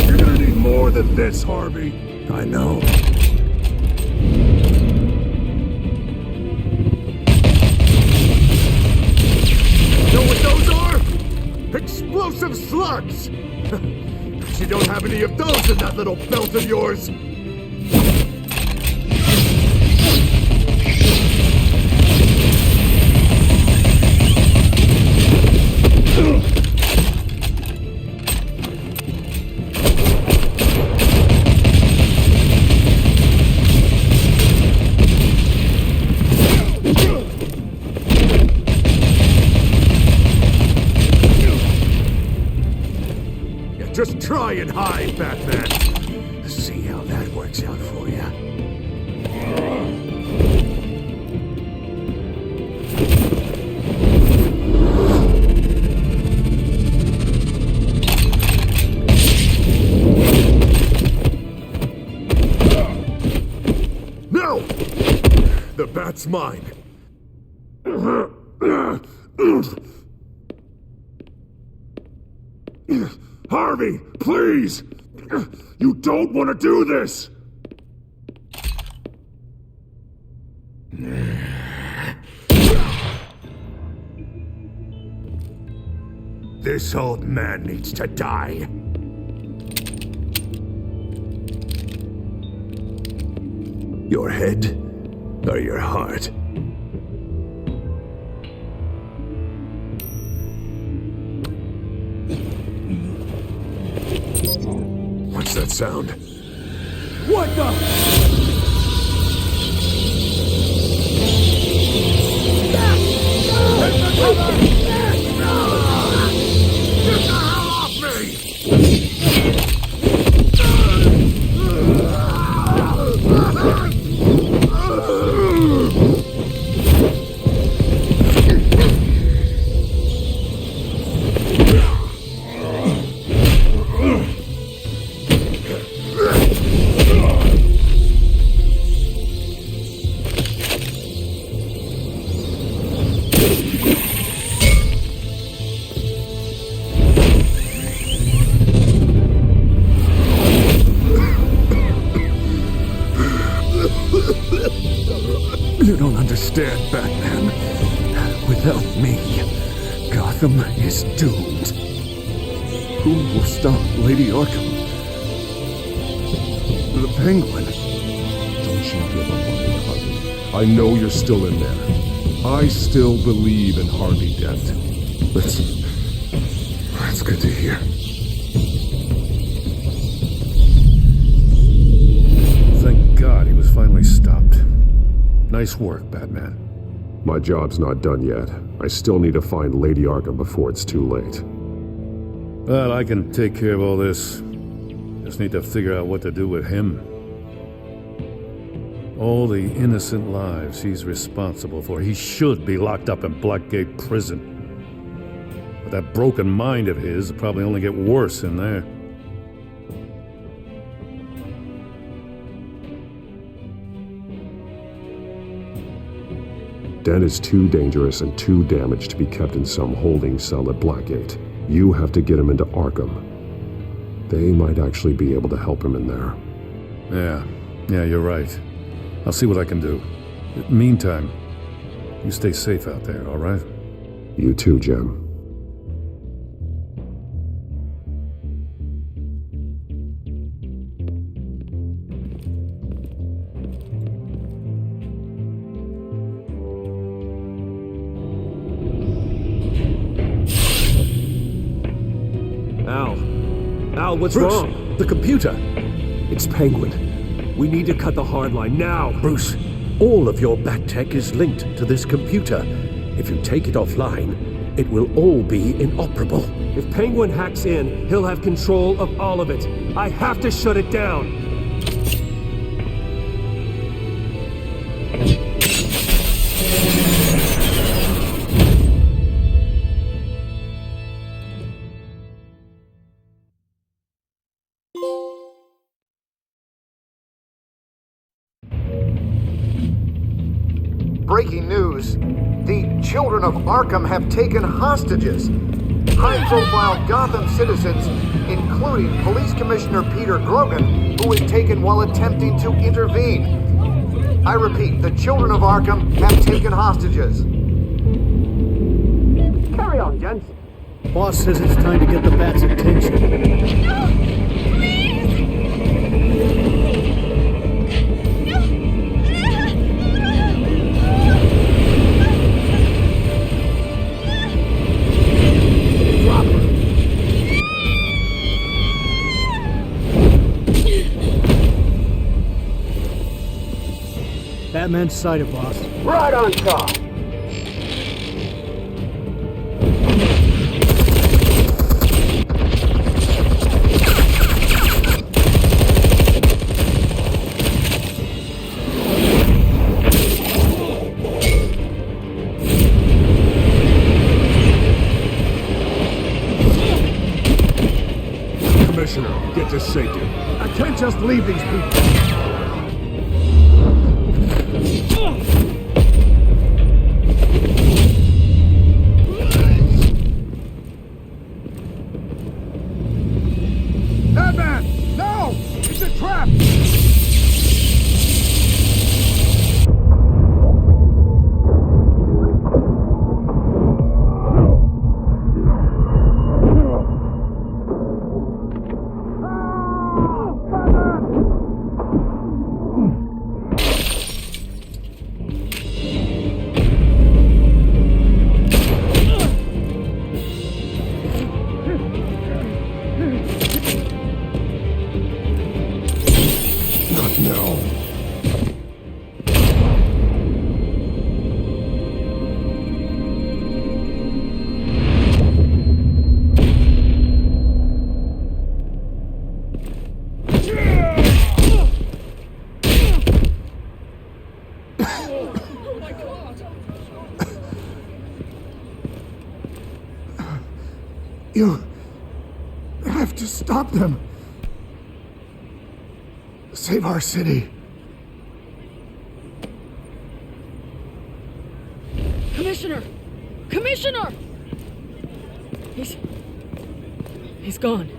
You're gonna need more than this, Harvey. I know. Know what those are? Explosive slugs! But you don't have any of those in that little belt of yours! Just try and hide, Batman. See how that works out for you. No! The bat's mine. Harvey, please! You don't want to do this! This old man needs to die. Your head or your heart? What's that sound? What the? You don't understand, Batman. Without me, Gotham is doomed. Who will stop Lady Arkham? The Penguin. Don't you give up on me, Harvey. I know you're still in there. I still believe in Harvey Dent. That's good to hear. Thank God he was finally stopped. Nice work, Batman. My job's not done yet. I still need to find Lady Arkham before it's too late. Well, I can take care of all this. Just need to figure out what to do with him. All the innocent lives he's responsible for. He should be locked up in Blackgate Prison. But that broken mind of his will probably only get worse in there. Dent is too dangerous and too damaged to be kept in some holding cell at Blackgate. You have to get him into Arkham. They might actually be able to help him in there. Yeah, you're right. I'll see what I can do. Meantime, you stay safe out there, all right? You too, Jim. Al, what's Bruce, wrong? The computer. It's Penguin. We need to cut the hard line now. Bruce, all of your bat tech is linked to this computer. If you take it offline, it will all be inoperable. If Penguin hacks in, he'll have control of all of it. I have to shut it down. Breaking news. The children of Arkham have taken hostages. High-profile Gotham citizens, including Police Commissioner Peter Grogan, who was taken while attempting to intervene. I repeat, the children of Arkham have taken hostages. Carry on, gents. Boss says it's time to get the bat's attention. No! Batman's sighted, boss. Right on top. Commissioner, get to safety. I can't just leave these people. Batman! No! It's a trap! You have to stop them. Save our city. Commissioner! Commissioner! He's gone.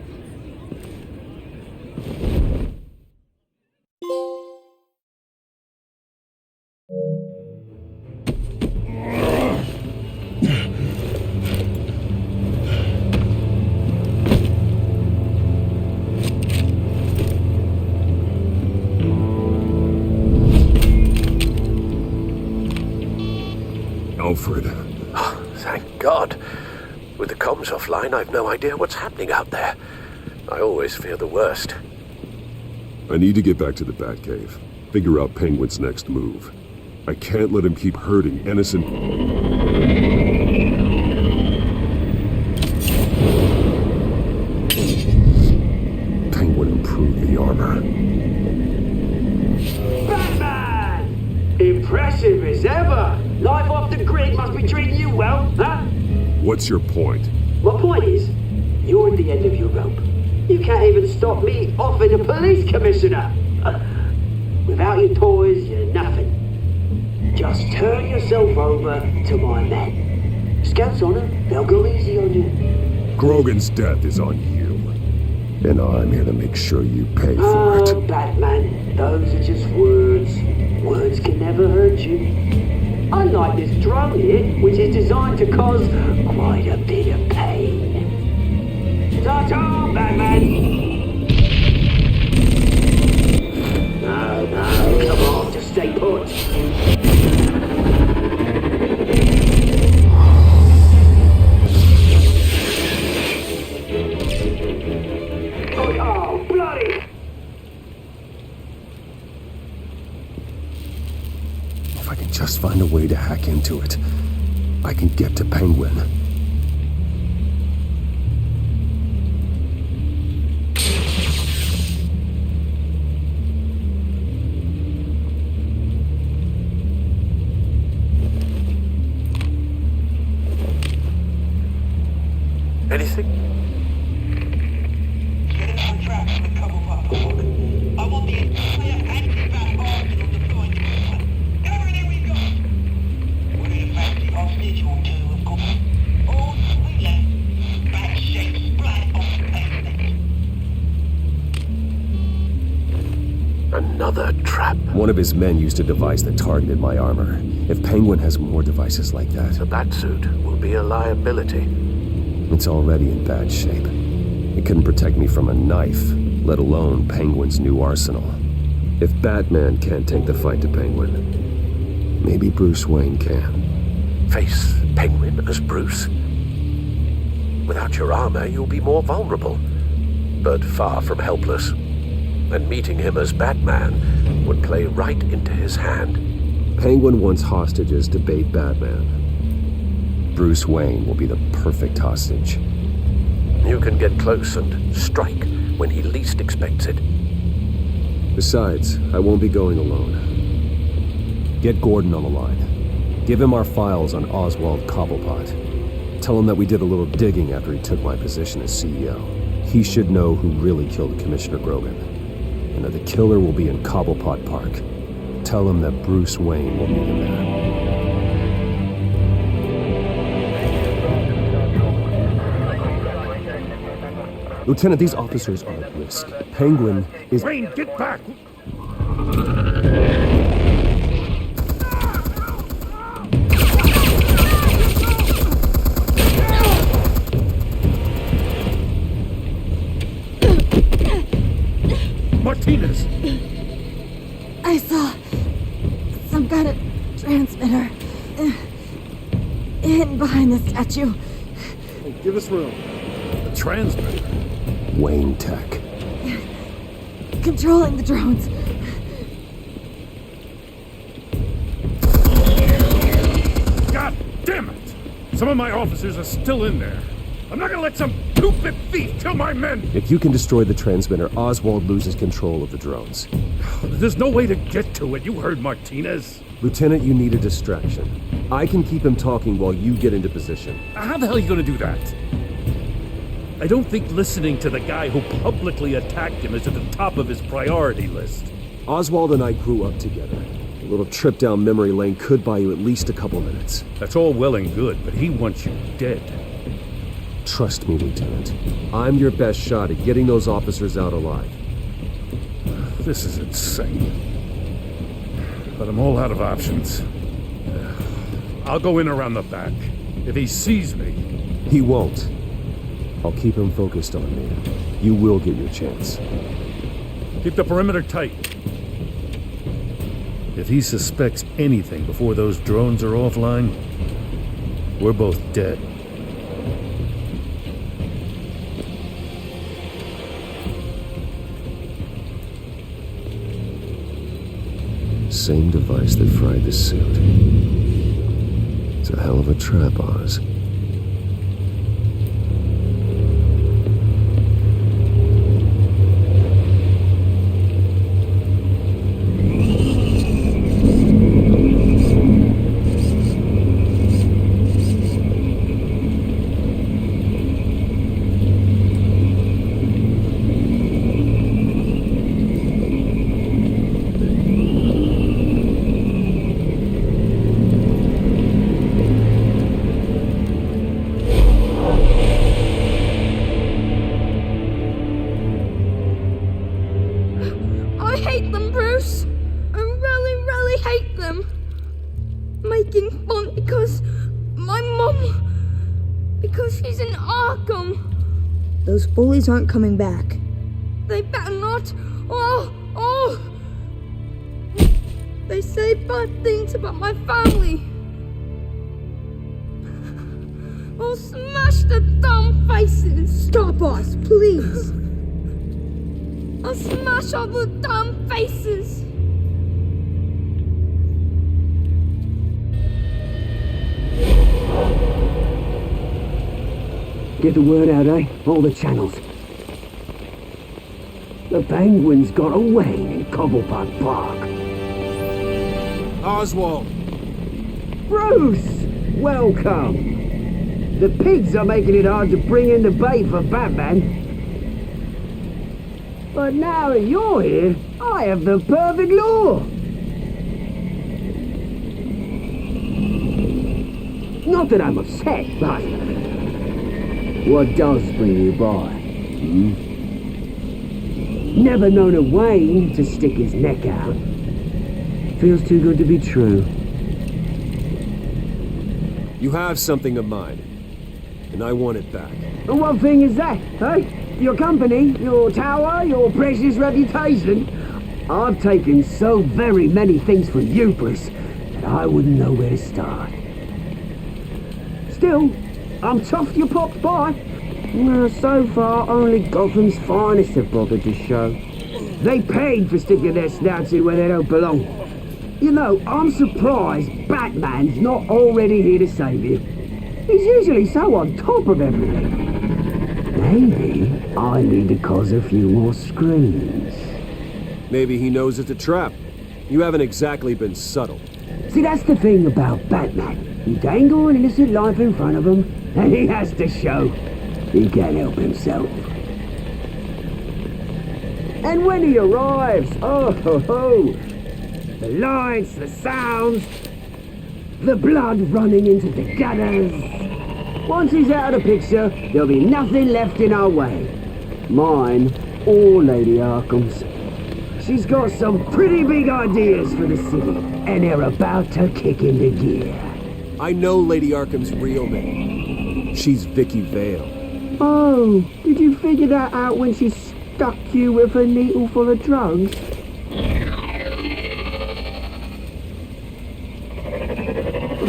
Alfred. Oh, thank God. With the comms offline, I've no idea what's happening out there. I always fear the worst. I need to get back to the Batcave. Figure out Penguin's next move. I can't let him keep hurting innocent... Penguin improved the armor. Batman! Impressive as ever! Life off the grid must be treating you well, huh? What's your point? My point is, you're at the end of your rope. You can't even stop me offing a police commissioner. Without your toys, you're nothing. Just turn yourself over to my men. Scouts on them, they'll go easy on you. Grogan's death is on you. And I'm here to make sure you pay for it. Oh, Batman, those are just words. Words can never hurt you. Unlike this drone here, which is designed to cause quite a bit of pain. Ta-ta, Batman! No, come on, just stay put. Oh, bloody! If I can just find a way to hack into it, I can get to Penguin. Anything? Another trap. One of his men used a device that targeted my armor. If Penguin has more devices like that... The Batsuit will be a liability. It's already in bad shape. It couldn't protect me from a knife, let alone Penguin's new arsenal. If Batman can't take the fight to Penguin, maybe Bruce Wayne can. Face Penguin as Bruce? Without your armor, you'll be more vulnerable, but far from helpless. And meeting him as Batman would play right into his hand. Penguin wants hostages to bait Batman. Bruce Wayne will be the perfect hostage. You can get close and strike when he least expects it. Besides, I won't be going alone. Get Gordon on the line. Give him our files on Oswald Cobblepot. Tell him that we did a little digging after he took my position as CEO. He should know who really killed Commissioner Grogan, and that the killer will be in Cobblepot Park. Tell him that Bruce Wayne will meet him there. Lieutenant, these officers are at risk. Penguin is... Wayne, get back! Martinez! I saw some kind of transmitter hidden behind the statue. Hey, give us room. The transmitter? Wayne Tech. Controlling the drones. God damn it! Some of my officers are still in there. I'm not gonna let some two-bit thief kill my men! If you can destroy the transmitter, Oswald loses control of the drones. There's no way to get to it. You heard Martinez. Lieutenant, you need a distraction. I can keep him talking while you get into position. How the hell are you gonna do that? I don't think listening to the guy who publicly attacked him is at the top of his priority list. Oswald and I grew up together. A little trip down memory lane could buy you at least a couple minutes. That's all well and good, but he wants you dead. Trust me, Lieutenant. I'm your best shot at getting those officers out alive. This is insane. But I'm all out of options. I'll go in around the back. If he sees me... He won't. I'll keep him focused on me. You will get your chance. Keep the perimeter tight. If he suspects anything before those drones are offline, we're both dead. Same device that fried the suit. It's a hell of a trap, Oz. Those bullies aren't coming back. They better not. Oh! They say bad things about my family. I'll smash the dumb faces. Stop us, please. I'll smash all the dumb faces. Get the word out, eh? All the channels. The Penguin's got a Wayne in Cobblepot Park. Oswald! Bruce! Welcome! The pigs are making it hard to bring in the bait for Batman. But now that you're here, I have the perfect lure! Not that I'm upset, but... what does bring you by? Never known a Wayne to stick his neck out. Feels too good to be true. You have something of mine, and I want it back. And what thing is that, eh? Your company, your tower, your precious reputation? I've taken so very many things from you, Bruce, that I wouldn't know where to start. Still, I'm tough you popped by. Well, so far, only Gotham's finest have bothered to show. They paid for sticking their snouts in where they don't belong. You know, I'm surprised Batman's not already here to save you. He's usually so on top of everything. Maybe I need to cause a few more screams. Maybe he knows it's a trap. You haven't exactly been subtle. See, that's the thing about Batman. You dangle an innocent life in front of him, and he has to show he can't help himself. And when he arrives, oh ho ho! The lights, the sounds, the blood running into the gutters. Once he's out of the picture, there'll be nothing left in our way. Mine or Lady Arkham's. She's got some pretty big ideas for the city, and they're about to kick into gear. I know Lady Arkham's real name. She's Vicky Vale. Oh, did you figure that out when she stuck you with a needle full of drugs?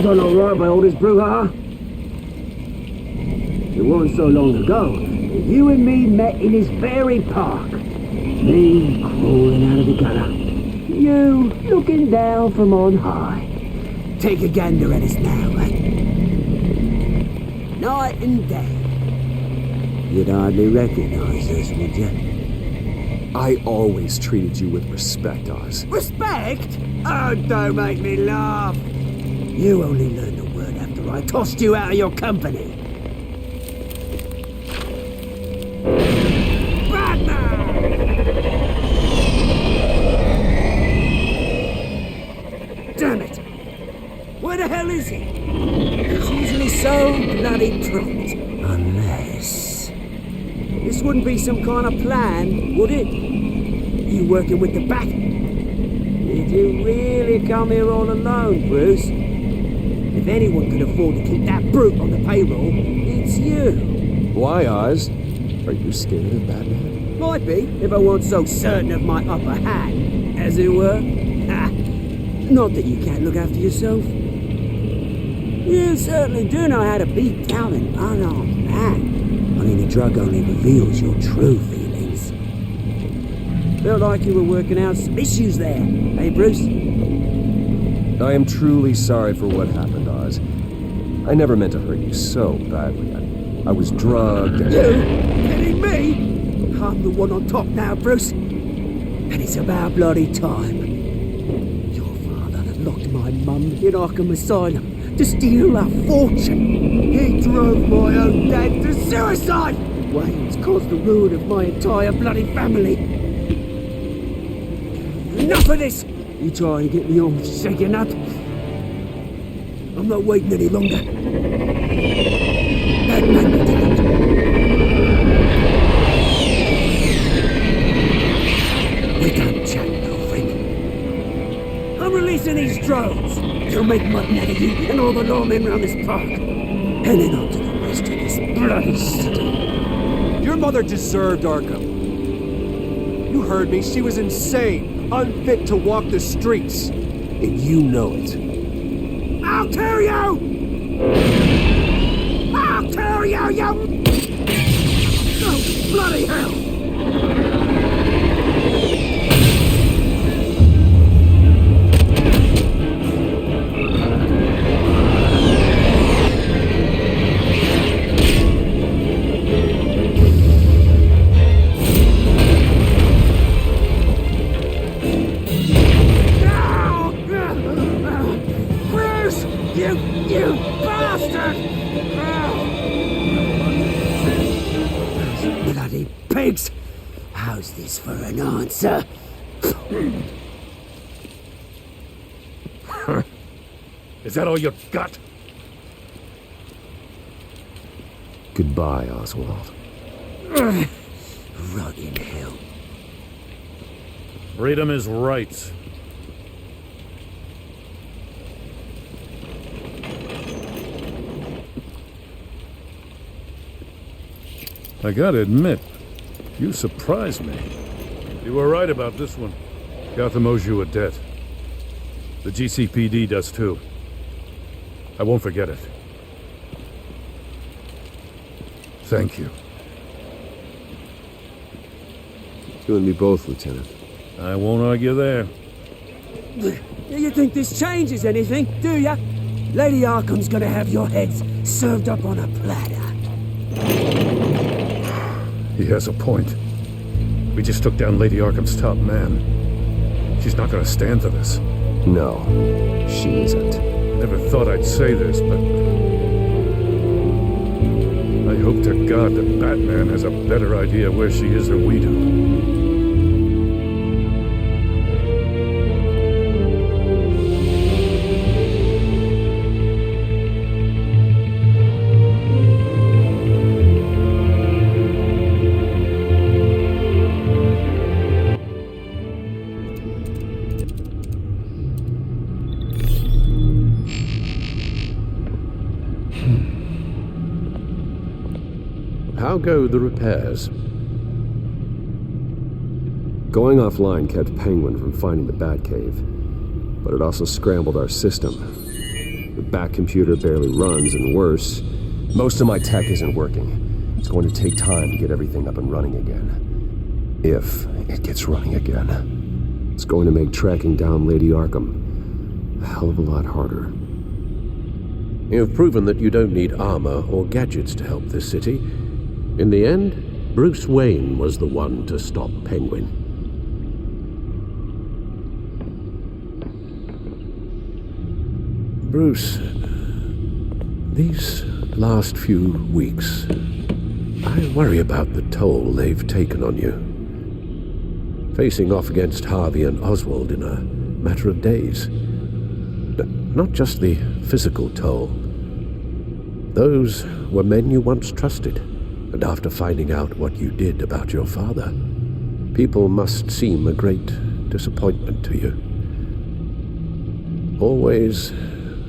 Done all right by all this brouhaha. It wasn't so long ago that you and me met in this very park. Me crawling out of the gutter. You looking down from on high. Take a gander at us now, eh? Night and day. You'd hardly recognize us, would you? I always treated you with respect, Oz. Respect? Oh, don't make me laugh. You only learned the word after I tossed you out of your company. Damn it! Where the hell is he? He's usually so bloody prompt. Unless... This wouldn't be some kind of plan, would it? You working with the Bat? Did you really come here all alone, Bruce? If anyone could afford to keep that brute on the payroll, it's you. Why, Oz? Are you scared of Batman? Might be, if I weren't so certain of my upper hand, as it were. Ha! Not that you can't look after yourself. You certainly do know how to beat down an unarmed man. I mean, the drug only reveals your true feelings. Felt like you were working out some issues there, eh, Bruce? I am truly sorry for what happened, Oz. I never meant to hurt you so badly. I was drugged and... You? Kidding me? I'm the one on top now, Bruce. And it's about bloody time. Your father locked my mum in Arkham Asylum to steal our fortune. He drove my own dad to suicide! Wayne's caused the ruin of my entire bloody family. Enough of this! You try and get me all shaken up. I'm not waiting any longer. Batman did it. We don't chat, girlfriend. I'm releasing these drones. They'll make mutton out of you and all the lawmen around this park. And then on to the rest of this bloody city. Your mother deserved Arkham. You heard me. She was insane, unfit to walk the streets. And you know it. I'll kill you! I'll kill you, you... Oh, bloody hell! You bastard! Those bloody pigs! How's this for an answer? Is that all you got? Goodbye, Oswald. Rotting hell. Freedom is right. I gotta admit, you surprised me. You were right about this one. Gotham owes you a debt. The GCPD does too. I won't forget it. Thank you. You and me both, Lieutenant. I won't argue there. You think this changes anything, do ya? Lady Arkham's gonna have your heads served up on a platter. He has a point. We just took down Lady Arkham's top man. She's not gonna stand for this. No, she isn't. Never thought I'd say this, but... I hope to God that Batman has a better idea where she is than we do. How go the repairs? Going offline kept Penguin from finding the Batcave, but it also scrambled our system. The Bat computer barely runs, and worse, most of my tech isn't working. It's going to take time to get everything up and running again. If it gets running again. It's going to make tracking down Lady Arkham a hell of a lot harder. You've proven that you don't need armor or gadgets to help this city. In the end, Bruce Wayne was the one to stop Penguin. Bruce, these last few weeks, I worry about the toll they've taken on you. Facing off against Harvey and Oswald in a matter of days. Not just the physical toll. Those were men you once trusted, and after finding out what you did about your father, people must seem a great disappointment to you. Always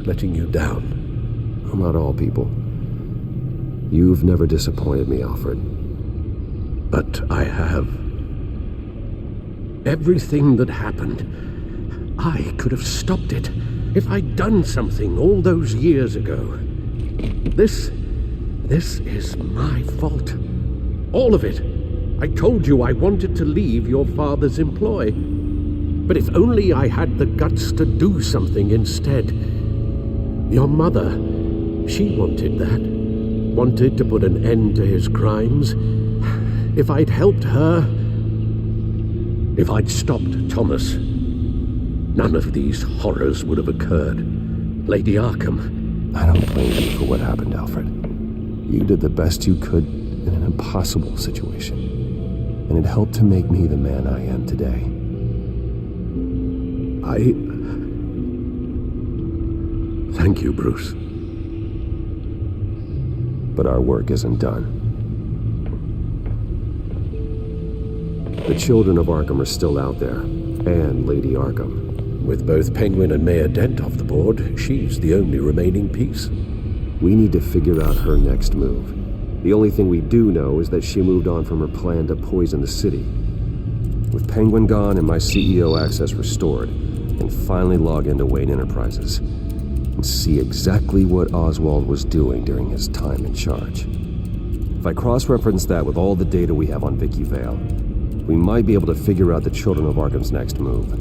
letting you down. Not all people. You've never disappointed me, Alfred. But I have. Everything that happened, I could have stopped it if I'd done something all those years ago. This is my fault. All of it. I told you I wanted to leave your father's employ. But if only I had the guts to do something instead. Your mother, she wanted that. Wanted to put an end to his crimes. If I'd helped her, if I'd stopped Thomas, none of these horrors would have occurred. Lady Arkham. I don't blame you for what happened, Alfred. You did the best you could in an impossible situation. And it helped to make me the man I am today. Thank you, Bruce. But our work isn't done. The children of Arkham are still out there, and Lady Arkham. With both Penguin and Mayor Dent off the board, she's the only remaining piece. We need to figure out her next move. The only thing we do know is that she moved on from her plan to poison the city. With Penguin gone and my CEO access restored, I can finally log into Wayne Enterprises and see exactly what Oswald was doing during his time in charge. If I cross-reference that with all the data we have on Vicky Vale, we might be able to figure out the Children of Arkham's next move.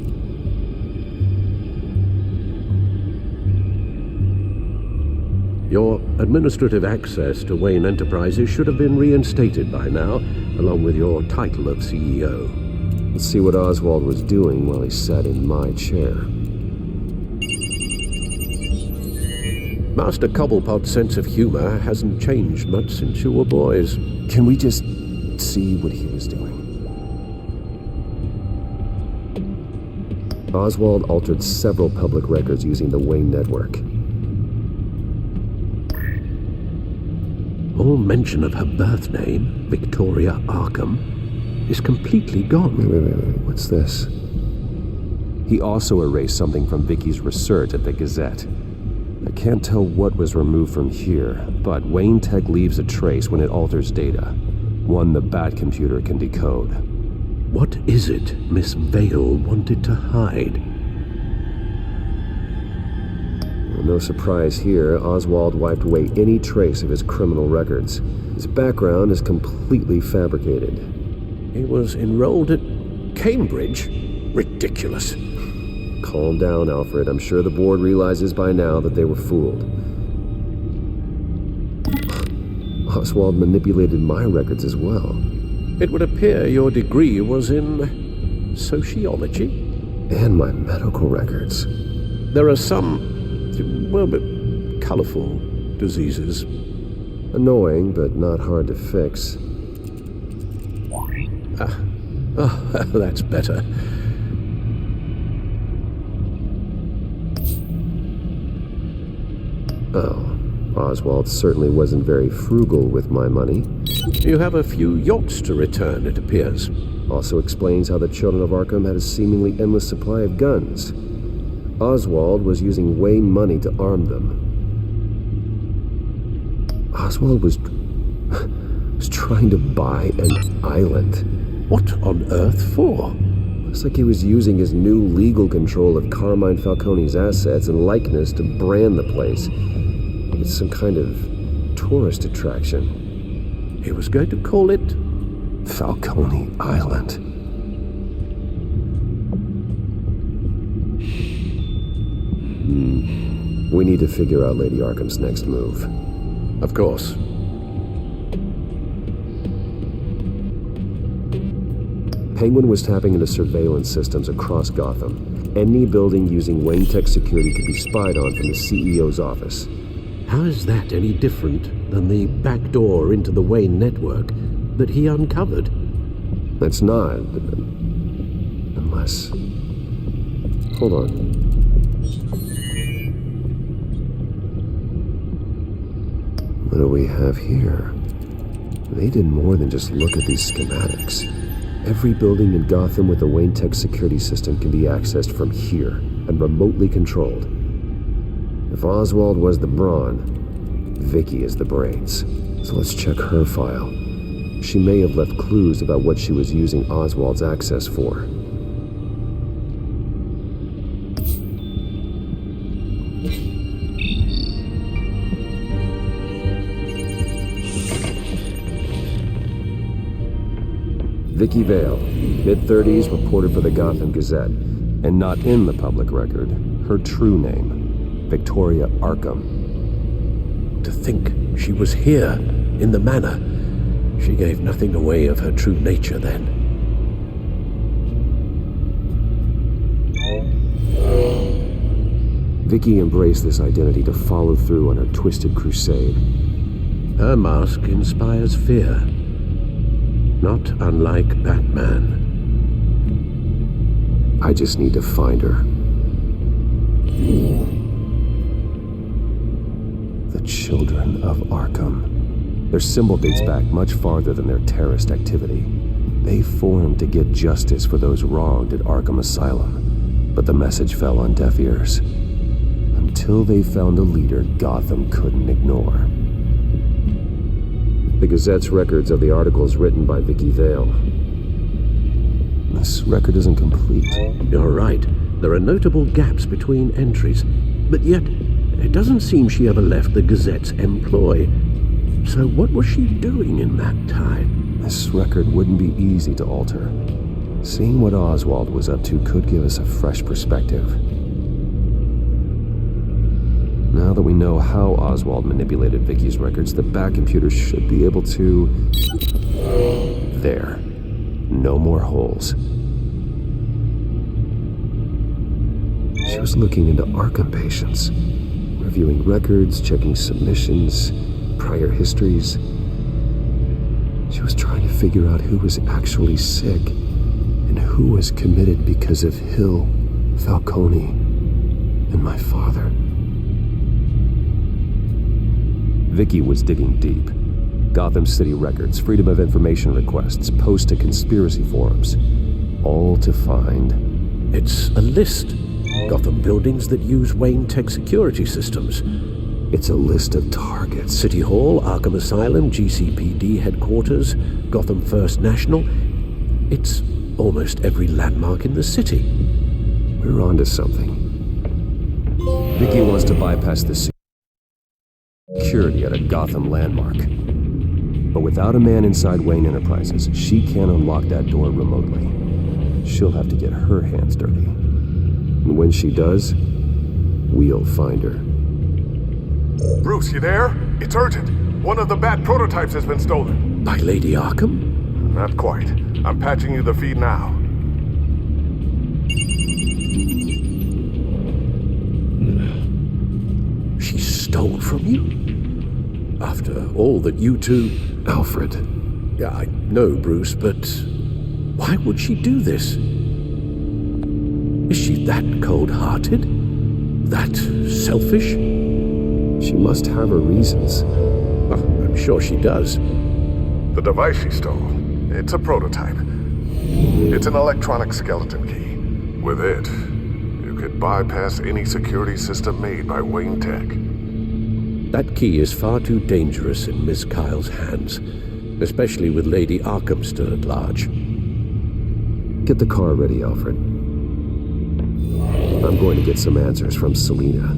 Your administrative access to Wayne Enterprises should have been reinstated by now, along with your title of CEO. Let's see what Oswald was doing while he sat in my chair. Master Cobblepot's sense of humor hasn't changed much since you were boys. Can we just see what he was doing? Oswald altered several public records using the Wayne network. All mention of her birth name, Victoria Arkham, is completely gone. Wait, what's this? He also erased something from Vicky's research at the Gazette. I can't tell what was removed from here, but Wayne Tech leaves a trace when it alters data. One the Bat computer can decode. What is it Miss Vale wanted to hide? No surprise here, Oswald wiped away any trace of his criminal records. His background is completely fabricated. He was enrolled at Cambridge? Ridiculous. Calm down, Alfred. I'm sure the board realizes by now that they were fooled. Oswald manipulated my records as well. It would appear your degree was in sociology? And my medical records. There are some, well, but colorful diseases. Annoying, but not hard to fix. That's better. Oh, Oswald certainly wasn't very frugal with my money. You have a few yachts to return, it appears. Also explains how the Children of Arkham had a seemingly endless supply of guns. Oswald was using Wayne money to arm them. Oswald was was trying to buy an island. What on earth for? Looks like he was using his new legal control of Carmine Falcone's assets and likeness to brand the place. It's some kind of tourist attraction. He was going to call it Falcone Island. We need to figure out Lady Arkham's next move. Of course. Penguin was tapping into surveillance systems across Gotham. Any building using Wayne Tech security could be spied on from the CEO's office. How is that any different than the back door into the Wayne network that he uncovered? That's not. Unless. Hold on. What do we have here? They did more than just look at these schematics. Every building in Gotham with a Wayne Tech security system can be accessed from here and remotely controlled. If Oswald was the brawn, Vicky is the brains. So let's check her file. She may have left clues about what she was using Oswald's access for. Vicky Vale, mid-30s, reporter for the Gotham Gazette, and not in the public record, her true name, Victoria Arkham. To think she was here, in the manor. She gave nothing away of her true nature then. Vicky embraced this identity to follow through on her twisted crusade. Her mask inspires fear. Not unlike Batman. I just need to find her. The Children of Arkham. Their symbol dates back much farther than their terrorist activity. They formed to get justice for those wronged at Arkham Asylum, but the message fell on deaf ears. Until they found a leader Gotham couldn't ignore. The Gazette's records of the articles written by Vicky Vale. This record isn't complete. You're right. There are notable gaps between entries, but yet it doesn't seem she ever left the Gazette's employ. So what was she doing in that time? This record wouldn't be easy to alter. Seeing what Oswald was up to could give us a fresh perspective. Now that we know how Oswald manipulated Vicky's records, the back computer should be able to... There. No more holes. She was looking into Arkham patients, reviewing records, checking submissions, prior histories. She was trying to figure out who was actually sick and who was committed because of Hill, Falcone, and my father. Vicky was digging deep. Gotham City records, Freedom of Information requests, posts to conspiracy forums. All to find... It's a list. Gotham buildings that use Wayne Tech security systems. It's a list of targets. City Hall, Arkham Asylum, GCPD headquarters, Gotham First National. It's almost every landmark in the city. We're onto something. Vicky wants to bypass the security at a Gotham landmark. But without a man inside Wayne Enterprises, she can't unlock that door remotely. She'll have to get her hands dirty. And when she does, we'll find her. Bruce, you there? It's urgent. One of the Bat prototypes has been stolen. By Lady Arkham? Not quite. I'm patching you the feed now. She stole from you? After all that you two... Alfred. Yeah, I know, Bruce, but why would she do this? Is she that cold-hearted? That selfish? She must have her reasons. Oh, I'm sure she does. The device she stole, it's a prototype. It's an electronic skeleton key. With it, you could bypass any security system made by Wayne Tech. That key is far too dangerous in Miss Kyle's hands. especially with Lady Arkham still at large. Get the car ready, Alfred. I'm going to get some answers from Selina.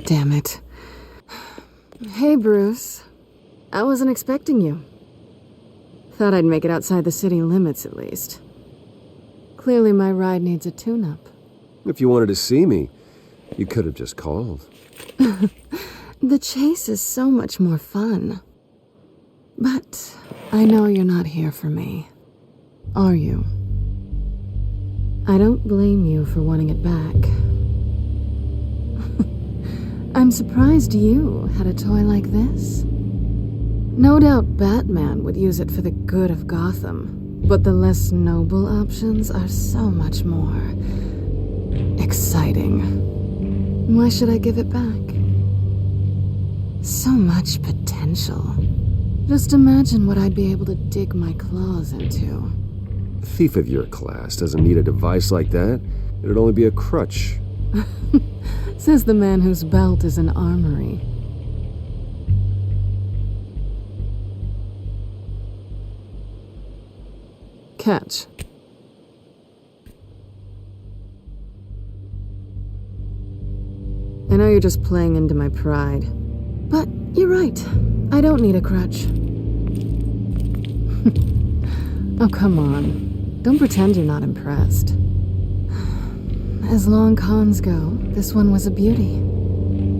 Damn it. Hey, Bruce. I wasn't expecting you. Thought I'd make it outside the city limits, at least. Clearly my ride needs a tune-up. If you wanted to see me, you could have just called. The chase is so much more fun. But I know you're not here for me. Are you? I don't blame you for wanting it back. I'm surprised you had a toy like this. No doubt Batman would use it for the good of Gotham, but the less noble options are so much more exciting. Why should I give it back? So much potential. Just imagine what I'd be able to dig my claws into. A thief of your class doesn't need a device like that. It'd only be a crutch. Says the man whose belt is an armory. Catch. I know you're just playing into my pride, but you're right. I don't need a crutch. Oh, come on. Don't pretend you're not impressed. As long cons go, this one was a beauty.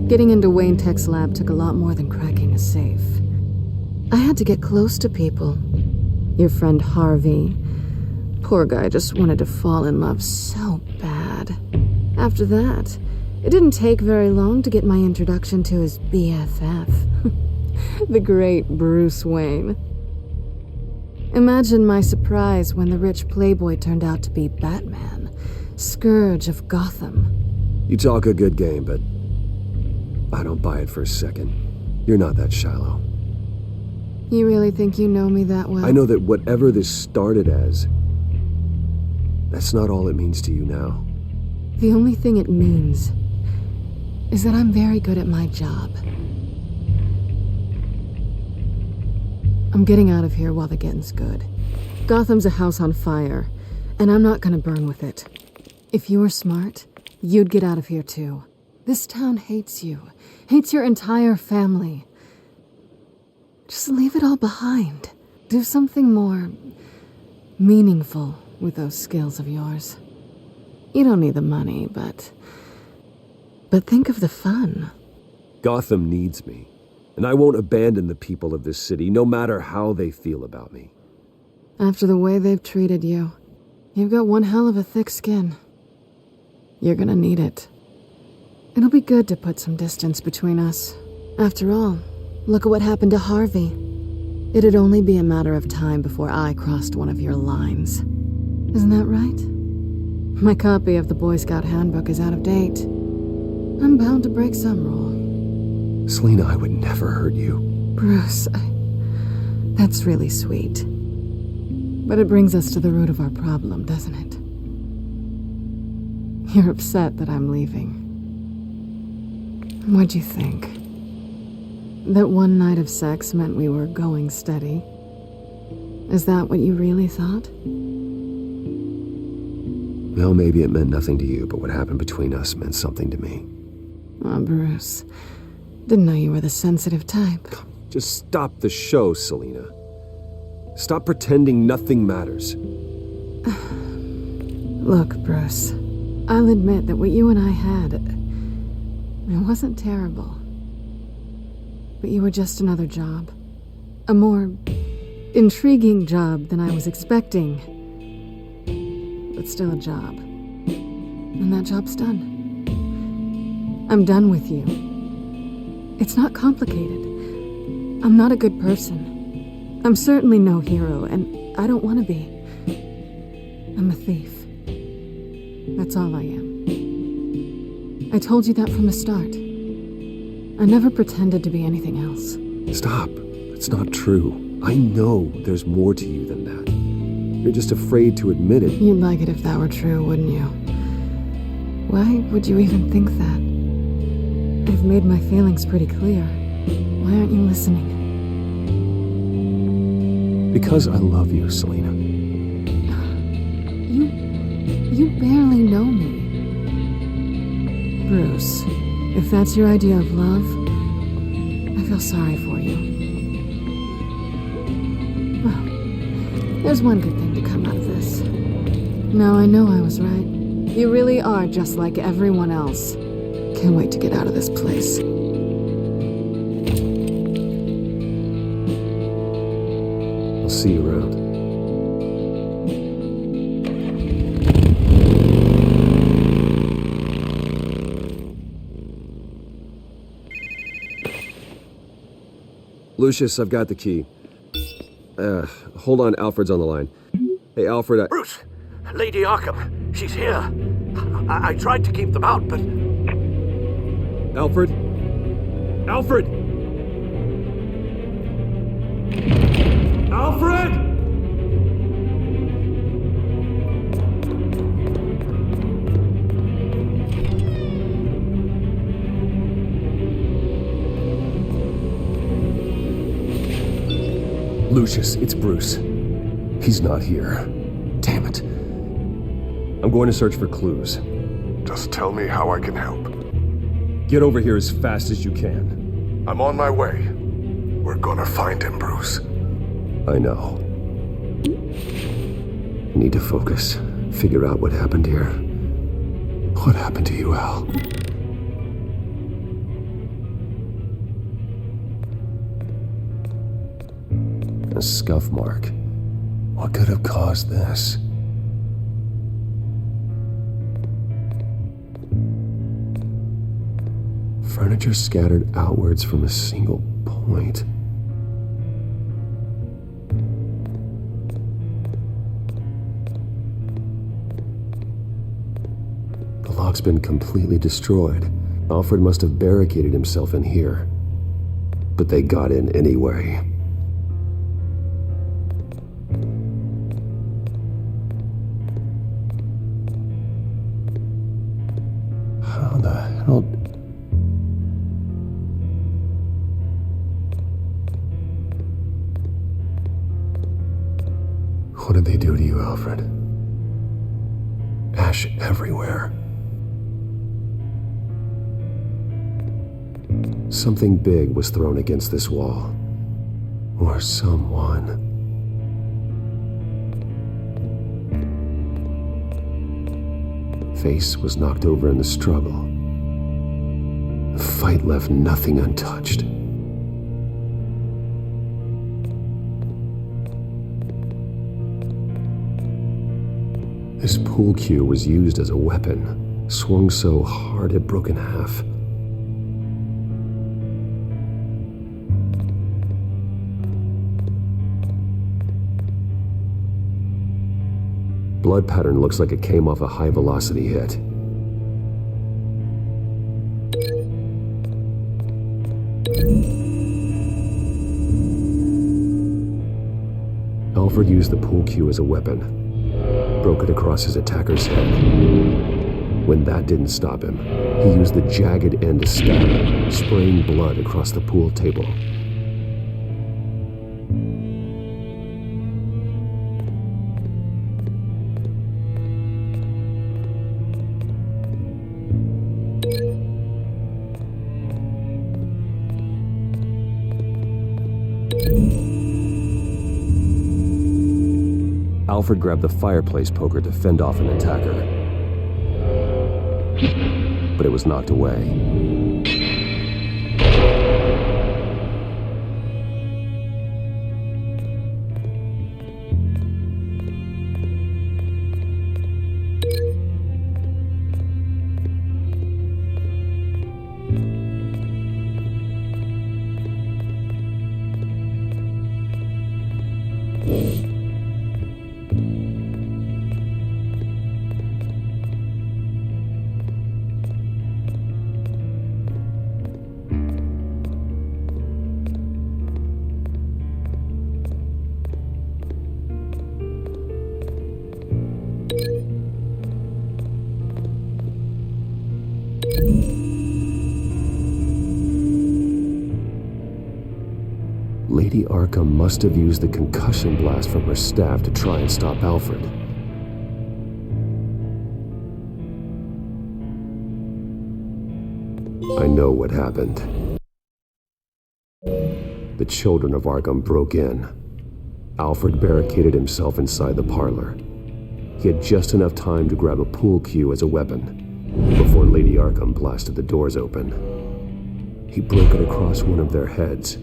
Getting into Wayne Tech's lab took a lot more than cracking a safe. I had to get close to people. Your friend Harvey. Poor guy just wanted to fall in love so bad. After that, it didn't take very long to get my introduction to his BFF. The great Bruce Wayne. Imagine my surprise when the rich playboy turned out to be Batman. Scourge of Gotham. You talk a good game, but I don't buy it for a second. You're not that shallow. You really think you know me that well? I know that whatever this started as, that's not all it means to you now. The only thing it means is that I'm very good at my job. I'm getting out of here while the getting's good. Gotham's a house on fire, and I'm not gonna burn with it. If you were smart, you'd get out of here too. This town hates you. Hates your entire family. Just leave it all behind. Do something more meaningful with those skills of yours. You don't need the money, but think of the fun. Gotham needs me, and I won't abandon the people of this city, no matter how they feel about me. After the way they've treated you, you've got one hell of a thick skin. You're gonna need it. It'll be good to put some distance between us. After all, look at what happened to Harvey. It'd only be a matter of time before I crossed one of your lines. Isn't that right? My copy of the Boy Scout Handbook is out of date. I'm bound to break some rule. Selina, I would never hurt you. Bruce, that's really sweet. But it brings us to the root of our problem, doesn't it? You're upset that I'm leaving. What'd you think? That one night of sex meant we were going steady? Is that what you really thought? Well, maybe it meant nothing to you, but what happened between us meant something to me. Oh, Bruce. Didn't know you were the sensitive type. Just stop the show, Selina. Stop pretending nothing matters. Look, Bruce. I'll admit that what you and I had, it wasn't terrible. But you were just another job. A more intriguing job than I was expecting. But still a job. And that job's done. I'm done with you. It's not complicated. I'm not a good person. I'm certainly no hero, and I don't want to be. I'm a thief. That's all I am. I told you that from the start. I never pretended to be anything else. Stop. It's not true. I know there's more to you than that. You're just afraid to admit it. You'd like it if that were true, wouldn't you? Why would you even think that? I've made my feelings pretty clear. Why aren't you listening? Because I love you, Selena. You barely know me. Bruce, if that's your idea of love, I feel sorry for you. Well, there's one good thing to come out of this. Now I know I was right. You really are just like everyone else. Can't wait to get out of this place. I'll see you around. Lucius, I've got the key. Hold on, Alfred's on the line. Hey, Alfred, Bruce! Lady Arkham, she's here. I tried to keep them out, but... Alfred? Alfred! Alfred! Lucius, it's Bruce. He's not here. Damn it. I'm going to search for clues. Just tell me how I can help. Get over here as fast as you can. I'm on my way. We're gonna find him, Bruce. I know. Need to focus. Figure out what happened here. What happened to you, Al? A scuff mark. What could have caused this? Furniture scattered outwards from a single point. The lock's been completely destroyed. Alfred must have barricaded himself in here. But they got in anyway. How the hell... What did they do to you, Alfred? Ash everywhere. Something big was thrown against this wall. Or someone. Face was knocked over in the struggle. The fight left nothing untouched. This pool cue was used as a weapon, swung so hard it broke in half. Blood pattern looks like it came off a high-velocity hit. Alfred used the pool cue as a weapon. Broke it across his attacker's head. When that didn't stop him, he used the jagged end to stab him, spraying blood across the pool table. Alfred grabbed the fireplace poker to fend off an attacker. But it was knocked away. Lady Arkham must have used the concussion blast from her staff to try and stop Alfred. I know what happened. The children of Arkham broke in. Alfred barricaded himself inside the parlor. He had just enough time to grab a pool cue as a weapon before Lady Arkham blasted the doors open. He broke it across one of their heads,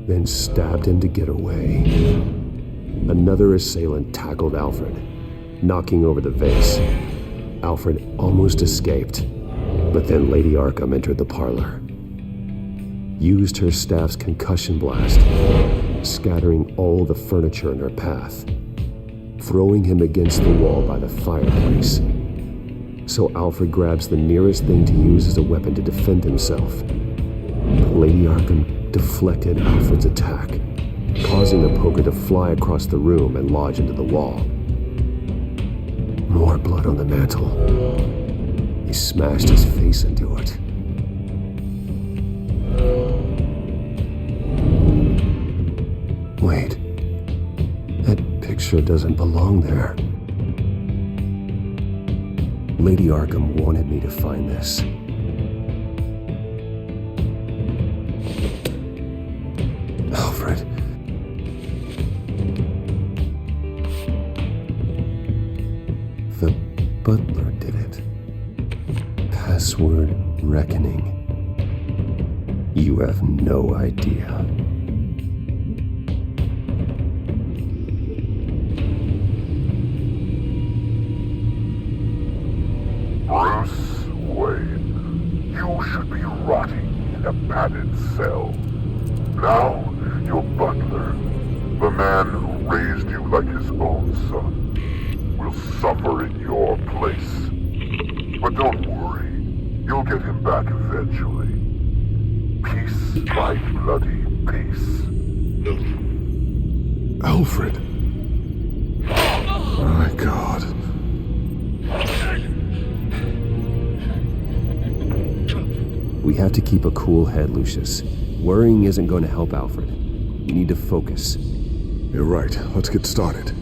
then stabbed him to get away. Another assailant tackled Alfred, knocking over the vase. Alfred almost escaped, but then Lady Arkham entered the parlor, used her staff's concussion blast, scattering all the furniture in her path, throwing him against the wall by the fireplace. So Alfred grabs the nearest thing to use as a weapon to defend himself. But Lady Arkham deflected Alfred's attack, causing the poker to fly across the room and lodge into the wall. More blood on the mantel. He smashed his face into it. Wait. That picture doesn't belong there. Lady Arkham wanted me to find this. Alfred. The butler did it. Password reckoning. You have no idea. Bruce Wayne, you should be rotting in a padded cell. Now, your butler, the man who raised you like his own son, will suffer in your place. But don't worry, you'll get him back eventually. Peace by bloody peace. Alfred. My God. We have to keep a cool head, Lucius. Worrying isn't going to help Alfred. We need to focus. You're right. Let's get started.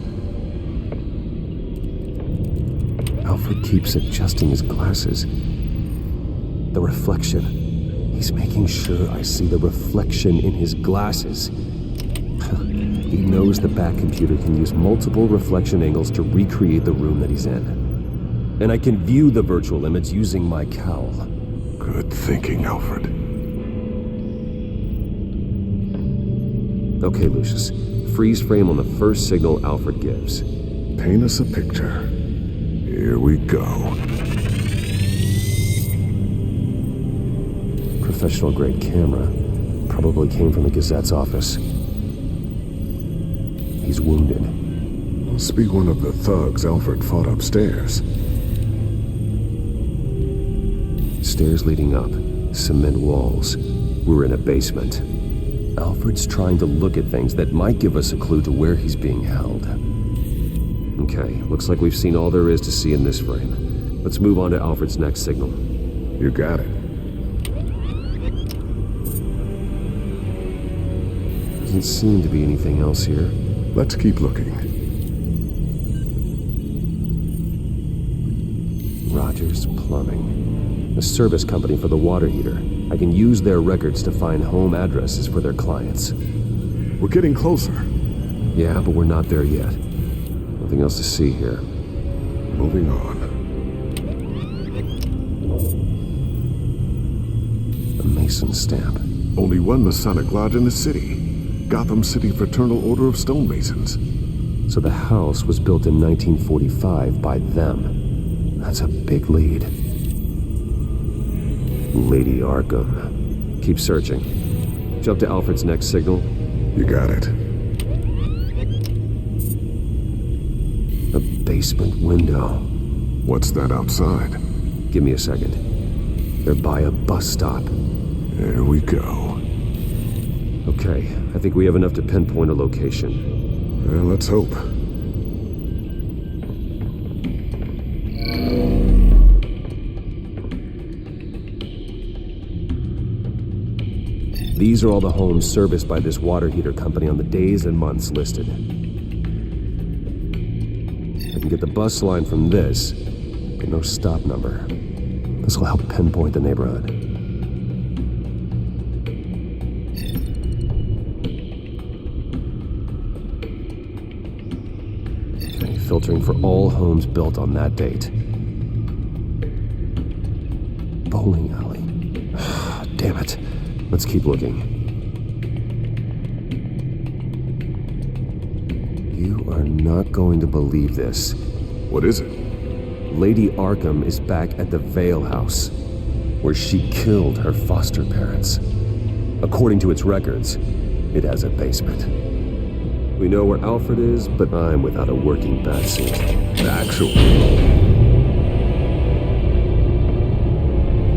Alfred keeps adjusting his glasses. The reflection. He's making sure I see the reflection in his glasses. He knows the back computer can use multiple reflection angles to recreate the room that he's in. And I can view the virtual image using my cowl. Good thinking, Alfred. Okay, Lucius. Freeze frame on the first signal Alfred gives. Paint us a picture. Here we go. Professional-grade camera. Probably came from the Gazette's office. He's wounded. Must be one of the thugs Alfred fought upstairs. Stairs leading up. Cement walls. We're in a basement. Alfred's trying to look at things that might give us a clue to where he's being held. Okay, looks like we've seen all there is to see in this frame. Let's move on to Alfred's next signal. You got it. Doesn't seem to be anything else here. Let's keep looking. Rogers Plumbing. A service company for the water heater. I can use their records to find home addresses for their clients. We're getting closer. Yeah, but we're not there yet. Nothing else to see here. Moving on. A Mason stamp. Only one Masonic lodge in the city. Gotham City Fraternal Order of Stonemasons. So the house was built in 1945 by them. That's a big lead. Lady Arkham. Keep searching. Jump to Alfred's next signal. You got it. A basement window. What's that outside? Give me a second. They're by a bus stop. There we go. Okay, I think we have enough to pinpoint a location. Well, let's hope. These are all the homes serviced by this water heater company on the days and months listed. I can get the bus line from this, but no stop number. This will help pinpoint the neighborhood. Okay, filtering for all homes built on that date. Bowling alley. Damn it. Let's keep looking. You are not going to believe this. What is it? Lady Arkham is back at the Vale House, where she killed her foster parents. According to its records, it has a basement. We know where Alfred is, but I'm without a working batsuit.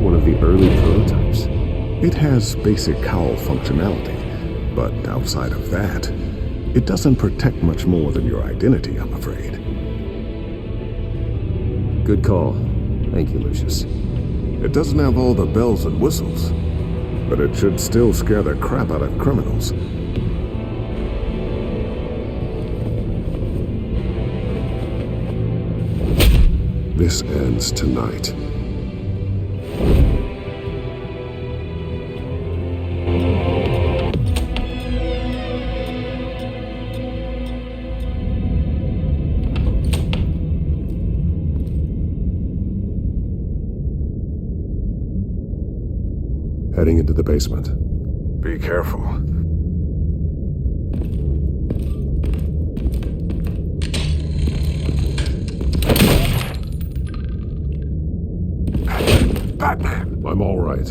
One of the early prototypes. It has basic cowl functionality, but outside of that, it doesn't protect much more than your identity, I'm afraid. Good call. Thank you, Lucius. It doesn't have all the bells and whistles, but it should still scare the crap out of criminals. This ends tonight. Heading into the basement. Be careful. Batman! I'm all right.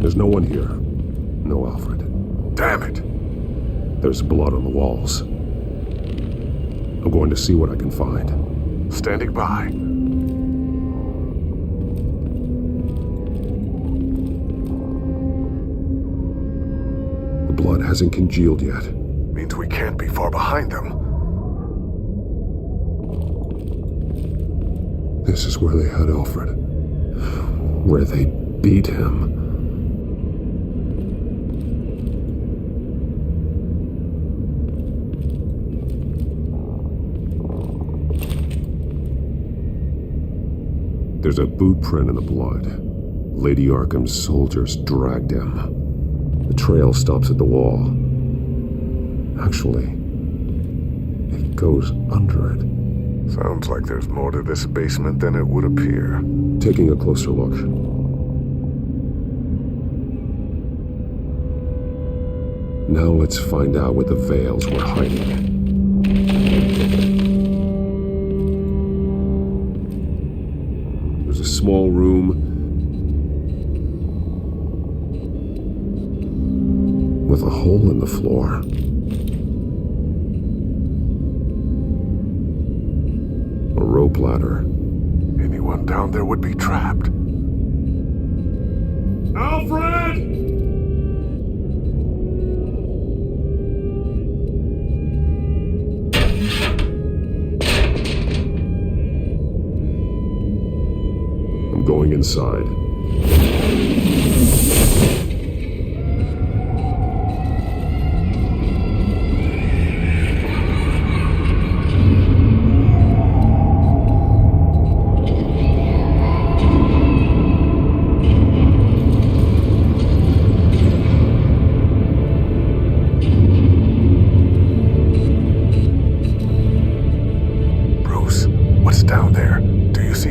There's no one here. No Alfred. Damn it! There's blood on the walls. I'm going to see what I can find. Standing by. The blood hasn't congealed yet. Means we can't be far behind them. This is where they had Alfred. Where they beat him. There's a boot print in the blood. Lady Arkham's soldiers dragged him. The trail stops at the wall. Actually, it goes under it. Sounds like there's more to this basement than it would appear. Taking a closer look. Now let's find out what the Vales were hiding. There's a small room with a hole in the floor. A rope ladder. Anyone down there would be trapped. Alfred! I'm going inside.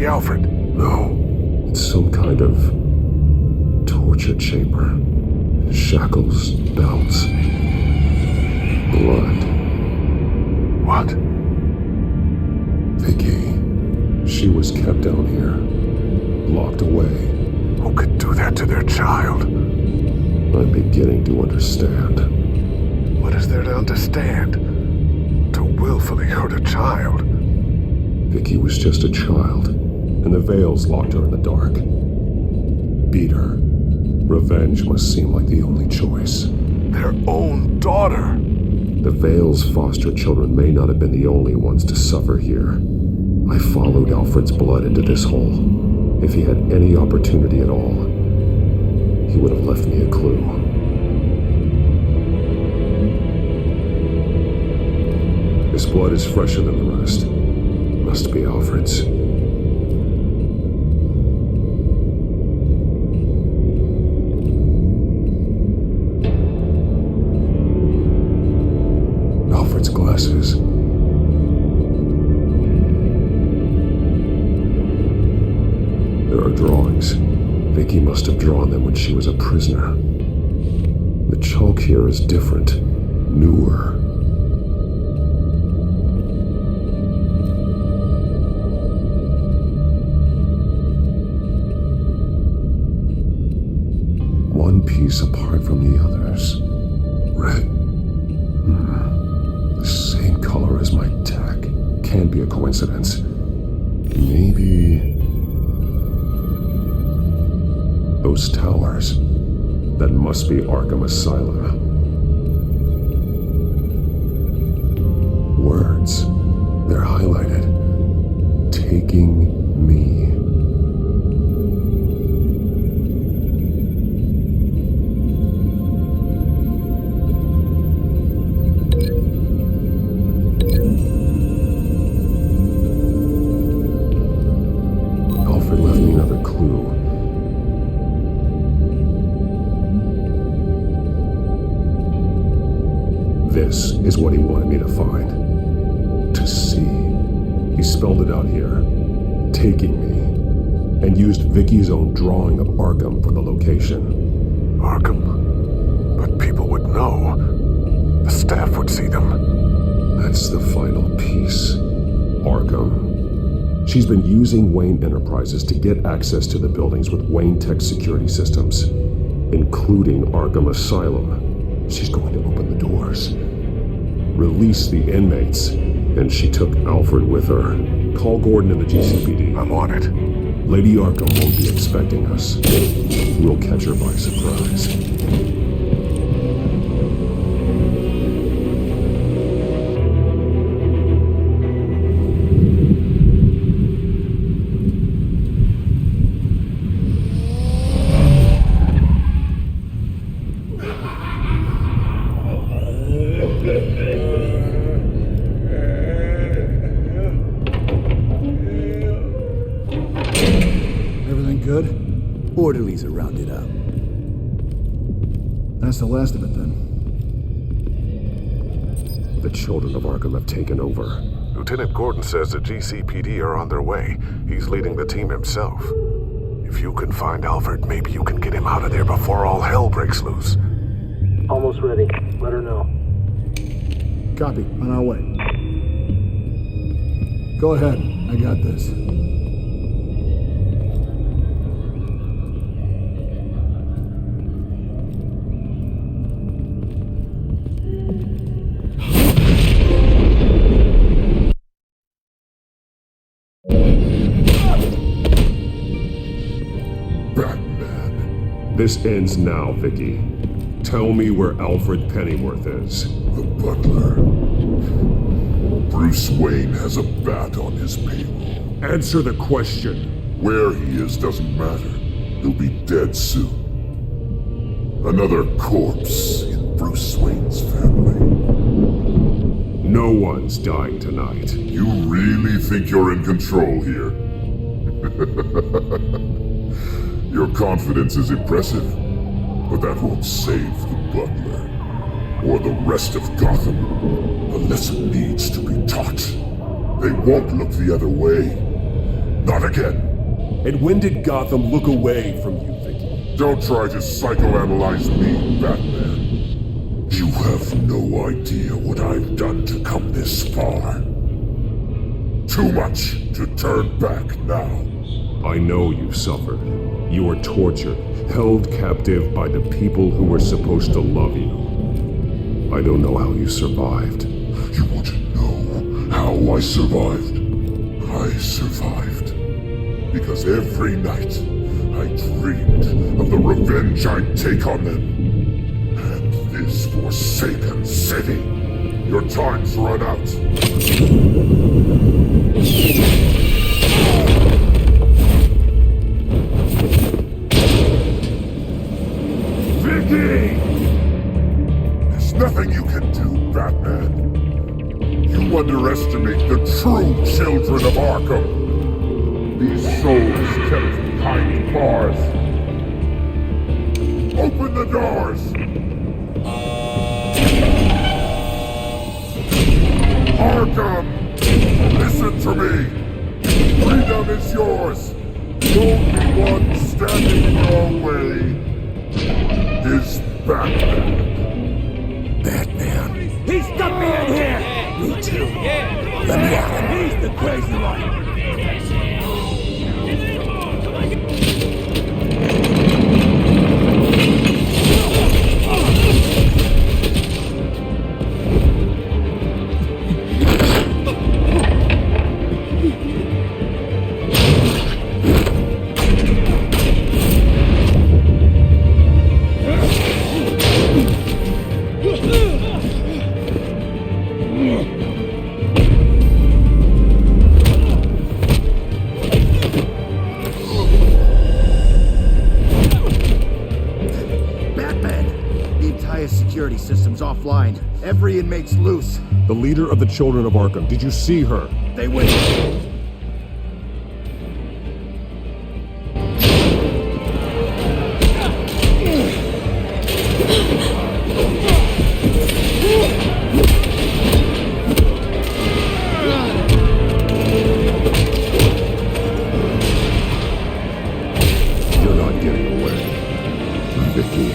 Alfred? No. It's some kind of torture chamber. Shackles, belts, blood. What? Vicky. She was kept down here, locked away. Who could do that to their child? I'm beginning to understand. What is there to understand? To willfully hurt a child? Vicky was just a child, and the Vales locked her in the dark. Beat her. Revenge must seem like the only choice. Their own daughter? The Vale's foster children may not have been the only ones to suffer here. I followed Alfred's blood into this hole. If he had any opportunity at all, he would have left me a clue. His blood is fresher than the rest. Must be Alfred's. Alfred's glasses. There are drawings. Vicky must have drawn them when she was a prisoner. The chalk here is different, newer. One piece apart from the others. Red. The same color as my tack. Can't be a coincidence. Maybe... those towers. That must be Arkham Asylum. Words. They're highlighted. Taking me. Alfred left me another clue. This is what he wanted me to find. To see. He spelled it out here. Taking me. And used Vicky's own drawing of Arkham for the location. Arkham? But people would know. The staff would see them. That's the final piece. Arkham. She's been using Wayne Enterprises to get access to the buildings with Wayne Tech security systems, including Arkham Asylum. She's going to open the doors, release the inmates, and she took Alfred with her. Call Gordon and the GCPD. I'm on it. Lady Arkham won't be expecting us. We'll catch her by surprise. Orderlies are rounded up. That's the last of it, then. The children of Arkham have taken over. Lieutenant Gordon says the GCPD are on their way. He's leading the team himself. If you can find Alfred, maybe you can get him out of there before all hell breaks loose. Almost ready. Let her know. Copy. On our way. Go ahead. I got this. This ends now, Vicky. Tell me where Alfred Pennyworth is. The butler. Bruce Wayne has a bat on his payroll. Answer the question. Where he is doesn't matter. He'll be dead soon. Another corpse in Bruce Wayne's family. No one's dying tonight. You really think you're in control here? Your confidence is impressive, but that won't save the butler, or the rest of Gotham. A lesson needs to be taught. They won't look the other way. Not again. And when did Gotham look away from you, Vicky? Don't try to psychoanalyze me, Batman. You have no idea what I've done to come this far. Too much to turn back now. I know you've suffered. You were tortured, held captive by the people who were supposed to love you. I don't know how you survived. You want to know how I survived? I survived because every night I dreamed of the revenge I'd take on them. And this forsaken city. Your time's run out. Vicky! There's nothing you can do, Batman. You underestimate the true children of Arkham. These souls kept behind bars. Open the doors! Arkham! Listen to me! Freedom is yours! The only one standing in your way is Batman. Batman. He stuck me in here! Me too. Let me out. He's the crazy one. Security systems offline. Every inmate's loose. The leader of the Children of Arkham. Did you see her? They went. You're not getting away. Vicky.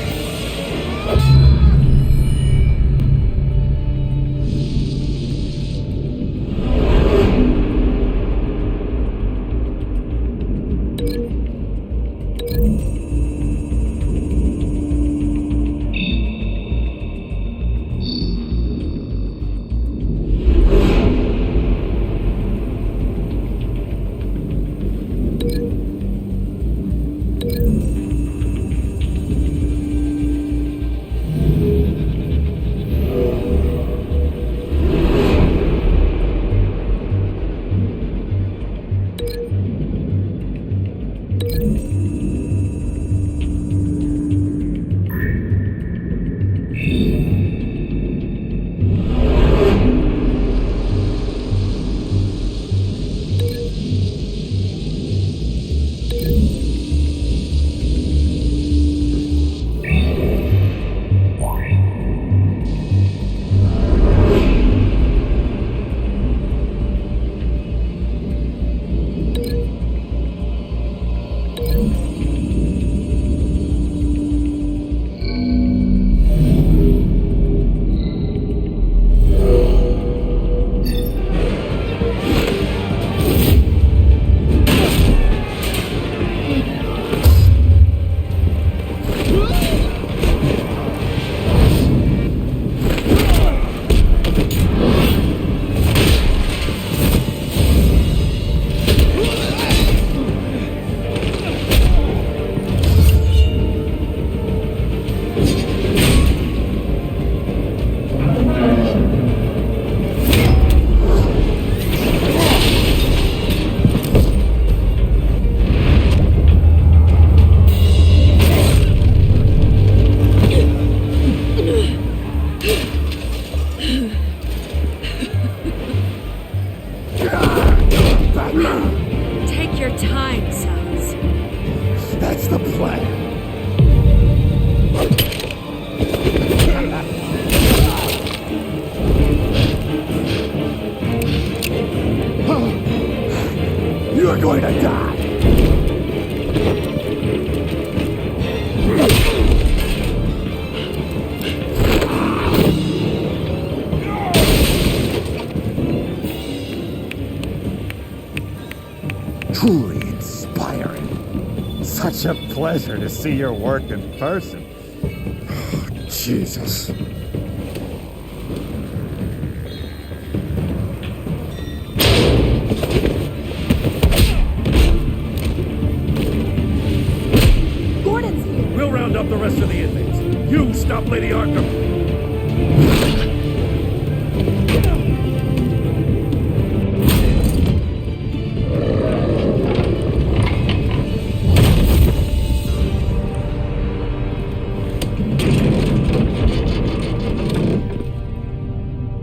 Take your time, sons. That's the plan. You're going to die. Truly inspiring. Such a pleasure to see your work in person. Oh, Jesus. Gordon's here. We'll round up the rest of the inmates. You stop Lady Arkham.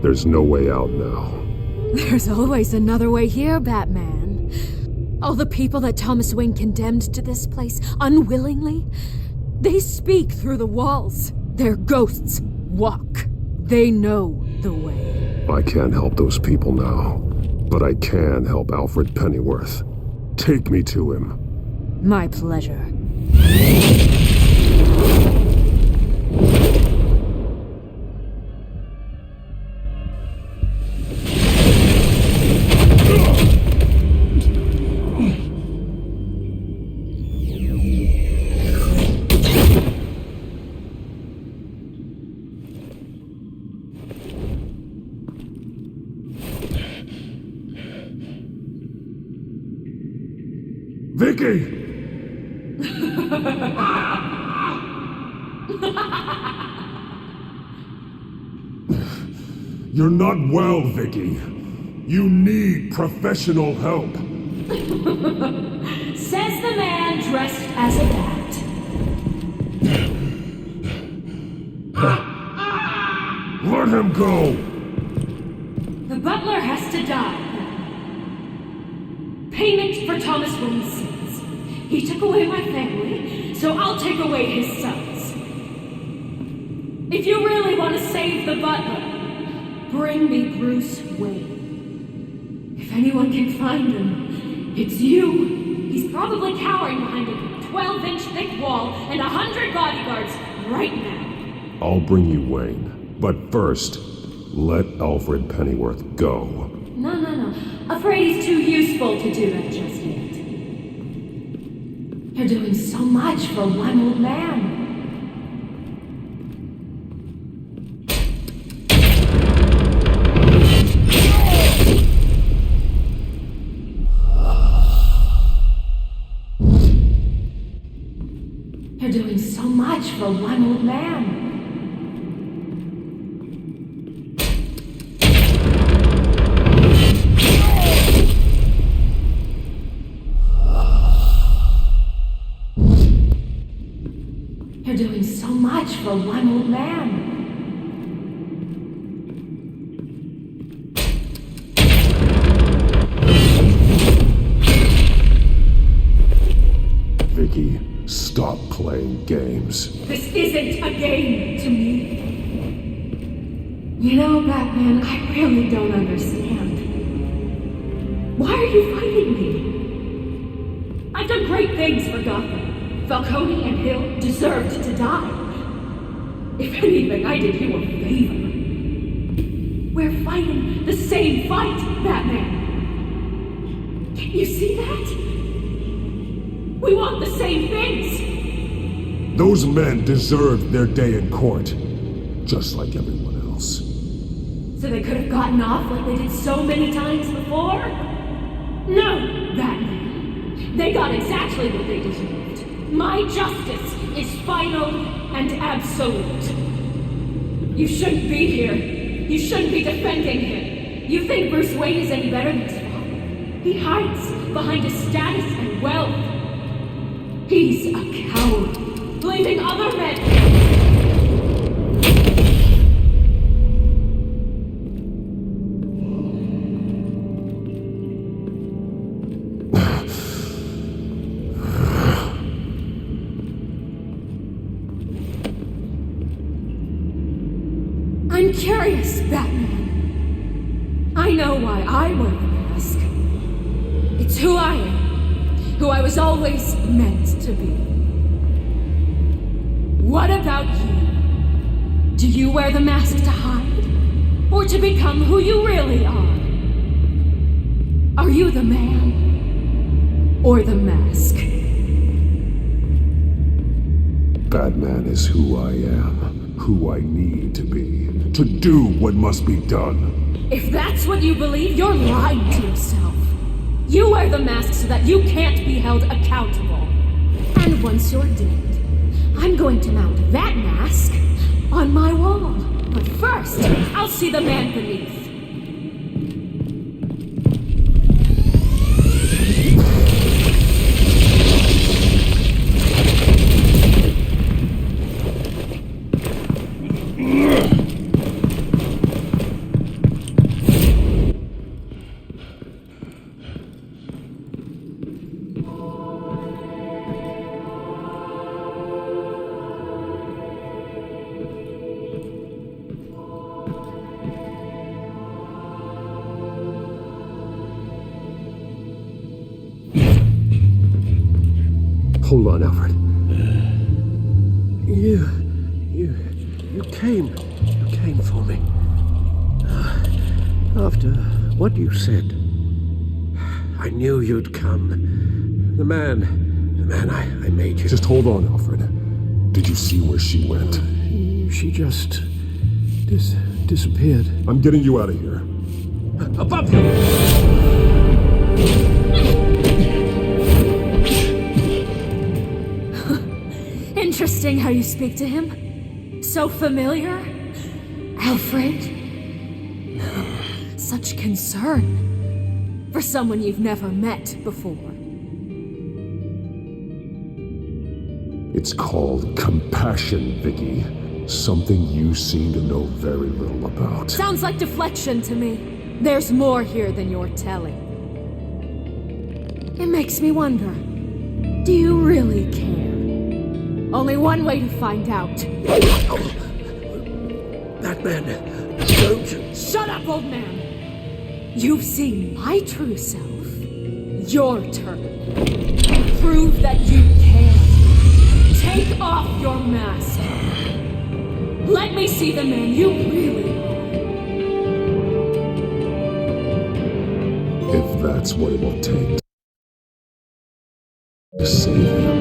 There's no way out now. There's always another way here, Batman. All the people that Thomas Wayne condemned to this place unwillingly, they speak through the walls. Their ghosts walk. They know the way. I can't help those people now, but I can help Alfred Pennyworth. Take me to him. My pleasure. Vicky! You're not well, Vicky. You need professional help. Says the man dressed as a bat. Let him go! The butler has to die. Payment for Thomas Wayne's sins. He took away my family, so I'll take away his sons. If you really want to save the butler, bring me Bruce Wayne. If anyone can find him, it's you. He's probably cowering behind a 12-inch thick wall and 100 bodyguards right now. I'll bring you Wayne, but first, let Alfred Pennyworth go. No. Afraid he's too useful to do that just yet. You're doing so much for one old man. You're doing so much for one old man. You're doing so much for one old man. Vicky, stop playing games. This isn't a game to me. You know, Batman, I really don't understand. Why are you fighting me? I've done great things for Gotham. Falcone and Hill deserved to die. If anything, I did you a favor. We're fighting the same fight, Batman. Can't you see that? We want the same things. Those men deserved their day in court, just like everyone else. So they could have gotten off like they did so many times before? No, Batman. They got exactly what they deserved. My justice is final and absolute. You shouldn't be here. You shouldn't be defending him. You think Bruce Wayne is any better than his father? He hides behind his status and wealth. He's a coward, leaving other men. I'm curious, Batman. I know why I wear the mask. It's who I am, who I was always meant to be. What about you? Do you wear the mask to hide? Or to become who you really are? Are you the man? Or the mask? Batman is who I am, who I need to be, to do what must be done. If that's what you believe, you're lying to yourself. You wear the mask so that you can't be held accountable. And once you're dead, I'm going to mount that mask on my wall. But first, I'll see the man beneath. hold on, Alfred. You came for me. After what you said, I knew you'd come. The man I made you. Just hold on, Alfred. Did you see where she went? She just disappeared. I'm getting you out of here. Above you! Interesting how you speak to him. So familiar. Alfred. Such concern for someone you've never met before. It's called compassion, Vicky. Something you seem to know very little about. Sounds like deflection to me. There's more here than you're telling. It makes me wonder, do you really care? Only one way to find out. That man, don't you... Shut up, old man! You've seen my true self. Your turn. Prove that you can. Take off your mask. Let me see the man you really are. If that's what it will take to save him.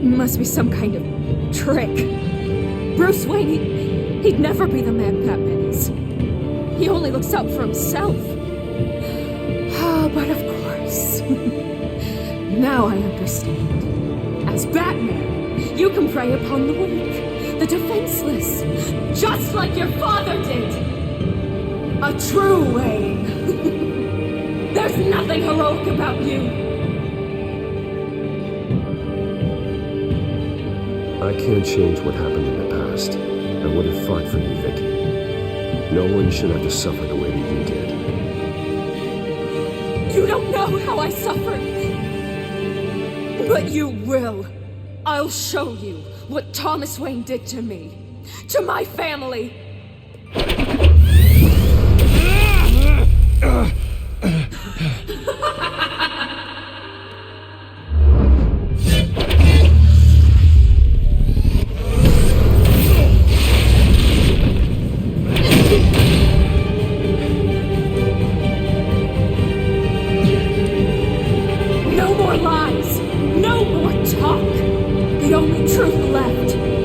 Must be some kind of trick. Bruce Wayne, he'd never be the man Batman is. He only looks out for himself. But of course. Now I understand. As Batman, you can prey upon the weak, the defenseless, just like your father did. A true Wayne. There's nothing heroic about you. I can't change what happened in the past. I would have fought for you, Vicky. No one should have to suffer the way that you did. You don't know how I suffered. But you will. I'll show you what Thomas Wayne did to me. To my family.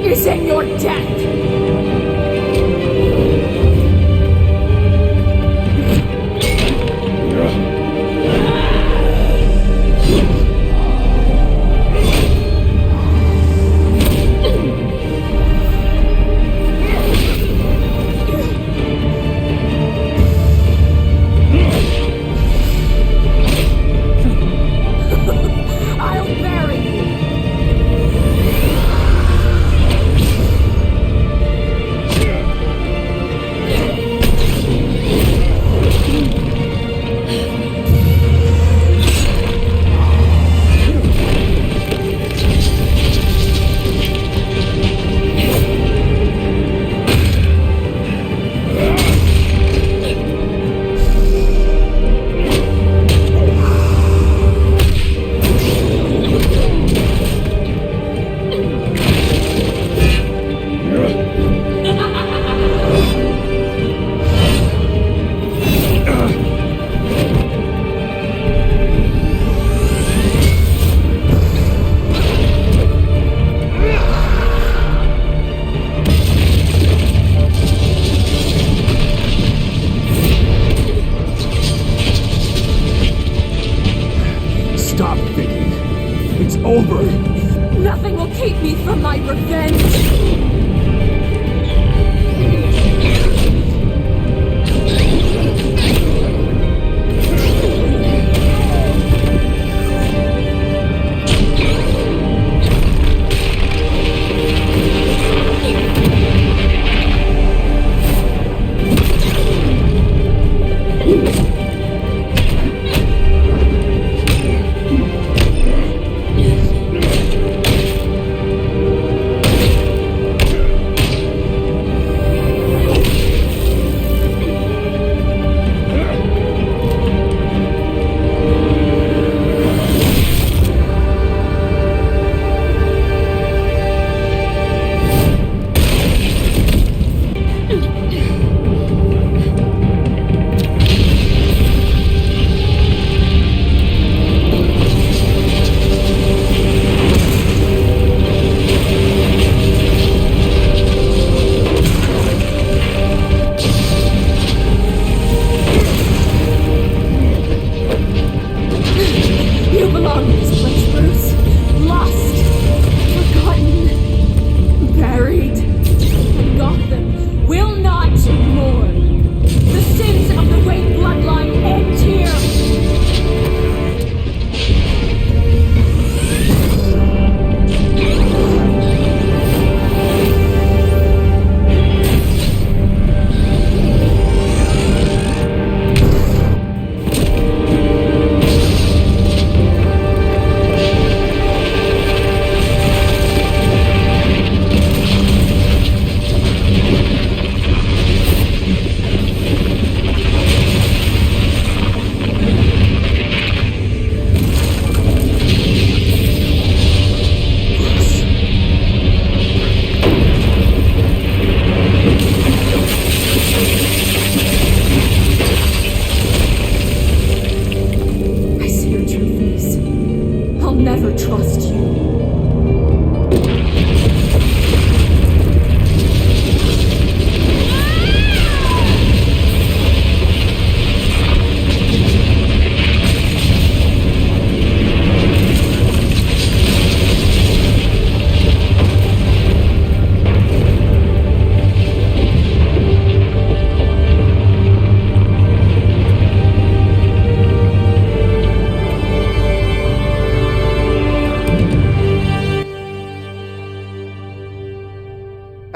Is in your death! over! Nothing will keep me from my revenge!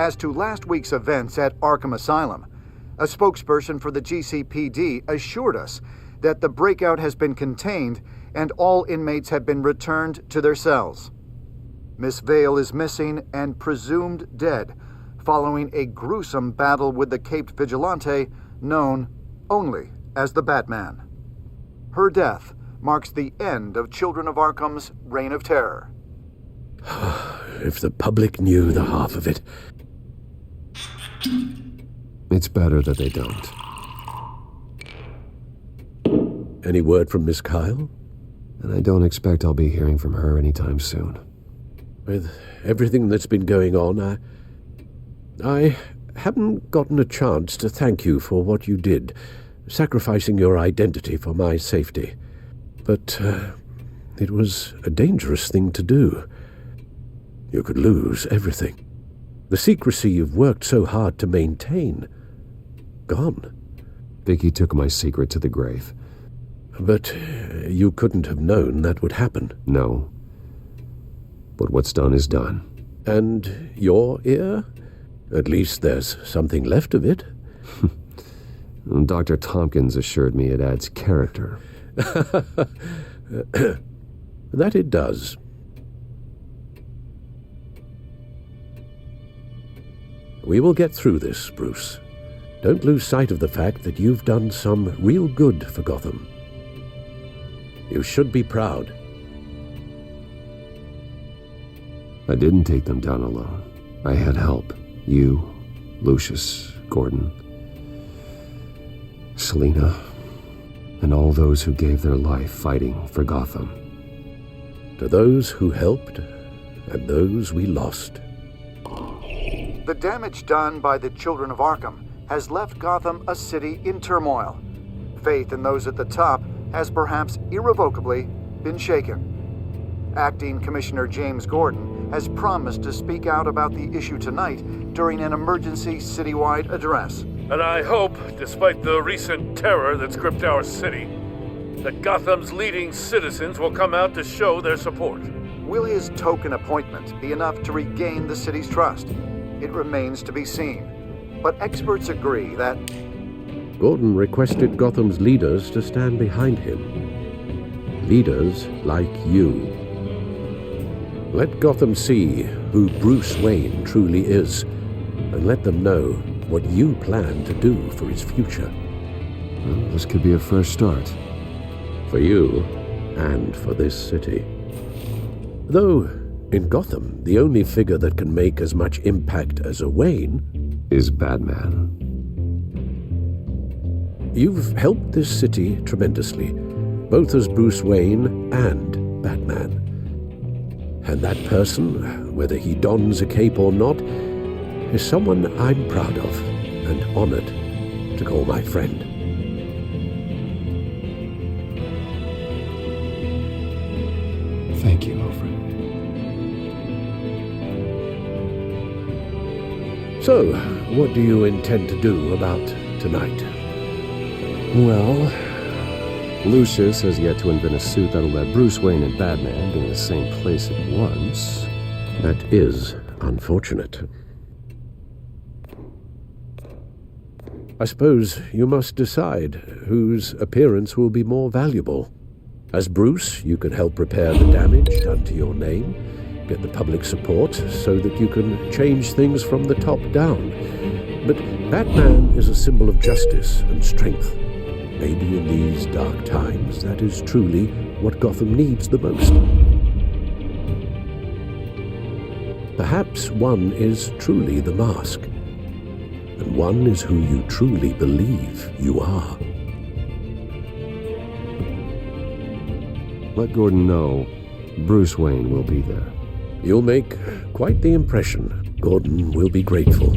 as to last week's events at Arkham Asylum, a spokesperson for the GCPD assured us that the breakout has been contained and all inmates have been returned to their cells. Miss Vale is missing and presumed dead following a gruesome battle with the caped vigilante known only as the Batman. Her death marks the end of Children of Arkham's reign of terror. If the public knew the half of it. It's better that they don't. Any word from Miss Kyle? And I don't expect I'll be hearing from her anytime soon. With everything that's been going on, I haven't gotten a chance to thank you for what you did, sacrificing your identity for my safety. But it was a dangerous thing to do. You could lose everything. The secrecy you've worked so hard to maintain. Gone. Vicky took my secret to the grave. But you couldn't have known that would happen. No. But what's done is done. And your ear? At least there's something left of it. Dr. Tompkins assured me it adds character. That it does. We will get through this, Bruce. Don't lose sight of the fact that you've done some real good for Gotham. You should be proud. I didn't take them down alone. I had help. You, Lucius, Gordon, Selina, and all those who gave their life fighting for Gotham. To those who helped, and those we lost. The damage done by the Children of Arkham has left Gotham a city in turmoil. Faith in those at the top has perhaps irrevocably been shaken. Acting Commissioner James Gordon has promised to speak out about the issue tonight during an emergency citywide address. And I hope, despite the recent terror that's gripped our city, that Gotham's leading citizens will come out to show their support. Will his token appointment be enough to regain the city's trust? It remains to be seen. But experts agree that Gordon requested Gotham's leaders to stand behind him. Leaders like you. Let Gotham see who Bruce Wayne truly is, and let them know what you plan to do for his future. Well, this could be a fresh start. For you, and for this city. Though, in Gotham, the only figure that can make as much impact as a Wayne is Batman. You've helped this city tremendously, both as Bruce Wayne and Batman. And that person, whether he dons a cape or not, is someone I'm proud of and honored to call my friend. Thank you, Alfred. So, what do you intend to do about tonight? Well, Lucius has yet to invent a suit that'll let Bruce Wayne and Batman be in the same place at once. That is unfortunate. I suppose you must decide whose appearance will be more valuable. As Bruce, you can help repair the damage done to your name, get the public support so that you can change things from the top down. But Batman is a symbol of justice and strength. Maybe in these dark times, that is truly what Gotham needs the most. Perhaps one is truly the mask, and one is who you truly believe you are. Let Gordon know Bruce Wayne will be there. You'll make quite the impression. Gordon will be grateful.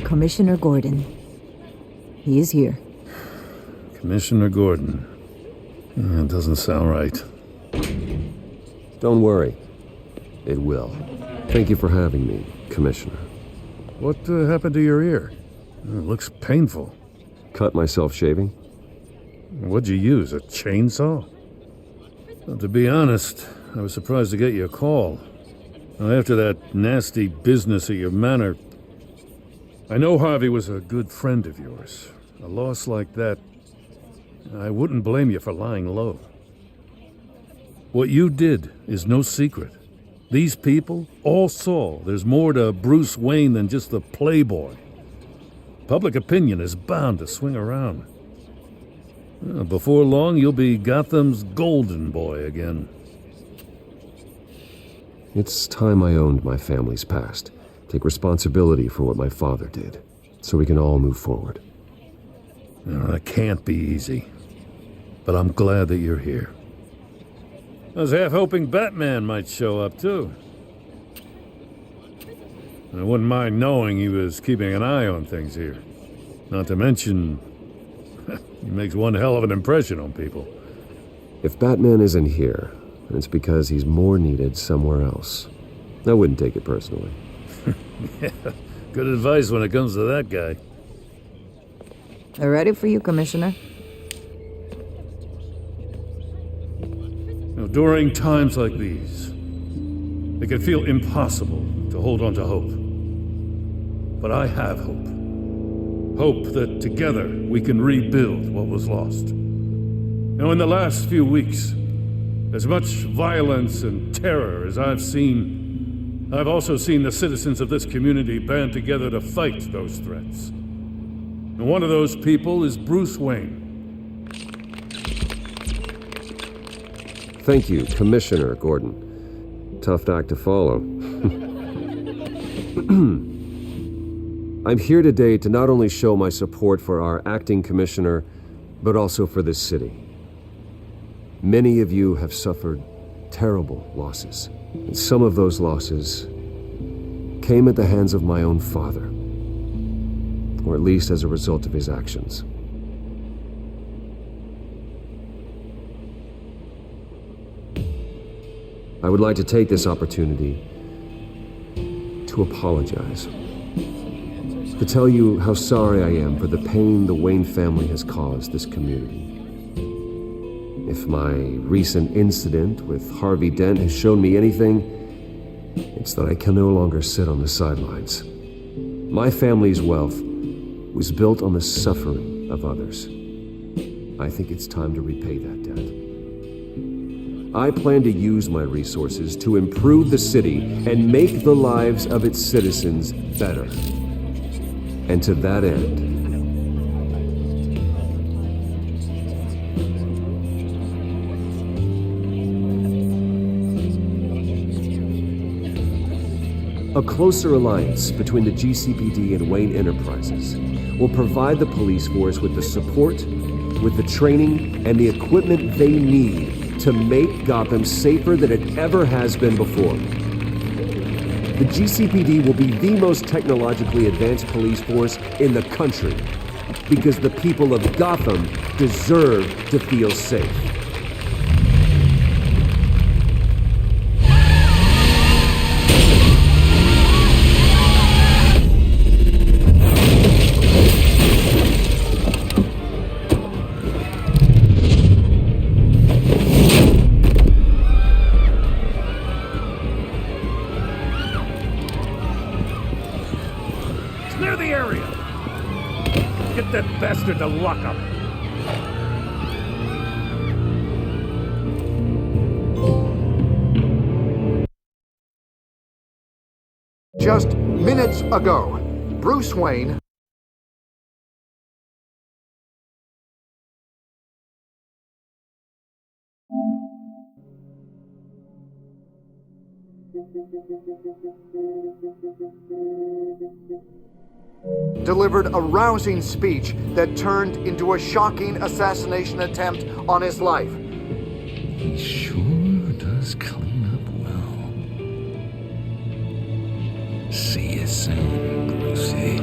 Commissioner Gordon. He is here. Commissioner Gordon. That doesn't sound right. Don't worry. It will. Thank you for having me, Commissioner. What happened to your ear? It looks painful. Cut myself shaving? What'd you use, a chainsaw? Well, to be honest, I was surprised to get your call. Now, after that nasty business at your manor, I know Harvey was a good friend of yours. A loss like that, I wouldn't blame you for lying low. What you did is no secret. These people all saw there's more to Bruce Wayne than just the playboy. Public opinion is bound to swing around. Before long, you'll be Gotham's golden boy again. It's time I owned my family's past. Take responsibility for what my father did, so we can all move forward. That can't be easy. But I'm glad that you're here. I was half hoping Batman might show up, too. I wouldn't mind knowing he was keeping an eye on things here. Not to mention, he makes one hell of an impression on people. If Batman isn't here, it's because he's more needed somewhere else. I wouldn't take it personally. Yeah, good advice when it comes to that guy. They're ready for you, Commissioner. During times like these, it can feel impossible to hold on to hope. But I have hope. Hope that together we can rebuild what was lost. In the last few weeks, as much violence and terror as I've seen, I've also seen the citizens of this community band together to fight those threats. And one of those people is Bruce Wayne. Thank you, Commissioner Gordon. Tough act to follow. I'm here today to not only show my support for our acting commissioner, but also for this city. Many of you have suffered terrible losses, and some of those losses came at the hands of my own father, or at least as a result of his actions. I would like to take this opportunity to apologize. To tell you how sorry I am for the pain the Wayne family has caused this community. If my recent incident with Harvey Dent has shown me anything, it's that I can no longer sit on the sidelines. My family's wealth was built on the suffering of others. I think it's time to repay that debt. I plan to use my resources to improve the city and make the lives of its citizens better. And to that end, a closer alliance between the GCPD and Wayne Enterprises will provide the police force with the support, with the training, and the equipment they need to make Gotham safer than it ever has been before. The GCPD will be the most technologically advanced police force in the country because the people of Gotham deserve to feel safe. Clear the area! Get that bastard to lock up! Just minutes ago, Bruce Wayne delivered a rousing speech that turned into a shocking assassination attempt on his life. He sure does clean up well. See you soon, Brucey.